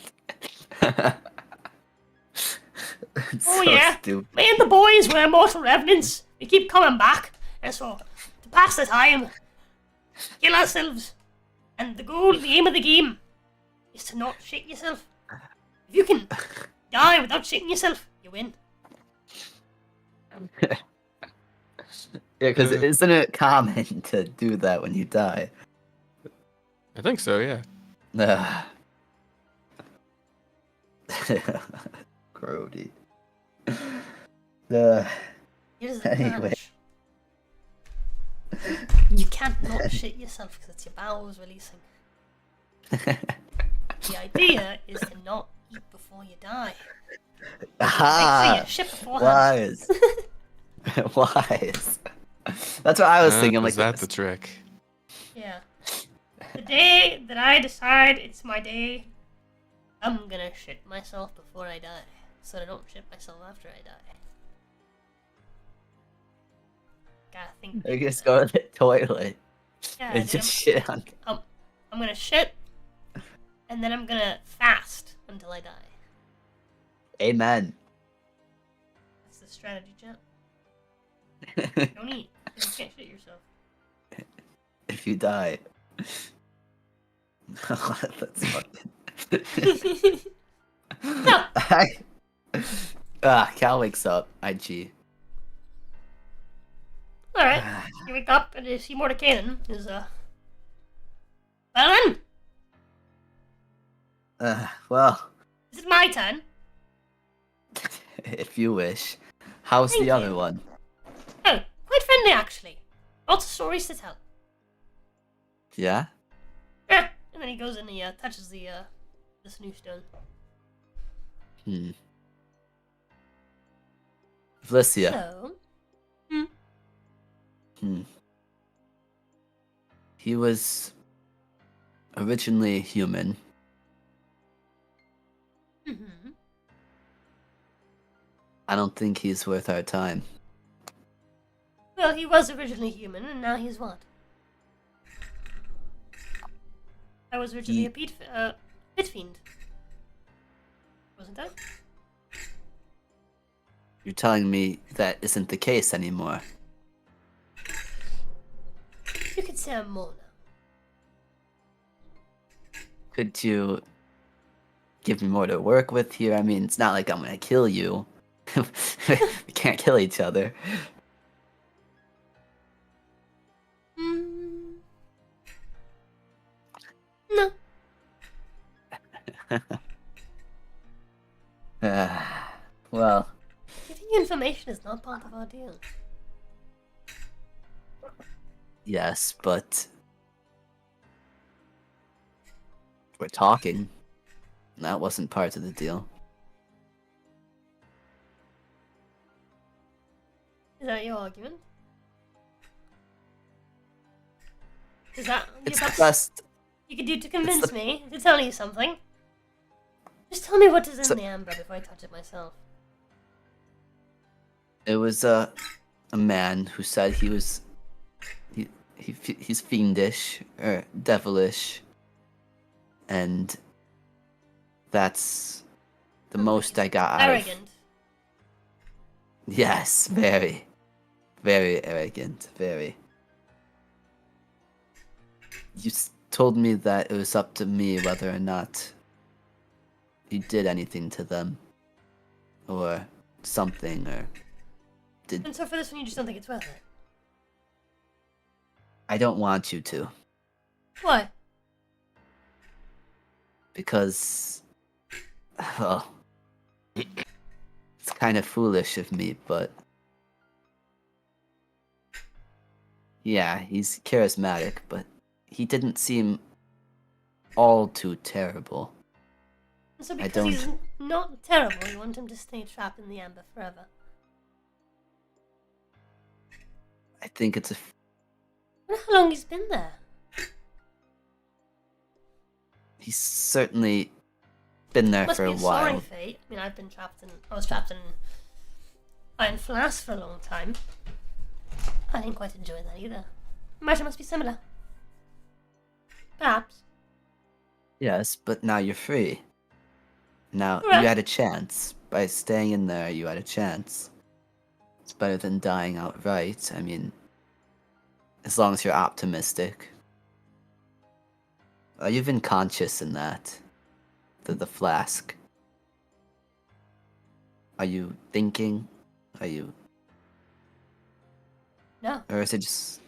It's Oh so yeah, stupid. me and the boys were immortal revenants. We keep coming back, and so to pass the time, kill ourselves. And the goal, the aim of the game, is to not shit yourself. If you can die without shitting yourself, you win. Yeah, because isn't it common to do that when you die? I think so, yeah. Ugh. Grody. Here's the Anyway. catch. You can't not shit yourself because it's your bowels releasing. The idea is to not eat before you die. Make sure Aha! you shit beforehand. Wise. Wise. That's what I was thinking. I'm Is like, that the trick? Yeah. The day that I decide it's my day, I'm gonna shit myself before I die, so I don't shit myself after I die. Gotta think. I just go to the toilet Yeah, and dude, just shit on. I'm gonna shit, and then I'm gonna fast until I die. Amen. That's the strategy, Jet. Don't eat. You can't shit yourself. If you die. That's fucking. No. Cal wakes up. IG. Alright. You wake up and you see Mordekainen is, well then, Well, this is my turn. if you wish. How's Thank the other you. one? Oh, quite friendly actually. Lots of stories to tell. Yeah? And then he goes and he touches the this new stone. Felicia. So, He was originally human. I don't think he's worth our time. well, he was originally human, and now he's what? I was originally a pit fiend. Wasn't I? You're telling me that isn't the case anymore. You could say I'm more now. Could you give me more to work with here. I mean, it's not like I'm gonna kill you. We can't kill each other. Mm. No. Well, Giving you information is not part of our deal. yes, but we're talking. That wasn't part of the deal. Is that your argument? Is that It's that's the best. you could do to convince the- me to tell you something? Just tell me what is in So- the amber before I touch it myself. It was a man who said he was he's fiendish or devilish, and that's the most I got out of. Arrogant. Yes, very, very arrogant, very. You told me that it was up to me whether or not you did anything to them, or something, or did. And so for this one, you just don't think it's worth it. I don't want you to, Why? because, well, it's kind of foolish of me, but yeah, he's charismatic, but he didn't seem all too terrible. And so I because he's don't- not terrible, you want him to stay trapped in the amber forever. I think it's a. I wonder how long he's been there. He's certainly been there Must for be a a sorry while. fate. I mean, I was trapped in Iron Flask for a long time. I didn't quite enjoy that either. Imagine it must be similar. Perhaps. Yes, but now you're free. Now Correct. you had a chance. By staying in there, you had a chance. It's better than dying outright. I mean, as long as you're optimistic. Are you even conscious in that? The flask? Are you thinking? Are you. No. Or is it just.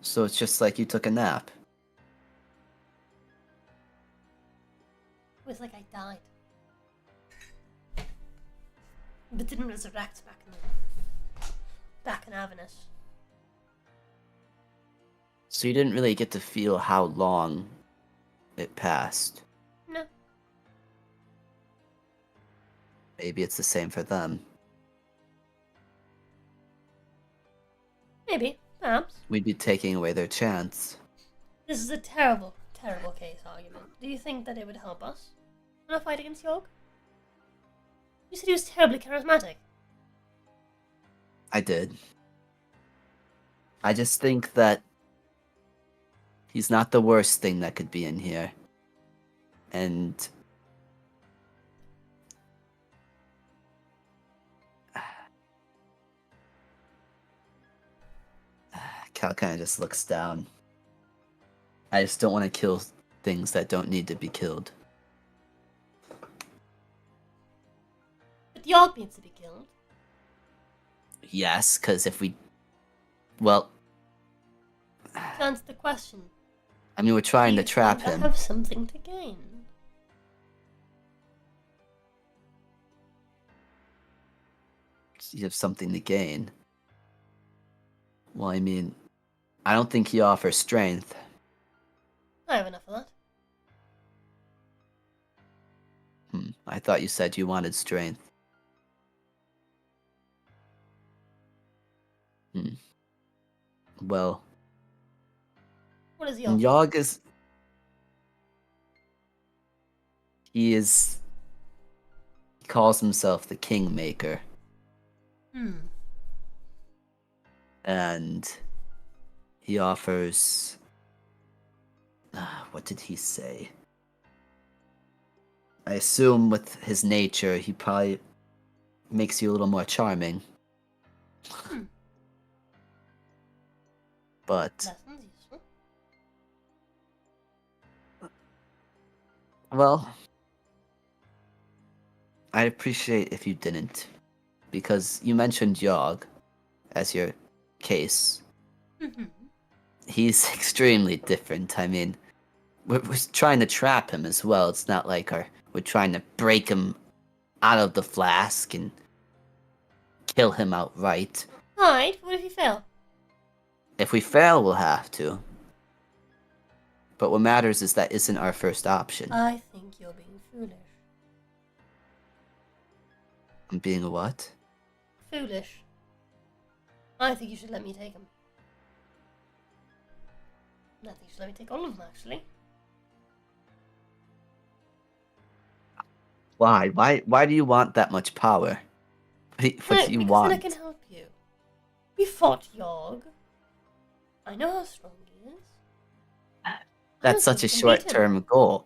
So it's just like you took a nap? It was like I died. But didn't resurrect back in Avernus. So you didn't really get to feel how long it passed. No. Maybe it's the same for them. Maybe. Perhaps. We'd be taking away their chance. This is a terrible, terrible case argument. Do you think that it would help us in our fight against York? You said he was terribly charismatic. I did. I just think that he's not the worst thing that could be in here. And Cal kind of just looks down. I just don't want to kill things that don't need to be killed. But York needs to be killed. Yes, because if we... Well, To answer the question, I mean, we're trying do to you trap think I him. have something to gain. You have something to gain. Well, I mean, I don't think he offers strength. I have enough of that. I thought you said you wanted strength. Well, What is York? Yogg is... He is... He calls himself the Kingmaker. And he offers... what did he say? I assume with his nature, he probably makes you a little more charming. But That sounds useful. Well, I'd appreciate if you didn't, because you mentioned Yogg as your case. Mm-hmm. He's extremely different. I mean, we're trying to trap him as well. It's not like we're trying to break him out of the flask and kill him outright. Alright, what if you fail? If we fail, we'll have to. But what matters is that isn't our first option. I think you're being foolish. I'm being a what? Foolish. I think you should let me take him. I think you should let me take all of them, actually. Why? Why do you want that much power? What do you Because want? then I can help you. We fought Yogg. I know how strong he is. That's I such a think we can beat him. short-term goal.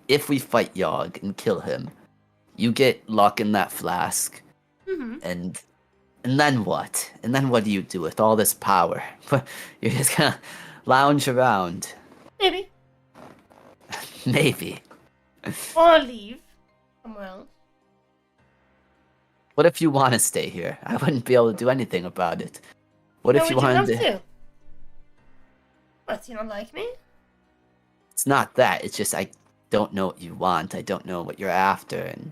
If we fight Yogg and kill him, you get luck in that flask, Mm-hmm. and then what? And then what do you do with all this power? You're just gonna lounge around. Maybe. Maybe. Or leave somewhere else. What if you want to stay here? I wouldn't be able to do anything about it. What if you would wanted have to? What, you don't like me? It's not that. It's just I don't know what you want. I don't know what you're after, and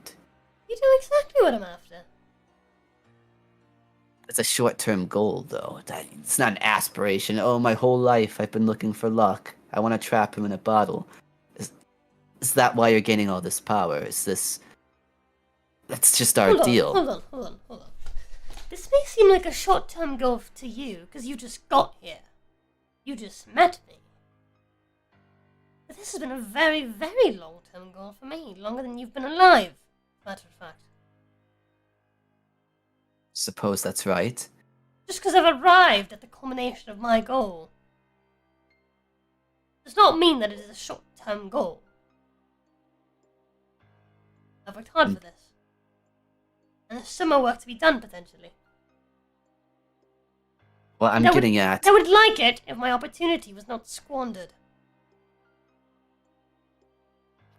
You know exactly what I'm after. it's a short-term goal, though. It's not an aspiration. Oh, my whole life I've been looking for luck. I want to trap him in a bottle. Is that why you're gaining all this power? That's just our deal. Hold on. This may seem like a short-term goal to you, because you just got here. You just met me. But this has been a very, very long-term goal for me. Longer than you've been alive, matter of fact. Suppose that's right. Just because I've arrived at the culmination of my goal does not mean that it is a short-term goal. I've worked hard for this. And there's some more work to be done, potentially. What I'm getting at. I would like it if my opportunity was not squandered.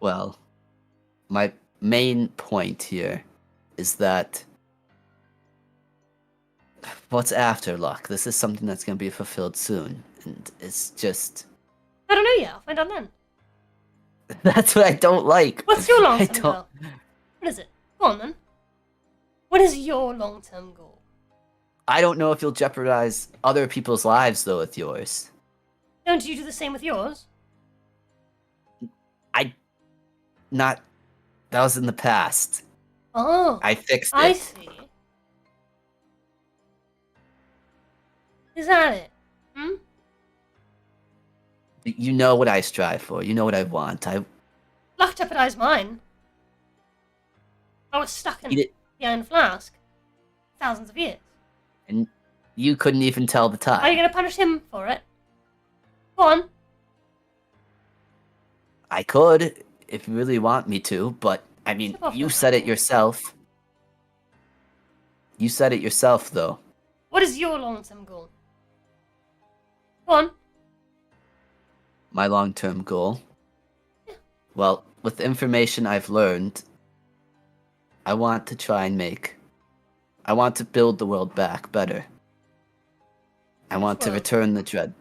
Well, my main point here is that what's after luck? This is something that's going to be fulfilled soon, and it's just I don't know yet. I'll find out then. that's what I don't like. What's your I long-term don't- goal? What is it? Go on then. What is your long-term goal? I don't know if you'll jeopardize other people's lives though with yours. Don't you do the same with yours? Not that was in the past. Oh, I fixed it. I see. Is that it? Hmm? You know what I strive for. You know what I want. Luck jeopardized mine. I was stuck in You did- the iron flask. Thousands of years. and you couldn't even tell the time. Are you going to punish him for it? Go on. I could, if you really want me to, but I mean, Tip off you your said it hat. yourself. You said it yourself, though. What is your long-term goal? Go on. My long-term goal. Well, with the information I've learned, I want to build the world back better. I want to world? return the dread.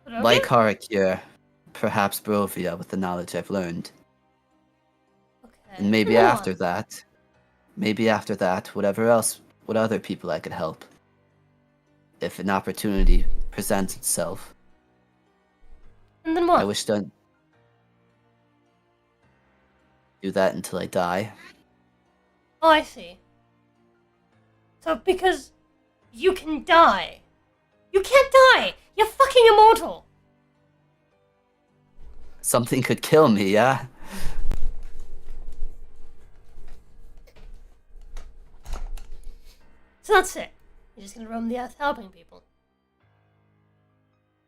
Barovia? Like Har'Akir, perhaps Barovia with the knowledge I've learned. Okay. And maybe Go after on. that, what other people I could help. If an opportunity presents itself. And then what? I wish to do that until I die. Oh, I see. So because you can die. You can't die! You're fucking immortal! Something could kill me, yeah? So that's it. You're just gonna roam the earth helping people.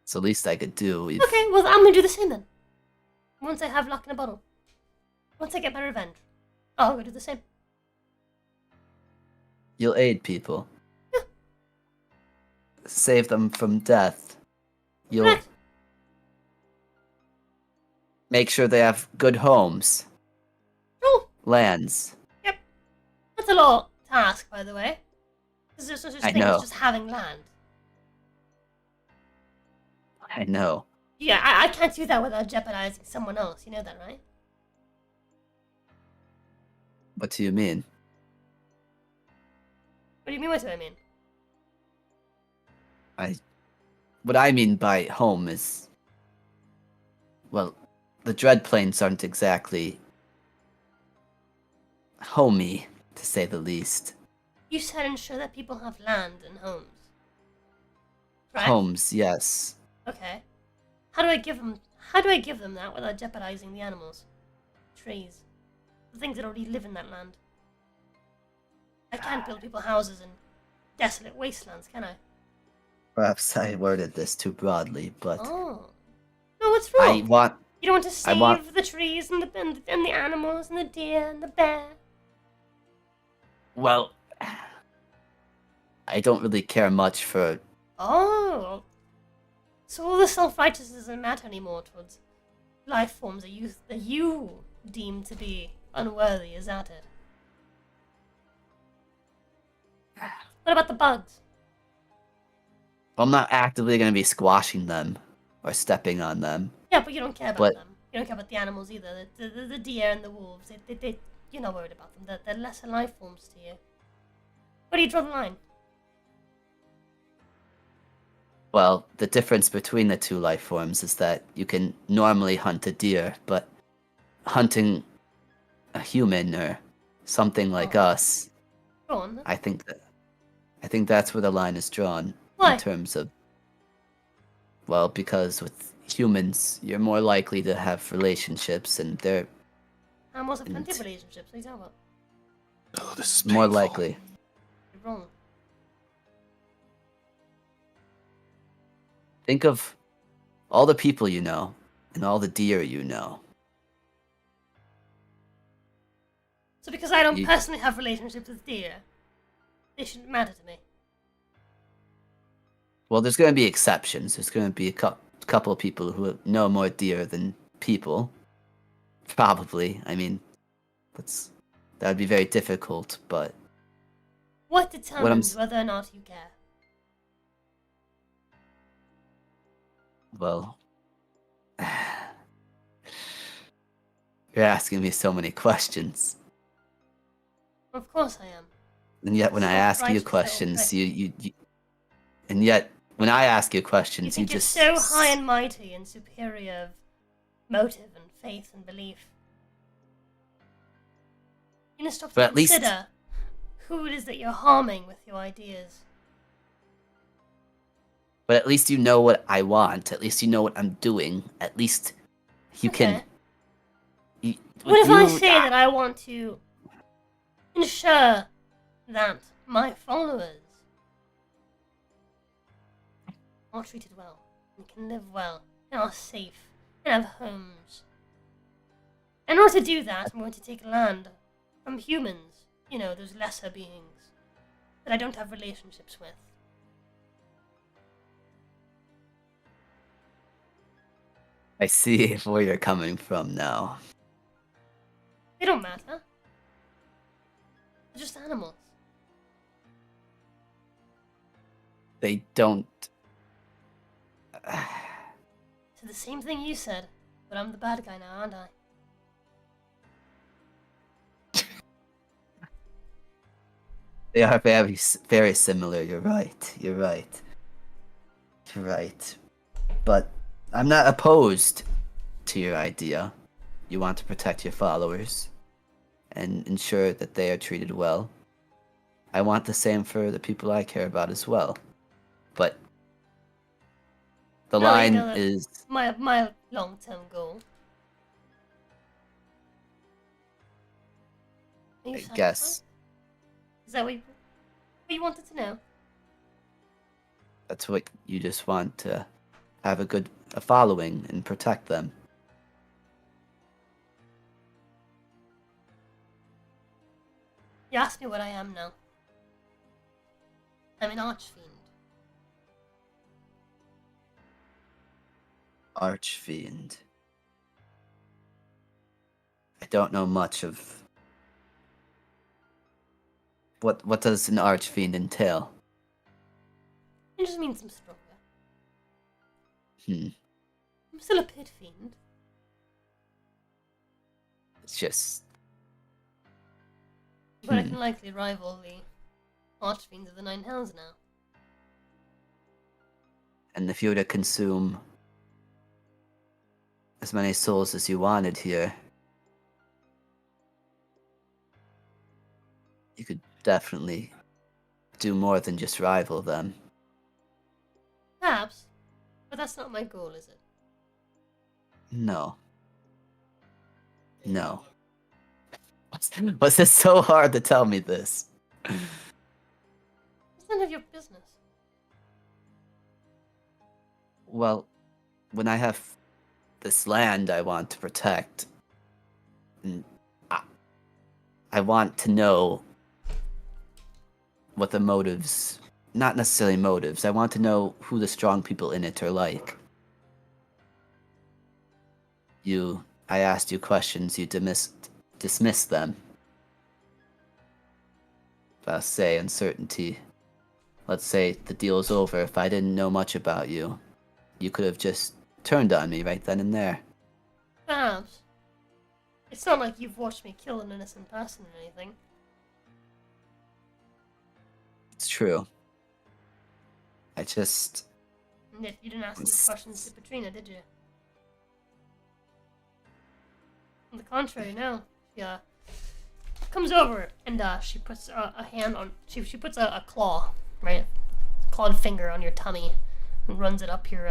It's the least I could do. Okay, well, I'm gonna do the same then. Once I have luck in a bottle. Once I get my revenge. I'll go do the same. You'll aid people. Yeah. Save them from death. You'll Correct. make sure they have good homes, Oh, lands. yep. That's a lot to ask, by the way. Because there's no such I thing as know. just having land. I know. Yeah, I can't do that without jeopardizing someone else. You know that, right? What do you mean? What do you mean? What do I mean? What I mean by home is, well, the Dread Plains aren't exactly homey, to say the least. You said ensure that people have land and homes. Correct? Homes, yes. Okay. How do I give them that without jeopardizing the animals? Trees. The things that already live in that land. I can't build people houses in desolate wastelands, can I? Perhaps I worded this too broadly, but Oh. No, what's wrong? I want. You don't want to save want- the trees and the animals and the deer and the bear. Well, I don't really care much for. Oh. So all the self-righteousness doesn't matter anymore towards life forms that you deem to be unworthy, is that it? What about the bugs? I'm not actively going to be squashing them or stepping on them. Yeah, but you don't care about But- them. You don't care about the animals either. The deer and the wolves. You're not worried about them. They're lesser life forms to you. Where do you draw the line? Well, the difference between the two life forms is that you can normally hunt a deer, but hunting a human or something like Oh. us, Go on. I think that's where the line is drawn Why? in terms of. Well, because with humans, you're more likely to have relationships, and they're Animals have plenty of And- relationships. What are you talking about? Oh, this is more painful. likely. You're wrong. Think of all the people you know and all the deer you know. So because I don't You- personally have relationships with deer, they shouldn't matter to me. Well, there's going to be exceptions. There's going to be a couple of people who know more deer than people. Probably. I mean, that would be very difficult, but What determines s- whether or not you care? well, you're asking me so many questions. Of course I am. And yet when I ask you Self-righteous little questions, prick. you and yet when I ask you You questions, you think you're just so high and mighty and superior of motive and faith and belief. You need to stop to But at least- consider who it is that you're harming with your ideas. But at least you know what I want. At least you know what I'm doing. At least you can. Okay. You, What if I you- say that I want to ensure that my followers are treated well and can live well and are safe and have homes? In order to do that, I'm going to take land from humans, you know, those lesser beings that I don't have relationships with. I see where you're coming from now. They don't matter. They're just animals. They don't. So the same thing you said, but I'm the bad guy now, aren't I? They are very, very similar. You're right. You're right. You're right. But I'm not opposed to your idea. You want to protect your followers and ensure that they are treated well. I want the same for the people I care about as well. But the No, you line know that- is My long-term goal. Are you I satisfied? guess Is that what you wanted to know? that's what you just want to have a following and protect them. You asked me what I am now. I'm an archfiend. Archfiend. don't know much of what does an archfiend entail? It just means I'm stronger. Hmm. I'm still a pit fiend. It's just But I can likely rival the archfiends of the Nine Hells now. and if you were to consume as many souls as you wanted here, you could definitely do more than just rival them. Perhaps. But that's not my goal, is it? No. No. Was it so hard to tell me this? It's none of your business. Well, when I have this land I want to protect, and I want to know what the motives, not necessarily motives, I want to know who the strong people in it are like. I asked you questions, you dismissed them. Let's say uncertainty. Let's say the deal's over. If I didn't know much about you, you could have just turned on me right then and there. Perhaps. It's not like you've watched me kill an innocent person or anything. It's true. I just... And yet you didn't ask these questions to Patrina, did you? On the contrary, no. She comes over and she puts a hand on... She puts a claw, right? Clawed finger on your tummy and runs it up your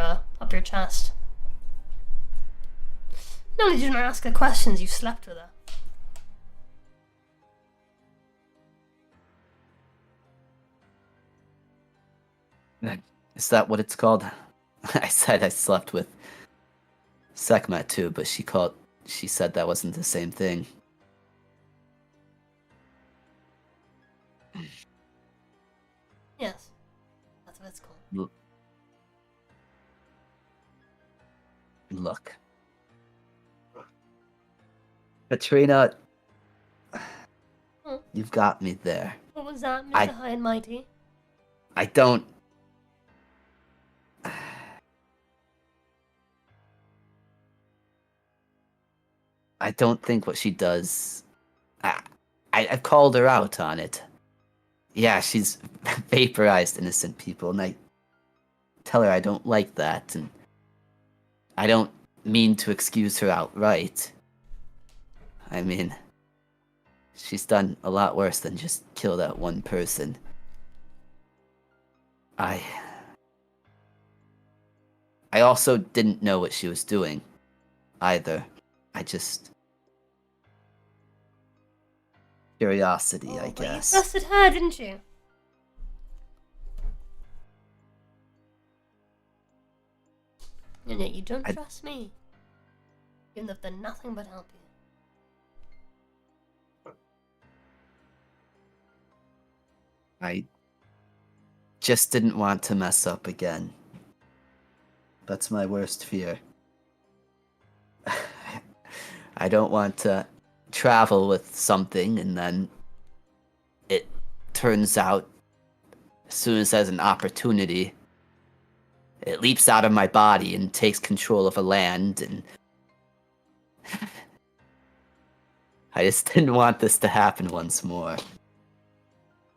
chest. Not only did you not ask her questions, you slept with her. Is that what it's called? I said I slept with Sekhmet too, but she said that wasn't the same thing. Yes. That's what it's called. Look. Patrina, you've got me there. What was that, Mr. High and Mighty? I don't... I don't think what she does... I've called her out on it. Yeah, she's vaporized innocent people, and I tell her I don't like that, and I don't mean to excuse her outright. I mean, she's done a lot worse than just kill that one person. I also didn't know what she was doing, either. I just... Curiosity, I But guess. you trusted her, didn't you? And yet you don't trust me. Even though I've done nothing but help you. I just didn't want to mess up again. That's my worst fear. I don't want to travel with something and then it turns out as soon as there's an opportunity, it leaps out of my body and takes control of a land, and I just didn't want this to happen once more.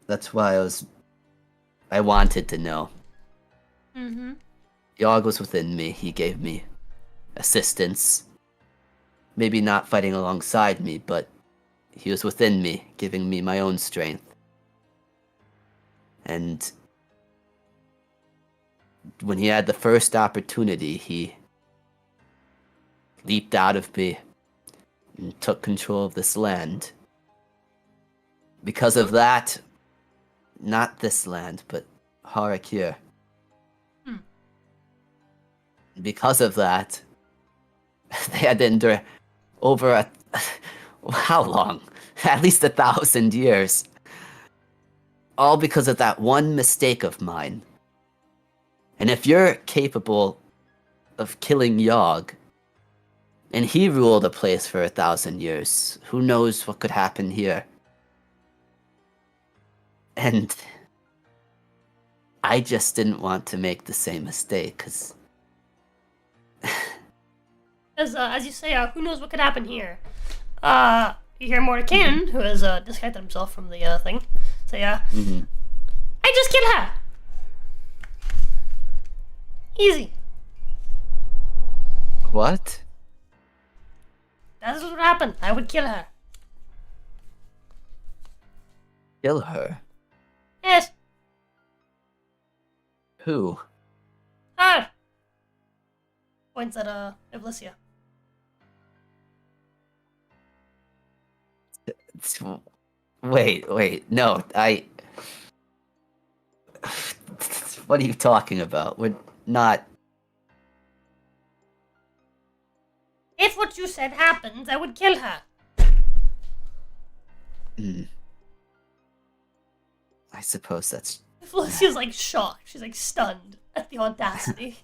That's why I wanted to know. Mm-hmm. Yogg was within me. He gave me assistance. Maybe not fighting alongside me, but he was within me, giving me my own strength. And when he had the first opportunity, he leaped out of me and took control of this land. Because of that, not this land, but Har'Akir. Because of that, they had to endure over how long? At least 1,000 years. All because of that one mistake of mine. And if you're capable of killing Yogg, And he ruled a place for 1,000 years. Who knows what could happen here? And I just didn't want to make the same mistake, because... As you say, who knows what could happen here? You hear Mordecai, who has disconnected himself from the thing, say, I just killed her. Easy. What? That's what would happen. I would kill her. Kill her? Yes. Who? Her. Points at Iblissia. Wait, no, what are you talking about? We're not... If what you said happens, I would kill her. I suppose that's... Iblissia's like shocked. She's like stunned at the audacity.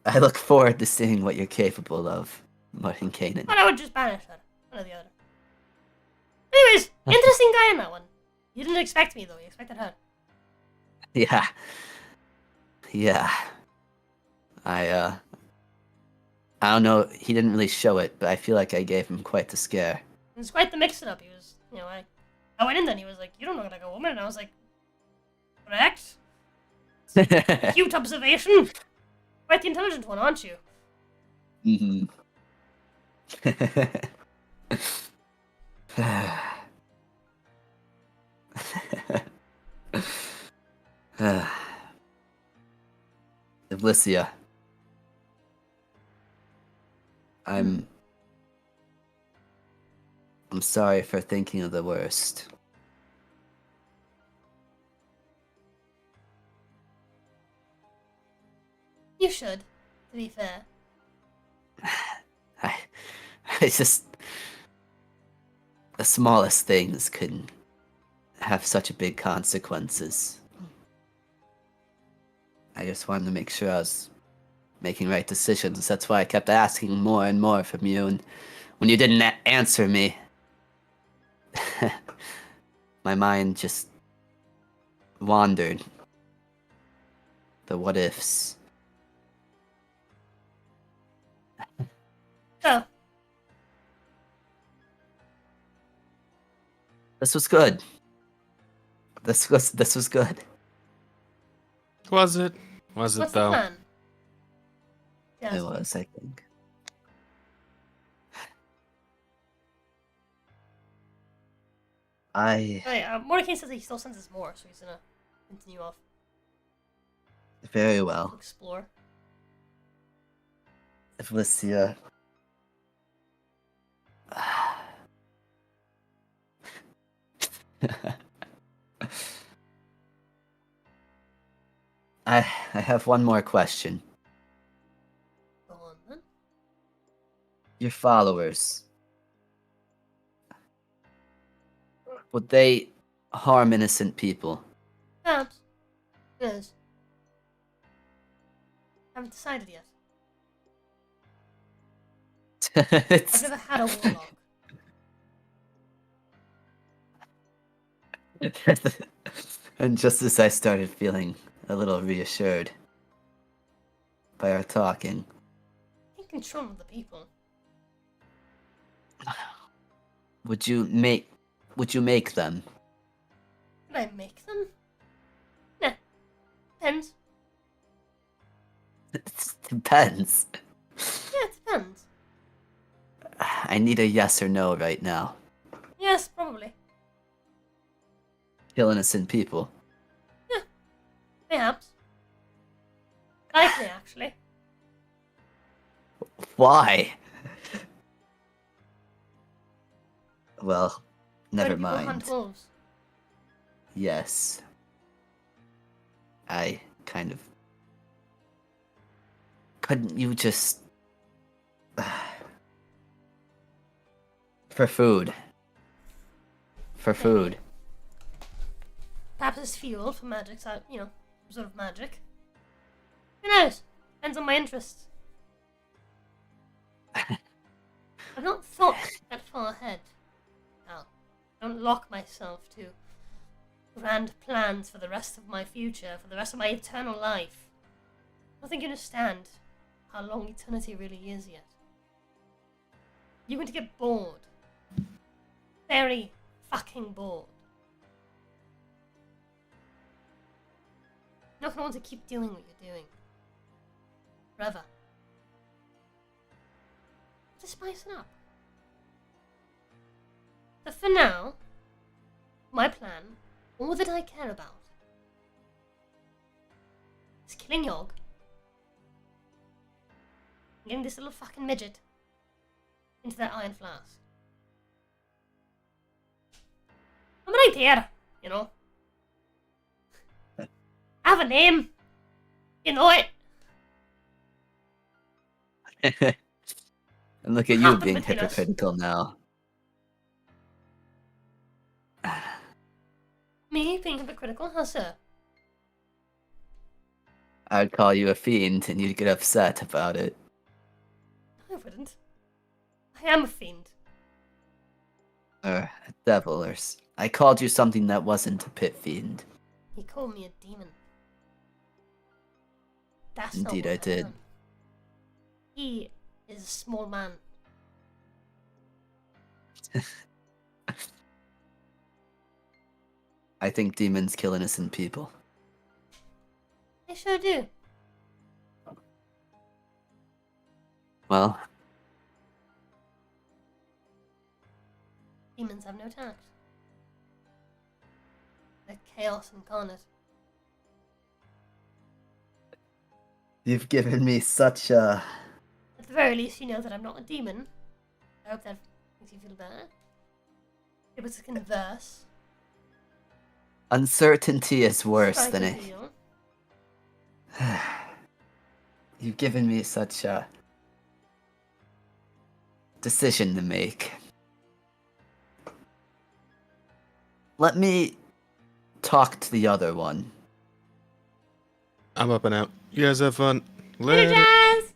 I look forward to seeing what you're capable of, Martin Kanan. But I would just banish her. One or the other. Anyways, interesting guy in that one. You didn't expect me, though. You expected her. Yeah. I don't know, he didn't really show it, but I feel like I gave him quite the scare. It was quite the mix-it-up. He was, I went in then, he was like, you don't look like a woman, and I was like, correct? Cute observation. Quite the intelligent one, aren't you? Iblissia. I'm sorry for thinking of the worst. You should, to be fair. I just... The smallest things could have such big consequences. I just wanted to make sure I was making right decisions. That's why I kept asking more and more from you, and when you didn't answer me, my mind just wandered. The what ifs. Oh. This was good. This was good. Was it? Was it What's the though? plan? Yes. It was, I think. Hey, Mordecai says that he still senses more, so he's gonna continue off. Very well. Explore. Iblissia. I have one more question. Go on then. Your followers, would they harm innocent people? Perhaps. Yes. Haven't decided yet. I've never had a warlock. And just as I started feeling a little reassured by our talking, I can control the people. would you make them? Would I make them? Nah. Depends. It depends. Yeah, it depends. I need a yes or no right now. Yes, probably. Kill innocent people. Perhaps. Likely, actually. Why? Well, Why do never people mind. hunt wolves? Yes. I kind of... Couldn't you just... For food. For food. perhaps as fuel for magic, so, you know, some sort of magic. Who knows? Depends on my interests. I've not thought that far ahead. Now, don't lock myself to grand plans for the rest of my future, for the rest of my eternal life. I don't think you understand how long eternity really is yet. You're going to get bored. Very fucking bored. You're not going to want to keep doing what you're doing. Forever. Just spice it up. So for now, my plan, all that I care about, is killing Yogg, and getting this little fucking midget into that iron flask. I'm right here, you know. I have a name. You know it. And look at you Happened being between us. hypocritical now. Me being hypocritical? How so? I'd call you a fiend and you'd get upset about it. I wouldn't. I am a fiend. Or a devil, I called you something that wasn't a pit fiend. He called me a demon. That's Indeed, not I what did. am. He is a small man. I think demons kill innocent people. They sure do. Well, Demons have no tact. They're chaos incarnate. you've given me such a... At the very least, you know that I'm not a demon. I hope that makes you feel better. Able to converse. Uncertainty is worse strike than a it. deal. You've given me such a decision to make. Let me talk to the other one. I'm up and out. You guys have fun. Later, Later. Jazz!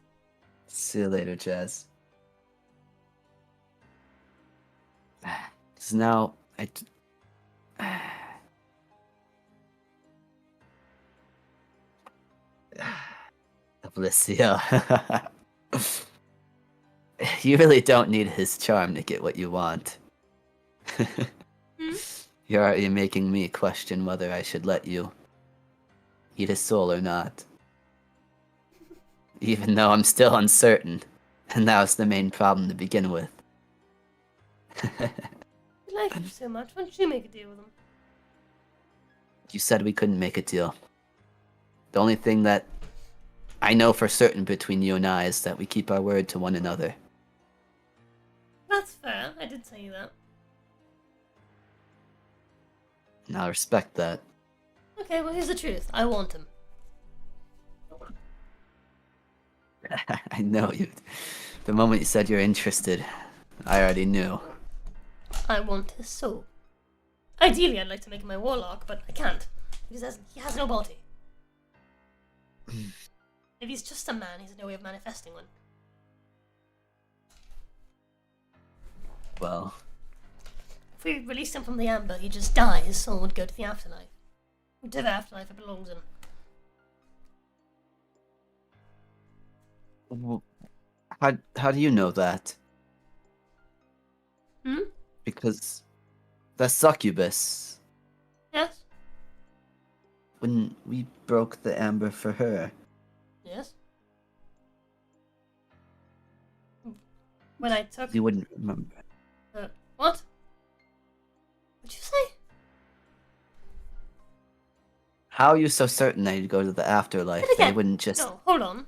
See you later, Jazz. 'Cause now Alicia. You really don't need his charm to get what you want. Hmm? You're already making me question whether I should let you eat his soul or not. Even though I'm still uncertain, and that was the main problem to begin with. You like him so much. Why don't you make a deal with him? You said we couldn't make a deal. The only thing that I know for certain between you and I is that we keep our word to one another. That's fair. I did say that. And I'll respect that. Okay, well, here's the truth. I want him. I know you. The moment you said you're interested, I already knew. I want his soul. Ideally, I'd like to make him my warlock, but I can't. Because he has no body. If he's just a man, he's no way of manifesting one. Well, If we released him from the amber, he'd just die. His soul would go to the afterlife. To the afterlife it belongs in. how do you know that? Hmm? Because the succubus, Yes? when we broke the amber for her, Yes? When I took... you wouldn't remember. What? What'd you say? How are you so certain that you'd go to the afterlife Say it that you again. wouldn't just... No, hold on.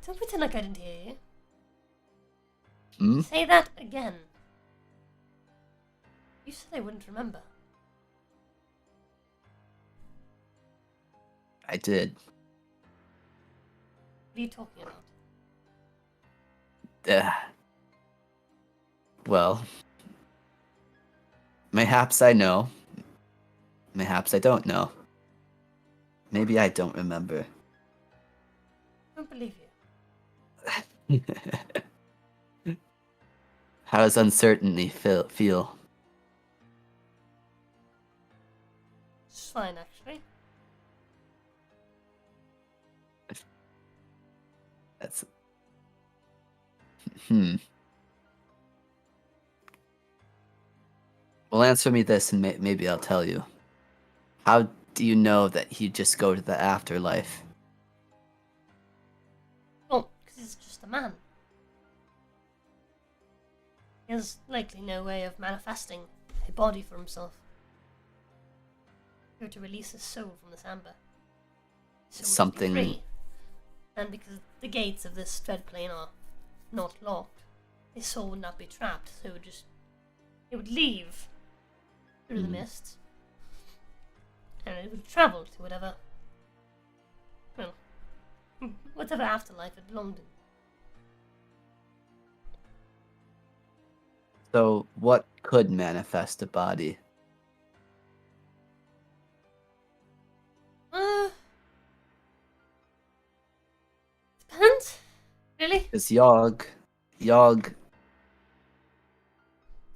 Don't pretend like I didn't hear you. Hmm? Say that again. You said I wouldn't remember. I did. What are you talking about? Well, mayhaps I know. Mayhaps I don't know. Maybe I don't remember. I don't believe you. How does uncertainty feel? It's fine, actually. That's... Well, answer me this and maybe I'll tell you. How do you know that he'd just go to the afterlife? Well, because he's just a man. He has likely no way of manifesting a body for himself. He were to release his soul from this amber. His soul would be Something... free. And because the gates of this dread plane are not locked, his soul would not be trapped, so it would leave through the mist, and it would travel to whatever afterlife it belonged in. So, what could manifest a body? Depends, really. Because Yogg,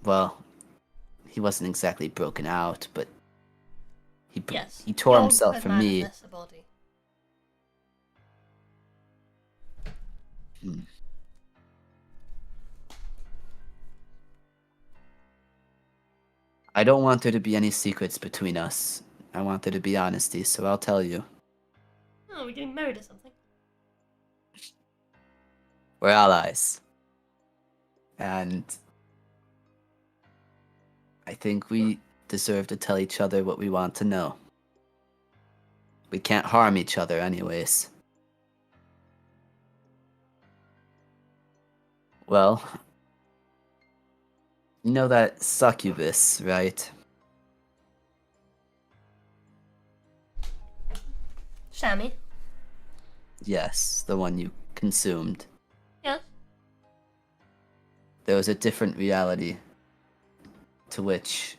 well, he wasn't exactly broken out, but Yes, he tore Yogg himself could from me. manifest a body. I don't want there to be any secrets between us. I want there to be honesty, so I'll tell you. Oh, we're getting married or something. We're allies. And I think we deserve to tell each other what we want to know. We can't harm each other anyways. Well, you know that succubus, right? Shammy. Yes, the one you consumed. Yes. There was a different reality to which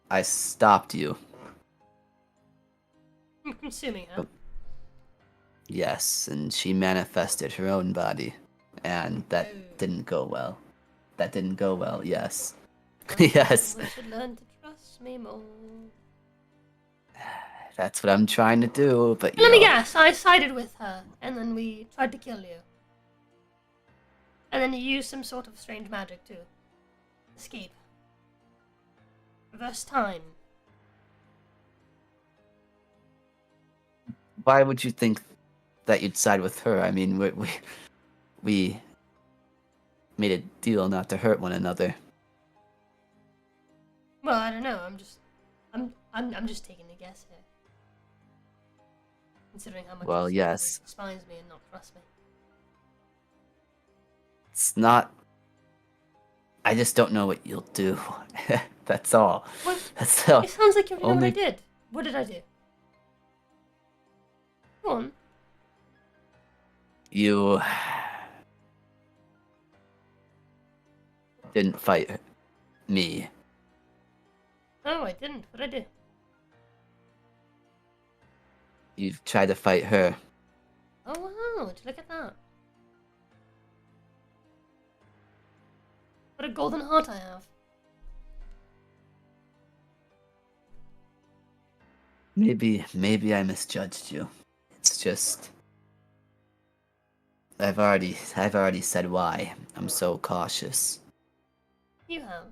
I stopped you. I'm consuming her. Yes, and she manifested her own body, and that didn't go well. That didn't go well, yes. Yes. We should learn to trust me more. That's what I'm trying to do, but Let me guess, I sided with her, and then we tried to kill you. And then you used some sort of strange magic to escape. Reverse time. Why would you think that you'd side with her? I mean, we made a deal not to hurt one another. Well, I don't know. I'm just taking a guess here. Considering how much Well, you yes. despise me and not trust me. It's not... I just don't know what you'll do. That's all. What? That's all. It sounds like you know what I Only... did. What did I do? Go on. You... didn't fight me. No, I didn't. What did I do? You tried to fight her. Oh wow! Look at that. What a golden heart I have. Maybe I misjudged you. It's just... I've already said why. I'm so cautious. You have.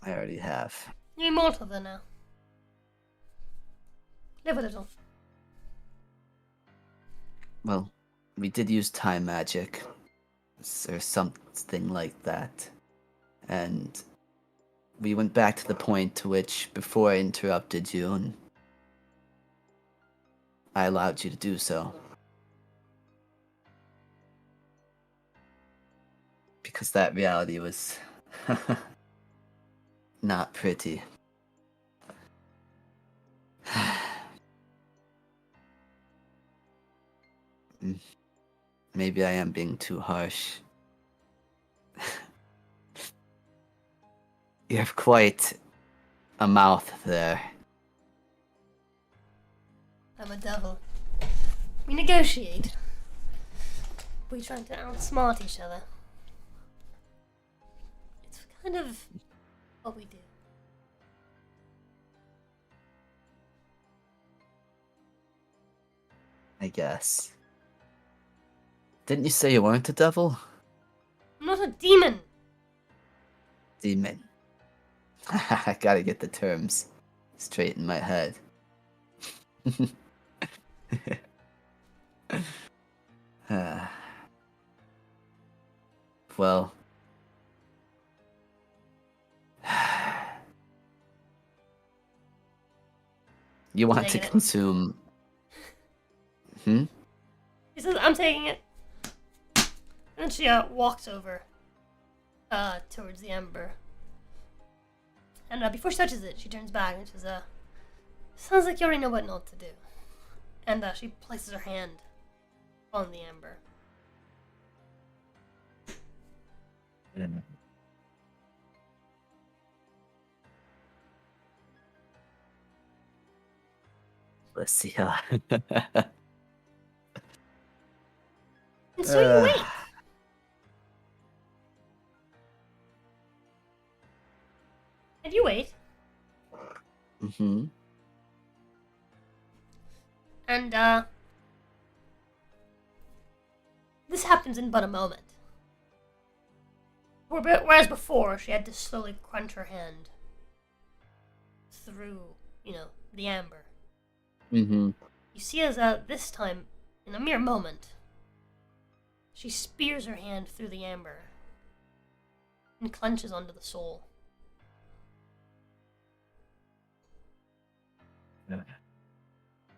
I already have. You're immortal then now. Live a little. Well, we did use time magic. Or something like that. And we went back to the point to which, before I interrupted you, and I allowed you to do so. Because that reality was not pretty. Maybe I am being too harsh. You have quite a mouth there. I'm a devil. We negotiate. We try to outsmart each other. It's kind of what we do. I guess. Didn't you say you weren't a devil? I'm not a demon. Demon. I gotta get the terms straight in my head. Well. You want to Taking it. consume. Hmm? He says, I'm taking it. And she walks over towards the ember. And before she touches it, she turns back and she says, sounds like you already know what not to do. And she places her hand on the ember. Let's see. And so you wait. And you wait. Mm-hmm. And this happens in but a moment. Whereas before, she had to slowly crunch her hand through, the amber. Mm-hmm. You see as this time, in a mere moment, she spears her hand through the amber and clenches onto the soul.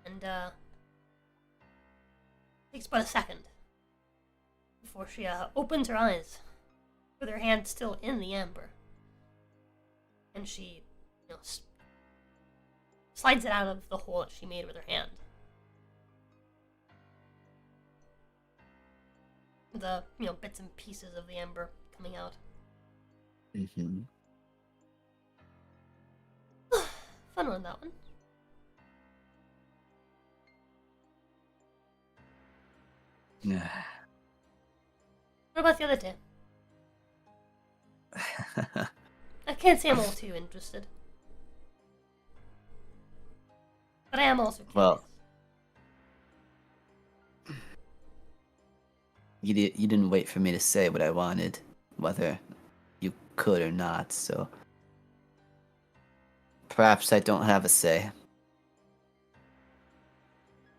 And takes but a second before she opens her eyes with her hand still in the amber. And she, slides it out of the hole that she made with her hand. The, bits and pieces of the amber coming out. Mm-hmm. Fun one, that one. Yeah. What about the other two? I can't say I'm all too interested. But I am also curious. Well, you didn't wait for me to say what I wanted, whether you could or not, so perhaps I don't have a say.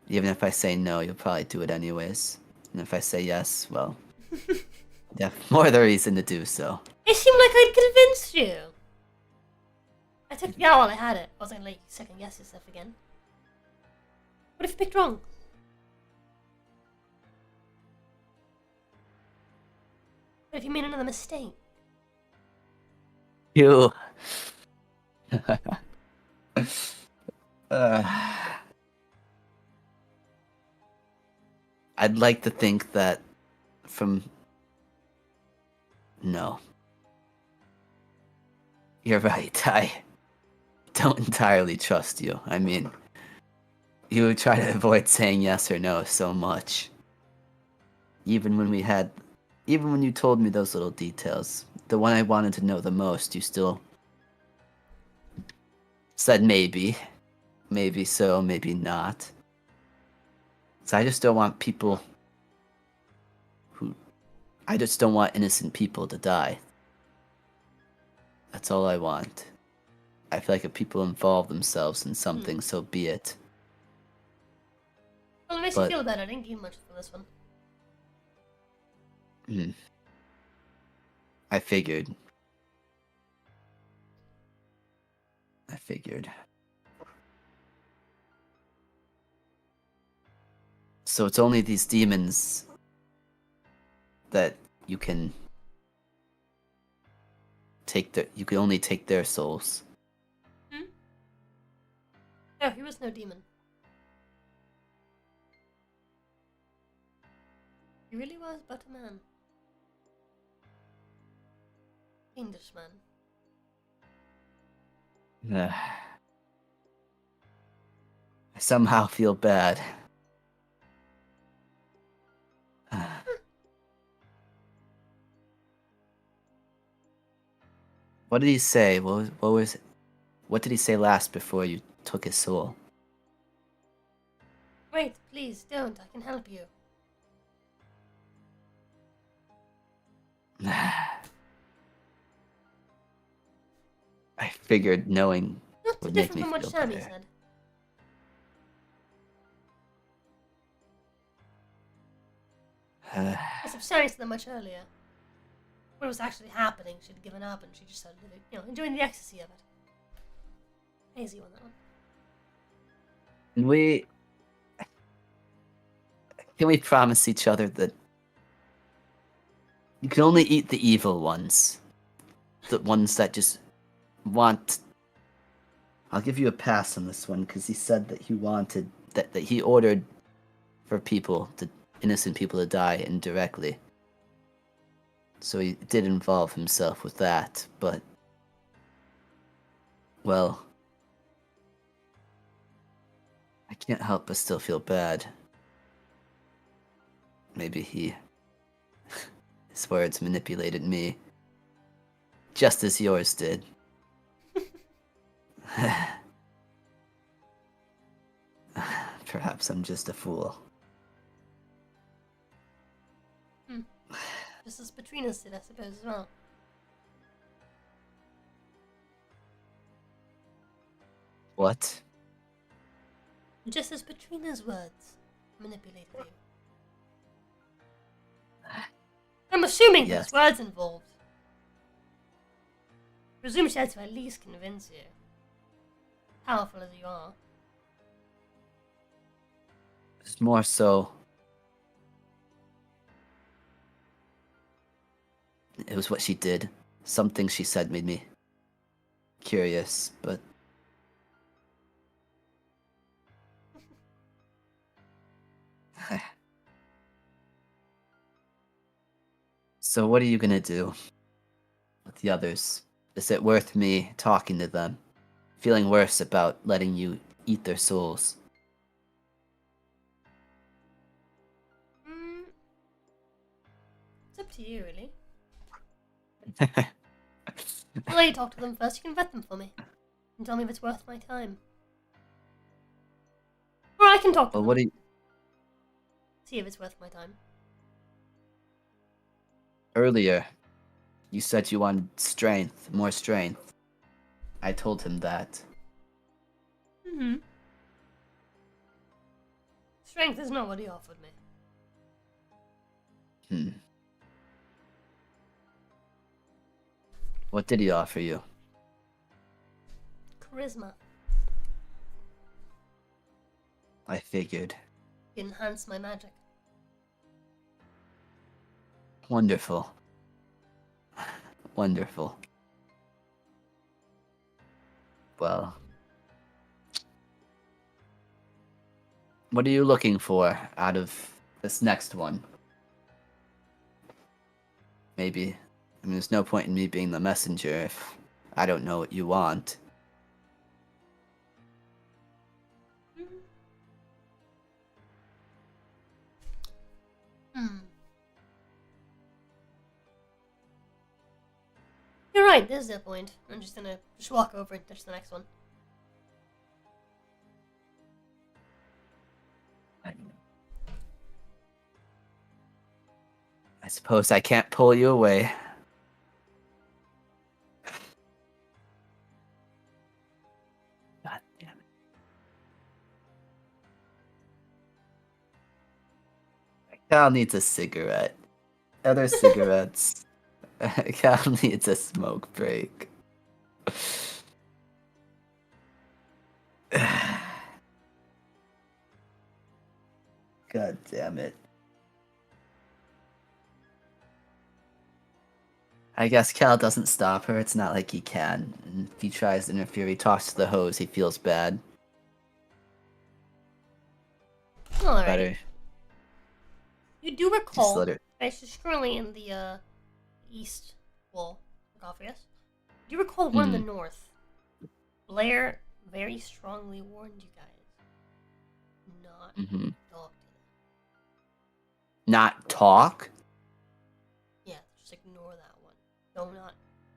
Even if I say no, you'll probably do it anyways. And if I say yes, well, yeah, more the reason to do so. It seemed like I'd convinced you. I took the hour while I had it. I wasn't gonna let you second guess yourself again. What if you picked wrong? What if you made another mistake? You. I'd like to think that No. You're right. I don't entirely trust you. I mean, you try to avoid saying yes or no so much. Even when you told me those little details, the one I wanted to know the most, you still said maybe. Maybe so, maybe not. So I just don't want innocent people to die. That's all I want. I feel like if people involve themselves in something, so be it. Well, it makes you feel better. I didn't give you much for this one. I figured. So it's only these demons that you can only take their souls. No, he was no demon. He really was but a man. Englishman. I somehow feel bad. What did he say? What did he say last before you took his soul? Wait, please don't. I can help you. I figured knowing Not too would make different me from what feel Sammy better. said. Yes, if Sammy said that much earlier. What was actually happening, she'd given up and she just started living, enjoying the ecstasy of it. Easy on that one. Can we promise each other that you can only eat the evil ones? The ones that just want... I'll give you a pass on this one, because he said that he wanted... That he ordered for innocent people to die indirectly. So he did involve himself with that, but... Well... I can't help but still feel bad. Maybe his words manipulated me, just as yours did. Perhaps I'm just a fool. Just as Patrina did, I suppose, as well. What? Just as Patrina's words manipulated you. I'm assuming Yes. there's words involved. Presume she had to at least convince you. Powerful as you are. It's more so... It was what she did. Something she said made me curious, but... So what are you gonna do with the others? Is it worth me talking to them? Feeling worse about letting you eat their souls? It's up to you, really. I'll let you talk to them first. You can vet them for me. And tell me if it's worth my time. Or I can talk to Well, them. what do you... See if it's worth my time. Earlier, you said you wanted strength, more strength. I told him that. Mm-hmm. Strength is not what he offered me. What did he offer you? Charisma. I figured. Enhance my magic. Wonderful. Wonderful. Well... What are you looking for out of this next one? Maybe. I mean, there's no point in me being the messenger if I don't know what you want. You're right, this is the point. I'm just gonna walk over and touch the next one. I suppose I can't pull you away. God damn it. Cal needs a cigarette. Other cigarettes. Cal needs a smoke break. God damn it. I guess Cal doesn't stop her. It's not like he can. And if he tries to interfere, he talks to the hose. He feels bad. Alright. Better You do just recall, let her. she's currently in the east wall sarcophagus. Do you recall one in the north? Blair very strongly warned you guys not Mm-hmm. to talk to them. Not talk? Yeah, just ignore that one.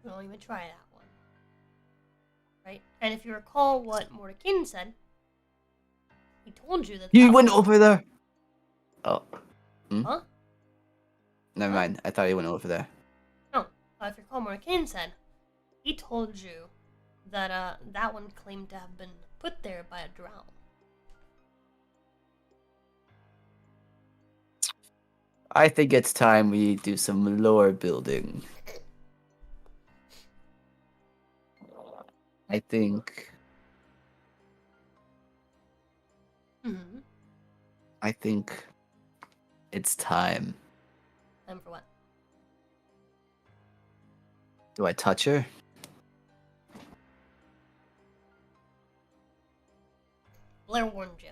Don't even try that one. Right? And if you recall what Mordecai said, he told you that You that went one- over there? Oh. Huh? Never Huh? mind. I thought he went over there. No. If you recall, Mordecai said he told you that that one claimed to have been put there by a drow. I think it's time we do some lore building. I think Mm-hmm. it's time. Time for what? Do I touch her? Blair warned you.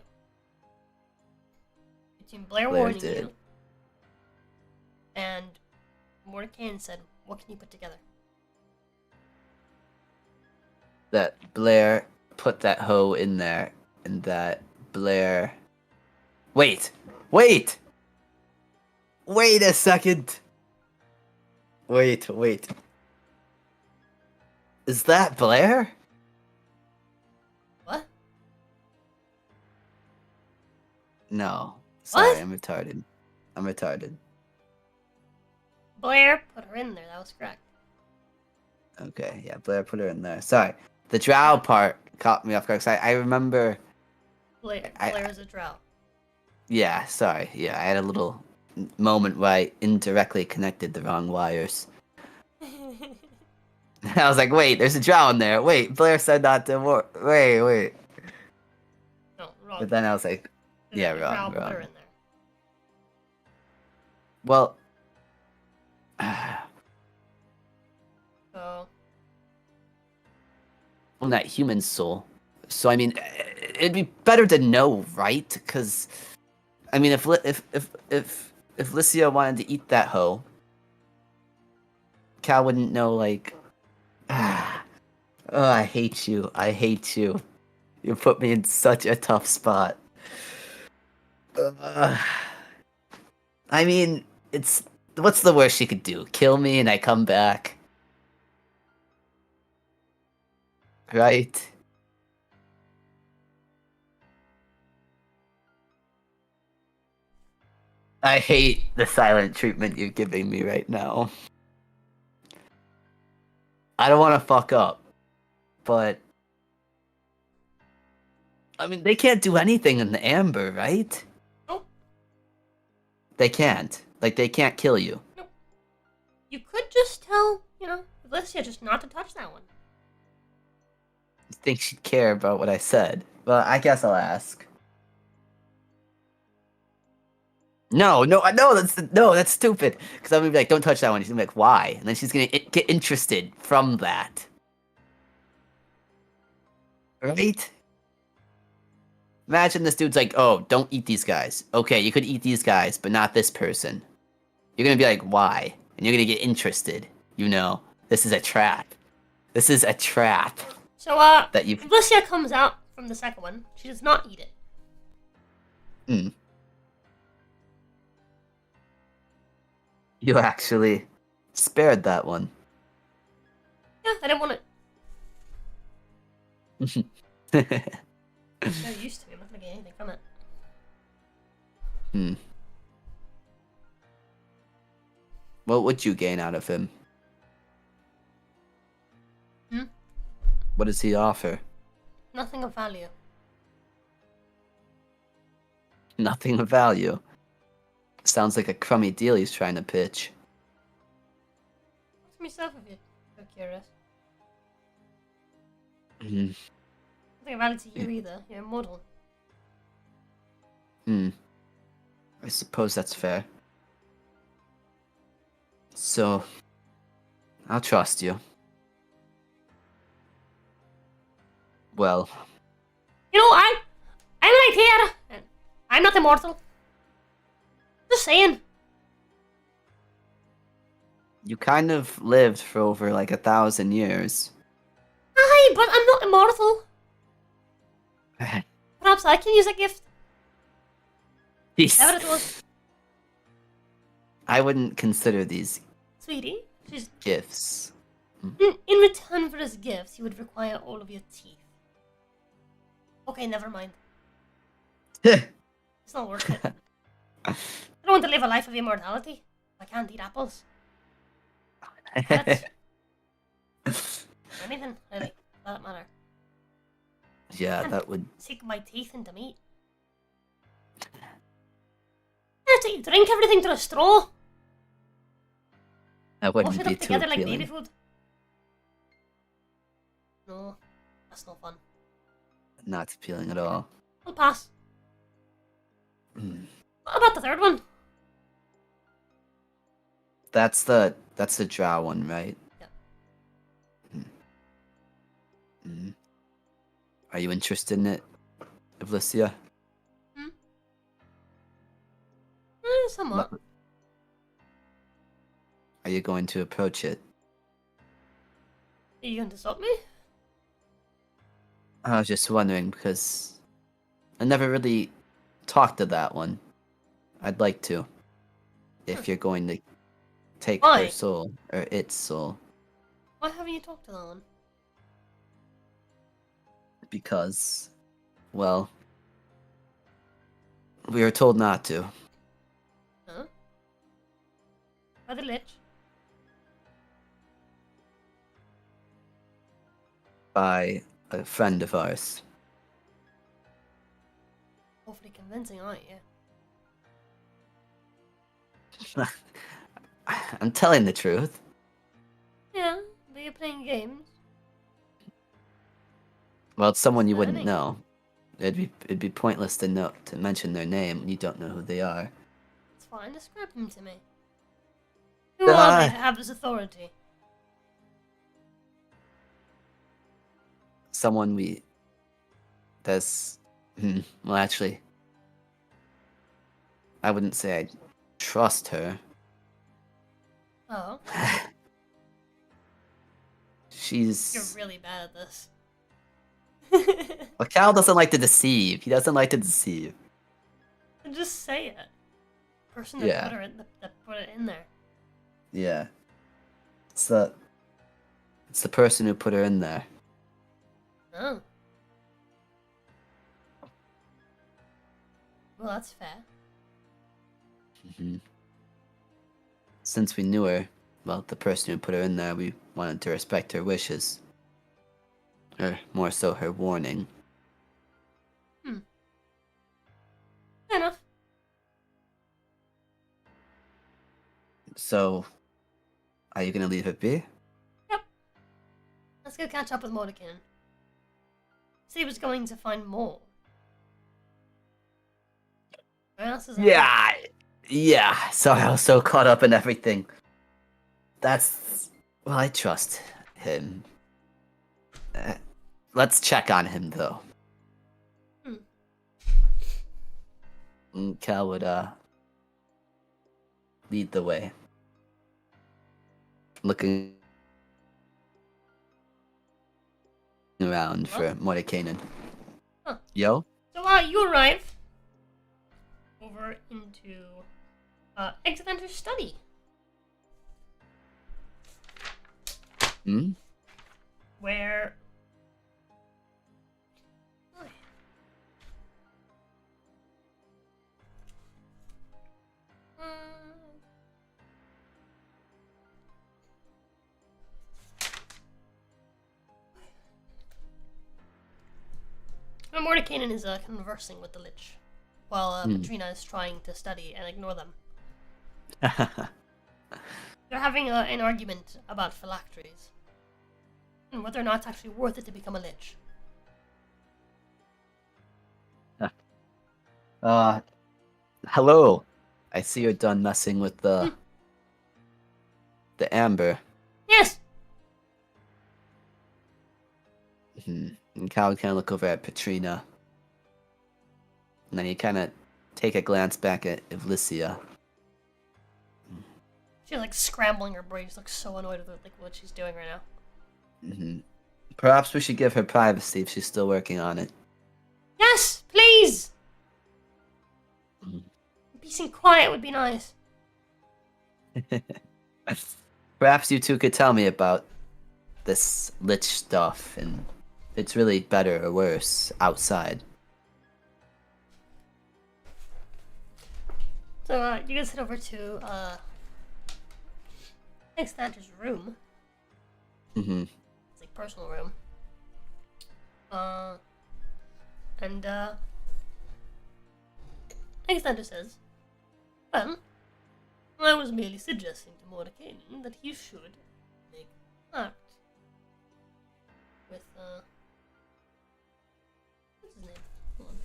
Between Blair Blair warning did. you and Mordecai said, what can you put together? That Blair put that hoe in there, and that Blair. Wait! Wait a second! Wait. Is that Blair? What? No. Sorry, What? I'm retarded. Blair put her in there, that was correct. Okay, yeah, Blair put her in there. Sorry. The drow part caught me off guard, 'cause I remember. Blair is a drow. Yeah, sorry. Yeah, I had a little moment where I indirectly connected the wrong wires. I was like, wait, there's a drow in there. Wait, Blair said not to work. Wait. No, wrong. But then I was like, yeah, The drow wrong. put her in there. Well, So, on that human soul. So I mean, it'd be better to know, right? Because, I mean, if Lycia wanted to eat that hoe, Cal wouldn't know. Like, oh, I hate you. You put me in such a tough spot. I mean, it's what's the worst she could do? Kill me and I come back, right? I hate the silent treatment you're giving me right now. I don't want to fuck up, but I mean, they can't do anything in the amber, right? Nope. They can't. Like, they can't kill you. you could just tell, Alicia just not to touch that one. You think she'd care about what I said? Well, I guess I'll ask. No, that's stupid. Because I'm gonna be like, don't touch that one. She's gonna be like, why? And then she's gonna get interested from that. Right? Imagine this dude's like, oh, don't eat these guys. Okay, you could eat these guys, but not this person. You're gonna be like, why? And you're gonna get interested. This is a trap. This is a trap. So, That you. if Alicia comes out from the second one, she does not eat it. You actually spared that one. Yeah, I didn't want it. I'm so used to it. I'm not gonna get anything from it. What would you gain out of him? What does he offer? Nothing of value. Nothing of value. Sounds like a crummy deal he's trying to pitch. Ask myself if you're so curious. Hmm. Nothing of value to you either. You're immortal. I suppose that's fair. So, I'll trust you. Well, I'm right here, and I'm not immortal. Just saying. you kind of lived for over like 1,000 years. Aye, but I'm not immortal. Perhaps I can use a gift. Whatever it Jeez. was. I wouldn't consider these Sweetie, she's... gifts. In return for his gifts, he would require all of your teeth. Okay, never mind. It's not worth it. I don't want to live a life of immortality. I can't eat apples. Carrots. Anything, really, for that matter. Yeah, that would. Sink my teeth into meat. I have to drink everything through a straw. That Wash wouldn't it be up too together like appealing. baby food. No, that's not fun. Not appealing at all. I'll pass. Hmm. What about the third one? That's the drow one, right? Yeah. Hmm. Are you interested in it, Evlicia? Somewhat. Are you going to approach it? Are you going to stop me? I was just wondering because I never really talked to that one. I'd like to. If you're going to take Why? her soul or its soul, Why haven't you talked to that one? because, well, we were told not to. Huh? By the Lich? By a friend of ours. Hopefully convincing, aren't you? I'm telling the truth. Yeah, but you're playing games. Well, it's someone you wouldn't Learning. know. It'd be pointless to mention their name when you don't know who they are. It's fine, describe them to me. Who are they Ah. to have this authority? Someone well, actually, I wouldn't say I trust her. Oh, She's you're really bad at this. well, Cal doesn't like to deceive. He doesn't like to deceive. Just say it. Person that Yeah. put her in, that put it in there. Yeah. It's the person who put her in there. Oh. Well, that's fair. Hmm. Since we knew her, well, the person who put her in there, we wanted to respect her wishes. Or more so, her warning. Fair enough. So, are you gonna leave it be? Let's go catch up with Mordecai. Said he was going to find more. Where else is it? Yeah. Sorry, I was so caught up in everything. Well, I trust him. Let's check on him, though. And Cal would, lead the way. Looking around for Mordekainen. Huh. Yo? So, you arrive over into Exetenter's study. Hmm? Where... Mordekainen is conversing with the Lich, while Patrina is trying to study and ignore them. They're having an argument about phylacteries, and whether or not it's actually worth it to become a Lich. Hello. I see you're done messing with the amber. Yes! And Cal would kind of look over at Patrina. And then you kind of take a glance back at Evlicia. She's like scrambling her brain. She looks so annoyed with like what she's doing right now. Perhaps we should give her privacy if she's still working on it. Yes, please! Mhm. Peace and quiet would be nice. Perhaps you two could tell me about this lich stuff and if it's really better or worse outside. So, you guys head over to, Alexander's room. Mm-hmm. It's like personal room. And Alexander says, well, I was merely suggesting to Mordecai that he should make art with, what's his name? Hold on.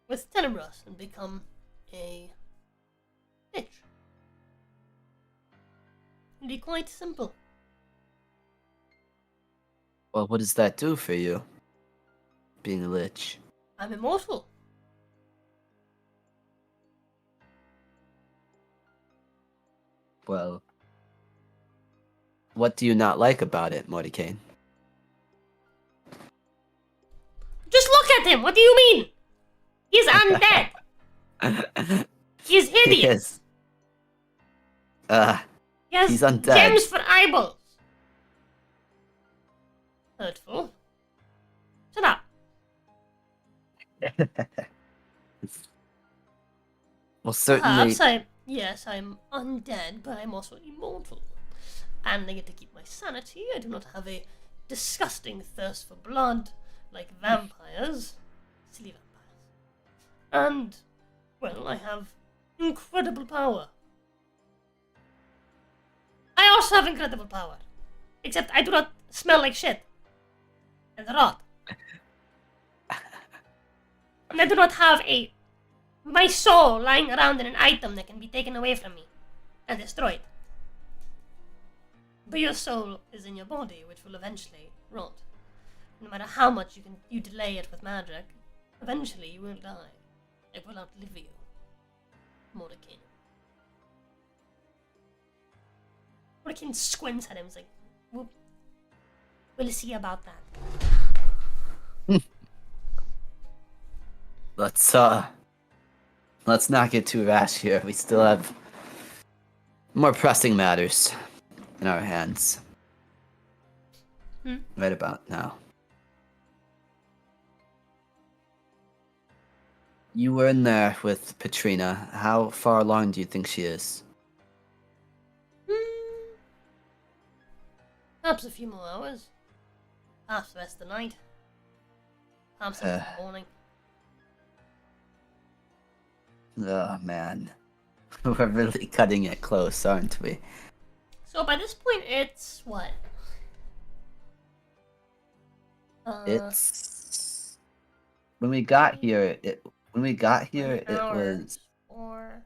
With Tenebros and become a lich. It'd be quite simple. Well, what does that do for you? Being a lich. I'm immortal. Well, what do you not like about it, Mordecai? Just look at him! What do you mean? He's undead! He's hideous! He has he's undead. gems for eyeballs! Hurtful. Shut up. Well, certainly. Perhaps yes, I'm undead, but I'm also immortal. And I get to keep my sanity. I do not have a disgusting thirst for blood like vampires. Silly vampires. And, well, I have incredible power. I also have incredible power. Except I do not smell like shit. And rot. And I do not have my soul lying around in an item that can be taken away from me and destroyed. But your soul is in your body, which will eventually rot. No matter how much you delay it with magic, eventually you will die. It will outlive you. Mordecai. Mordecai squints at him and is like, we'll see about that. Let's not get too rash here. We still have more pressing matters in our hands. Right about now. You were in there with Patrina. How far along do you think she is? Perhaps a few more hours. Perhaps the rest of the night. Perhaps the morning. Oh man. We're really cutting it close, aren't we? So by this point, it's what? It's when we got here. It was 4.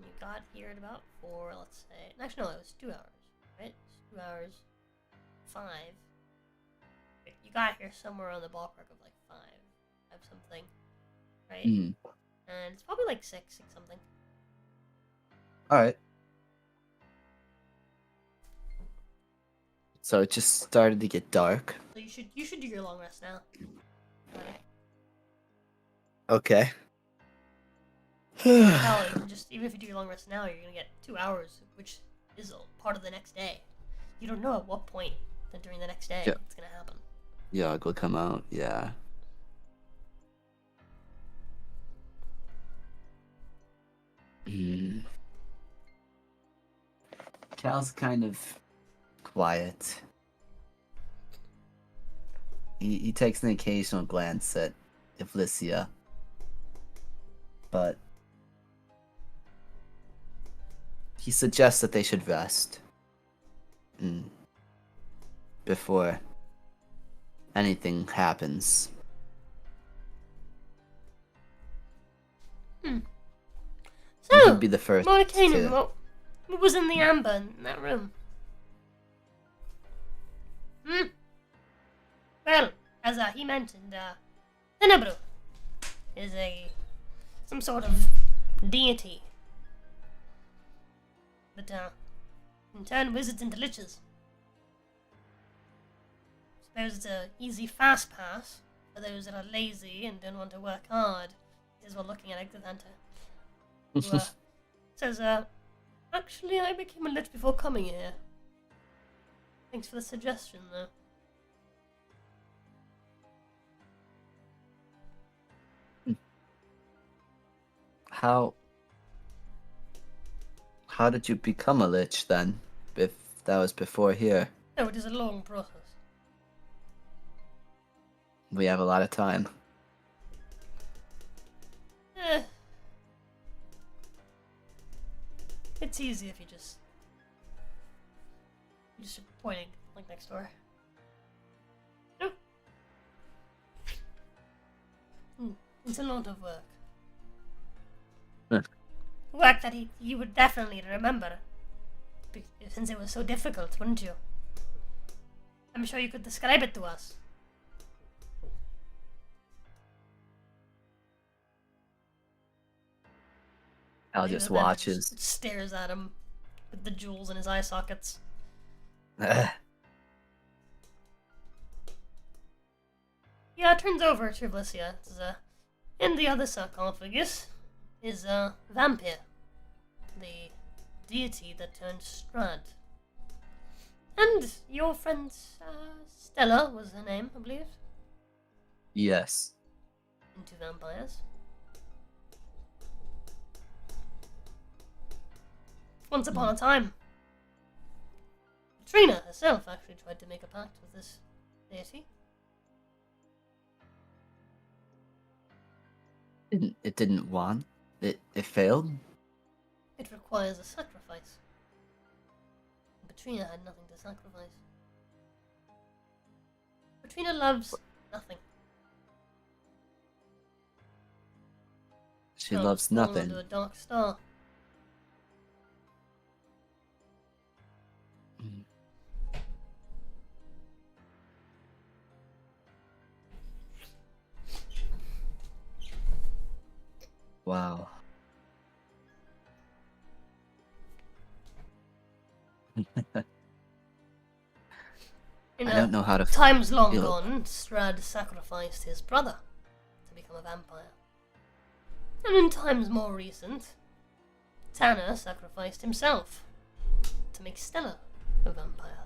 We got here at about 4. Let's say. Actually, no, it was 2 hours. Right? 2 hours. 5. You got here somewhere on the ballpark of like 5 something, right? Mm. And it's probably like 6 something. All right. So it just started to get dark. So you should do your long rest now. Okay. Hell, even if you do your long rest now, you're gonna get 2 hours, which is part of the next day. You don't know at what point during the next day it's gonna happen. Yeah, will come out. Yeah. Cal's kind of quiet. He takes an occasional glance at Iflicia, but he suggests that they should rest before anything happens. So, You could be the first Mordenkainen, to... what was in the amber in that room? Well, as he mentioned, Tenebro, is some sort of deity that in turn wizards into liches. Suppose it's a easy fast pass for those that are lazy and don't want to work hard. This is what looking at Exodhunter. Who says, actually I became a lich before coming here. Thanks for the suggestion though. How did you become a lich then? If that was before here. Oh, it is a long process. We have a lot of time. It's easy if you just pointing like next door. No. It's a lot of work. Work that you would definitely remember, since it was so difficult, wouldn't you? I'm sure you could describe it to us. Al Maybe just the man watches. just stares at him with the jewels in his eye sockets. Ugh. Yeah, it turns over to Valicia. In the other sarcophagus is a vampire, the deity that turned Strad. And your friend Stella was her name, I believe. Yes. Into vampires. Once upon a time, Patrina herself actually tried to make a pact with this deity. It didn't want. It failed. It requires a sacrifice. Patrina had nothing to sacrifice. Patrina loves nothing. She Fell loves nothing. into a dark star. Mm. Wow. In I don't know how to times long feel. gone, Strad sacrificed his brother to become a vampire. And in times more recent, Tanner sacrificed himself to make Stella a vampire.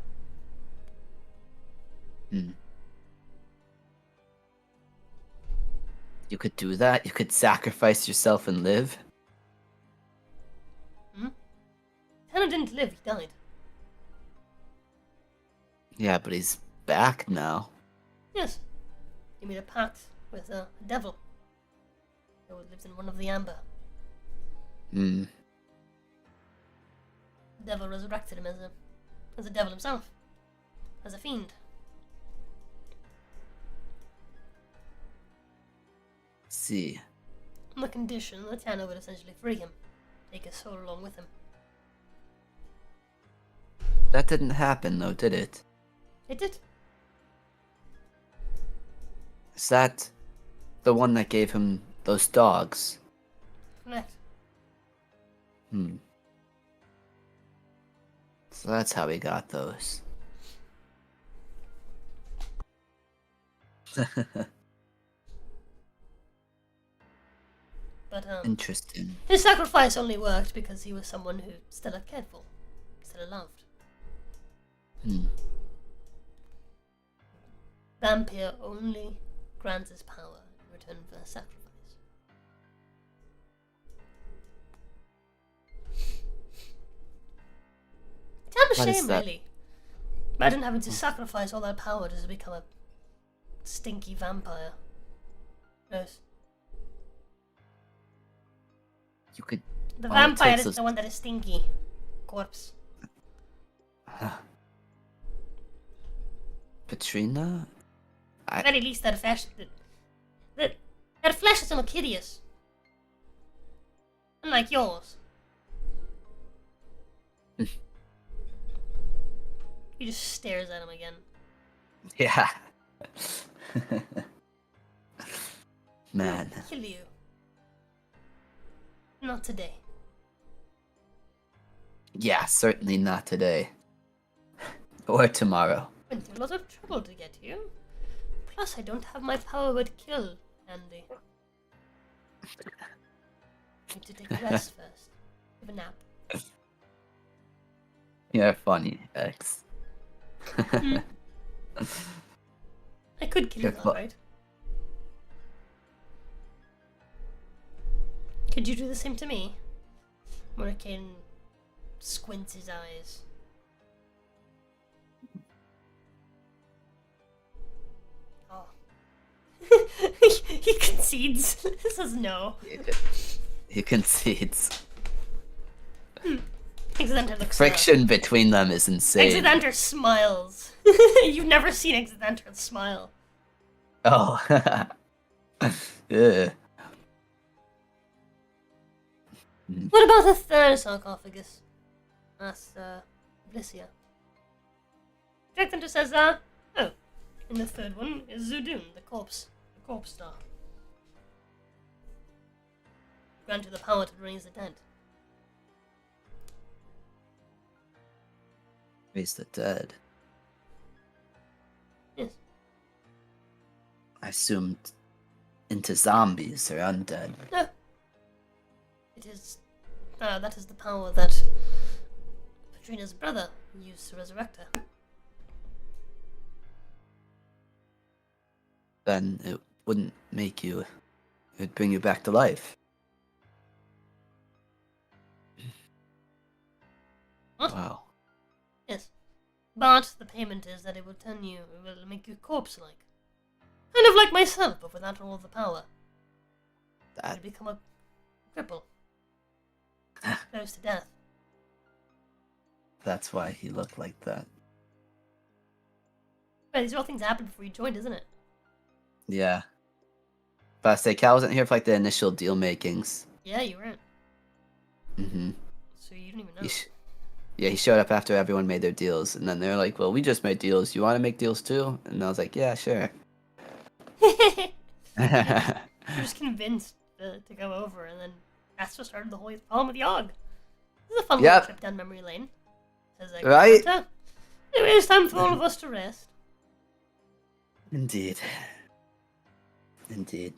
You could do that? You could sacrifice yourself and live? Tanner didn't live, he died. Yeah, but he's back now. Yes, he made a pact with a devil who lives in one of the amber. Hmm. The devil resurrected him as a devil himself, as a fiend. See. On the condition that Tanner would essentially free him, take his soul along with him. That didn't happen though, did it? It did. Is that the one that gave him those dogs? Correct. So that's how he got those. But Interesting. his sacrifice only worked because he was someone who Stella cared for, Stella loved. Vampire only grants his power in return for a sacrifice. It's kind of a What is shame, that? really. Imagine having to sacrifice all that power just to become a stinky vampire. Gross. You could. The All it vampire takes is is- the one that is stinky. Corpse. Patrina? At the very least, their flesh, their flesh is not hideous. Unlike yours. He just stares at him again. Yeah. Man. Kill you. Not today. Yeah, certainly not today. Or tomorrow. Went through a lot of trouble to get here. Plus, I don't have my power word kill handy. Need to take a rest first. Have a nap. You're funny, X. I could kill you, You're though, right? Could you do the same to me? Murricane squints his eyes. Oh. He concedes. Says no. He concedes. Exeter looks Friction between them is insane. Exeter smiles. You've never seen Exeter smile. Oh. Yeah. What about the third sarcophagus? Asks, Blicia. Exeter says, oh, and the third one is Zudun, the corpse star. Granted the power to raise the dead. Raise the dead. Yes. I assumed into zombies or undead. No. It is, that is the power that Patrina's brother used to resurrect her. Then it wouldn't make you. It would bring you back to life. What? Wow. Yes. But the payment is that it will make you corpse-like. Kind of like myself, but without all the power. That. You'll become a cripple. Close to death. That's why he looked like that. But these are all things that happened before you joined, isn't it? Yeah. But I say Cal wasn't here for like the initial deal makings. Yeah, you weren't. Mm-hmm. So you don't even know. Yeah, he showed up after everyone made their deals, and then they're like, "Well, we just made deals. You want to make deals too?" And I was like, "Yeah, sure." I was convinced to go over, and then that's what started the whole problem with Yogg. This is a fun little Yep. trip down memory lane. Says, Right? Anyway, it's time for all of us to rest. Indeed. Indeed.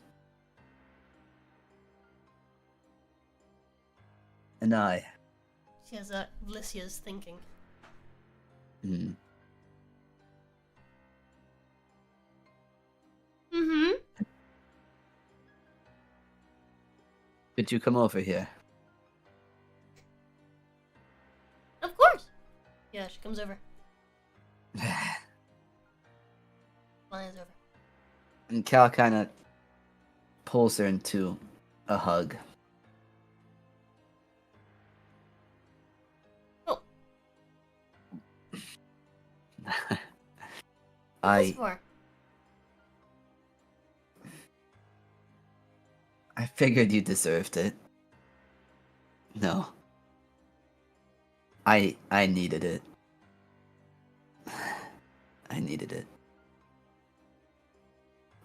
And I. She has Blicia's thinking. Hmm. Mm-hmm. Could you come over here? Of course. Yeah, she comes over. Flies over. And Cal kind of pulls her into a hug. Oh. I What's for? figured you deserved it. No. I needed it. I needed it.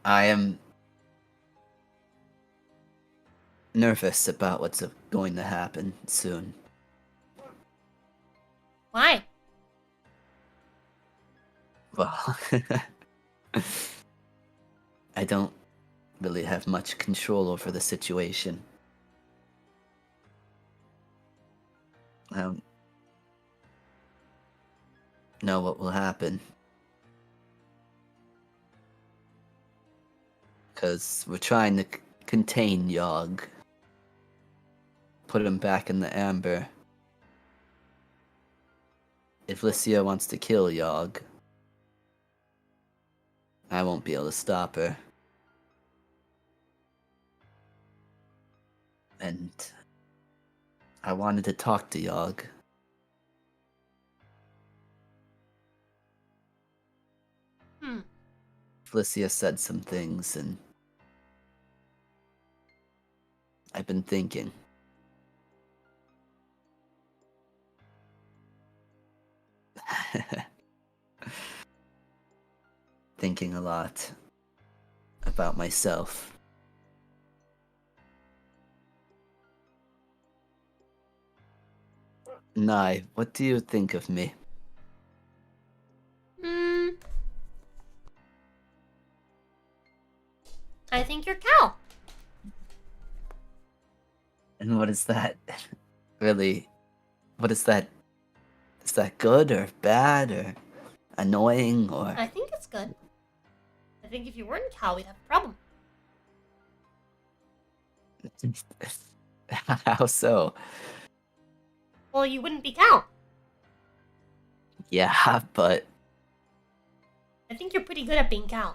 I am nervous about what's going to happen soon. Why? Well, I don't really have much control over the situation. I don't know what will happen. Because we're trying to contain Yogg. Put him back in the amber. If Licia wants to kill Yogg, I won't be able to stop her. And I wanted to talk to Yogg. Felicia said some things, and I've been thinking. Thinking a lot about myself. Nye, what do you think of me? Hmm. I think you're cow. And what is that? Really? What is that? Is that good or bad or annoying or? I think it's good. I think if you weren't cow, we'd have a problem. How so? Well, you wouldn't be cow. Yeah, but I think you're pretty good at being cow.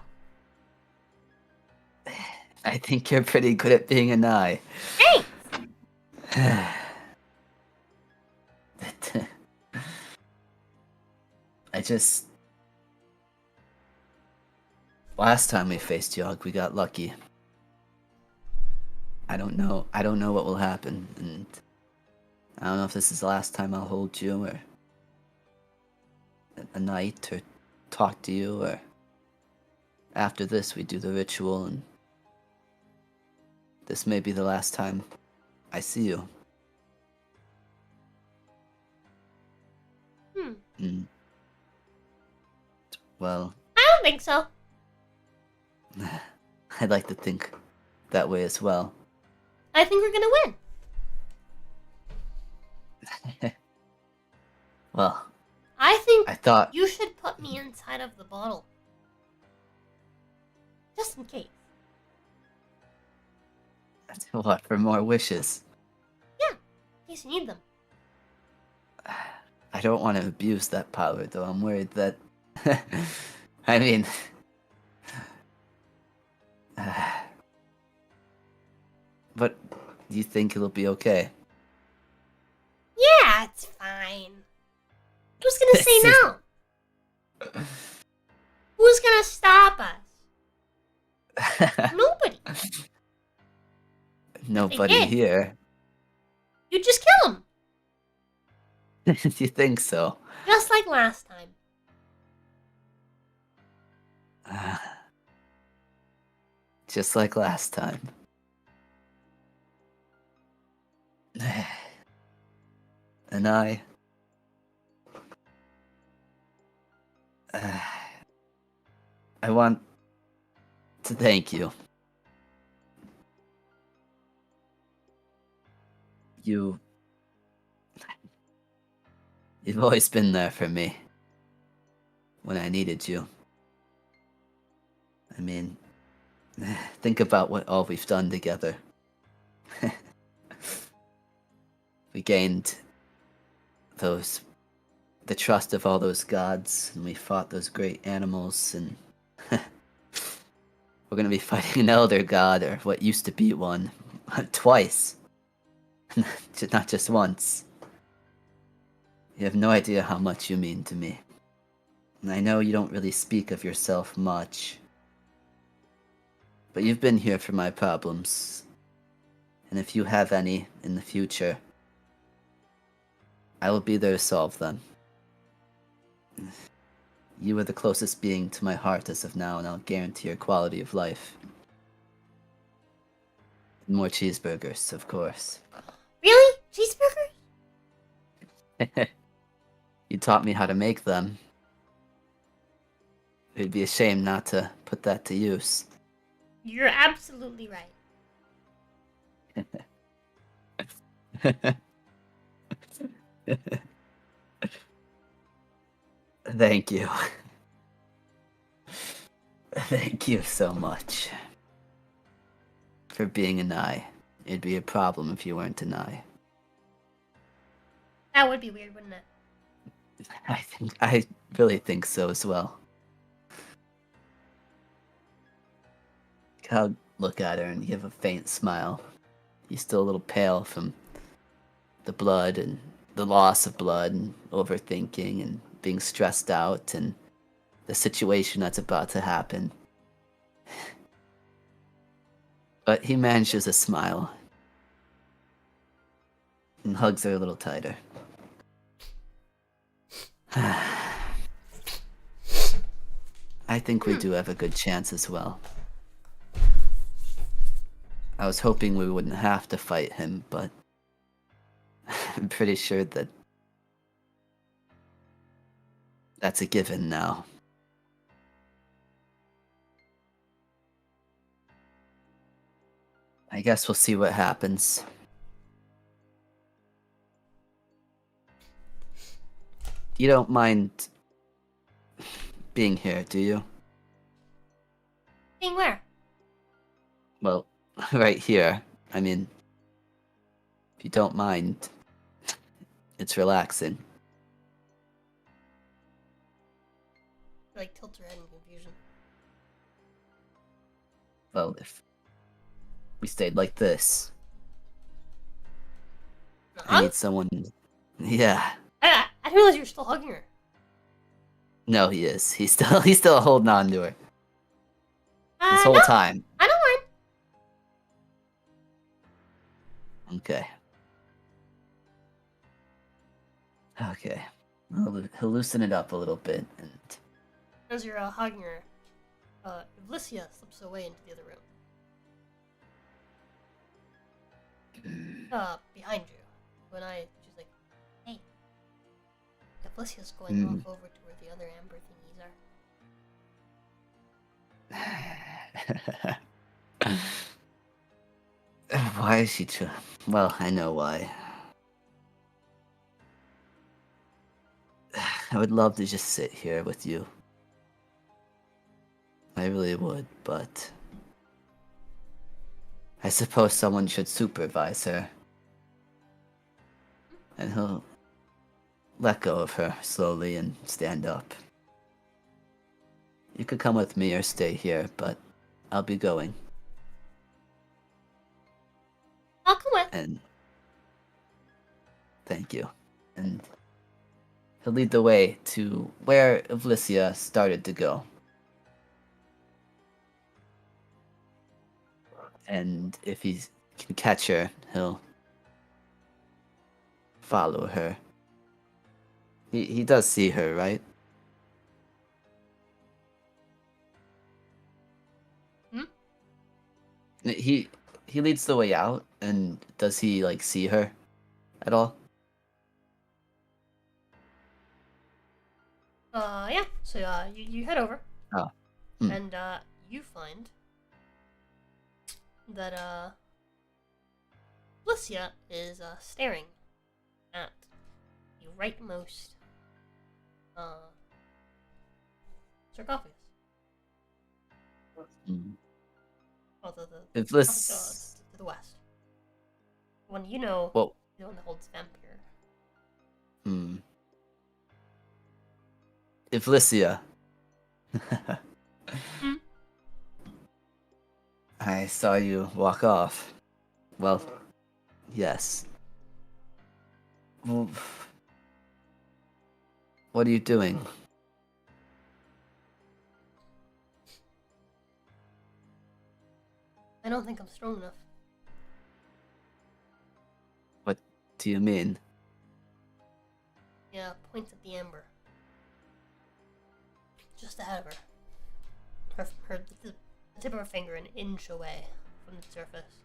I think you're pretty good at being a Nye. Hey! I just... Last time we faced Yogg, we got lucky. I don't know what will happen, and I don't know if this is the last time I'll hold you, or a night, or talk to you, or after this we do the ritual, and this may be the last time I see you. Well, I don't think so. I'd like to think that way as well. I think we're gonna win. Well, I think I thought... you should put me inside of the bottle. Just in case. What, for more wishes? In case you need them. I don't want to abuse that power, though. I'm worried that... I mean... But do you think it'll be okay? Yeah, it's fine. Who's gonna say no? Who's gonna stop us? Nobody. Nobody did. here. You just kill him. Do you think so? Just like last time. Just like last time. And I want to thank you. You've always been there for me when I needed you. I mean, think about what all we've done together. We gained the trust of all those gods, and we fought those great animals, and we're gonna be fighting an elder god, or what used to be one, twice. Not just once. You have no idea how much you mean to me. And I know you don't really speak of yourself much, but you've been here for my problems. And if you have any in the future, I will be there to solve them. You are the closest being to my heart as of now, and I'll guarantee your quality of life. And more cheeseburgers, of course. Really? Cheeseburgers? You taught me how to make them. It'd be a shame not to put that to use. You're absolutely right. Thank you. Thank you so much. For being an eye. It'd be a problem if you weren't an eye. That would be weird, wouldn't it? I really think so as well. I'll look at her and give a faint smile. He's still a little pale from the blood and the loss of blood and overthinking and being stressed out and the situation that's about to happen. But he manages a smile and hugs her a little tighter. I think we do have a good chance as well. I was hoping we wouldn't have to fight him, but I'm pretty sure that That's a given now. I guess we'll see what happens. You don't mind being here, do you? Being where? Well, right here. I mean, if you don't mind, it's relaxing. Like tilts her head in confusion. Well, if we stayed like this, I Huh? need someone. Yeah. I didn't realize you were still hugging her. No, he is. He's still holding on to her this whole No, time. I don't mind. Okay. Okay. He'll loosen it up a little bit, and As you're hugging her, Vlysia slips away into the other room. Behind you. She's like, hey. Vlysia's going off over to where the other amber thingies are. why is she too? Well, I know why. I would love to just sit here with you. I really would, but I suppose someone should supervise her. And he'll let go of her slowly and stand up. You could come with me or stay here, but I'll be going. I'll come with. And thank you. And he'll lead the way to where Vlysia started to go. And if he can catch her, he'll follow her. He does see her, right? Hmm? He leads the way out, and does he like see her at all? Yeah. So, you head over. Oh. Hmm. And, you find that, Vlysia is, staring at the rightmost, sarcophagus. Hmm. Oh, the If sarcophagus, this, to the west. The one you know, well, the one that holds vampire. hmm. If Vlysia. I saw you walk off. Well, yes. Well, what are you doing? I don't think I'm strong enough. What do you mean? Yeah, points at the amber. Just ahead of her. The tip of her finger an inch away from the surface.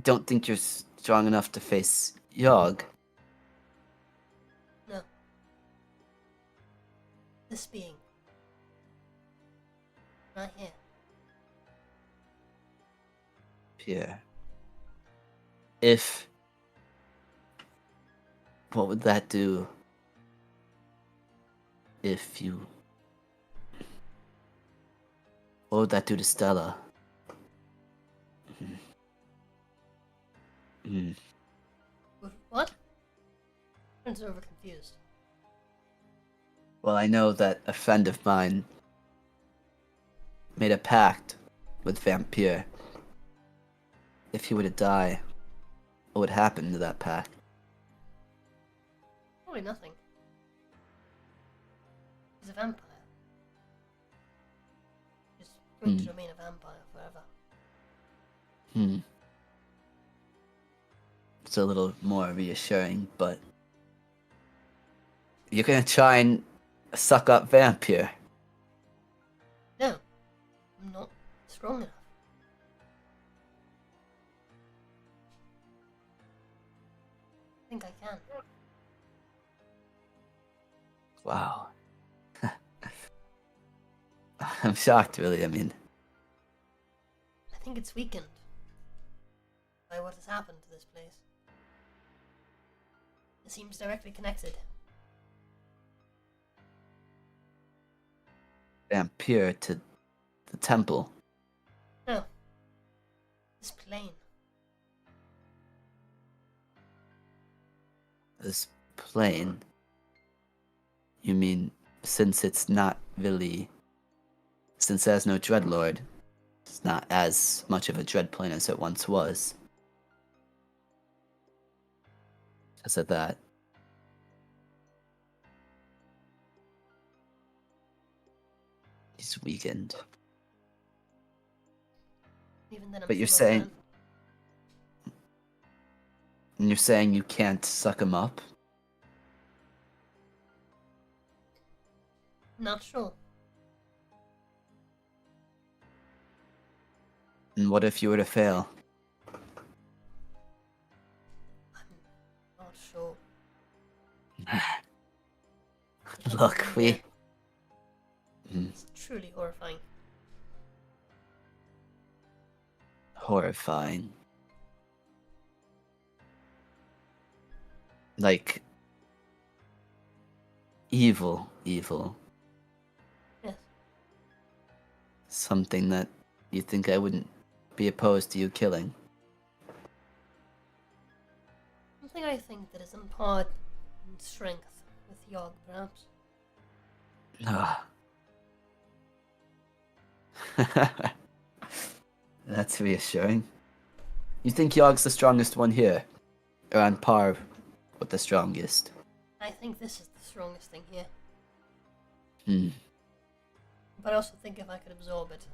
Don't think you're strong enough to face Yogg. No. This being. Not here. Pierre. If... What would that do if you... What would that do to Stella? What? I'm so over confused. Well, I know that a friend of mine made a pact with Vampire. If he were to die, what would happen to that pact? Probably nothing. He's a vampire. He's going to remain a vampire forever. It's a little more reassuring, but you're gonna try and suck up Vampire. No. I'm not strong enough. I think I can. Wow. I'm shocked, really. I mean, I think it's weakened by what has happened to this place. It seems directly connected. vampire to the temple. No. This plane. This plane. You mean since it's not really, since there's no Dreadlord, it's not as much of a dread plane as it once was. Because of that. He's weakened. Even then, I'm But you're still not saying, done. and you're saying you can't suck him up? Not sure. And what if you were to fail? I'm not sure. Look, we... It's truly horrifying. Horrifying. Like... evil. Yes. Something that you think I wouldn't be opposed to you killing. Something I think that is in part in strength with Yogg, perhaps. Ah. That's reassuring. You think Yogg's the strongest one here? Or on par with the strongest? I think this is the strongest thing here. Hmm. But I also think if I could absorb it,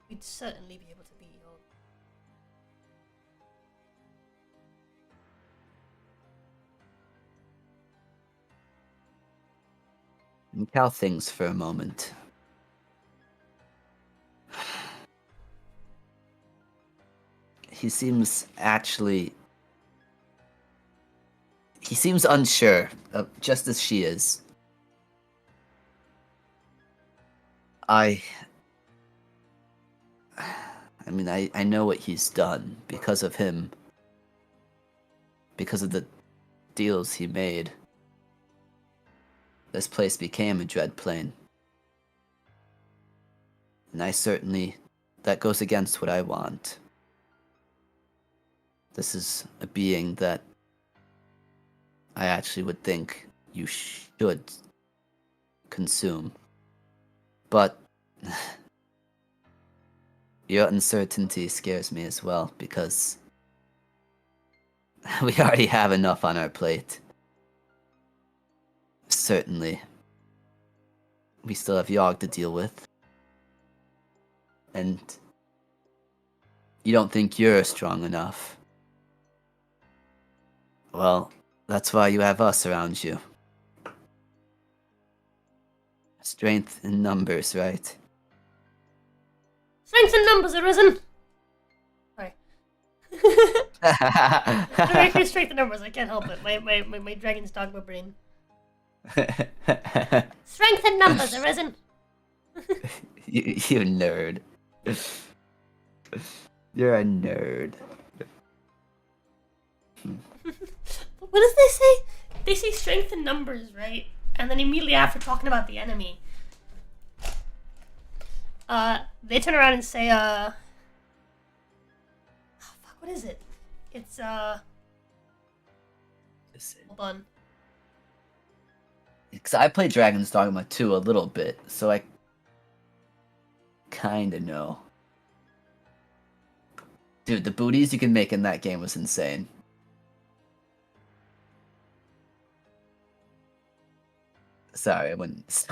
we'd certainly be able to beat Yogg. And cow things for a moment. He seems unsure, just as she is. I mean, I know what he's done because of him. Because of the deals he made. This place became a dread plane. And that goes against what I want. This is a being that I actually would think you should consume. But your uncertainty scares me as well, because we already have enough on our plate. Certainly. We still have Yogg to deal with. And you don't think you're strong enough. Well, that's why you have us around you. Strength in numbers, right? Strength in numbers arisen! Sorry. I'm very few strength in numbers, I can't help it. My dragon's dogma brain. Strength in numbers arisen! you nerd. You're a nerd. What does they say? They say strength in numbers, right? And then immediately after talking about the enemy, they turn around and say, oh, fuck, what is it? It's, hold on. Because I played Dragon's Dogma 2 a little bit, so I kinda know. Dude, the booties you can make in that game was insane. Sorry, I wouldn't.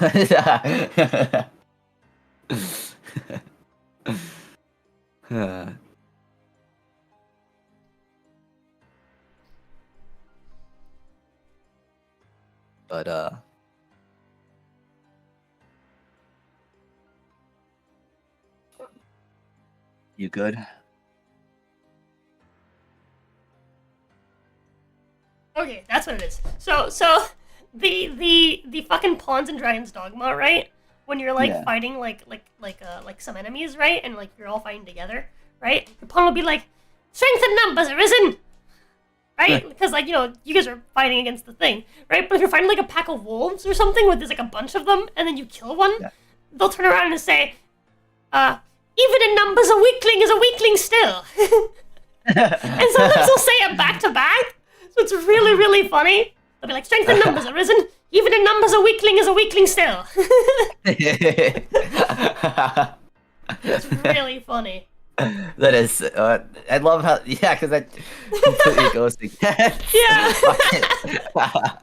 But, you good? Okay, that's what it is. So the fucking Pawns and Dragons dogma, right? When you're like Yeah. fighting like some enemies, right? And like you're all fighting together, right? The pawn will be like, strength in numbers arisen, right? Because like you guys are fighting against the thing, right? But if you're fighting like a pack of wolves or something where there's like a bunch of them, and then you kill one, Yeah. they'll turn around and say, even in numbers, a weakling is a weakling still. And sometimes they'll say it back to back, so it's really, really funny. They'll be like, strength in numbers arisen, even in numbers, a weakling is a weakling still. It's really funny. That is, I love how, yeah, because that completely goes together. Yeah.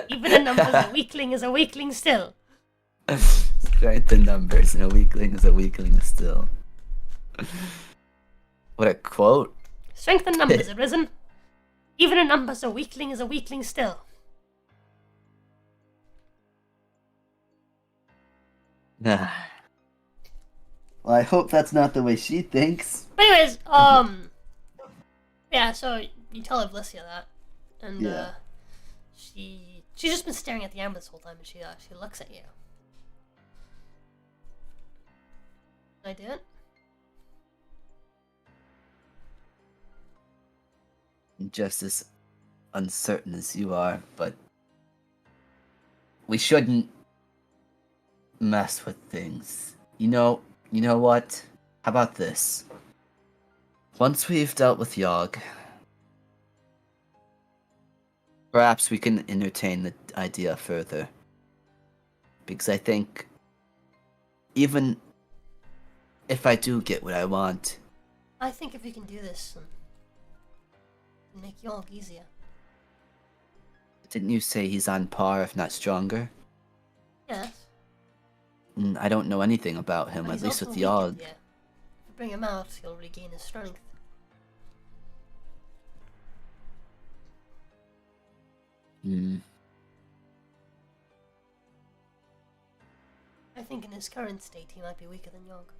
Even in numbers, a weakling is a weakling still. Strength in numbers, and a weakling is a weakling still. What a quote. Strength in numbers arisen, even in numbers, a weakling is a weakling still. Well, I hope that's not the way she thinks. But anyways, yeah. So you tell Evlissia that, and Yeah. she's just been staring at the amber this whole time, and she looks at you. Can I do it? I'm just as uncertain as you are, but we shouldn't mess with things. You know what? How about this? Once we've dealt with Yogg, perhaps we can entertain the idea further. Because I think, even if I do get what I want, I think if we can do this, it'll make Yogg easier. didn't you say he's on par, if not stronger? Yes. I don't know anything about him, But at he's least also with weakened, Yogg. yeah. If we bring him out, he'll regain his strength. Hmm. I think in his current state, he might be weaker than Yogg.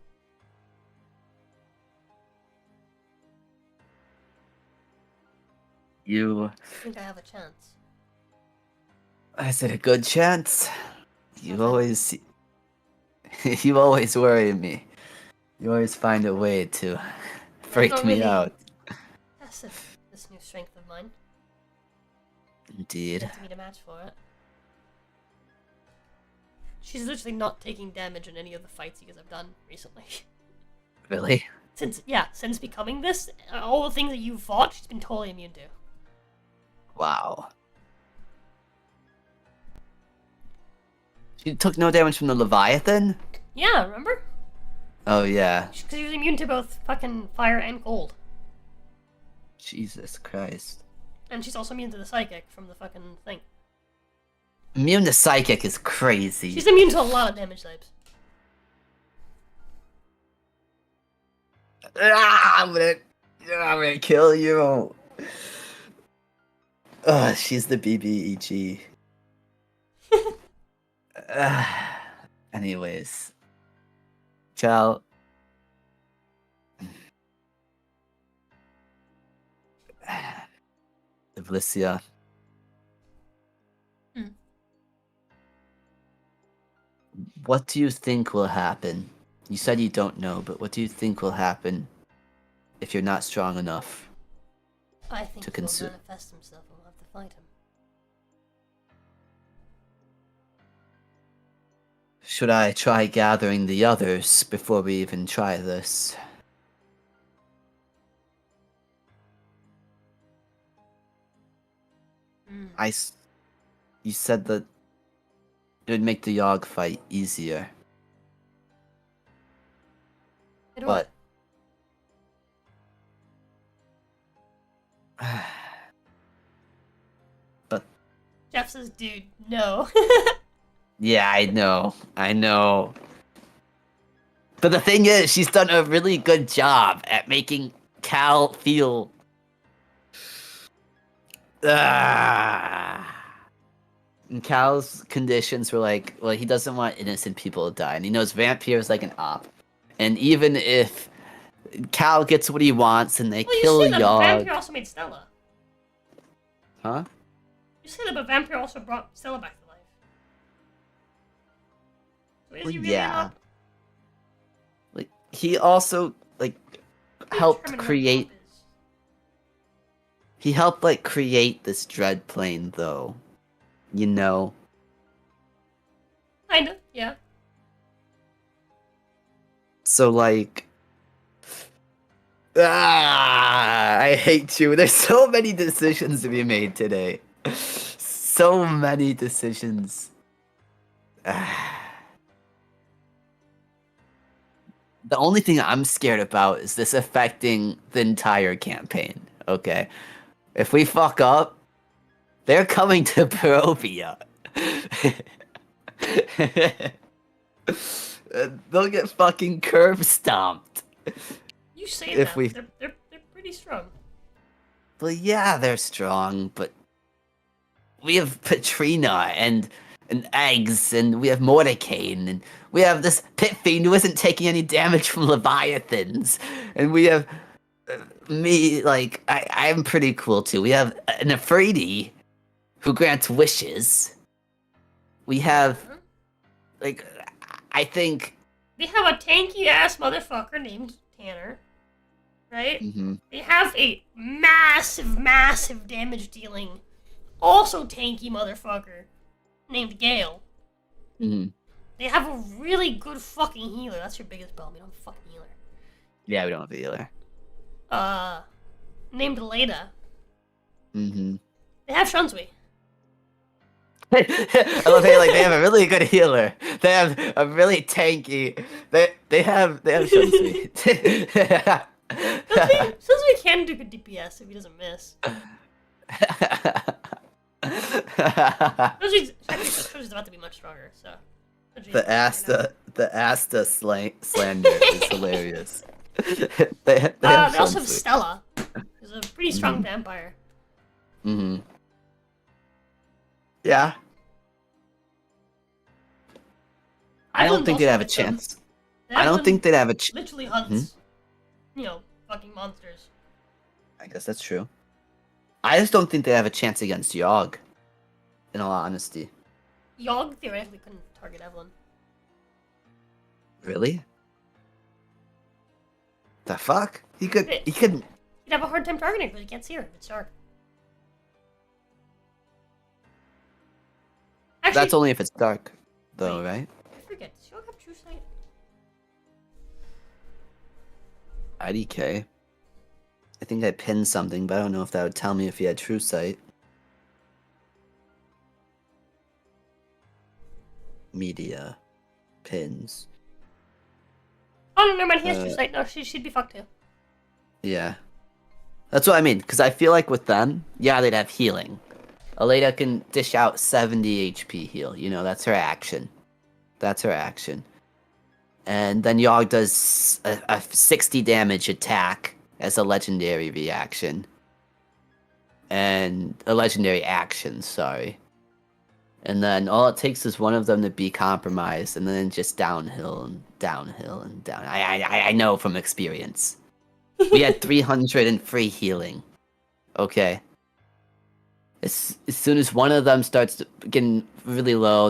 You... I think I have a chance. Is it a good chance? You Okay. always... You always worry me. You always find a way to freak not me really. out. Passive, this new strength of mine. Indeed. Gets me to match for it. She's literally not taking damage in any of the fights you guys have done recently. Really? Since becoming this, all the things that you've fought, she's been totally immune to. Wow. She took no damage from the Leviathan? Yeah, remember? Oh yeah. Because she was immune to both fucking fire and cold. Jesus Christ. And she's also immune to the psychic from the fucking thing. Immune to psychic is crazy. She's immune to a lot of damage types. I'm gonna kill you. Ugh, she's the BBEG. Anyways. Ciao. Evlissia. Hmm. What do you think will happen? You said you don't know, but what do you think will happen if you're not strong enough? I think To he will consi- manifest himself and we'll have to fight him. Should I try gathering the others before we even try this? You said that it would make the Yogg fight easier, It but Jeff says, dude, no. yeah, I know. But the thing is, she's done a really good job at making Cal feel. And Cal's conditions were like, well, he doesn't want innocent people to die, and he knows Vampire is like an op. And even if Cal gets what he wants and they Well, you kill see that Yogg, Vampire also made Stella. huh? You said that, but Vampire also brought Stella back to life. So is Well, he really yeah. up? Like he also like helped Determine what create. up is. He helped like create this dread plane, though. You know. Kinda, yeah. So like. I hate you. There's so many decisions to be made today. So many decisions. The only thing I'm scared about is this affecting the entire campaign. Okay. If we fuck up, they're coming to Barovia. They'll get fucking curb stomped. You say If that, we- but they're pretty strong. Well, yeah, they're strong, but we have Patrina and eggs, and we have Mordecane, and we have this pit fiend who isn't taking any damage from Leviathans, and we have me. Like I'm pretty cool too. We have an Afridi who grants wishes. We have Huh? like I think. They have a tanky ass motherfucker named Tanner, right? Mhm. They have a massive damage dealing, also tanky motherfucker named Gale. Mhm. They have a really good fucking healer. That's your biggest problem. You don't have a fucking healer. Yeah, we don't have a healer. Named Leda. Mhm. They have Shunsui. I love how like they have a really good healer. They have a really tanky. They have Shunsui. Shunsui can do good DPS if he doesn't miss. Shunsui about to be much stronger, so. The Asta slander is hilarious. they have They also have Shunsui. Stella. Who's a pretty strong vampire. Mhm. Yeah. I don't Evelyn's think they'd also have a with them. chance. I don't Evelyn think they'd have a chance. literally hunts, fucking monsters. I guess that's true. I just don't think they have a chance against Yogg. In all honesty. Yogg theoretically couldn't target Evelyn. Really? The fuck? He could. Wait. He couldn't. He'd have a hard time targeting her because he can't see her if it's dark. Actually, That's only if it's dark, though, Wait. right? I forget. Does Yogg have true sight? IDK. I think I pinned something, but I don't know if that would tell me if he had true sight. Media. Pins. Oh, no, never mind. He has true sight. No, she'd be fucked too. Yeah. That's what I mean, because I feel like with them, yeah, they'd have healing. Aleda can dish out 70 HP heal. You know, that's her action. That's her action. And then Yogg does a 60 damage attack as a legendary reaction. And a legendary action, sorry. And then all it takes is one of them to be compromised, and then just downhill and downhill and down. I know from experience. We had 300 in free healing. Okay. As soon as one of them starts getting really low,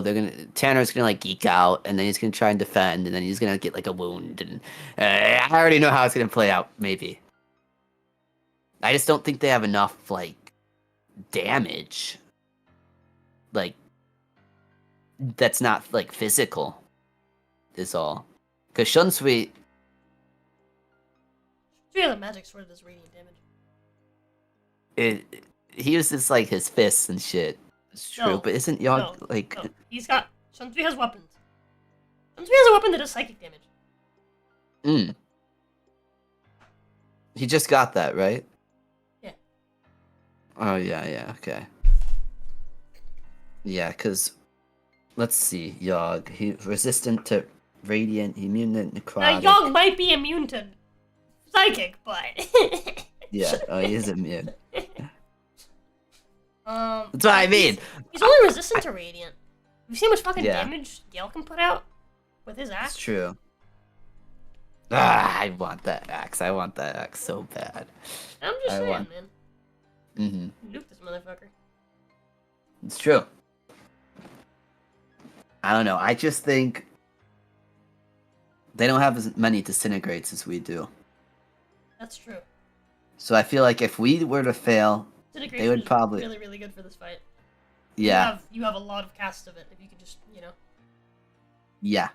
Tanner's gonna like geek out, and then he's gonna try and defend, and then he's gonna get like a wound, and I already know how it's gonna play out. Maybe. I just don't think they have enough like damage. Like that's not like physical. Is all. Because Shunsui. She has a magic sword that does radiant damage. He uses like his fists and shit. It's true, No, but isn't Yogg like? No, he's got. Shunsui has weapons. Shunsui has a weapon that does psychic damage. He just got that, right? Yeah. Oh yeah, okay. Yeah, cause let's see, Yogg. He resistant to radiant, immune to Now, necrotic. Yogg might be immune to psychic, but. Yeah, he is immune. That's That's what I mean. He's only resistant to radiant. You see how much fucking Yeah. damage Gale can put out with his It's axe? true. I want that axe. I want that axe so bad. I'm just I saying, want- man. Mm-hmm. Nuke this motherfucker. It's true. I don't know. I just think they don't have as many disintegrates as we do. That's true. So I feel like if we were to fail, Disintegration they would is probably... really, really good for this fight. Yeah. You have a lot of casts of it, if you could just, Yeah.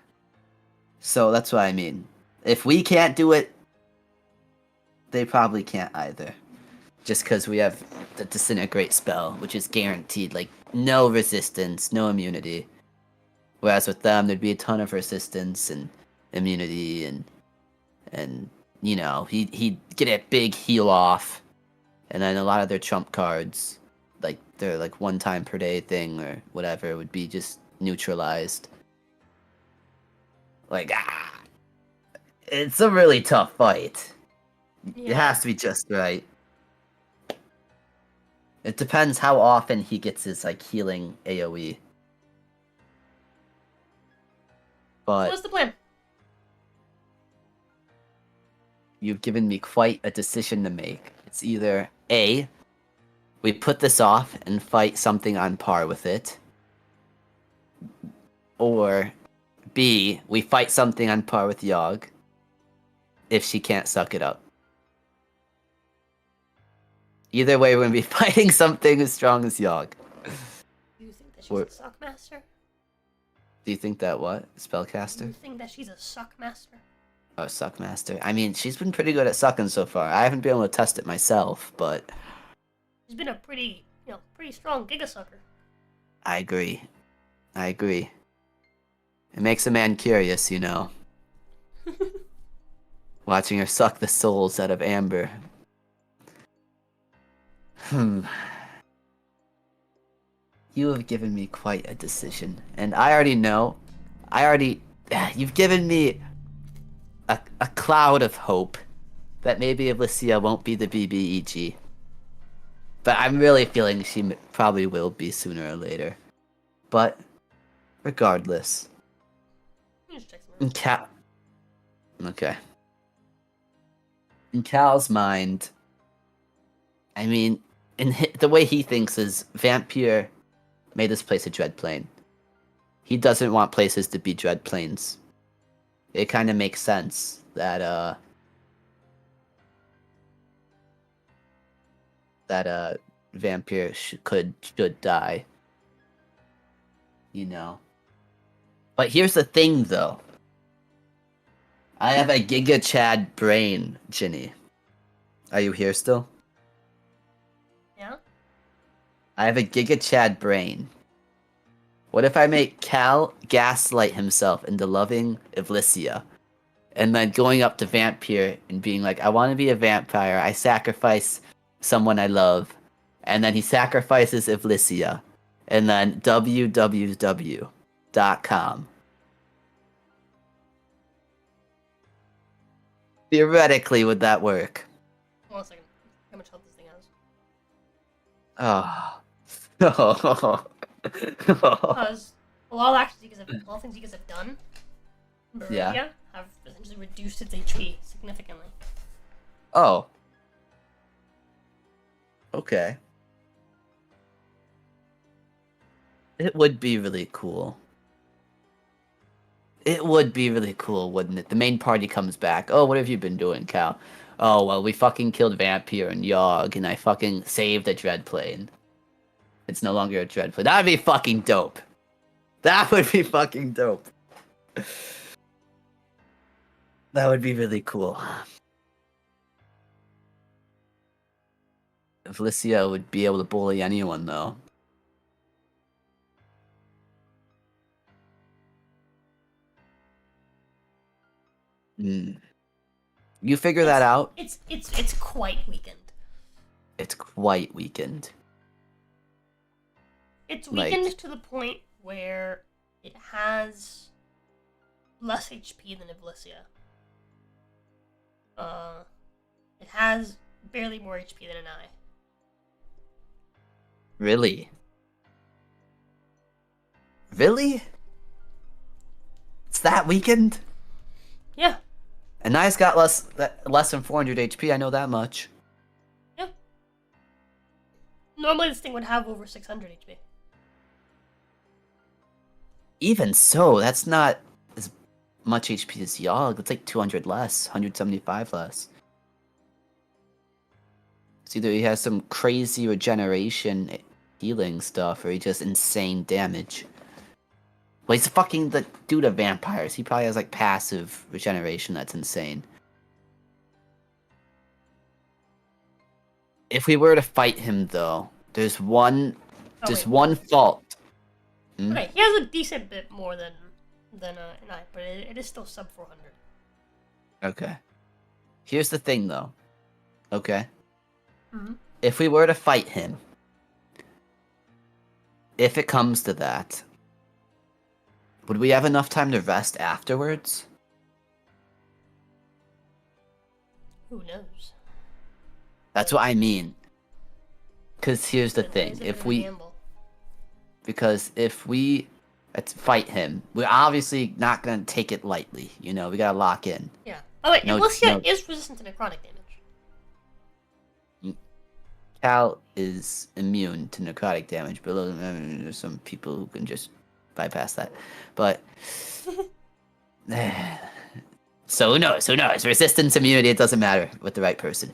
So that's what I mean. If we can't do it, they probably can't either. Just because we have the disintegrate spell, which is guaranteed, like, no resistance, no immunity. Whereas with them, there'd be a ton of resistance and immunity and he'd get a big heal off. And then a lot of their trump cards, like their like 1 time per day thing or whatever, would be just neutralized. Like, it's a really tough fight. Yeah. It has to be just right. It depends how often he gets his like healing AoE. But What's the plan? you've given me quite a decision to make. It's either A, we put this off and fight something on par with it, or B, we fight something on par with Yogg if she can't suck it up. Either way, we're going to be fighting something as strong as Yogg. Do you think that she's Or- a suck master? Do you think that what? Do you Spellcaster? think that she's a suck master? Oh, Suckmaster. I mean, she's been pretty good at sucking so far. I haven't been able to test it myself, but She's been a pretty strong gigasucker. I agree. It makes a man curious, watching her suck the souls out of Amber. You have given me quite a decision, and I already know. You've given me a cloud of hope that maybe Alicia won't be the BBEG. But I'm really feeling she probably will be sooner or later. But regardless, Let me just check some. Okay. In Cal's mind, I mean, the way he thinks is Vampire made this place a dread plane. He doesn't want places to be dread planes. It kind of makes sense that Vampire should die. But here's the thing, though. I have a Giga Chad brain, Ginny. Are you here still? Yeah? I have a Giga Chad brain. What if I make Cal gaslight himself into loving Ivlicia, and then going up to Vampire and being like, I want to be a vampire, I sacrifice someone I love, and then he sacrifices Ivlicia, and then www.com. Theoretically, would that work? Hold on a second. How much health this thing has? Oh. Because a lot of things you guys have done, Yeah. Barovia, have essentially reduced its HP significantly. Oh. Okay. It would be really cool. It would be really cool, wouldn't it? The main party comes back. Oh, what have you been doing, Cal? Oh, well, we fucking killed Vampire and Yogg, and I fucking saved a dread plane. It's no longer a dread plane. That would be fucking dope. That would be fucking dope. That would be really cool. If Alicia would be able to bully anyone, though. You figure that out? It's quite weakened. It's quite weakened. It's Like- weakened to the point where it has less HP than Ivlicia. It has barely more HP than an eye. Really? Really? It's that weakened? Yeah. And Nai's got less than 400 HP, I know that much. Normally this thing would have over 600 HP. Even so, that's not as much HP as Yogg. It's like 200 less, 175 less. It's either he has some crazy regeneration healing stuff, or he just insane damage. Well, he's fucking the dude of vampires. He probably has like passive regeneration that's insane. If we were to fight him, though, there's one fault. Hmm? Okay, he has a decent bit more than an eye, but it is still sub 400. Okay. Here's the thing, though. Okay. Mm-hmm. If we were to fight him, if it comes to that, would we have enough time to rest afterwards? Who knows? That's what I mean. Because here's the It is thing. a bit If of a we... gamble. Because if we fight him, we're obviously not going to take it lightly. You know, we got to lock in. Yeah. Oh wait, No- Elysia no- is resistant to necrotic damage. Cal is immune to necrotic damage, but there's some people who can just bypass that. But... So who knows? Who knows? Resistance, immunity, it doesn't matter with the right person.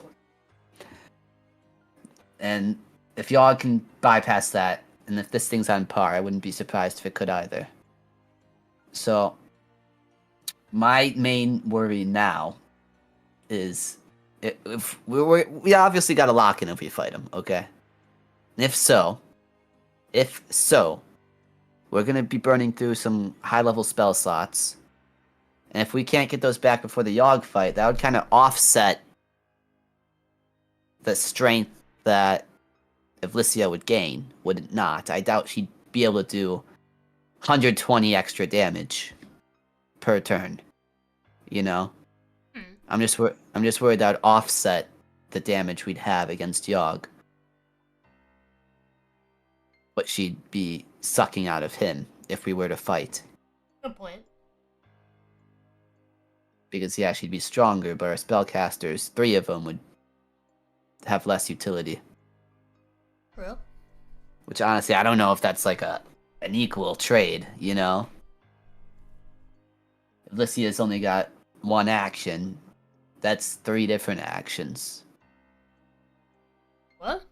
And if y'all can bypass that, and if this thing's on par, I wouldn't be surprised if it could either. So, my main worry now is if we obviously got to lock in if we fight him, okay? And if so, we're gonna be burning through some high-level spell slots. And if we can't get those back before the Yogg fight, that would kind of offset the strength that Elysia would gain, would it not? I doubt she'd be able to do 120 extra damage per turn. You know? Hmm. I'm just worried that would offset the damage we'd have against Yogg. What she'd be sucking out of him if we were to fight. Good point. Because, yeah, she'd be stronger, but our spellcasters, 3 of them, would have less utility. Real? Which, honestly, I don't know if that's like an equal trade, you know? If Lycia's only got 1 action, that's 3 different actions. What?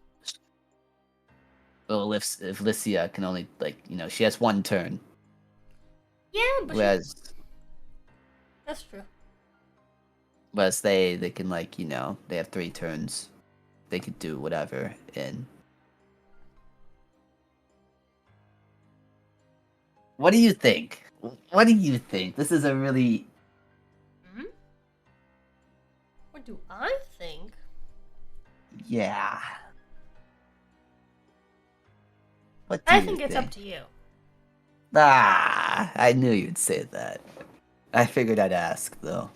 Well, if Lycia can only, like, you know, she has 1 turn. Yeah, but Whereas that's true. they can, like, you know, they have 3 turns. They could do whatever in. What do you think? What do you think? This is a really... Hmm? What do I think? Yeah. What do I you think it's up to you. Ah, I knew you'd say that. I figured I'd ask, though.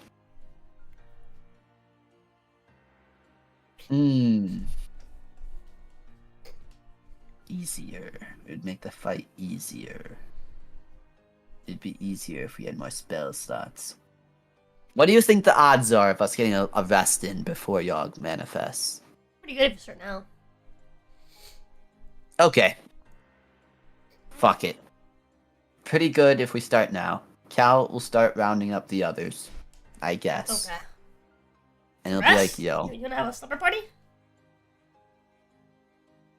Easier. It'd make the fight easier. It'd be easier if we had more spell slots. What do you think the odds are of us getting a rest in before Yogg manifests? Pretty good if you start now. Okay. Fuck it. Pretty good if we start now. Cal will start rounding up the others, I guess. Okay. And he'll be like, Rest? yo. You gonna have a slumber party?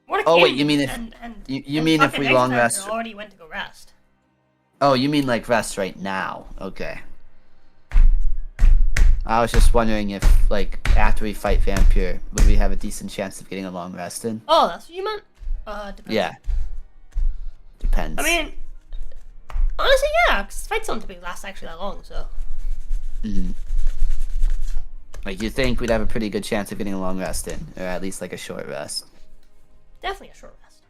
What Oh, wait, can you mean if- you mean if we long rest- Already went to go rest. Oh, you mean like rest right now? Okay. I was just wondering if, like, after we fight Vampire, would we have a decent chance of getting a long rest in? Oh, that's what you meant? Depends. Yeah. Depends. I mean, honestly, yeah, 'cause fights don't typically last actually that long, so. Mhm. Like, you think we'd have a pretty good chance of getting a long rest in, or at least like a short rest. Definitely a short rest.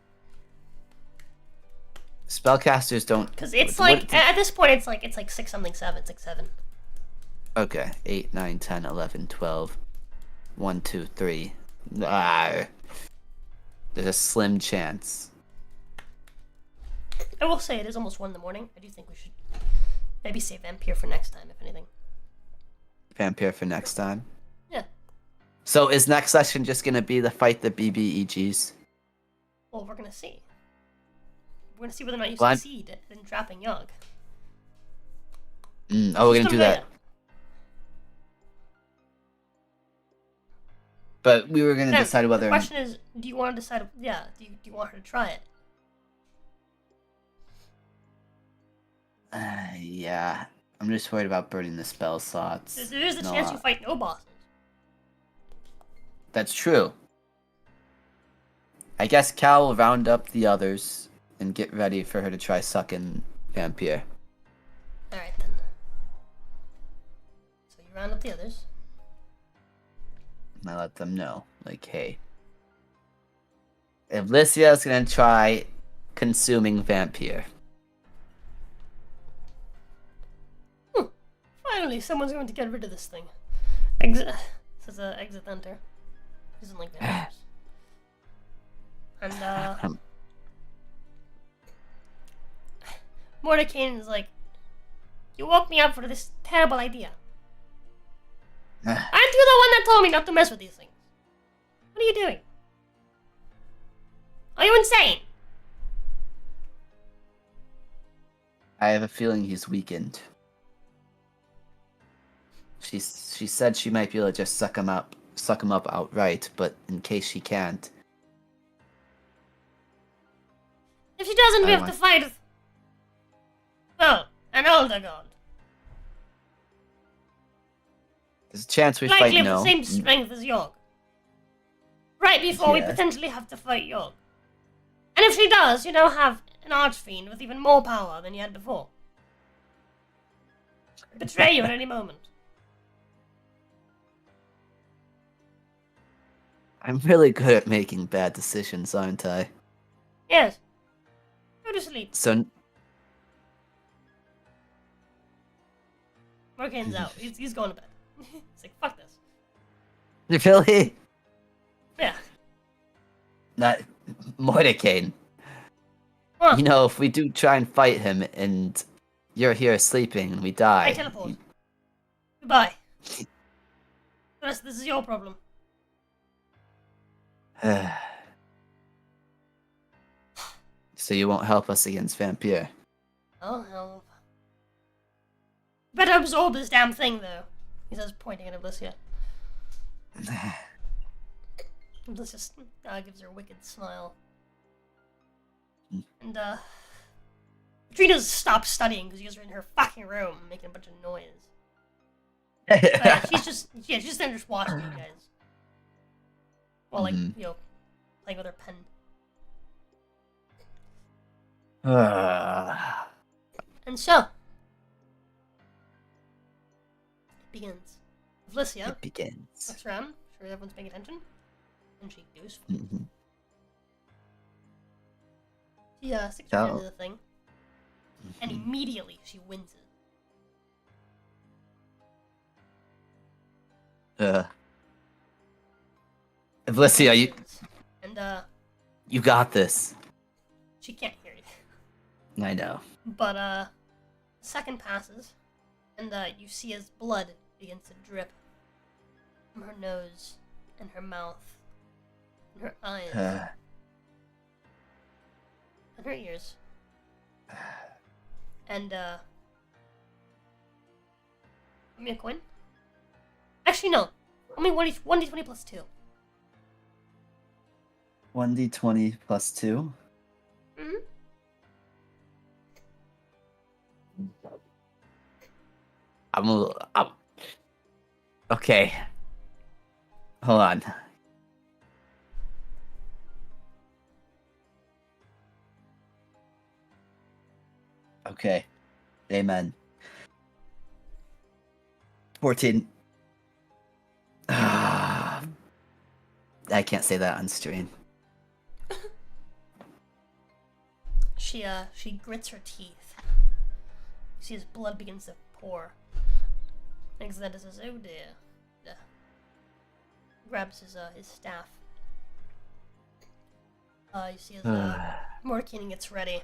Spellcasters don't. Because it's what- like, at this point, it's like 6 something 7. It's like 7. Okay, 8, 9, 10, 11, 12. 1, 2, 3. Ah. There's a slim chance. I will say it is almost 1 in the morning. I do think we should maybe save Vampire for next time, if anything. Vampire for next time. Yeah. So is next session just gonna be the fight the BBEGs? Well, we're gonna see. We're gonna see whether or not you Well, succeed in trapping Yogg. Oh, we're gonna do that. But we were gonna Then, decide whether. The question is, do you want to decide? Yeah, do you want her to try it? Yeah. I'm just worried about burning the spell slots. There is a No, chance you fight no bosses. That's true. I guess Cal will round up the others and get ready for her to try sucking Vampire. Alright then. So you round up the others. And I let them know, like, hey, if Lycia's gonna try consuming Vampire. Finally, someone's going to get rid of this thing. Exit. Says exit enter. He doesn't like vampires. And Mordecai is like, you woke me up for this terrible idea. Aren't you the one that told me not to mess with these things? What are you doing? Are you insane? I have a feeling he's weakened. She said she might be able to just suck him up outright, but in case she can't. If she doesn't, we I have want- to fight. Well, an older god. There's a chance we Likely fight of no. the same strength as Yogg. Right before we Yeah. potentially have to fight Yogg. And if she does, you now have an archfiend with even more power than you had before. Betray you at any moment. I'm really good at making bad decisions, aren't I? Yes. Go to sleep. So Morgane's out. He's going to bed. He's like, fuck this. really, Yeah. not Mordecai. Huh. You know, if we do try and fight him and you're here sleeping and we I die, teleport. Goodbye. This is your problem. so you won't help us against Vampire. I'll help. Better absorb this damn thing, though. He says, pointing at Ablysia. Ablysia gives her a wicked smile. And, Patrina's stopped studying because you guys are in her fucking room making a bunch of noise. She's just there just watching you guys. While, like, Mhm. you know, playing with her pen. And so, it begins. Ablysia It begins. looks around, sure everyone's paying attention, and she goes. Mhm. She sticks her hand Oh. into the thing, and immediately she winces. Lycia, And you got this. she can't hear you. I know. But a second passes, and you see as blood begins to drip from her nose and her mouth and her eyes and her ears. And give me a coin. Actually, no. Only 1d20 plus 2. 1d20 plus 2. Mm-hmm. Okay. Hold on. Okay. Amen. 14. I can't say that on stream. She grits her teeth. You see his blood begins to pour. Thinks that says, "Oh dear." Grabs his staff. You see his Morkinen gets ready,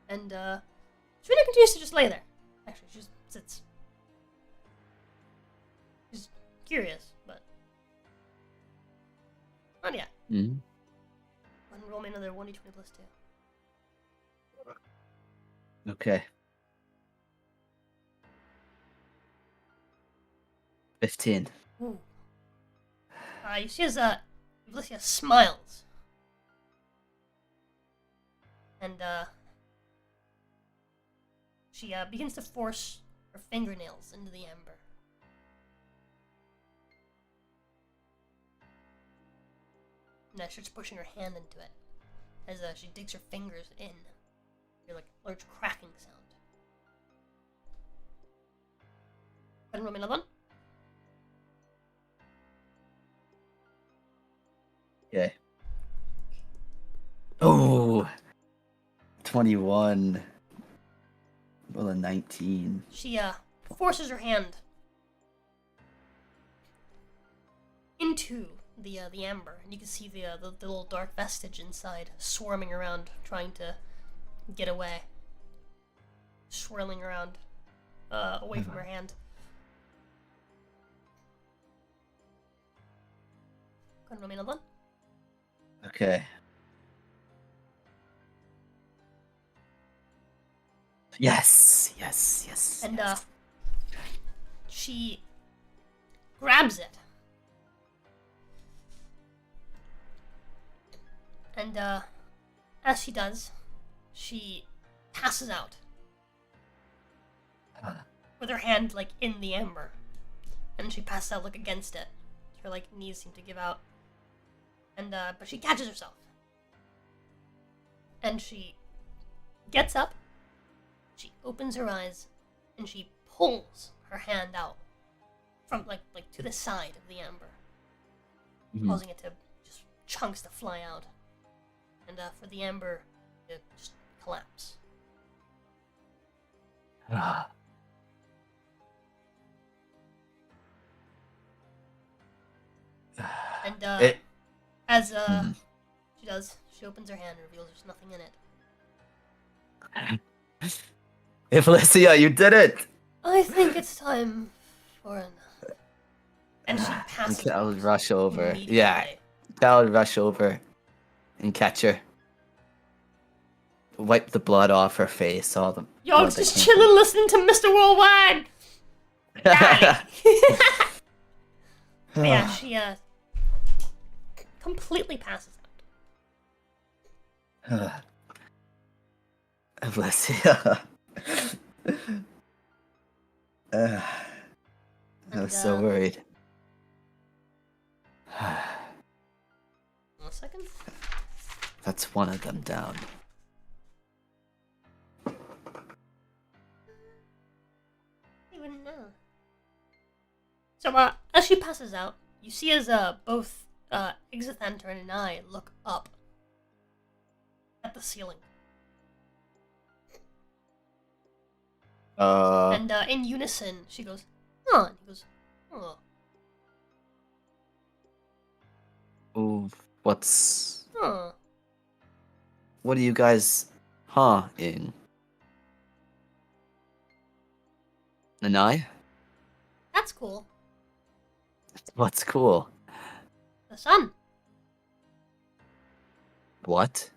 and Trina continues to just lay there. Actually, she just sits. She's curious, but not yet. Mm-hmm. And roll me another 1d20 plus 2. Okay. 15. Ooh. You see as Ulysses smiles. And she begins to force her fingernails into the amber. And she starts pushing her hand into it as she digs her fingers in. You're like a large cracking sound. Go ahead and roll me another one. Okay. Oh, 21. Well, a 19. She forces her hand into the amber, and you can see the little dark vestige inside swarming around, trying to get away, swirling around away from her hand. Go ahead and roll me another one. Okay. Yes. And she grabs it. And as she does, she passes out with her hand like in the amber, and she passes out like against it. Her like knees seem to give out, and but she catches herself, and she gets up. She opens her eyes, and she pulls her hand out from like to the side of the amber, causing it to just chunks to fly out, and for the amber to just collapse. And as she does, she opens her hand and reveals there's nothing in it. Felicia, you did it! I think it's time for another. And she passes. I would rush over. immediately. Yeah, I would rush over and catch her. Wipe the blood off her face. All the Y'all blood that just came chilling, listening to Mr. Worldwide. from- Yeah, she completely passes out. Felicia. I was so worried. 1 second. That's one of them down. You wouldn't know. So as she passes out, you see as both Exithanter and I look up at the ceiling. And in unison, she goes, "Huh," and he goes, "Oh, Ooh, what's... huh." What are you guys... Huh-ing? Nanai? That's cool. What's cool? The sun. What?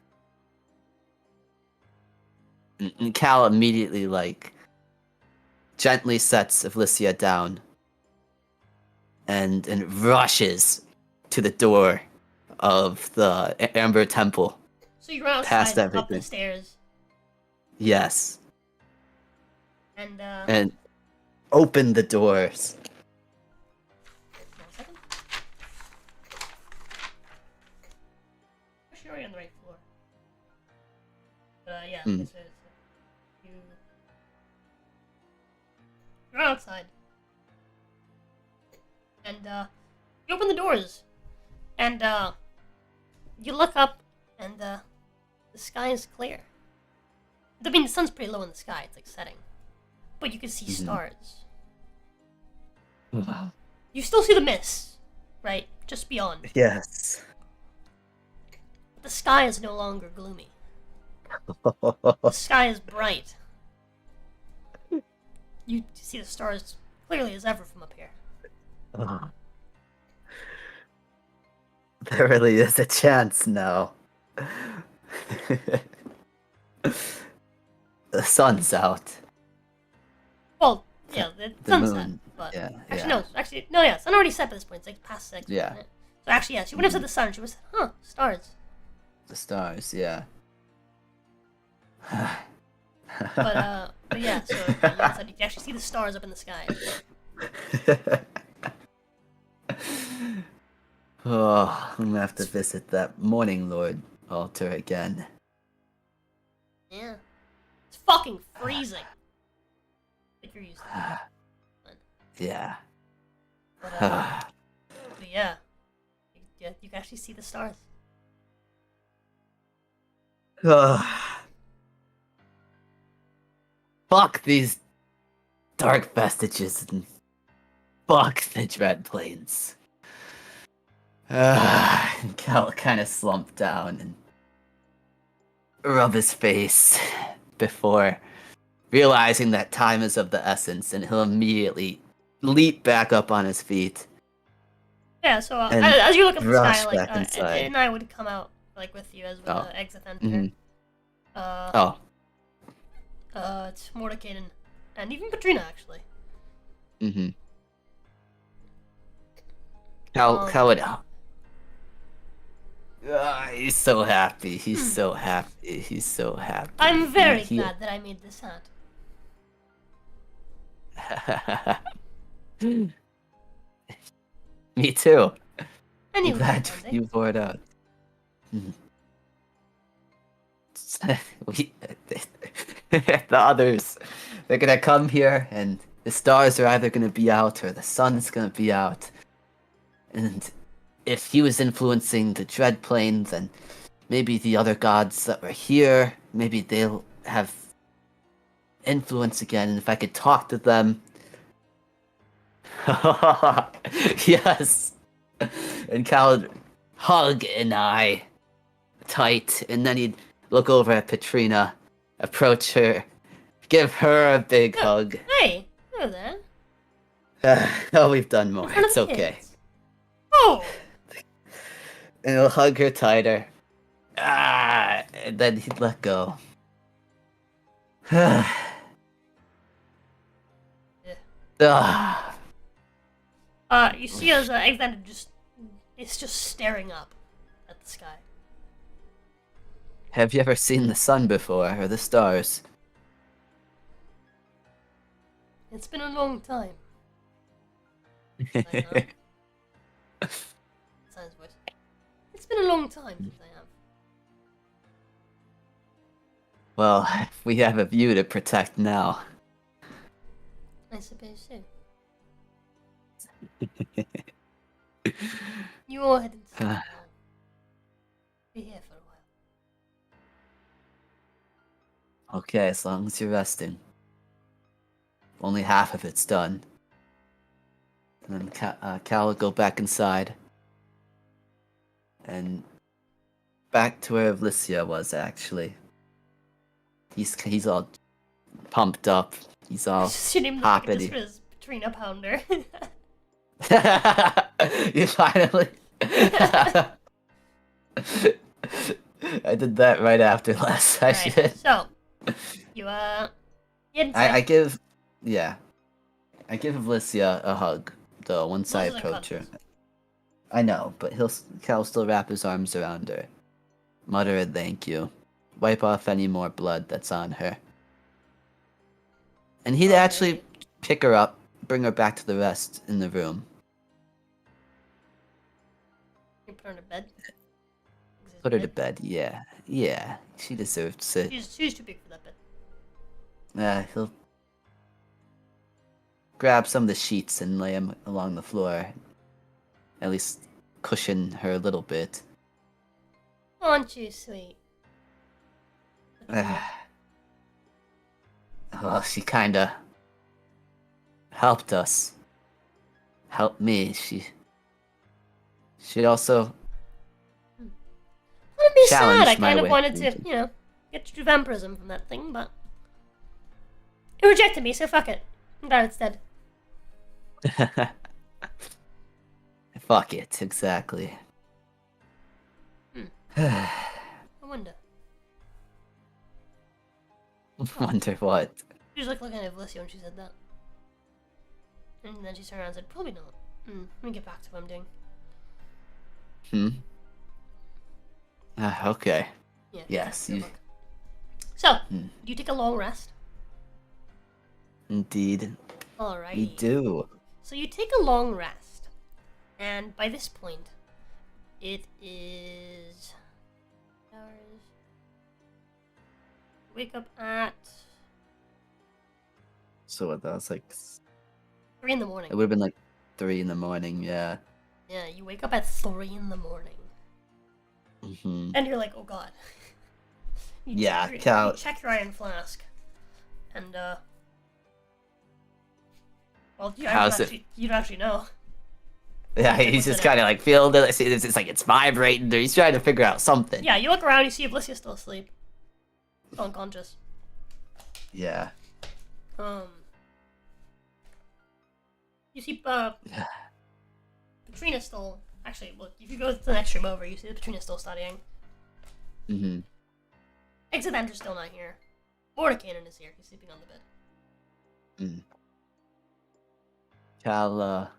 And Cal immediately, like, gently sets Felicia down and rushes to the door of the Amber Temple. So you run Past outside, up everything. the stairs, Yes. and And open the doors. 1 second. I'm sure you're on the right floor. But yeah, Hmm. this is you're outside, and you open the doors, and you look up, and the sky is clear. I mean, the sun's pretty low in the sky; it's like setting, but you can see stars. You still see the mist, right? Just beyond. Yes. But the sky is no longer gloomy. The sky is bright. You see the stars clearly as ever from up here. There really is a chance now. the sun's out. Well, yeah, the The sunset. moon. But Yeah, actually, yeah. no. Actually, no. Yeah, sun already set by this point. It's like past 6. Yeah. Isn't it? So actually, yeah, she wouldn't have said the sun. She would have said, "Huh, stars." The stars, yeah. But yeah. So like I said, you can actually see the stars up in the sky. Oh, I'm gonna have to visit that Morning Lord altar again. Yeah. It's fucking freezing. Like you're used to it. Yeah. But yeah. You can actually see the stars. Fuck these dark vestiges and fuck the Dread Plains. Cal kind of slumped down and rub his face before realizing that time is of the essence, and he'll immediately leap back up on his feet. Yeah, so And as you look up at the rush sky, like back inside. and I would come out like with you as we exit enter. Mhm. Uh, it's Mordecai and even Patrina actually. Mm-hmm. Cal would. He's so happy. He's so happy. He's so happy. I'm very He- glad that I made this hat. Me too. I'm Anyway, glad Monday. you bore it out. The others, they're gonna come here, and the stars are either gonna be out or the sun's gonna be out. And if he was influencing the Dread Plains, then maybe the other gods that were here, maybe they'll have influence again. And if I could talk to them, yes. And Cal would hug an eye tight, and then he'd look over at Patrina, approach her, give her a big hug. Hey, hello there. Oh, we've done more. In front of It's the okay. kids. Oh, And he'll hug her tighter. And then he'd let go. you see as Alexander is just staring up at the sky. Have you ever seen the sun before, or the stars? It's been a long time. I know. Sounds weird. It's been a long time since I have. Well, we have a view to protect now. I suppose so. You all headed to sleep now. Be here for a while. Okay, as long as you're resting. Only half of it's done. And then Cal will go back inside. And back to where Vlysia was, actually. He's all pumped up. He's all She named the fucking hoppity. just for his Patrina pounder. You finally. I did that right after last session. Alright, so you head I inside. give Vlysia a hug though once I Those are approach her. cuddles. I know, but Cal still wrap his arms around her, mutter a thank you, wipe off any more blood that's on her, and he'd actually Alright. pick her up, bring her back to the rest in the room, You put her to bed. put her to bed. Yeah, she deserves it. She's too big for that bed. He'll grab some of the sheets and lay them along the floor. At least cushion her a little bit. Aren't you sweet? Well, she kinda helped us. Helped me. She also Don't be sad. I challenged my kind of way wanted through to, get you to vampirism from that thing, but it rejected me, so fuck it. I'm glad it's dead. Fuck it, exactly. I wonder. Wonder what. She was like looking at Valicia when she said that. And then she turned around and said, probably not. Let me get back to what I'm doing. Okay. Yeah. Yes, you... So, do you take a long rest? Indeed. Alrighty. We do. So you take a long rest. And by this point, it is... hours. Wake up at So what, that was like... 3 in the morning. It would have been like 3 in the morning, yeah. Yeah, you wake up at 3 in the morning. Mm-hmm. And you're like, oh god. Yeah, you Cal... check your iron flask. And, well, How's you don't actually know. Yeah, he's just kind of like feeling it. It's like it's vibrating. Or he's trying to figure out something. Yeah, you look around, you see Blissey's still asleep. Still unconscious. Yeah. You see, Patrina's still... Actually, look, if you go to the next room over, you see that Patrina's still studying. Mm-hmm. Exedander's still not here. Mordekainen is here. He's sleeping on the bed. Cal,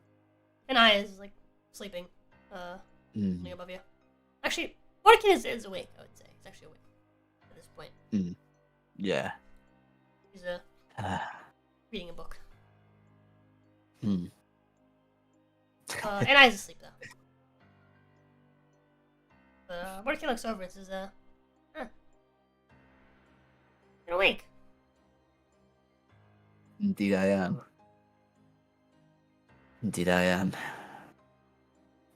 And I is, like, sleeping. Something above you. Actually, Mordekainen is awake, I would say. He's actually awake at this point. Yeah. He's, reading a book. Hmm. And I's asleep, though. But, Mordekainen looks over and says, you're awake. Indeed I am. Indeed I am.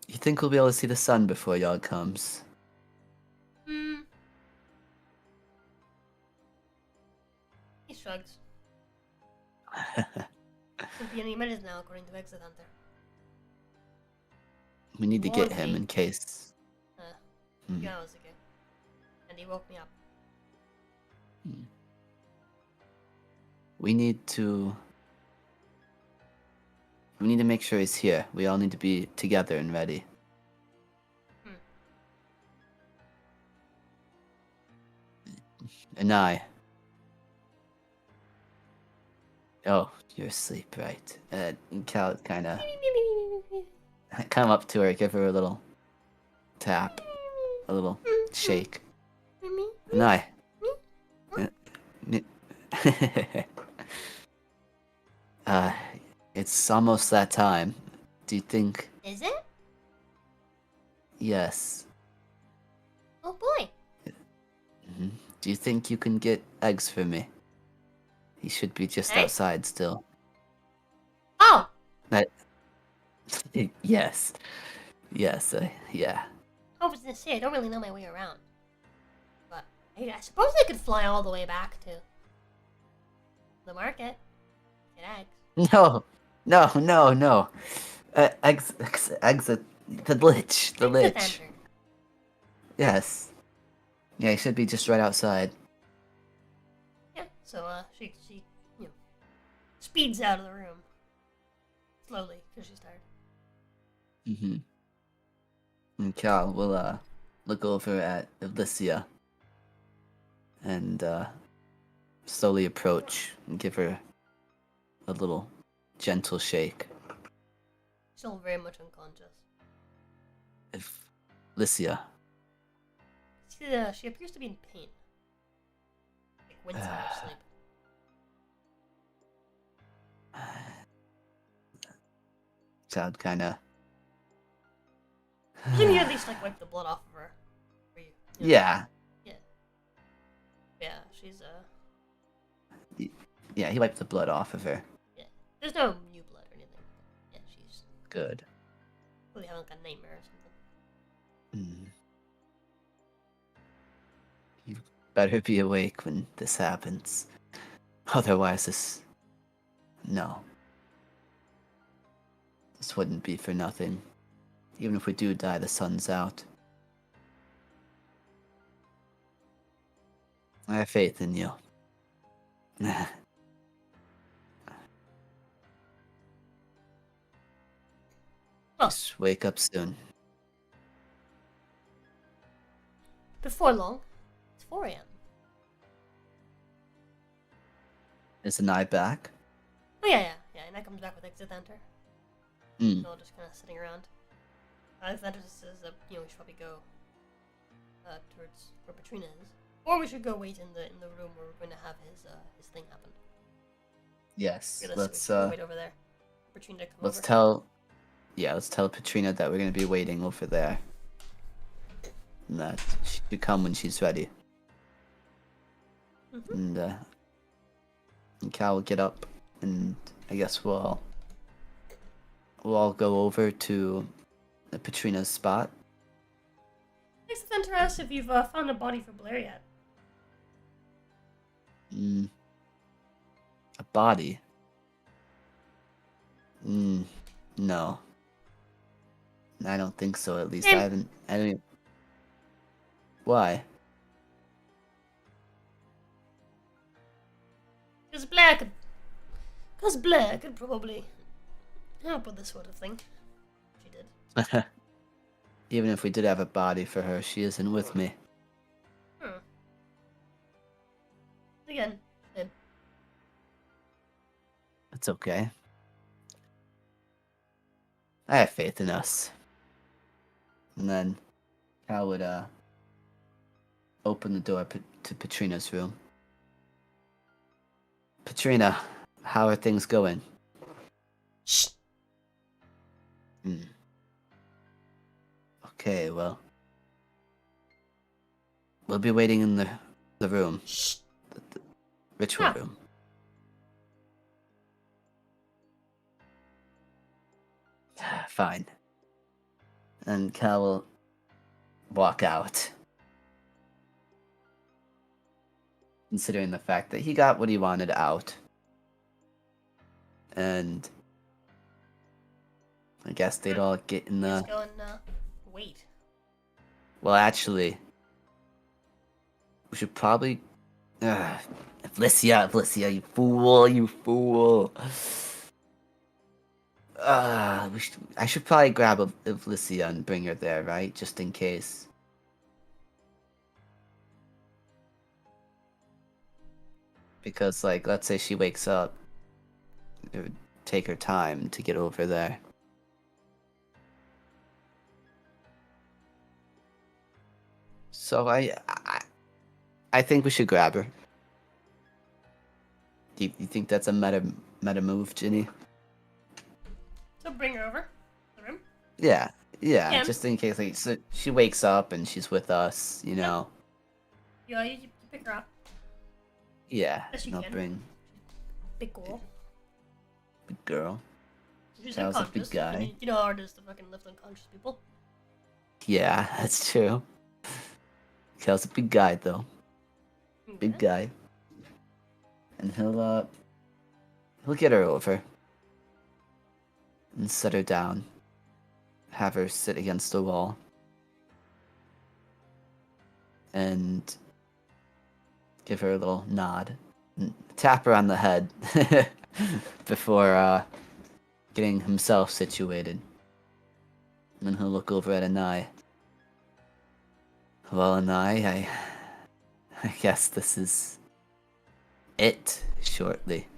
You think we'll be able to see the sun before Yog comes? He shrugs. Won't be any minutes now, according to Exedander. We need to get Won't him be. in case. A few hours ago. And he woke me up. We need to make sure he's here. We all need to be together and ready. And I. Oh, you're asleep, right? Cal kind of come up to her, give her a little tap, a little shake. And I. It's almost that time. Do you think? Is it? Yes. Oh boy. Do you think you can get eggs for me? He should be just Eggs? outside still. Oh! Yes. Yes, yeah. I was gonna say, I don't really know my way around. But I suppose I could fly all the way back to the market. Get eggs. No. Exit the lich. The lich. Exedander. Yes. Yeah, he should be just right outside. Yeah, so, she, you know, speeds out of the room. Slowly, because she's tired. And Cal will, look over at Alicia. And, slowly approach and give her a little gentle shake. Still very much unconscious. If Alicia. She appears to be in pain. Like wincing in her sleep. Child kinda. Didn't you at least like wipe the blood off of her? For you know? Yeah. Yeah, she's Yeah, he wiped the blood off of her. there's no new blood or anything. Yeah, she's Good. really having like a nightmare or something. You better be awake when this happens. Otherwise, no. This wouldn't be for nothing. Even if we do die, the sun's out. I have faith in you. Just wake up soon. Before long, it's 4 a.m. Is an eye back? Oh yeah, and that comes back with Exitenter. Hmm. They're all just kind of sitting around. Exitenter just says that we should probably go towards where Patrina is, or we should go wait in the room where we're going to have his thing happen. Yes. Let's go wait over there. Patrina to come Let's over. tell. Yeah, let's tell Patrina that we're gonna be waiting over there. And that she should come when she's ready. Mm-hmm. And Cal will get up, and I guess we'll all go over to the Patrina's spot. Exitenter asks if you've found a body for Blair yet. A body? No. I don't think so, at least. I don't even... Why? Because Blair could probably help with this sort of thing. She did. Even if we did have a body for her, she isn't with me. Again, him. It's okay. I have faith in us. And then Cal would open the door to Patrina's room. Patrina, how are things going? Shh. Okay, well, we'll be waiting in the room, Shh. the ritual Ah. room. Fine. And Cal will walk out. Considering the fact that he got what he wanted out. And I guess they'd all get in the... Let's go and wait. Well, actually, we should probably... Felicia, you fool. I should probably grab Felicia and bring her there, right? Just in case. Because, like, let's say she wakes up. It would take her time to get over there. So I think we should grab her. Do you think that's a meta move, Ginny? So bring her over the room. Yeah, Yeah. just in case, like, so she wakes up and she's with us, you know. Yeah, you pick her up. Yeah, Yes, you and I'll can. bring Big girl. big girl. She's That was a unconscious. big guy. You know how hard it is to fucking lift unconscious people. Yeah, that's true. Cal's a big guy, though. Big Okay. guy. And he'll get her over. And set her down. Have her sit against the wall. And give her a little nod. And tap her on the head. Before getting himself situated. And then he'll look over at Anai. Well, Anai, I guess this is it shortly.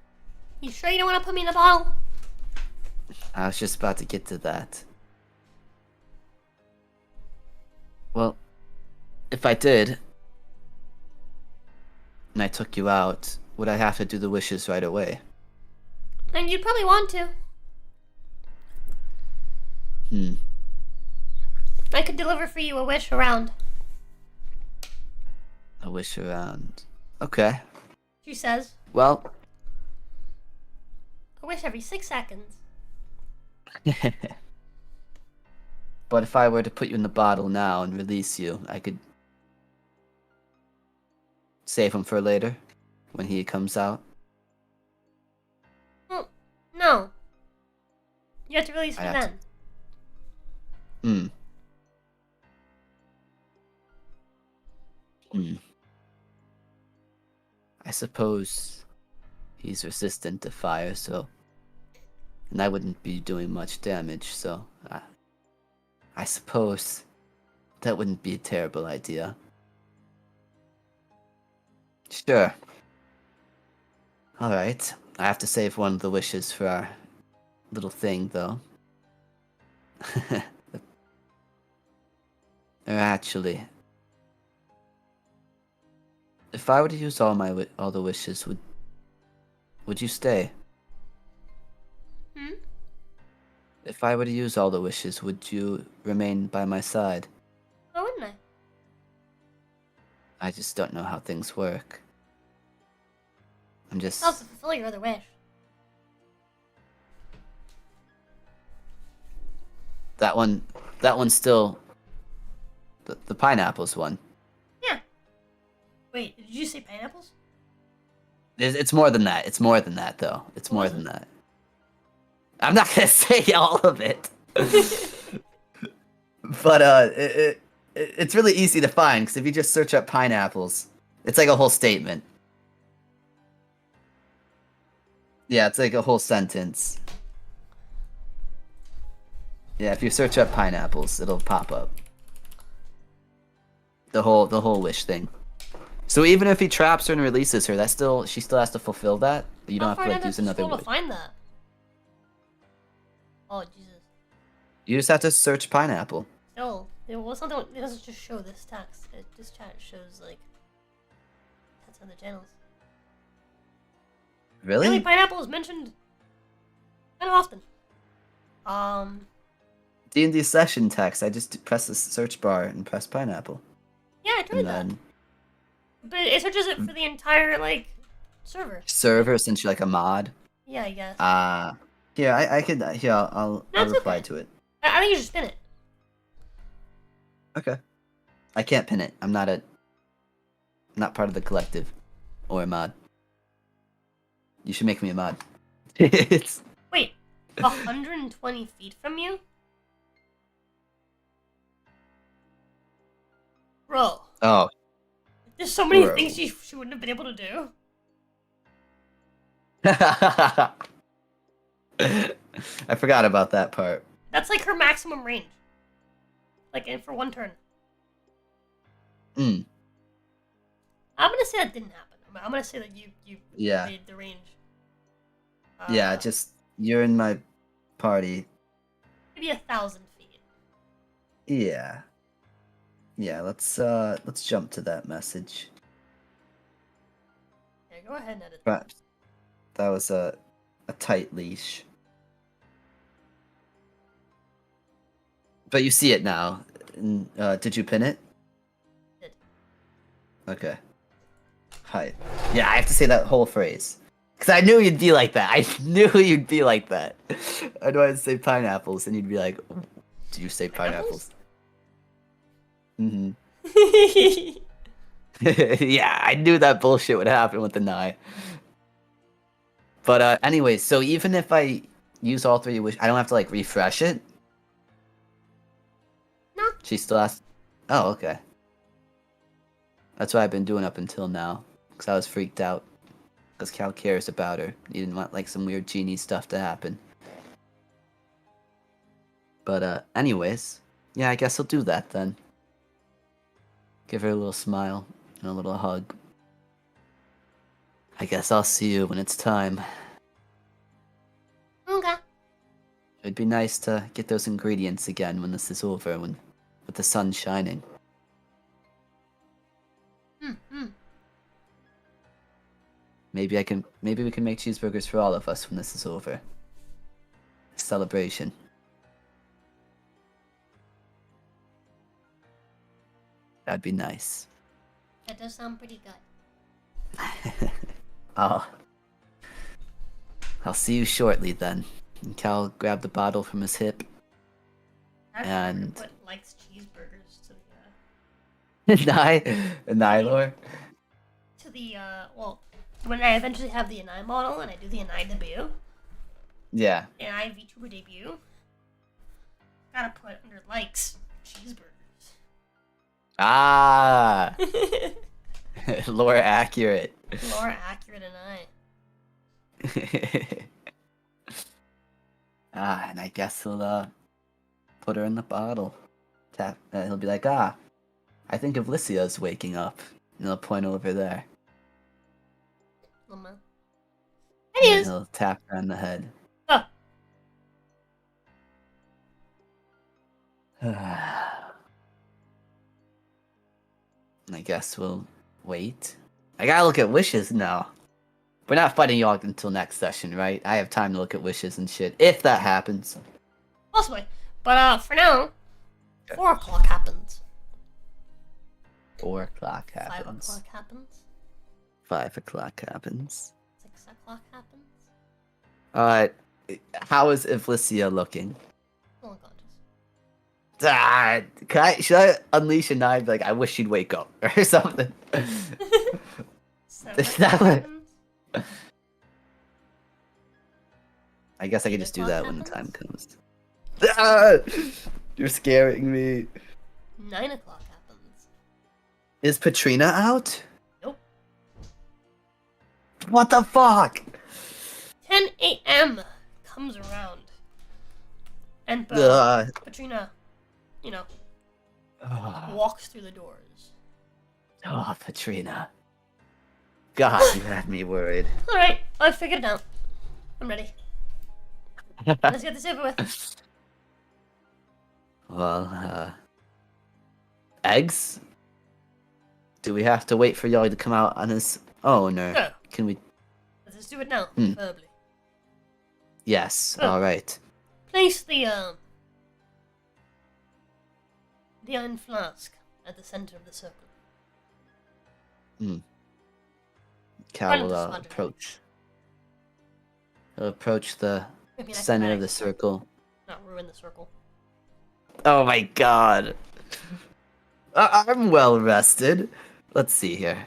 You sure you don't want to put me in a bottle? I was just about to get to that. Well, if I did, and I took you out, would I have to do the wishes right away? And you'd probably want to. I could deliver for you a wish around. A wish around. Okay. She says. Well, A wish every 6 seconds. but if I were to put you in the bottle now and release you, I could save him for later, when he comes out. Well, no. You have to release me I have to- then. I suppose he's resistant to fire, so... And I wouldn't be doing much damage, so... I suppose that wouldn't be a terrible idea. Sure. Alright. I have to save one of the wishes for our little thing, though. Or actually, if I were to use all the wishes, would you stay? Hmm? If I were to use all the wishes, would you remain by my side? Why wouldn't I? I just don't know how things work. I'm I'll just fulfill your other wish. that one's still the pineapples one. Yeah. Wait, did you say pineapples? It's more than that. It's more than that, though. It's What more was than it? that. I'm not gonna say all of it. But it's really easy to find because if you just search up pineapples, it's like a whole statement. Yeah, it's like a whole sentence. Yeah, if you search up pineapples, it'll pop up. The whole wish thing. So even if he traps her and releases her, she still has to fulfill that. You don't How have to far like down use does it another scroll to wish. find that? Oh Jesus. You just have to search pineapple. Still, it doesn't just show this text. This chat shows like that's on the channels. Really, Really? pineapple is mentioned kind of often. D&D session text. I just press the search bar and press pineapple, Yeah, I tried and that, then but it searches it for the entire like server. server essentially like a mod. Yeah, I guess. Here I could here I'll No, it's reply okay. to it. I think you should spin it. Okay. I can't pin it. I'm not part of the collective or a mod. You should make me a mod. It's Wait, 120 feet from you, bro. oh. There's so many Bro. things she wouldn't have been able to do. I forgot about that part. That's like her maximum range. Like for one turn. Mm. I'm gonna say that didn't happen. I'm gonna say that you Yeah. made the range. Yeah, just you're in my party. Maybe 1,000 feet. Yeah. Yeah, let's jump to that message. Yeah, go ahead and edit that. Perhaps that was a tight leash. But you see it now. Did you pin it? Did. Okay. Hi. Yeah, I have to say that whole phrase. Because I knew you'd be like that. I knew you'd be like that. I knew I'd say pineapples, and you'd be like, did you say pineapples? Mm-hmm. Yeah, I knew that bullshit would happen with the Nye. But anyway, so even if I use all three wish, I don't have to like refresh it. No. She still has. Oh, okay. That's what I've been doing up until now, because I was freaked out. Because Cal cares about her. He didn't want like some weird genie stuff to happen. But anyways, yeah, I guess I'll do that then. Give her a little smile and a little hug. I guess I'll see you when it's time. Okay. It'd be nice to get those ingredients again when this is over, with the sun shining. Hmm. Maybe we can make cheeseburgers for all of us when this is over. Celebration. That'd be nice. That does sound pretty good. I'll see you shortly then. And Cal grabbed the bottle from his hip. And What likes cheeseburgers to the Nylor. to the well, when I eventually have the Anai model and I do the Anai debut, Yeah. Anai VTuber debut, gotta put under likes cheeseburgers. Ah, lore accurate. More accurate Anai. And I guess he'll put her in the bottle. Tap. He'll be like, I think if Lycia's waking up, and he'll point over there. Lama. is? He'll tap her on the head. Oh, I guess we'll wait. I gotta look at wishes now. We're not fighting y'all until next session, right? I have time to look at wishes and shit, if that happens. possibly. But for now, 4 o'clock happens. 4 o'clock 5 happens. o'clock happens. 5 o'clock happens. 6 o'clock happens. How is Ivlicia looking? Still unconscious. Should I unleash a knife? Like, I wish she'd wake up or something. 7 Is that o'clock what- happens. I guess I could 8 just do o'clock that when the time happens. comes. You're scaring me. 9 o'clock happens. Is Patrina out? Nope. What the fuck? 10 a.m. comes around. And Patrina, walks through the doors. Oh, Patrina. God, you had me worried. Alright, I figured it out. I'm ready. Let's get this over with. Well, eggs? Do we have to wait for y'all to come out on his own, or Sure. can we? Let's just do it now, Hmm. verbally. Yes, Oh. alright. Place the iron flask at the center of the circle. Cal Front of will the squadron. approach. He'll approach the Maybe an center of the acrobatic, circle. not ruin the circle. Oh my god. I'm well rested. Let's see here.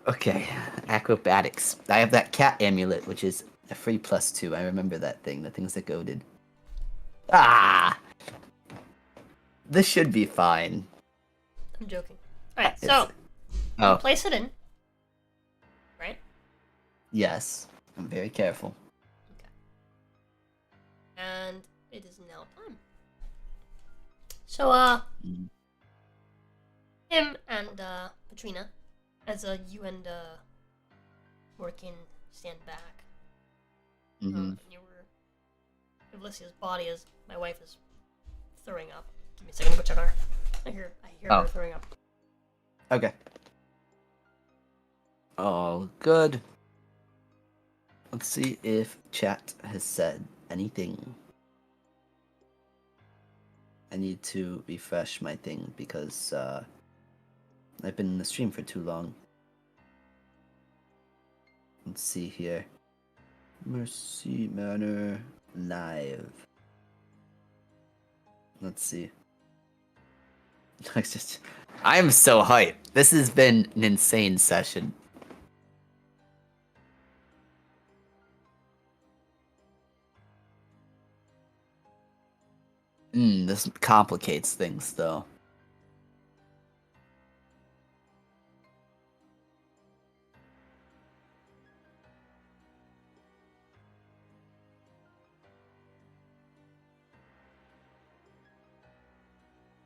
Okay. Acrobatics. I have that cat amulet, which is a free +2. I remember that thing. The things that goaded. Ah! This should be fine. I'm joking. Alright, so Oh, place it in. Right? yes. I'm very careful. And it is now time. So, Mm. him and Patrina, as you and Morkin stand back. hmm And you were Ivlicia's body as my wife is throwing up. Give me a second to go check on her. I hear Oh. her throwing up. Okay. All good. Let's see if chat has said anything. I need to refresh my thing because I've been in the stream for too long. Let's see here. Mercy Manor live. Let's see. I am so hyped. This has been an insane session. This complicates things, though.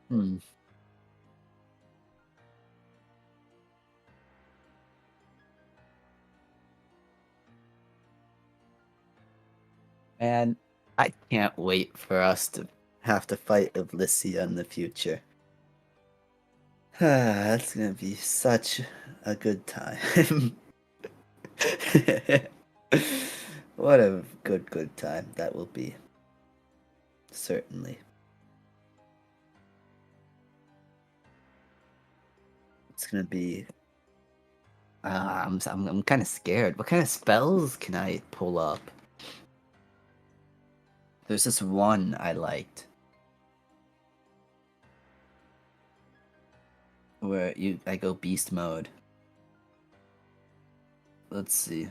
Hmm. Man, I can't wait for us to have to fight Ivlicia in the future. That's gonna be such a good time. What a good time that will be. Certainly. It's gonna be. I'm kind of scared. What kind of spells can I pull up? There's this one I liked. Where I go beast mode. Let's see.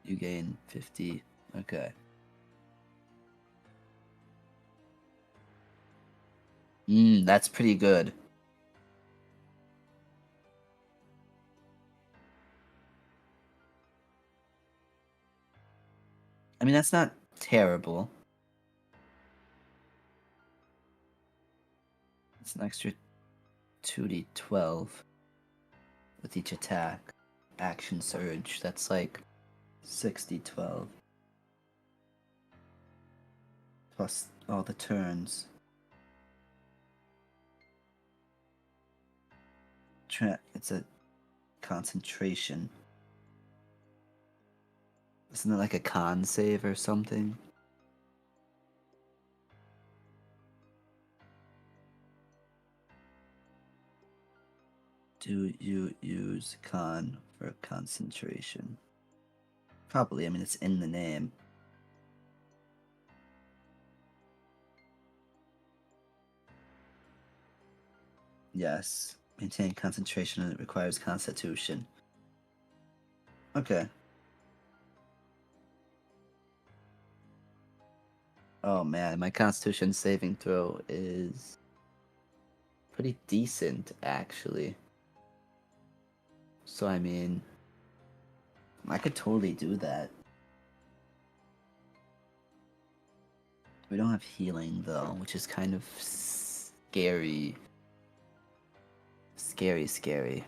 You gain 50. Okay. That's pretty good. I mean, that's not terrible. It's an extra 2d12 with each attack. Action surge. That's like 6d12 plus all the turns. It's a concentration. Isn't it like a con save or something? Do you use con for concentration? Probably, I mean, it's in the name. Yes. Maintain concentration and it requires constitution. Okay. Oh man, my constitution saving throw is pretty decent, actually. So, I mean, I could totally do that. We don't have healing, though, which is kind of scary. Scary.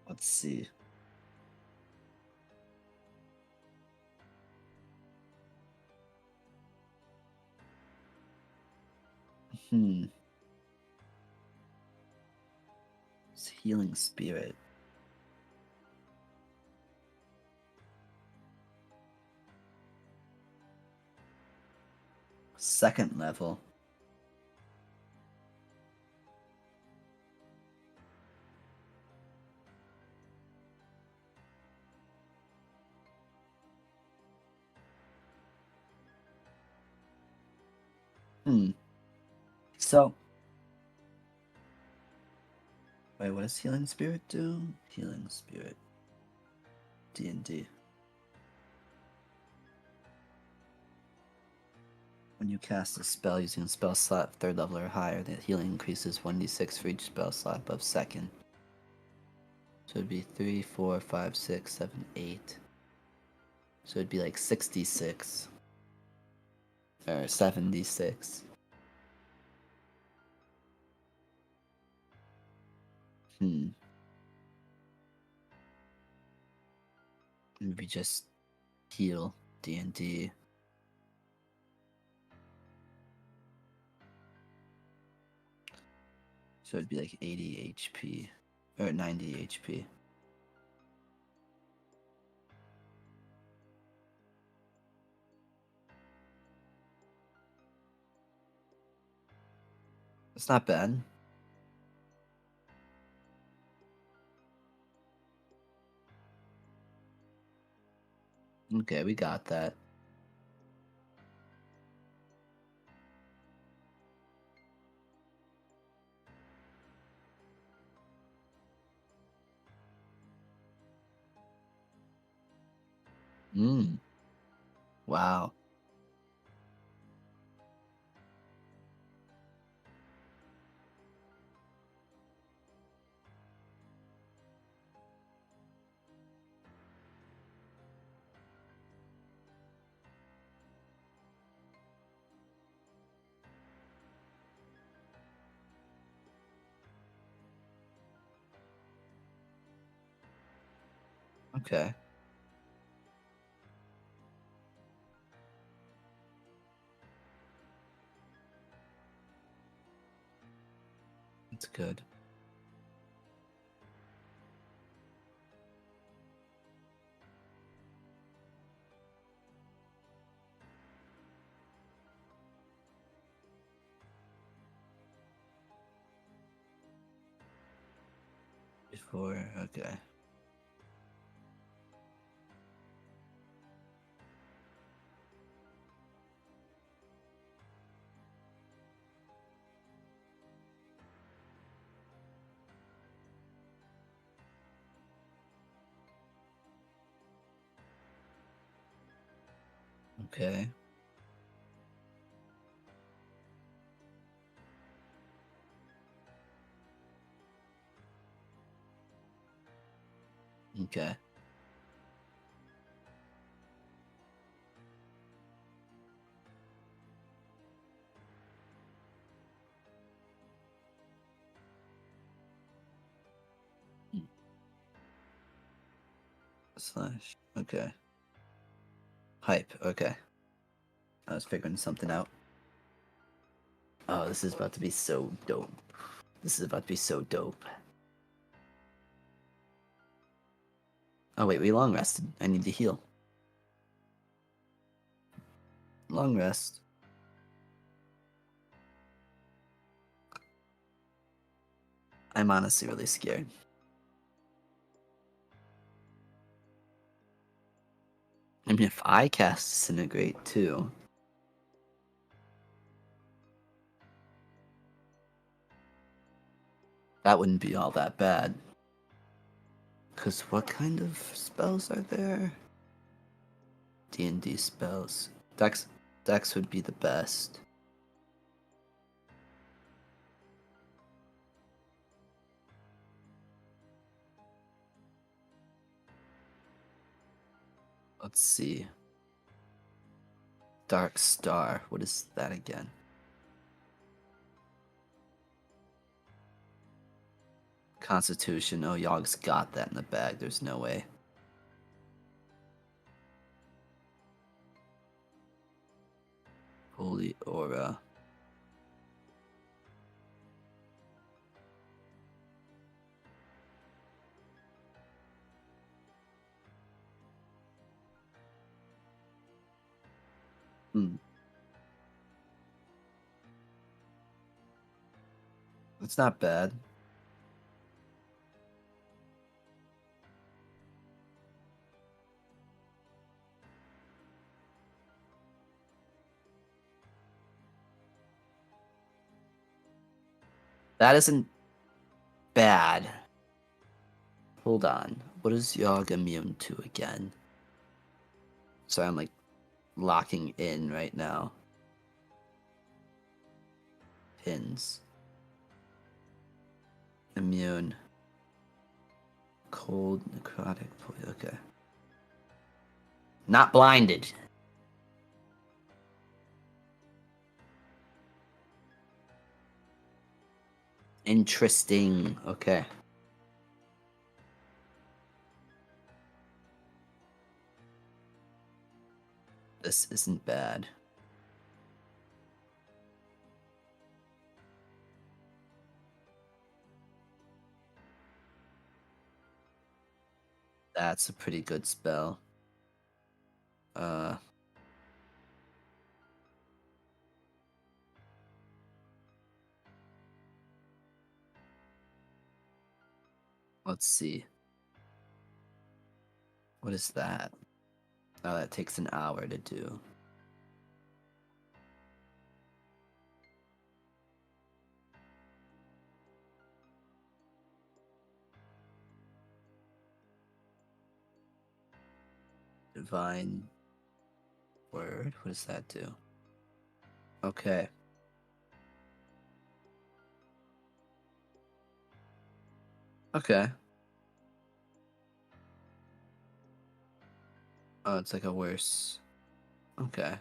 Let's see. It's healing spirit. Second level. So, wait, what does healing spirit do? Healing spirit. D&D. When you cast a spell using a spell slot 3rd level or higher, the healing increases 1d6 for each spell slot above 2nd. So it'd be 3, 4, 5, 6, 7, 8. So it'd be like 66. Or 76. Maybe just heal D&D. So it'd be like 80 HP. Or 90 HP. It's not bad. Okay, we got that. Wow. Okay. That's good. Okay. Okay. Okay. Slash. Okay. Hype. Okay. I was figuring something out. Oh, this is about to be so dope. This is about to be so dope. Oh wait, we long rested. I need to heal. Long rest. I'm honestly really scared. I mean, if I cast Disintegrate too. That wouldn't be all that bad. Because what kind of spells are there? D&D spells. Dex would be the best. Let's see. Dark Star. What is that again? Constitution. Oh, Yogg's got that in the bag. There's no way. Holy Aura. It's not bad. That isn't bad. Hold on. What is Yogg immune to again? So I'm like locking in right now. Pins. Immune. Cold, necrotic, okay. Not blinded. Interesting. Okay. This isn't bad. That's a pretty good spell. Let's see. What is that? Oh, that takes an hour to do. Divine Word? What does that do? Okay. Okay. Oh, it's like a worse. Okay.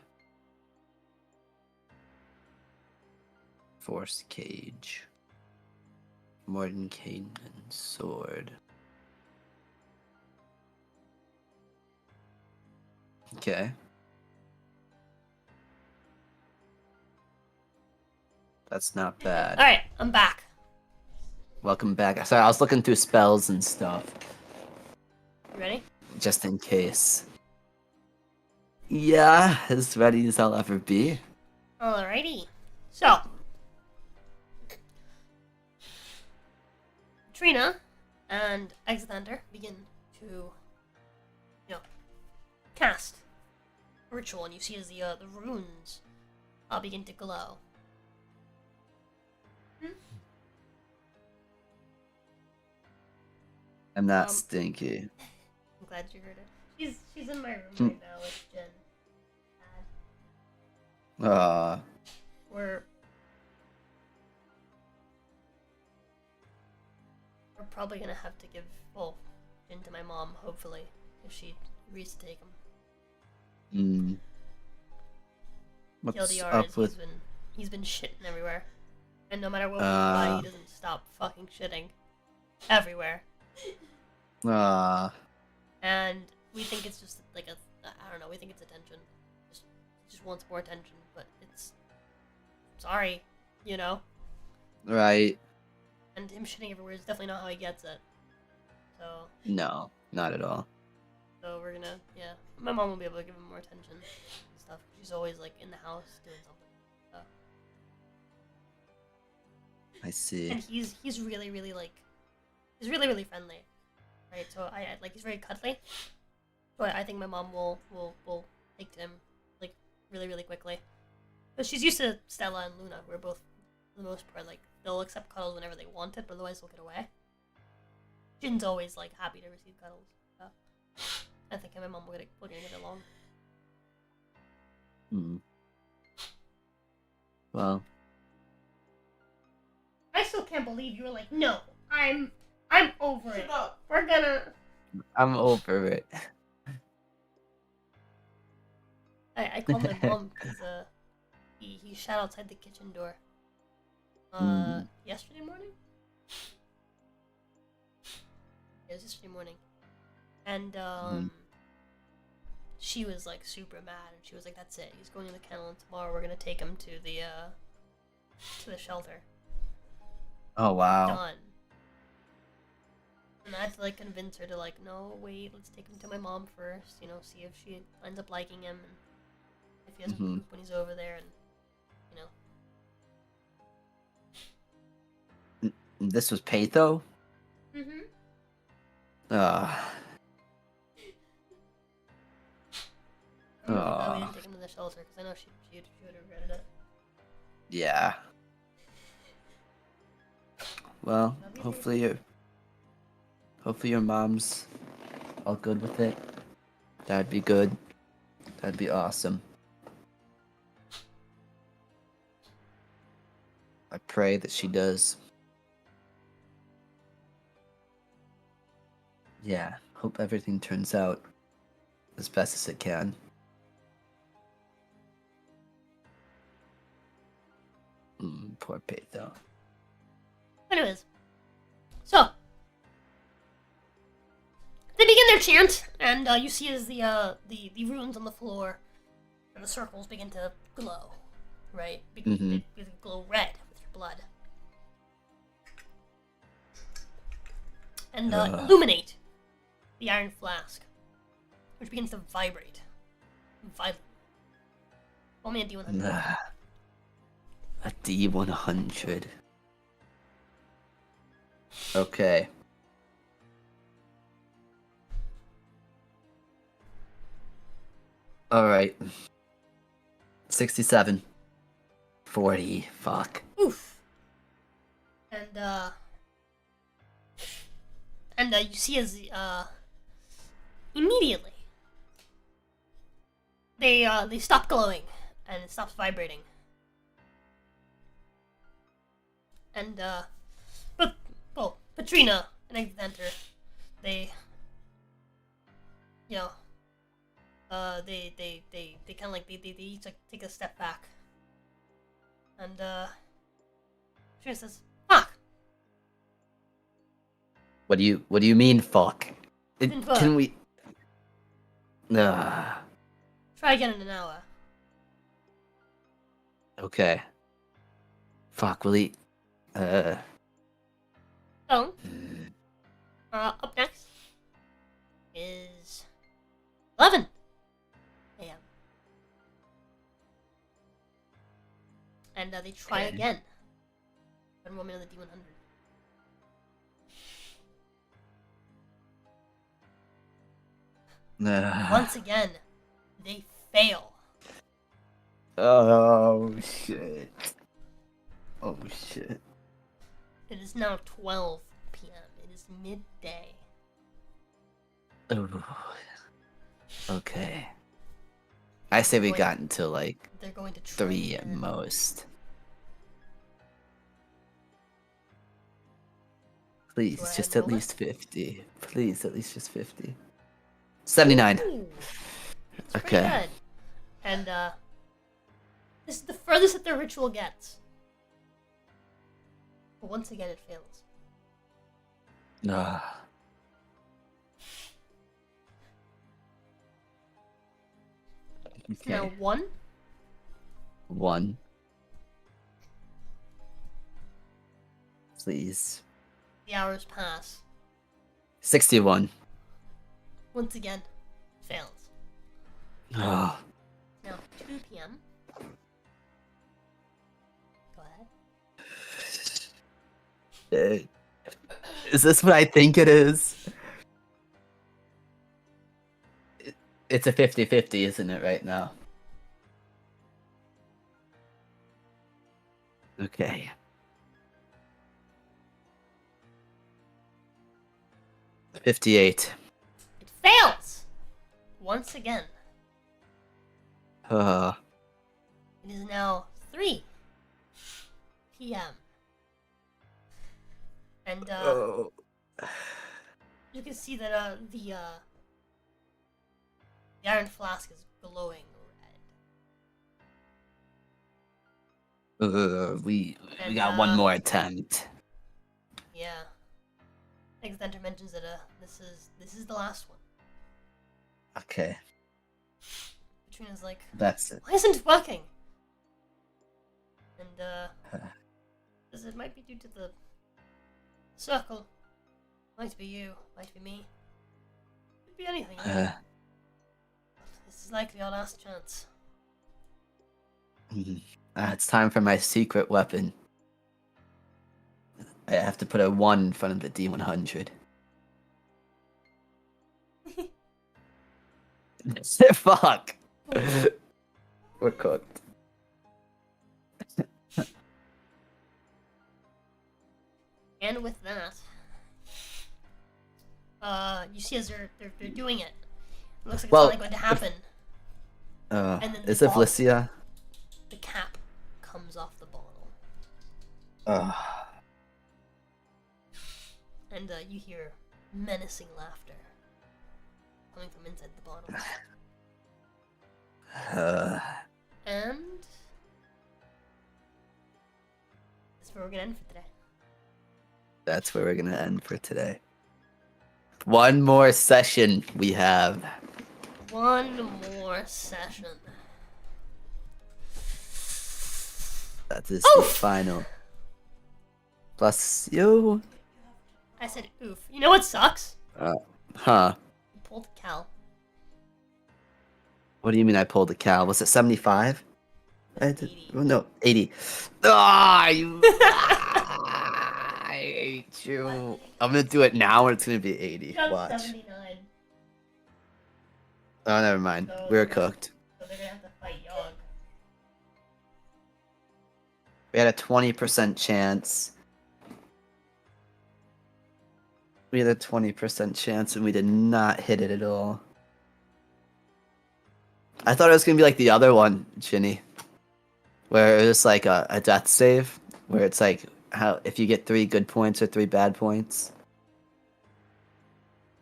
Force Cage. Mordenkainen Sword. Okay. That's not bad. Alright, I'm back. Welcome back. Sorry, I was looking through spells and stuff. You ready? Just in case. Yeah, as ready as I'll ever be. Alrighty. So, Patrina and Exathander begin to, cast a ritual, and you see as the runes begin to glow. I'm not Um, stinky. I'm glad you heard it. She's in my room right now with Jen. We're probably gonna have to give. Well, into my mom, hopefully, if she agrees to take him. What's TLDR up is with? he's been shitting everywhere, and no matter what we buy, he doesn't stop fucking shitting everywhere. And we think it's just like I don't know. We think it's attention. Just wants more attention, but it's sorry, you know. Right. And him shitting everywhere is definitely not how he gets it. So No, not at all. we're gonna My mom will be able to give him more attention and stuff. She's always like in the house doing something. So. I see. And he's really he's really friendly, right? So I like he's very cuddly. So I think my mom will take to him like really quickly. But she's used to Stella and Luna, who are both for the most part like they'll accept cuddles whenever they want it, but otherwise they'll get away. Jin's always like happy to receive cuddles. So I think him and my mom will get along. Well, I still can't believe you were like, no, I'm over it. We're gonna. I'm over it. I called my mom because he shot outside the kitchen door. Yesterday morning. It was yesterday morning, and she was like super mad, and she was like, "That's it. He's going in the kennel, and tomorrow we're gonna take him to the shelter." Oh wow. Done. And I had to like convince her to like, no, wait, let's take him to my mom first. You know, see if she ends up liking him, and if he doesn't poop when he's over there, and you know. This was Patho? Mm-hmm. Ah. I'm really glad we didn't take him to the shelter because I know she would have regretted it. Yeah. Well, Love you, hopefully your mom's all good with it. That'd be good. That'd be awesome. I pray that she does. Yeah, hope everything turns out as best as it can. Poor Patho. Anyways, so they begin their chant, and you see as the runes on the floor and the circles begin to glow, right? They glow red with your blood, and illuminate the iron flask, which begins to vibrate violently. Roll me a D100. A D100. Okay. Alright. 67. 40. Fuck. Oof. And you see as immediately they stop glowing and it stops vibrating. And Patrina and Enter, they kind of like they each like take a step back. And Patrina says, "Fuck." What do you mean fuck? Didn't fuck. Can we Try again in an hour. Okay. Fuck, will he So, up next is 11 a.m. And they try Okay. again. 1 more minute of the D100. Once again, they fail. Oh shit. Oh shit. It is now 12 p.m. It is midday. Oh. Okay. I say we got until like They're going to try 3 at again. most. Please, Go ahead just and at roll it. least 50. Please, at least just 50. 79. Ooh, it's pretty Okay. good. And this is the furthest that the ritual gets. But once again, it fails. Ah. It's now Okay. 1. 1. Please. The hours pass. 61. Once again, fails. Ah. Now 2 p.m. Go ahead. Is this what I think it is? It's a 50-50, isn't it, right now? Okay. 58. It fails! Once again. Uh, It is now 3 p.m. And oh. you can see that the iron flask is glowing red. We And, got one more attempt. Yeah. Extenter mentions that this is the last one. Okay, Patrina's like, that's it. why isn't it working? And says it might be due to the circle. Might be you, might be me. Could be anything. This is likely our last chance. It's time for my secret weapon. I have to put a 1 in front of the D100. Fuck. We're cooked. And with that, you see as they're doing it. It looks like it's Well, finally going to happen. And then Is the it bottle- Felicia? The cap comes off the bottle. And you hear menacing laughter coming from inside the bottle. And that's where we're gonna end for today. That's where we're gonna end for today. One more session we have. One more session. That is the Oof! final. Plus you. I said oof. You know what sucks? Huh. You pulled Cal. What do you mean I pulled a cow? Was it 75? That's 80. Oh, no, 80. Ah, you. I hate you. I'm gonna do it now and it's gonna be 80. You got Watch. 79. Oh, never mind. So We're they're gonna- cooked. So they're gonna have to fight Yogg. We had a 20% chance. We had a 20% chance and we did not hit it at all. I thought it was gonna be like the other one, Ginny. Where it was like a death save. Where it's like how if you get 3 good points or 3 bad points.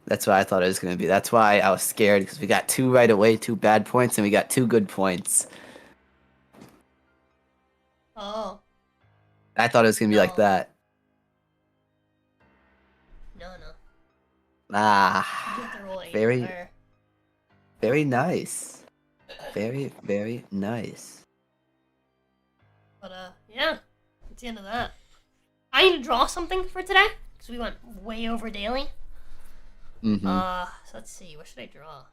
That's what I thought it was gonna be. That's why I was scared, because we got 2 right away, 2 bad points, and we got 2 good points. Oh, I thought it was gonna be like No. that. no. You Ah, have to roll 80 very, higher. very nice. Very, very nice. But yeah, that's the end of that. I need to draw something for today because we went way over daily. Mm-hmm. So let's see, what should I draw?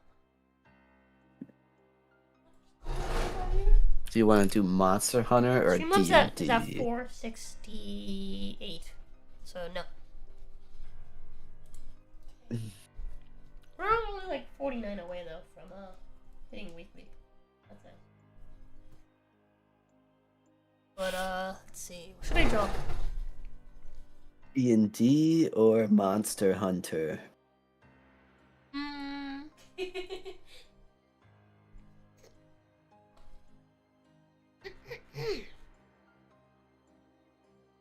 Do you want to do Monster Hunter or Streamlabs D&D? is at 468. So no. We're only like 49 away though from hitting weekly. That's nice. But let's see, what should I draw? D&D or Monster Hunter? Hmm.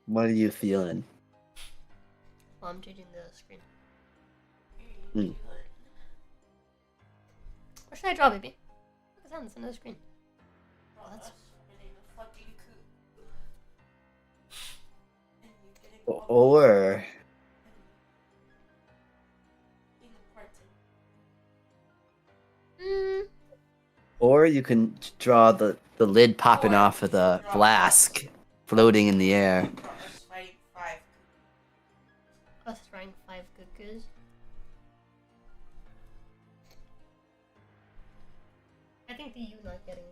What are you feeling? Well, I'm changing the screen. Hmm. What should I draw, baby? Look at that, it's another screen. Oh, that's... Or Mm, or you can draw the lid popping off of the flask floating in the air. us trying 5 cuckoos. I think you not getting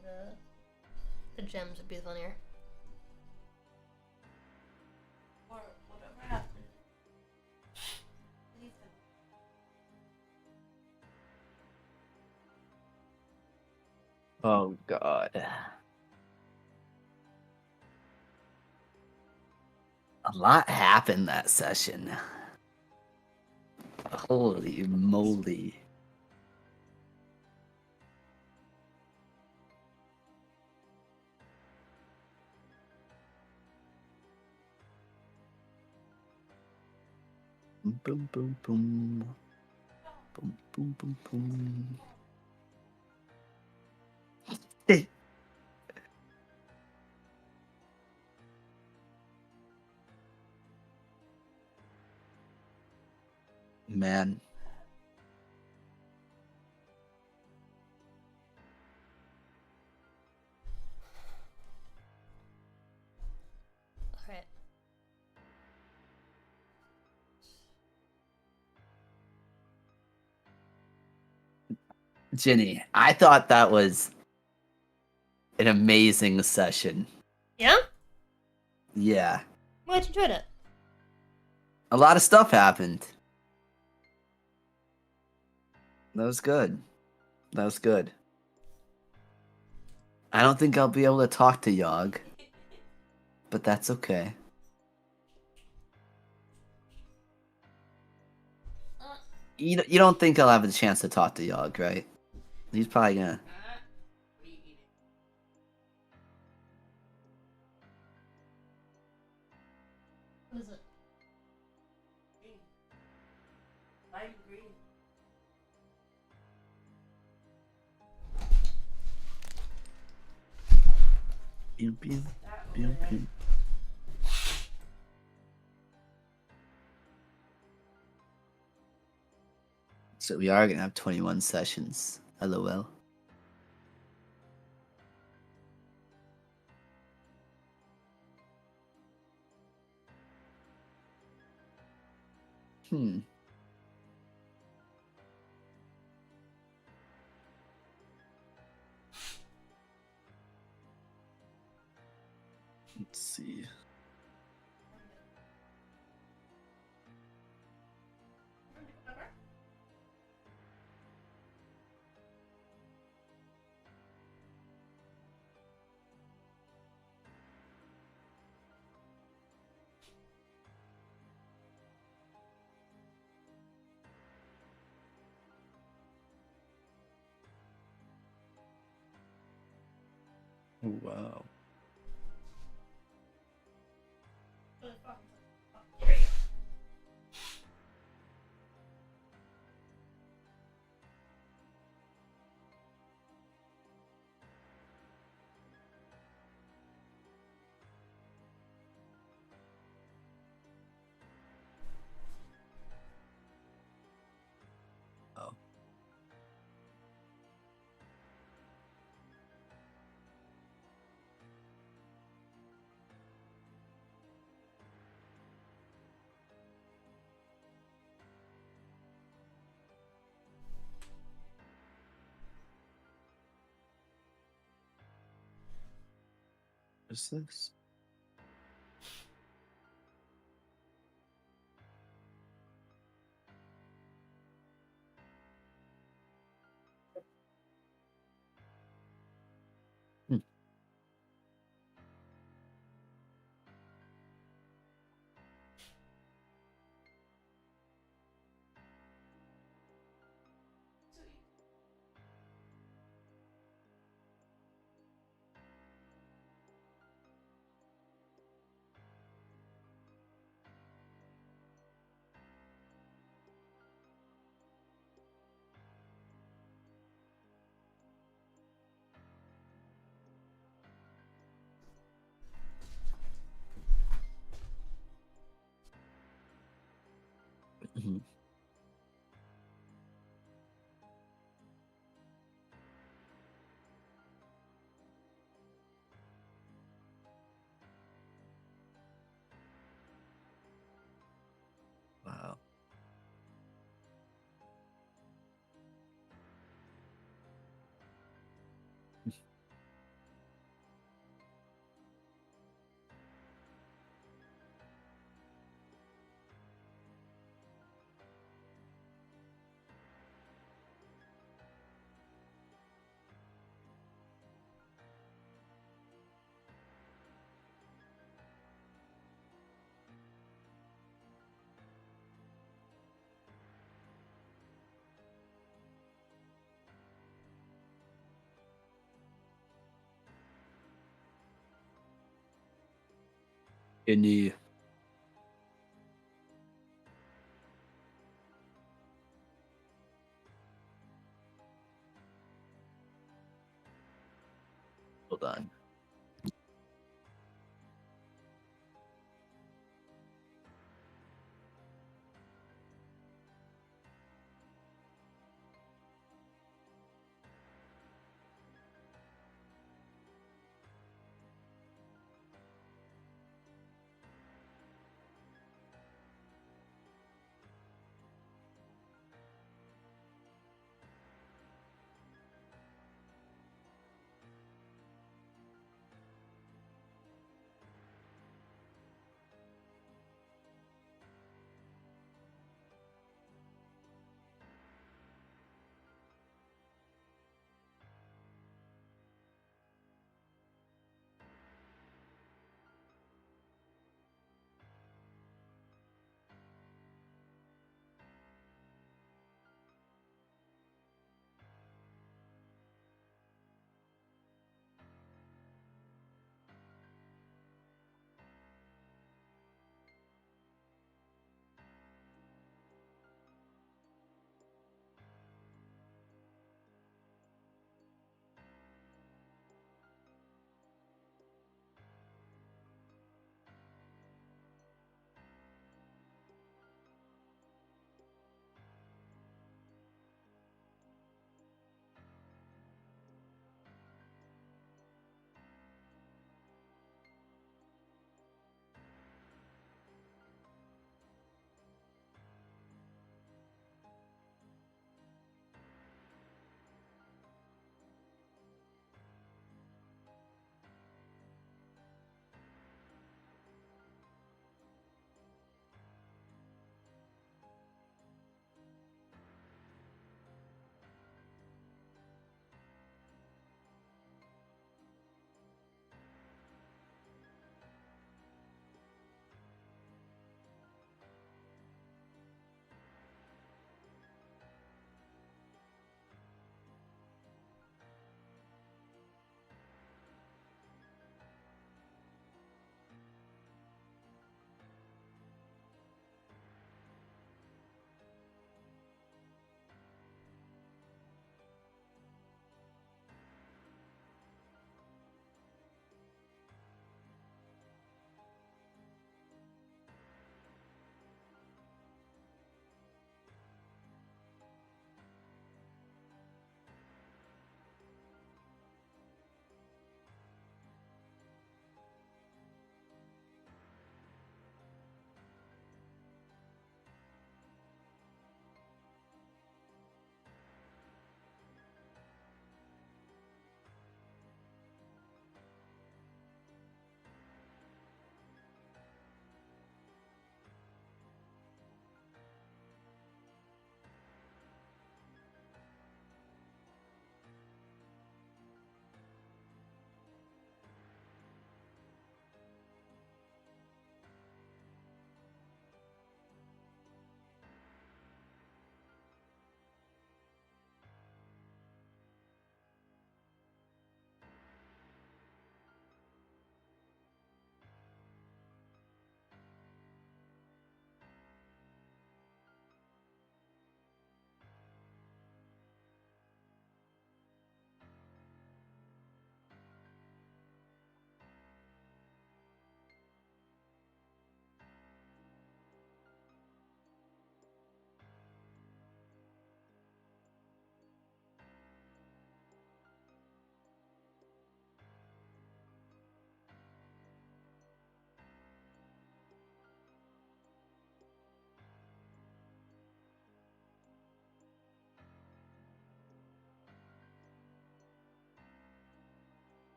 the gems would be the funnier. Whatever happened. Oh god. A lot happened that session. Holy moly. Boom boom boom boom. Boom boom boom boom. Man. Alright. Ginny, I thought that was an amazing session. Yeah? Yeah. Glad you enjoyed it. A lot of stuff happened. That was good. That was good. I don't think I'll be able to talk to Yogg, but that's okay. You don't think I'll have a chance to talk to Yogg, right? He's probably gonna... What is it? Lime green. Pew, pew, pew, pew. So we are gonna have 21 sessions. LOL. Hmm. Let's see. Oh, wow. Oh. What's this? Hmm. Any hold on.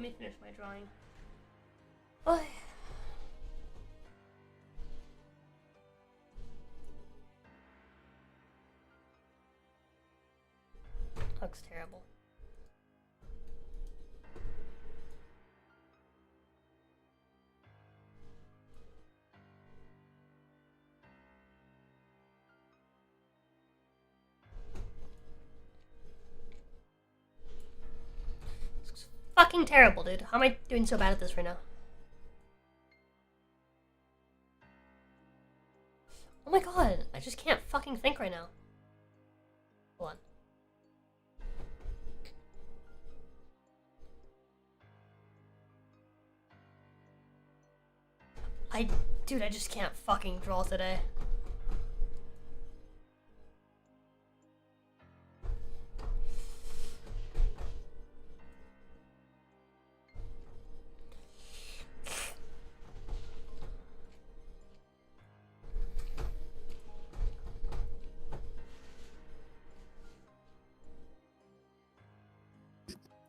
Let me finish my drawing. Oh. Looks terrible. Looks fucking terrible, dude. How am I doing so bad at this right now? Oh my god, I just can't fucking think right now. Hold on. Dude, I just can't fucking draw today.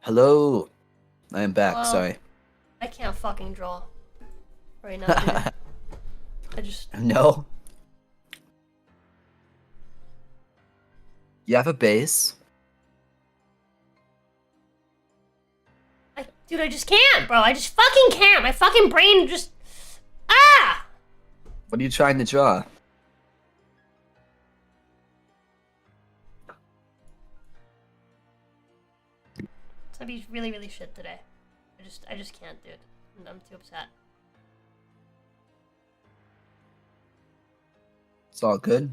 Hello. I am back, Well, sorry. I can't fucking draw right now, dude. I just... No. You have a base? Dude, I just can't, bro. I just fucking can't. My fucking brain just... Ah! What are you trying to draw? It's gonna be really, really shit today. I just can't, dude. I'm too upset. It's all good.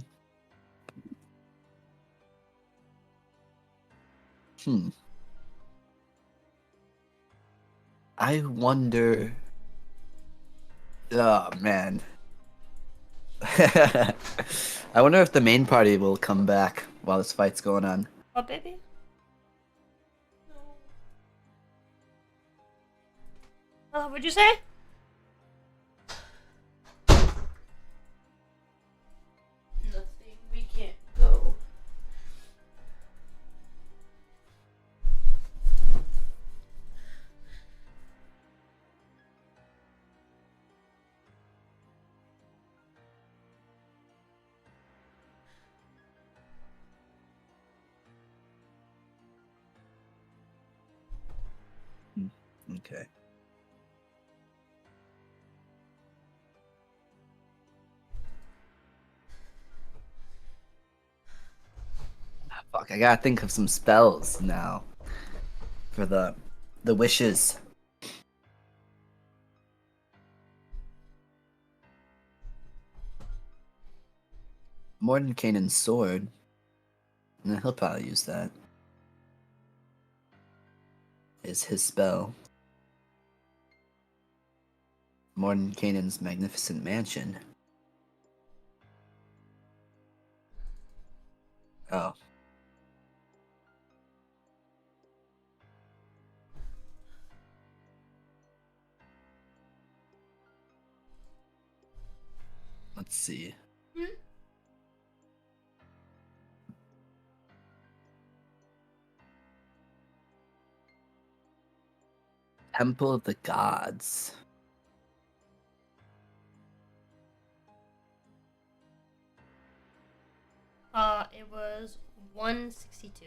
I wonder... Oh, man. I wonder if the main party will come back while this fight's going on. What, baby? What'd you say? Nothing. We can't go. Okay. Fuck, I gotta think of some spells now. For the wishes. Mordenkainen's sword. Nah, he'll probably use that. Is his spell. Mordenkainen's magnificent mansion. Oh. Let's see. Temple of the Gods. It was 162.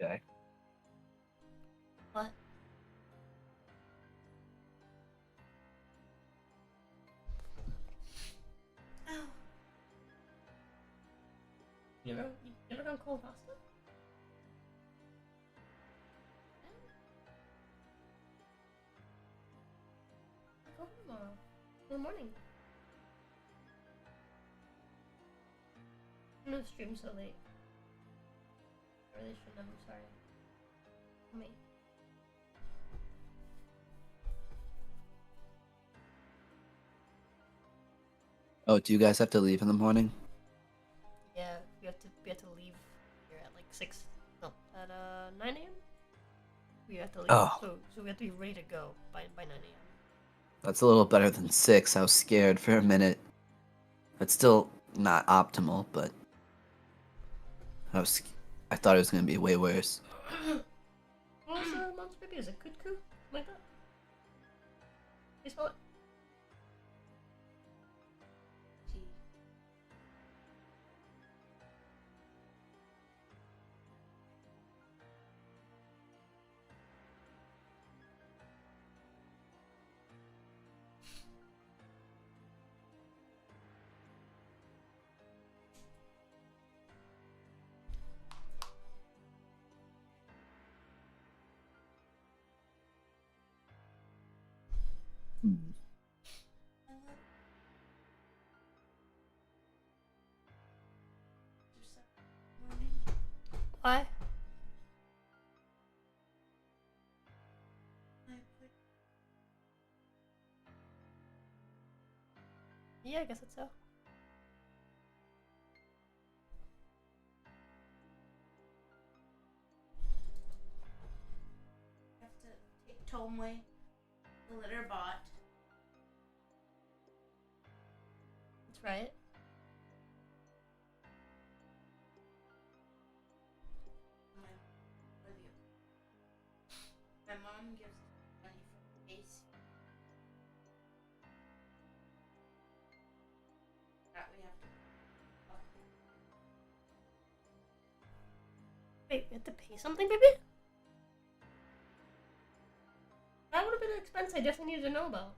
Okay. What? Ow. You ever done cold pasta? Go tomorrow. In the morning. I'm gonna stream so late. I really shouldn't have, I'm sorry. Me. Oh, do you guys have to leave in the morning? Yeah, we have to leave here at like 6, no, at 9 a.m. We have to leave, Oh. so we have to be ready to go by 9 a.m. That's a little better than 6. I was scared for a minute. It's still not optimal, but I thought it was gonna be way worse. What was the monster baby? Is it Kutku? Like that? You spell it? Hmm. Why? Yeah, I guess it's so. Have to take Tomway, the litter bot. That's right. My mom gives money for the base. That we have to. Wait, we have to pay something, baby? That would have been an expense I definitely needed to know about.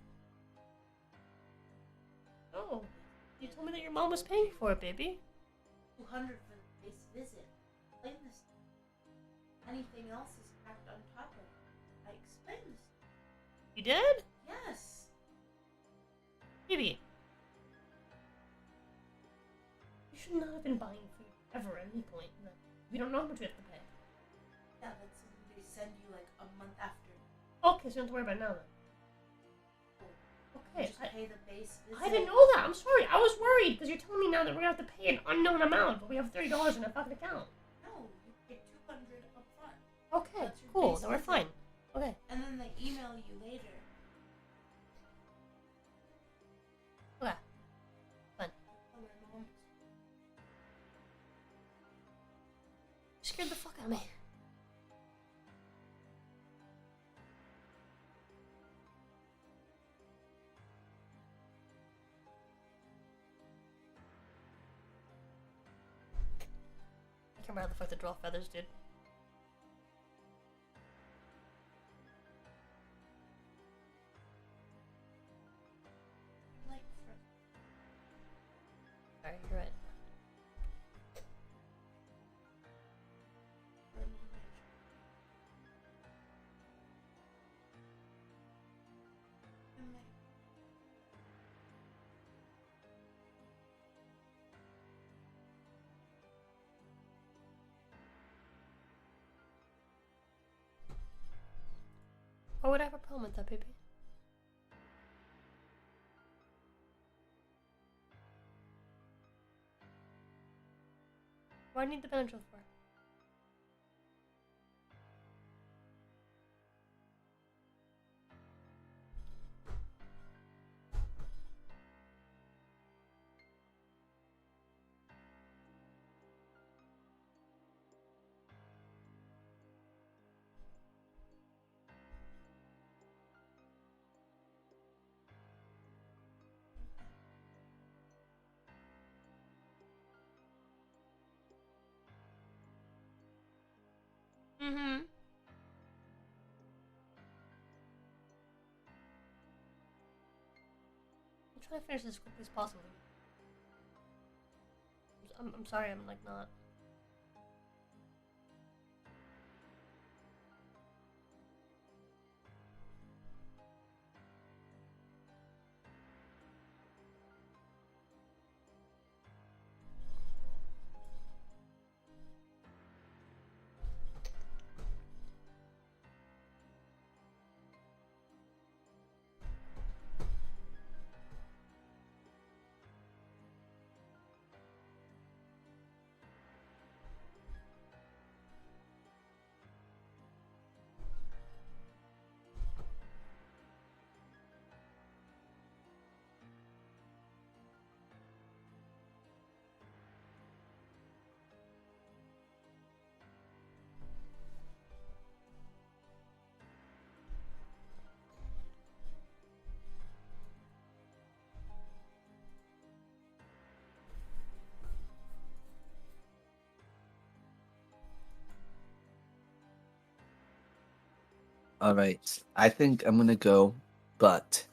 Oh, you told me that your mom was paying for it, baby. 200 for the base visit. Explain this. Anything else is packed on top of it. I explained this. You did? Yes. Baby. You should not have been buying food ever at any point. We don't know how much we have to pay. Yeah, that's something they send you like a month after. Okay, so you don't have to worry about it now then. You Okay, just pay the base visit. I didn't know that. I'm sorry. I was worried because you're telling me now that we're gonna have to pay an unknown amount, but we have $30 in our fucking account. No, you pay 200 up front. Okay, That's your cool. base Then we're visit. fine. Okay. And then they email you later. Okay. Fine. Oh, my mom. You scared the fuck out of me. I can't remember how the fuck to draw feathers, dude. Like for Alright, you're right. Why would I have a problem with that, baby? Why do I need the Benadryl for? Mm-hmm. I'm trying to finish this as quickly as possible. I'm sorry, I'm like not. All right. I think I'm gonna go, but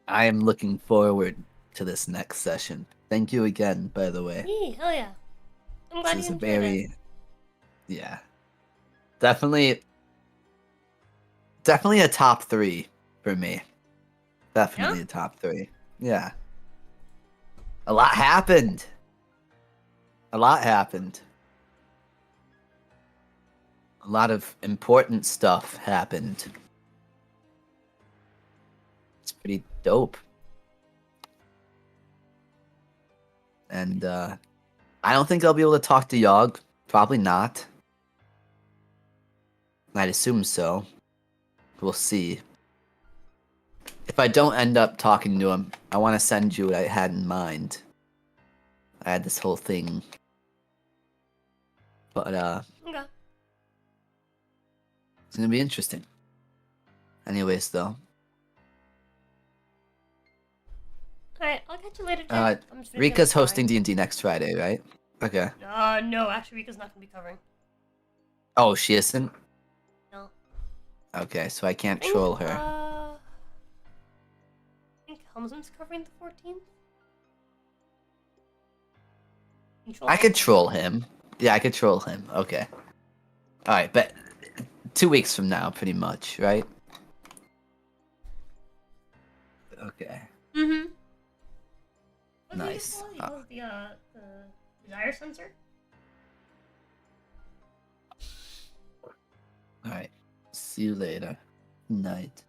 I am looking forward to this next session. Thank you again, by the way. Yee, hell yeah. I'm glad This is you a enjoyed it. very, yeah, definitely a top 3 for me. Definitely a top 3. Yeah. A lot happened. A lot happened. A lot of important stuff happened. It's pretty dope. And I don't think I'll be able to talk to Yogg. Probably not. I'd assume so. We'll see. If I don't end up talking to him, I want to send you what I had in mind. I had this whole thing. But Okay. it's gonna be interesting. Anyways, though. Alright, I'll catch you later, Jay. I'm just finishing Rika's up hosting drawing. D&D next Friday, right? Okay. No, actually, Rika's not gonna be covering. Oh, she isn't? No. Okay, so I can't I think, troll her. I think Helmsman's covering the 14th. I could troll him. Yeah, I could troll him. Okay. Alright, but 2 weeks from now, pretty much, right? Okay. Mm-hmm. Nice. He calls the desire sensor. Alright. See you later. Night.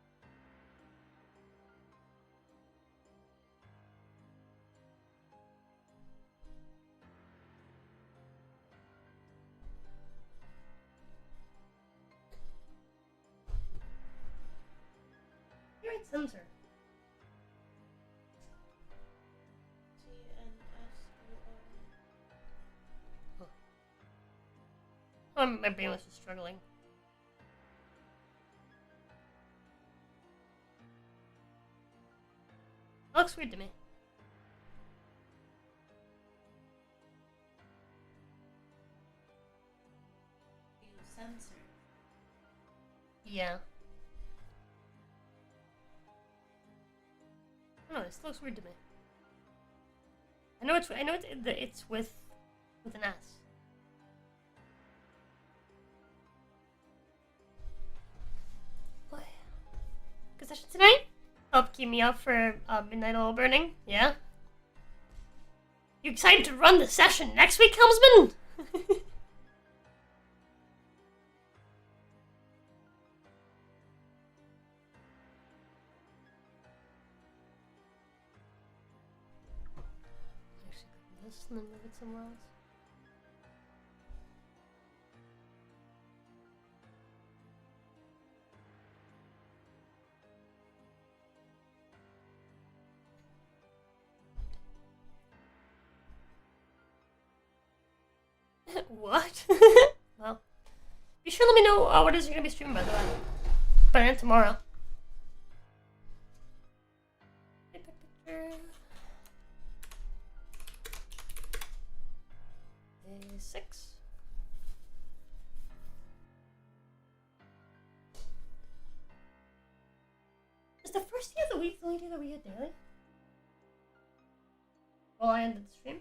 You're right, sensor. My brain was just struggling. That looks weird to me. Sensor. Yeah. I don't know, this looks weird to me. I know it's with an S. What? Good session tonight? Help keep me up for midnight oil burning. Yeah. You excited to run the session next week, Helmsman? This and then move it somewhere else. What? Well, be sure to let me know what it is you're gonna be streaming, by the way. But then tomorrow. Picture. Day 6. Is the first day of the week the only day that we get daily? Well, I ended the stream.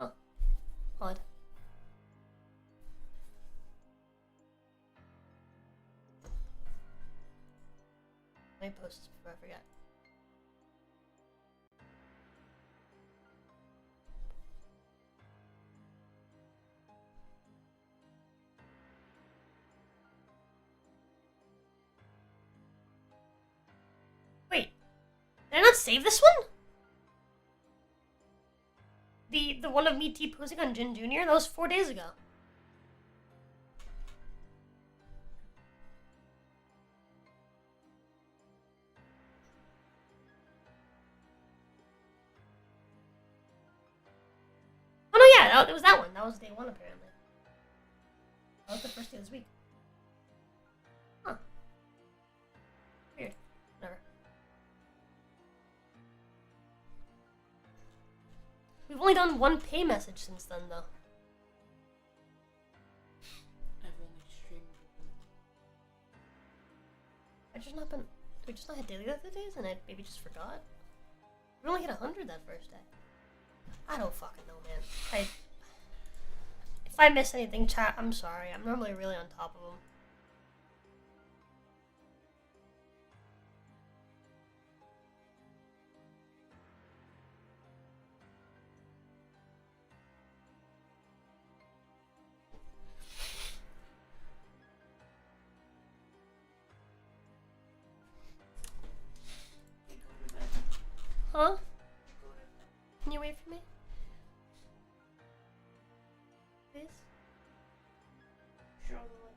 Oh. Odd. Let me post this before I forget. Wait, did I not save this one? The one of me T-posing on Jin Jr.? That was 4 days ago. Oh no, yeah, that was that one. That was day 1 apparently. That was the first day of this week. Huh. Weird. Whatever. done one pay message since then, though. I've only streamed. I just not been. We just not had daily the days, and I maybe just forgot. We only hit 100 that first day. I don't fucking know, man. If I miss anything, chat, I'm sorry. I'm normally really on top of them. Huh? Can you wait for me? Please? Show the way.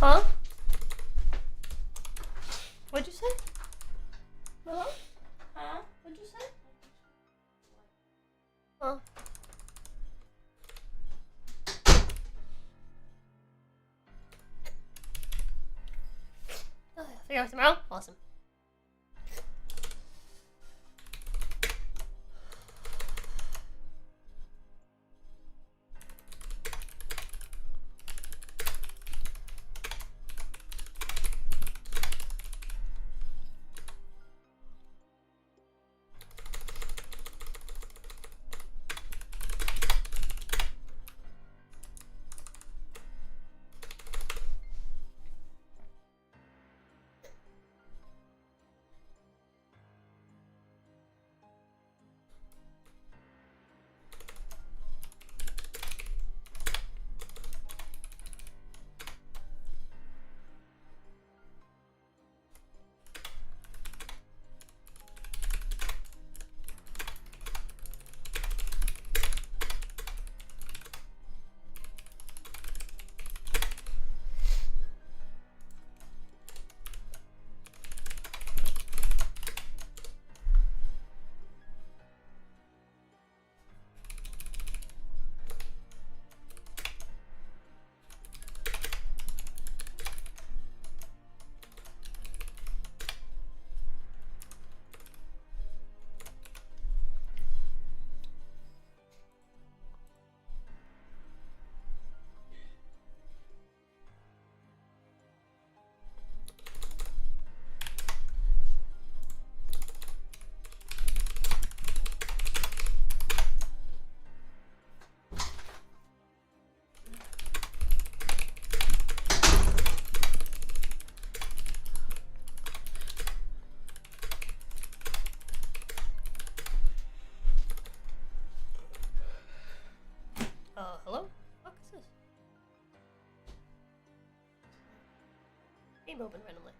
Huh? What'd you say? Huh? Huh? What'd you say? Huh? Oh, figure out tomorrow? Awesome. Hello? What is this? Game open randomly.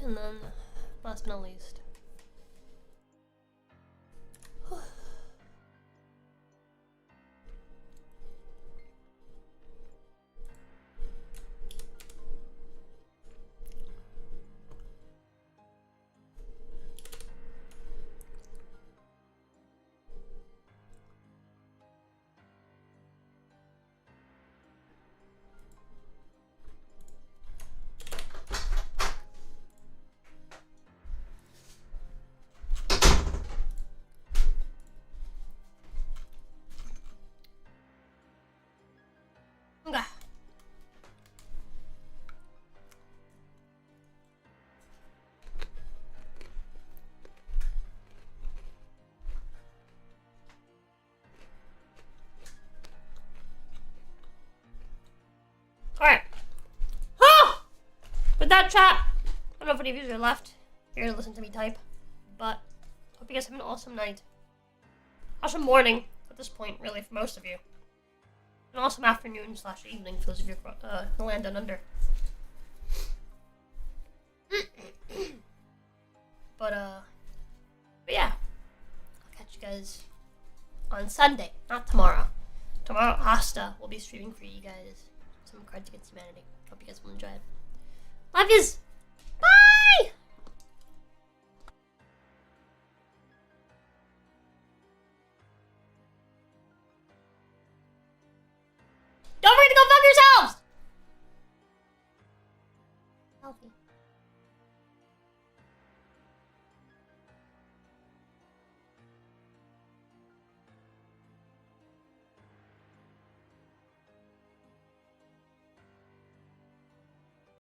and then last but not least. Okay. Alright. Oh! With that chat, I don't know if any of you are left here to listen to me type, but hope you guys have an awesome night. Awesome morning at this point, really, for most of you. An awesome afternoon / evening for those of you in the land down under. But yeah. I'll catch you guys on Sunday, not tomorrow. Tomorrow, Asta will be streaming for you guys some Cards Against Humanity. Hope you guys will enjoy it. Love yous!